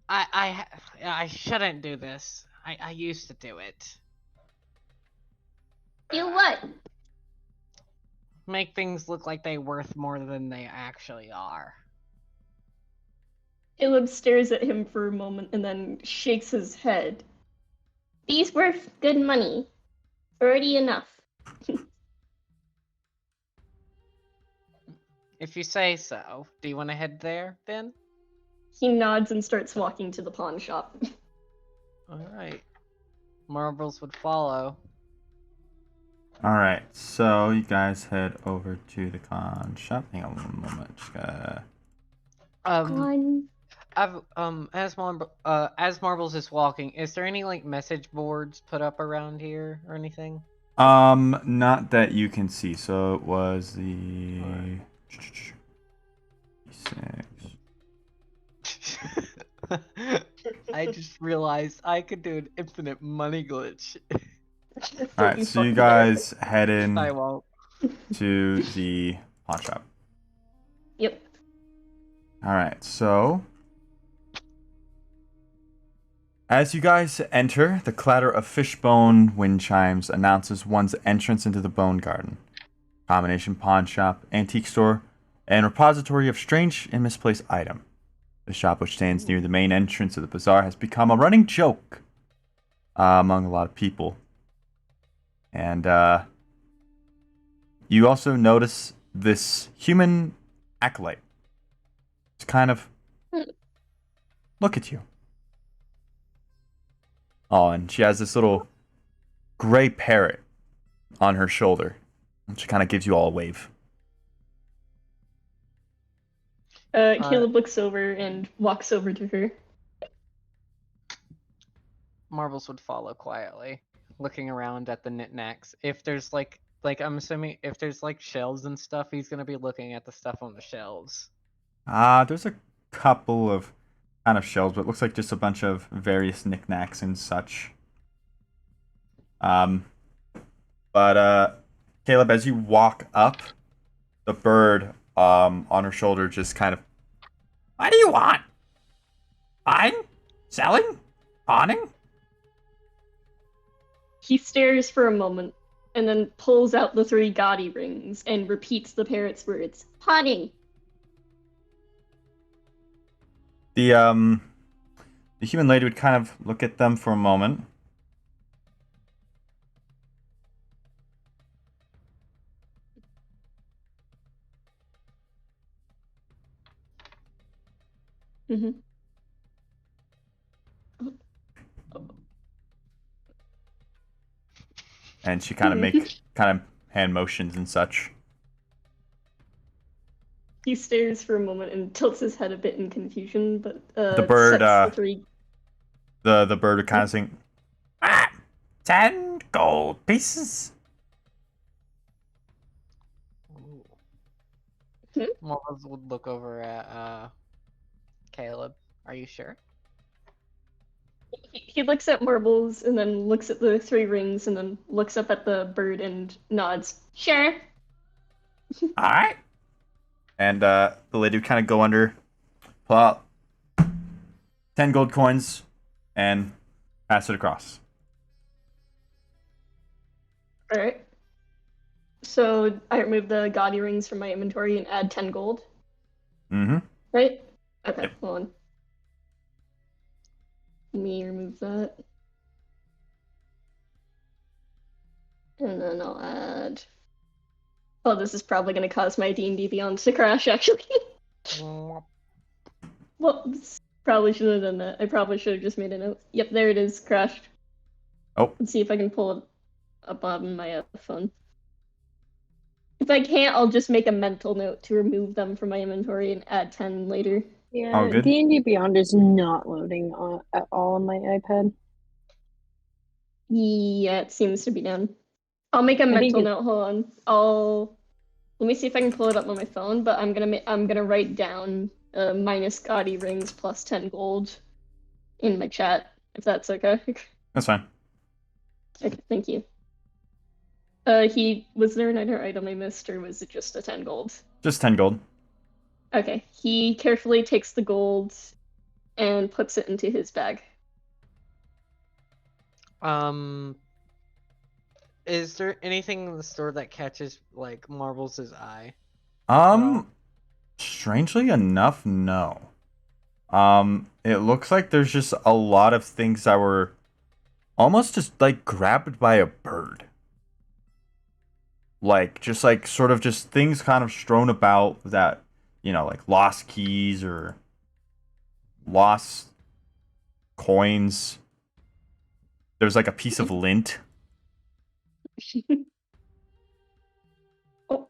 I shouldn't do this. I used to do it. You what? Make things look like they're worth more than they actually are. Caleb stares at him for a moment and then shakes his head. These worth good money. Already enough. If you say so. Do you want to head there, then? He nods and starts walking to the pawn shop. Alright. Marbles would follow. Alright, so you guys head over to the con shop. Hang on one moment. Just gotta... As Marbles is walking, is there any like message boards put up around here or anything? Not that you can see. So it was the... I just realized I could do an infinite money glitch. Alright, so you guys head in I won't. to the pawn shop. Yep. Alright, so... As you guys enter, the clatter of fishbone wind chimes announces one's entrance into the Bone Garden. Combination pawn shop, antique store, and repository of strange and misplaced item. The shop, which stands near the main entrance of the bazaar, has become a running joke among a lot of people. And you also notice this human acolyte. It's kind of look at you. Oh, and she has this little gray parrot on her shoulder. And she kind of gives you all a wave. Caleb looks over and walks over to her. Marbles would follow quietly, looking around at the knickknacks. If there's like I'm assuming if there's like shelves and stuff, he's gonna be looking at the stuff on the shelves. There's a couple of kind of shelves, but it looks like just a bunch of various knickknacks and such. But Caleb, as you walk up, the bird on her shoulder just kind of, what do you want? Buying? Selling? Pawning? He stares for a moment and then pulls out the 3 gaudy rings and repeats the parrot's words. Pawning. The human lady would kind of look at them for a moment. Mm-hmm. And she kind of make kind of hand motions and such. He stares for a moment and tilts his head a bit in confusion, but The bird, sets the 3... the bird would kind of sing, 10 gold pieces. Marbles would look over at Caleb. Are you sure? He looks at Marbles and then looks at the 3 rings and then looks up at the bird and nods. Sure. All right. And the lady would kind of go under, pull out 10 gold coins, and pass it across. All right. So I remove the gaudy rings from my inventory and add 10 gold. Mm-hmm. Right? Okay, hold on. Let me remove that. And then I'll add... Oh, this is probably going to cause my D&D Beyond to crash, actually. Whoops. Probably should have done that. I probably should have just made a note. Yep, there it is. Crashed. Oh. Let's see if I can pull it up on my phone. If I can't, I'll just make a mental note to remove them from my inventory and add 10 later. Yeah, D&D Beyond is not loading at all on my iPad. Yeah, it seems to be down. I'll make a mental note. Hold on. Let me see if I can pull it up on my phone. But I'm gonna write down minus gaudy rings plus 10 gold in my chat, if that's okay. That's fine. Okay, thank you. Was there another item I missed, or was it just a 10 gold? Just 10 gold. Okay, he carefully takes the gold and puts it into his bag. Is there anything in the store that catches like Marbles' eye? Strangely enough, no. It looks like there's just a lot of things that were almost just like grabbed by a bird. Like just like sort of just things kind of strewn about that, like lost keys or lost coins. There's like a piece of lint. Oh.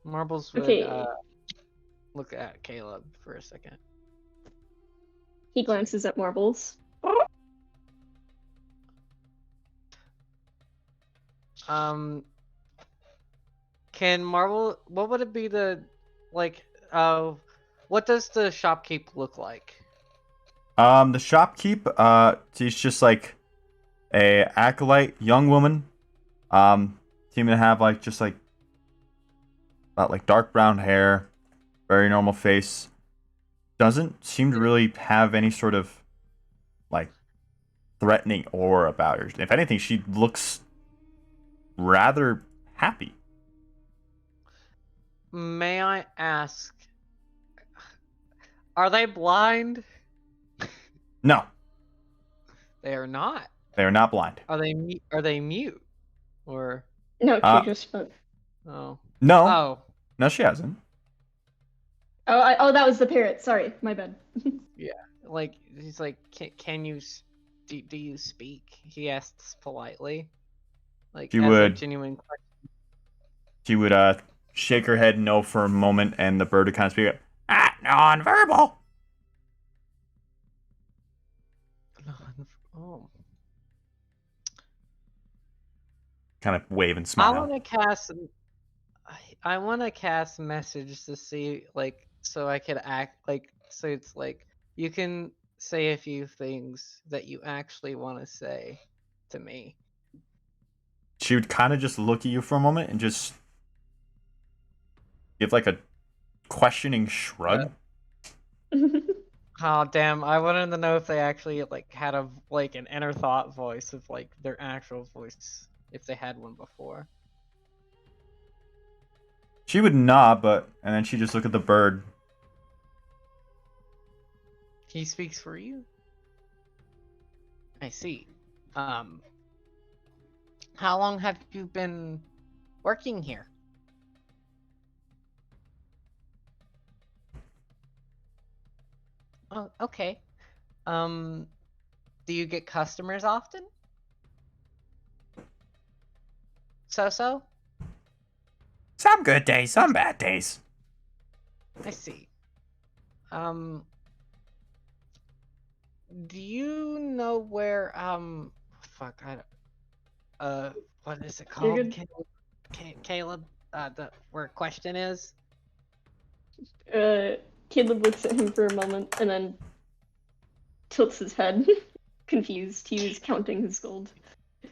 Marbles would Okay. look at Caleb for a second. He glances at Marbles. Can Marble? What would it be what does the shopkeep look like? The shopkeep, she's just like a acolyte young woman. Seeming to have like just like about like dark brown hair, very normal face. Doesn't seem to really have any sort of like threatening aura about her. If anything, she looks rather happy. May I ask, are they blind? No, They are not. they are not blind. Are they mute? Or no, she just spoke. Oh. No. Oh. No, she hasn't. Oh, that was the parrot. Sorry, my bad. Yeah, like he's like, can you do you speak? He asks politely, like She as a would. genuine question. She would shake her head no for a moment, and the bird would kind of speak. Non-verbal. Oh. Kind of wave and smile. I want to cast message to see like so I could act like so it's like you can say a few things that you actually want to say to me. She would kind of just look at you for a moment and just give like a questioning shrug. Oh damn! I wanted to know if they actually like had an inner thought voice of like their actual voice if they had one before. She would nod, and then she just look at the bird. He speaks for you? I see. How long have you been working here? Oh, okay. Do you get customers often? So? Some good days, some bad days. I see. Do you know where, fuck, what is it called? Caleb, where question is? Caleb looks at him for a moment and then tilts his head. confused. He was counting his gold.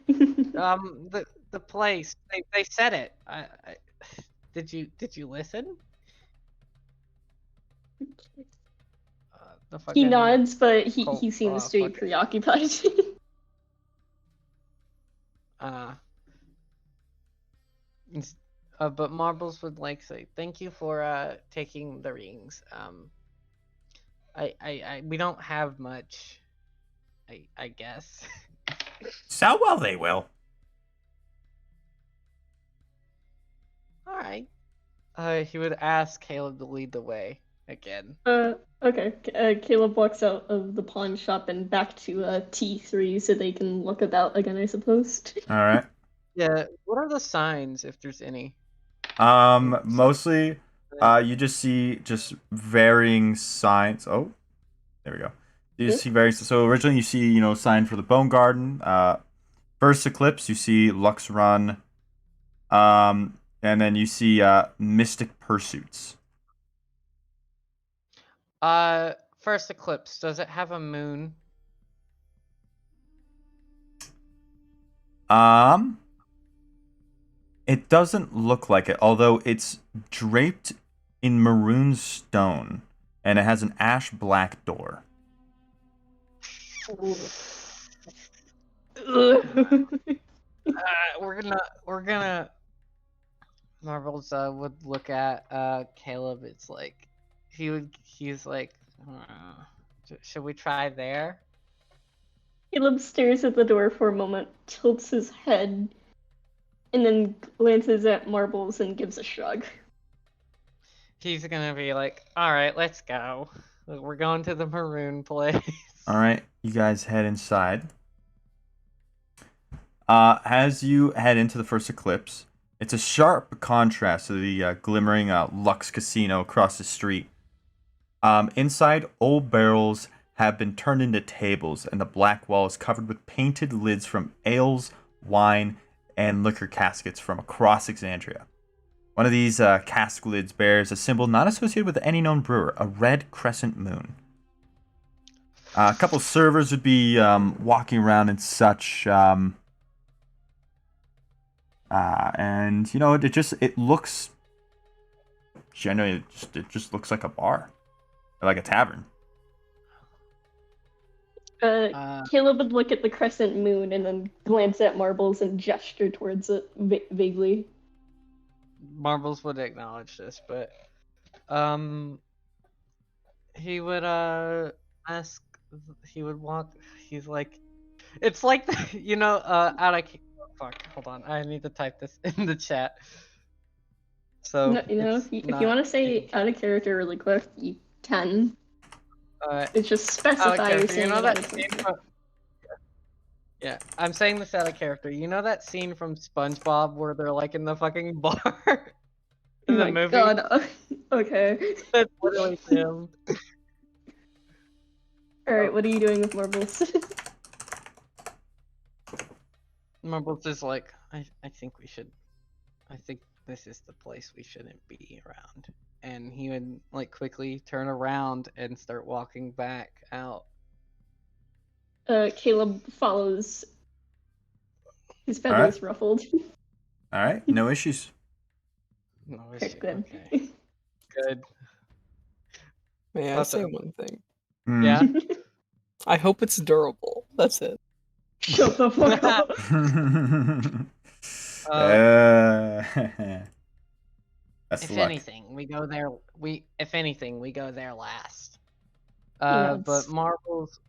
The place. They said it. Did you listen? The He fucking nods, but he cult, seems to be fucking- preoccupied. But Marbles would like say thank you for taking the rings. We don't have much. I guess. So well they will. All right. He would ask Caleb to lead the way again. Okay. Caleb walks out of the pawn shop and back to T3 so they can look about again, I suppose. All right. Yeah. What are the signs, if there's any? Mostly, you just see just varying signs. Oh, there we go. You see varying. So originally, you see sign for the Bone Garden. First Eclipse, you see Lux Run. And then you see Mystic Pursuits. First Eclipse. Does it have a moon? It doesn't look like it, although it's draped in maroon stone, and it has an ash black door. We're gonna. Marbles would look at Caleb. It's like he's like, should we try there? Caleb stares at the door for a moment, tilts his head, and then glances at Marbles and gives a shrug. He's gonna be like, all right, let's go. We're going to the maroon place. All right, you guys head inside. As you head into the First Eclipse, it's a sharp contrast to the glimmering Lux Casino across the street. Inside, old barrels have been turned into tables, and the black wall is covered with painted lids from ales, wine, and liquor caskets from across Exandria. One of these cask lids bears a symbol not associated with any known brewer, a red crescent moon. A couple servers would be walking around and such, and it looks generally it just looks like a bar, like a tavern. Caleb would look at the crescent moon and then glance at Marbles and gesture towards it vaguely. Marbles would acknowledge this, but he would ask. He would walk. He's like, it's like out of. Fuck, hold on. I need to type this in the chat. So if you want to say out of character really quick, you can. It's just specify you're saying Yeah, I'm saying this out of character. You know that scene from SpongeBob where they're like in the fucking bar in the movie? God. Okay. That's literally him. Alright, what are you doing with Marbles? Marbles is like, I think we should. I think this is the place we shouldn't be around. And he would like quickly turn around and start walking back out. Caleb follows. His feathers ruffled. All right, no issues. No issue. Good. Okay. Good. May I say one thing? Yeah. I hope it's durable. That's it. Shut the fuck up. That's if luck. anything, we go there. If anything, we go there last. Yes. But Marbles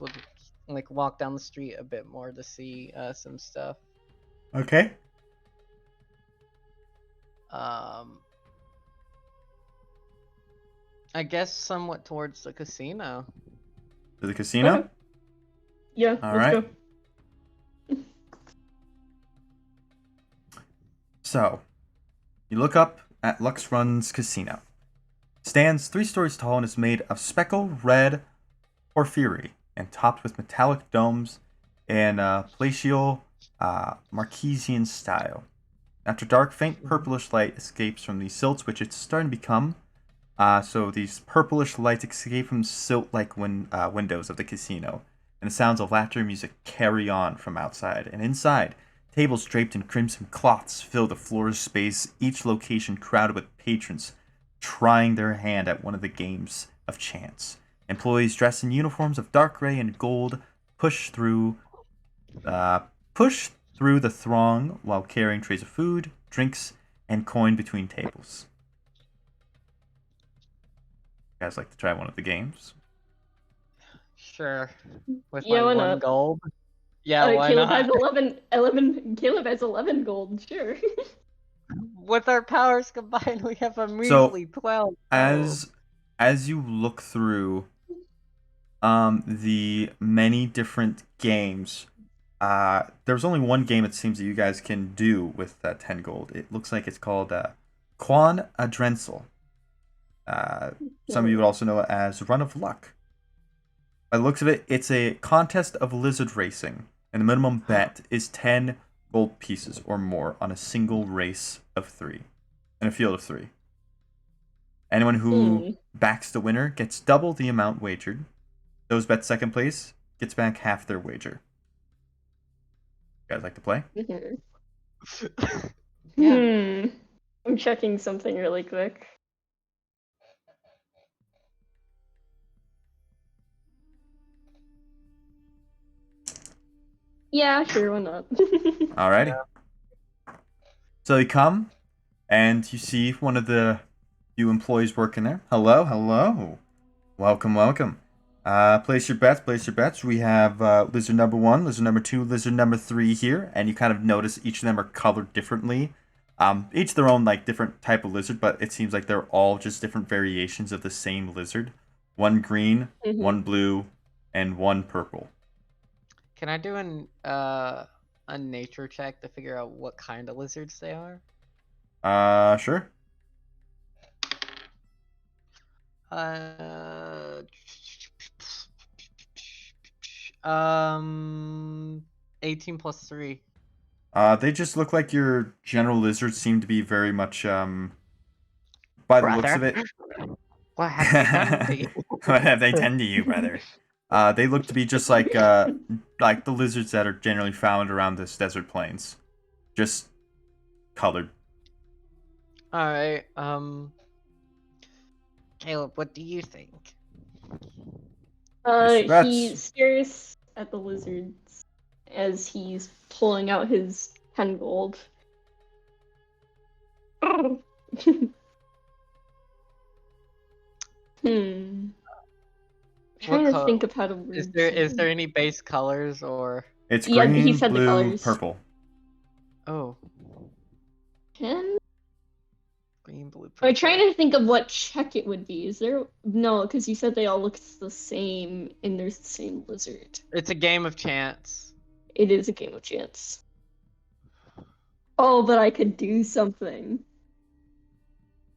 would like walk down the street a bit more to see some stuff. Okay. I guess somewhat towards the casino. To the casino? Okay. Yeah, All let's right. go. So, you look up at Lux Run's casino. It stands 3 stories tall and is made of speckle red porphyry and topped with metallic domes and palatial Marquesian style. After dark, faint purplish light escapes from the silts, which it's starting to become. So these purplish lights escape from silt-like windows of the casino, and the sounds of laughter and music carry on from outside. And inside, tables draped in crimson cloths fill the floor space, each location crowded with patrons trying their hand at one of the games of chance. Employees dressed in uniforms of dark gray and gold push through the throng while carrying trays of food, drinks, and coin between tables. You guys like to try one of the games? Sure. With Yeah, my why one not? gold. Yeah, why Caleb not? has 11. Caleb has 11 gold. Sure. With our powers combined, we have a So, measly 12. as you look through the many different games, there's only one game it seems that you guys can do with 10 gold. It looks like it's called Quan Adrensel. Some of you would also know it as Run of Luck. By the looks of it, it's a contest of lizard racing, and the minimum bet is 10 gold pieces or more on a single race of 3, in a field of 3. Anyone who backs the winner gets double the amount wagered. Those bet second place gets back half their wager. You guys like to play? I'm checking something really quick. Yeah, sure, why not? Alrighty. So you come, and you see one of the few employees working there. Hello, hello. Welcome, welcome. Place your bets. We have lizard number 1, lizard number 2, lizard number 3 here, and you kind of notice each of them are colored differently. Each their own like different type of lizard, but it seems like they're all just different variations of the same lizard. One green, one blue, and one purple. Can I do a nature check to figure out what kind of lizards they are? Sure. 18 plus 3. They just look like your general lizards. Seem to be very much by the looks of it. What have they done to you? What have they done to you, brother? They look to be just like the lizards that are generally found around this desert plains, just colored. All right. Caleb, what do you think? He stares at the lizards as he's pulling out his 10 gold. Trying to think of how to word Is there any base colors or? It's green, he said blue, the colors. purple. Oh. 10? Green, blue, purple. I'm trying to think of what check it would be. Is there no? Because you said they all look the same, and there's the same lizard. It's a game of chance. It is a game of chance. Oh, but I could do something.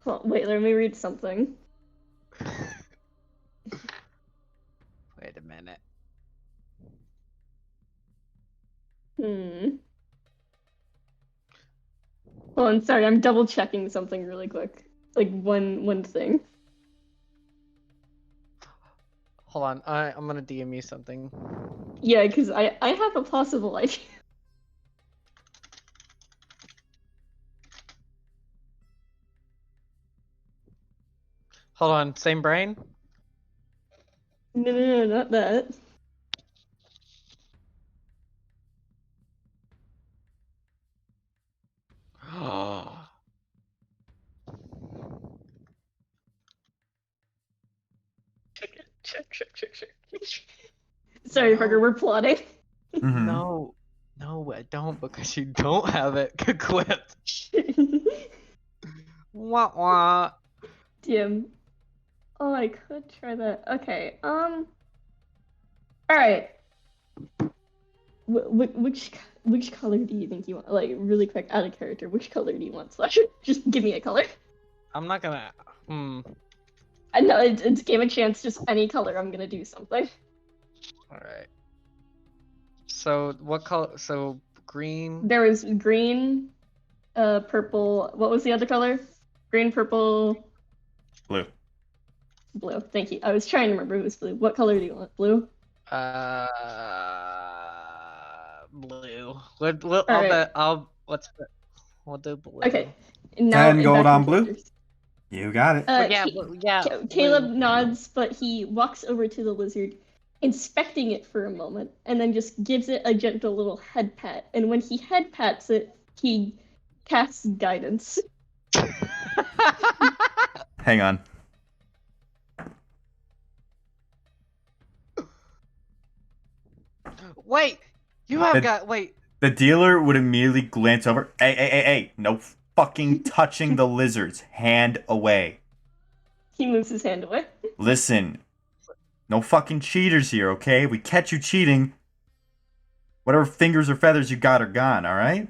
Oh, wait, let me read something. Wait a minute. Oh, I'm sorry. I'm double checking something really quick. Like one thing. Hold on. I'm gonna DM you something. Yeah, because I have a possible idea. Hold on. Same brain. No, not that. Check. Sorry, Parker, we're plotting. No, I don't because you don't have it equipped. Wah wah. Damn. Oh, I could try that. Okay. All right. Which color do you think you want? Like, really quick, out of character. Which color do you want, Slash? Just give me a color. I'm not gonna. I know it's game of chance. Just any color. I'm gonna do something. All right. So what color? So green. There was green, purple. What was the other color? Green, purple, blue. Blue. Thank you. I was trying to remember it was blue. What color do you want? Blue. Blue. All right. We'll do blue. Okay. Now 10 gold back in on blue. characters. You got it. Caleb blue. nods, but he walks over to the lizard, inspecting it for a moment, and then just gives it a gentle little head pat. And when he head pats it, he casts guidance. Hang on. Wait, you have got wait. The dealer would immediately glance over. Hey! No fucking touching the lizards. Hand away. He moves his hand away. Listen, no fucking cheaters here, okay? We catch you cheating. Whatever fingers or feathers you got are gone, alright?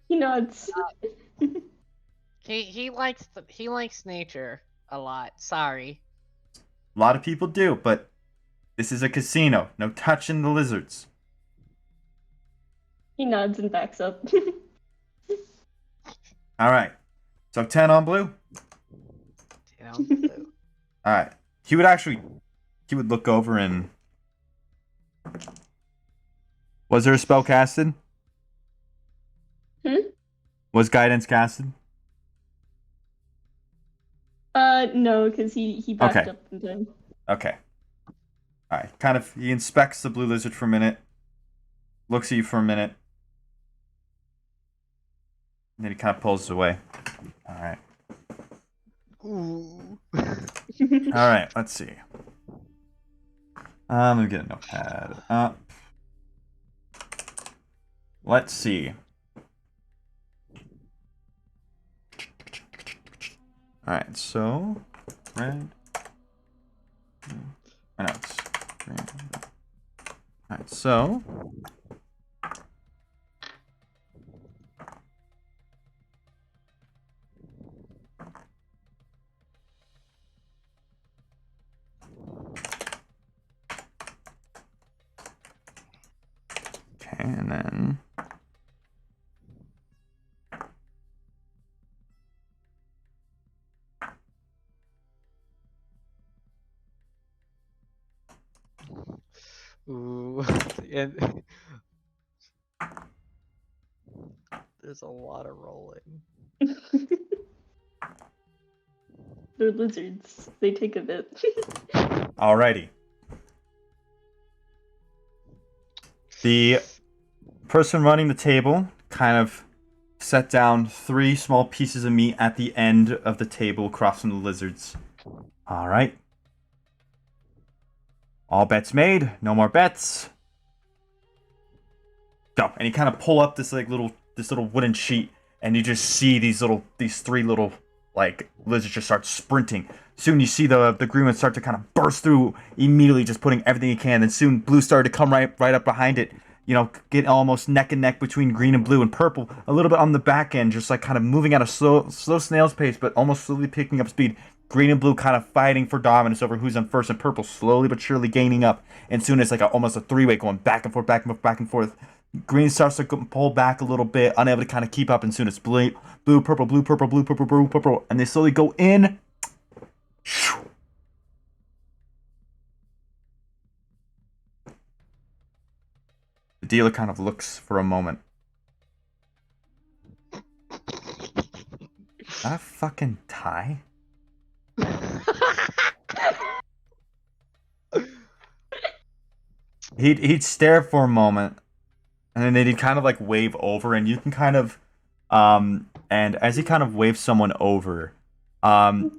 He nods. He likes nature a lot. Sorry. A lot of people do, but this is a casino. No touching the lizards. He nods and backs up. Alright. So 10 on blue? 10 on blue. Alright. He would look over and... Was there a spell casted? Was guidance casted? No, because he backed up in time. Okay. Alright. He inspects the blue lizard for a minute. Looks at you for a minute. And then he kind of pulls away. Alright. Alright, let's see. I'm gonna get a notepad up. Let's see. Alright, so red. I know it's green. Alright, so okay, and then Ooh, and there's a lot of rolling. They're lizards. They take a bit. alrighty. The person running the table kind of set down 3 small pieces of meat at the end of the table across from the lizards. Alright. All bets made. No more bets. Go. And you kind of pull up this little wooden sheet, and you just see these 3 little lizards just start sprinting. Soon you see the green one start to kind of burst through, immediately just putting everything you can. And soon blue started to come right up behind it. You know, get almost neck and neck between green and blue, and purple a little bit on the back end, just kind of moving at a slow snail's pace, but almost slowly picking up speed. Green and blue kind of fighting for dominance over who's on first, and purple slowly but surely gaining up. And soon it's almost a 3-way going back and forth, back and forth, back and forth. Green starts to pull back a little bit, unable to kind of keep up, and soon it's blue, purple, blue, purple, blue, purple, blue, purple, and they slowly go in. The dealer kind of looks for a moment. Is that a fucking tie? He'd stare for a moment, and then they'd kind of wave over, and you can kind of and as he kind of waves someone over,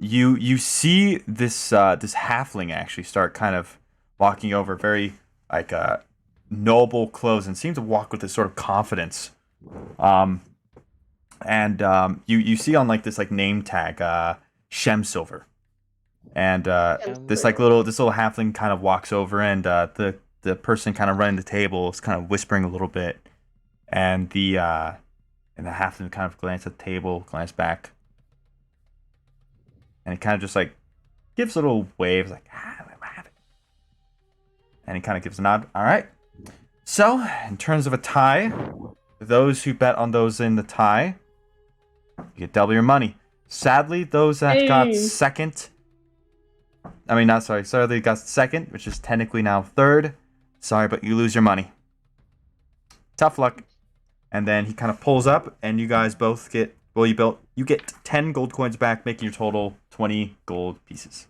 you see this halfling actually start kind of walking over, very noble clothes, and seems to walk with this sort of confidence. You see on this name tag Shem Silver. And this little halfling kind of walks over, and the person kind of running the table is kind of whispering a little bit, and the halfling kind of glance at the table, glance back, and he kind of just gives a little wave, and he kind of gives a nod. All right. So in terms of a tie, those who bet on those in the tie, you get double your money. Sadly, those that got second I mean, not sorry. Southerly got second, which is technically now third. Sorry, but you lose your money. Tough luck. And then he kind of pulls up, and you guys both get. Well, you get 10 gold coins back, making your total 20 gold pieces.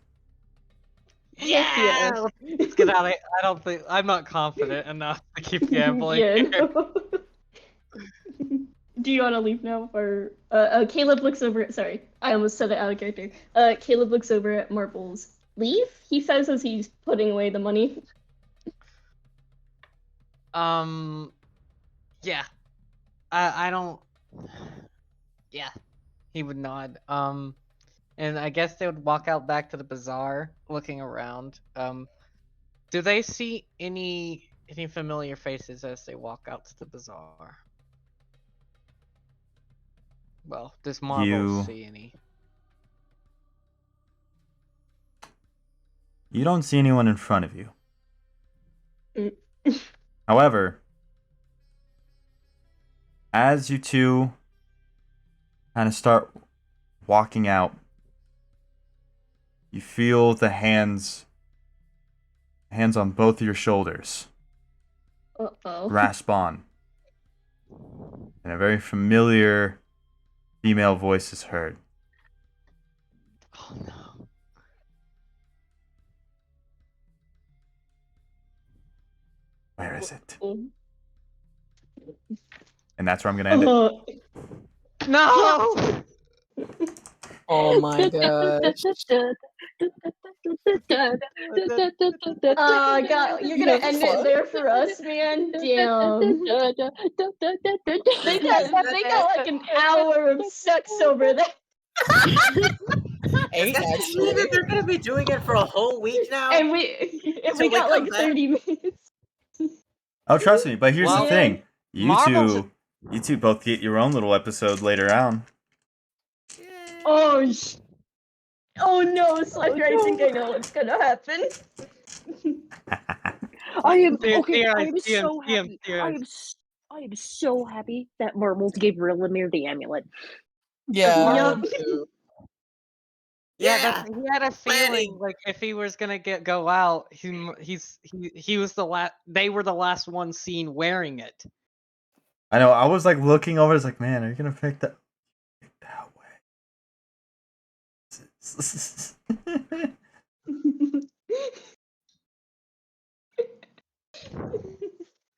Yeah. Let's get out of here. I'm not confident enough to keep gambling. Yeah. No. Do you want to leave now, or Caleb looks over at? Sorry, I almost said it out of character. Caleb looks over at Marbles. Leave? He says as he's putting away the money. Yeah. I don't. Yeah. He would nod. And I guess they would walk out back to the bazaar, looking around. Do they see any familiar faces as they walk out to the bazaar? Well, does Marvel see any? You don't see anyone in front of you. However, as you two kind of start walking out, you feel the hands on both of your shoulders grasp on. And a very familiar female voice is heard. Oh no. Where is it? And that's where I'm going to end it. No! Oh my gosh. Oh god, you're gonna end it there for us, man. Damn. They got like an hour of sex over there. Is that to mean that they're gonna be doing it for a whole week now? And we got like 30 minutes. Oh, trust me. But here's the Well, thing. You Marvel's- two both get your own little episode later on. Oh no, Slacker, I think I know what's gonna happen. I am Dear, okay. dear, I am dear, so dear, happy. dear. I am so happy that Marbles gave Rillamer the amulet. Yeah. Yeah, he had a feeling like if he was gonna go out, he was the last. They were the last one seen wearing it. I know. I was like looking over. It's like, man, are you gonna pick that way?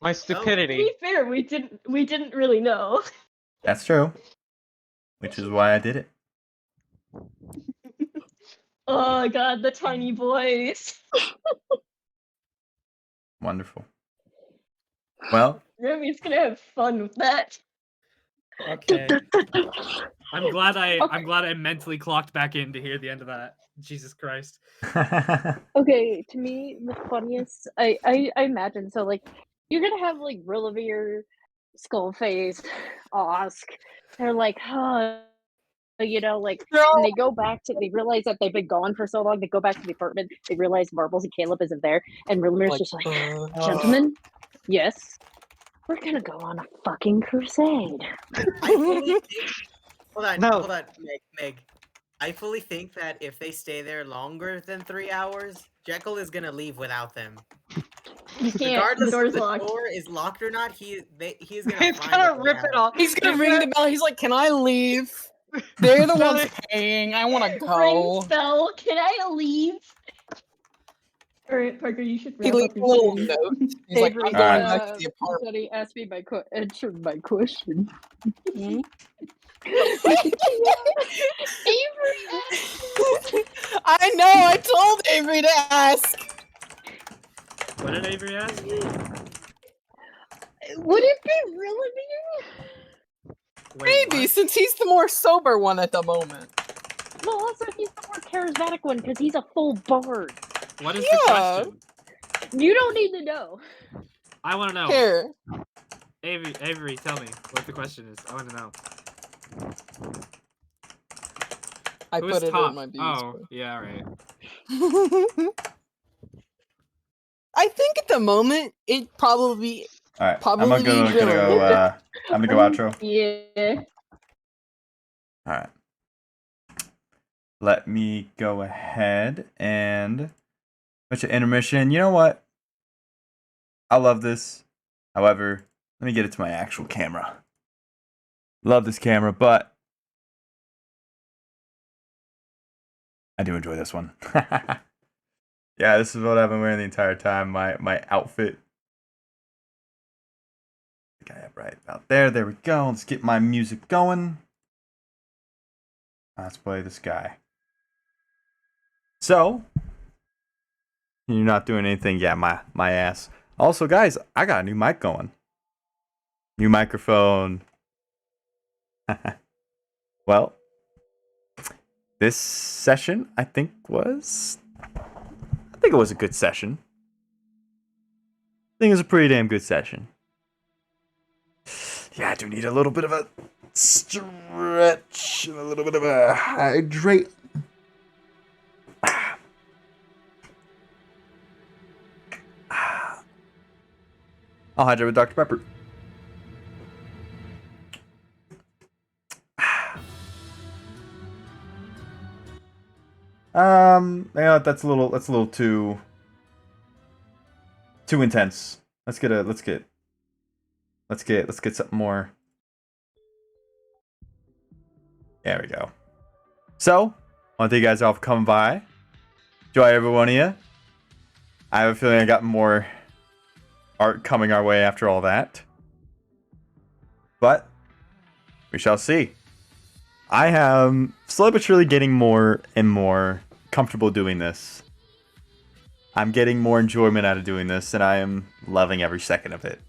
My To stupidity. be fair, we didn't really know. That's true. Which is why I did it. Oh god, the tiny voice. Wonderful. Well, Remy's gonna have fun with that. Okay. I'm glad I mentally clocked back in to hear the end of that. Jesus Christ. Okay, to me, the funniest I imagine so like you're gonna have like Rillamer, Skullface, Osk. They're like, oh, you know, like when they go back to they realize that they've been gone for so long, they go back to the apartment, they realize Marbles and Caleb isn't there, and Rillamer's just like, gentlemen, yes, we're gonna go on a fucking crusade. Hold on, Meg. I fully think that if they stay there longer than 3 hours, Jekyll is gonna leave without them. You can't. Regardless The door's if the locked. door is locked or not, he's gonna He's find gonna a way rip out. it off. He's gonna ring the bell. He's like, "Can I leave? They're the ones paying. I want to go." Ring spell. Can I leave? Alright, Parker, you should He wrap leaves up a your little stream. note. He's like, Avery, "I'm going back to the apartment." Somebody asked me answered my question. Hmm? Avery! I know. I told Avery to ask. What did Avery ask? Would it be Rillamer? Maybe, since he's the more sober one at the moment. No, also he's the more charismatic one because he's a full bard. What is the question? You don't need to know. I want to know. Here. Avery, tell me what the question is. I want to know. I Who put is it top? in my bees. Oh, yeah, all right. I think at the moment it probably. All right. Probably I'm gonna go. I'm gonna go outro. Yeah. All right. let me go ahead and put an intermission. You know what? I love this. However, let me get it to my actual camera. Love this camera, but I do enjoy this one. Yeah, this is what I've been wearing the entire time. My outfit. I think I have right about there. There we go. Let's get my music going. Let's play this guy. So, you're not doing anything. Yeah, my ass. Also, guys, I got a new mic going. New microphone. Well, this session, I think it was a good session. I think it was a pretty damn good session. Yeah, I do need a little bit of a stretch and a little bit of a hydrate. I'll hydrate with Dr. Pepper. You know, that's a little too intense. Let's get something more. There we go. So, I want to thank you guys all for coming by. Enjoy every one of you. I have a feeling I got more art coming our way after all that. But we shall see. I am slowly but surely getting more and more comfortable doing this. I'm getting more enjoyment out of doing this, and I am loving every second of it.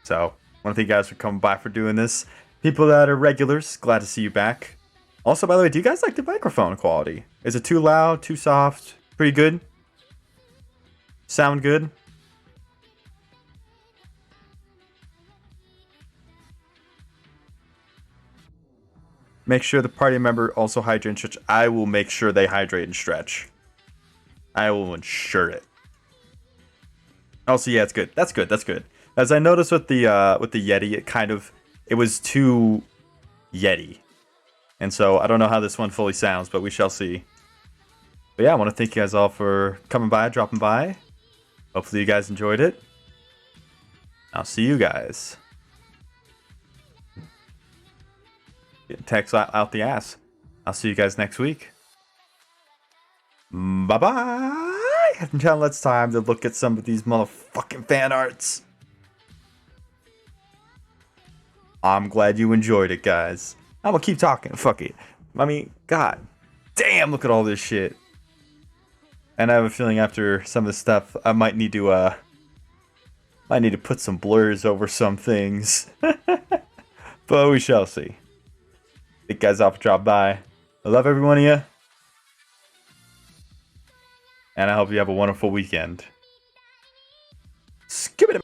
So, I want to thank you guys for coming by for doing this. People that are regulars, glad to see you back. Also, by the way, do you guys like the microphone quality? Is it too loud, too soft, pretty good? Sound good? Make sure the party member also hydrate and stretch. I will make sure they hydrate and stretch. I will ensure it. Also, yeah, it's good. That's good. That's good. As I noticed with the Yeti, it was too Yeti. And so I don't know how this one fully sounds, but we shall see. But yeah, I want to thank you guys all for coming by, dropping by. Hopefully you guys enjoyed it. I'll see you guys. Getting text out the ass. I'll see you guys next week. Bye-bye. Until it's time to look at some of these motherfucking fan arts. I'm glad you enjoyed it, guys. I'm gonna keep talking. Fuck it. I mean, god damn, look at all this shit. And I have a feeling after some of this stuff, I might need to put some blurs over some things. But we shall see. Thank you guys all for dropping by. I love every one of you. And I hope you have a wonderful weekend. Skip it.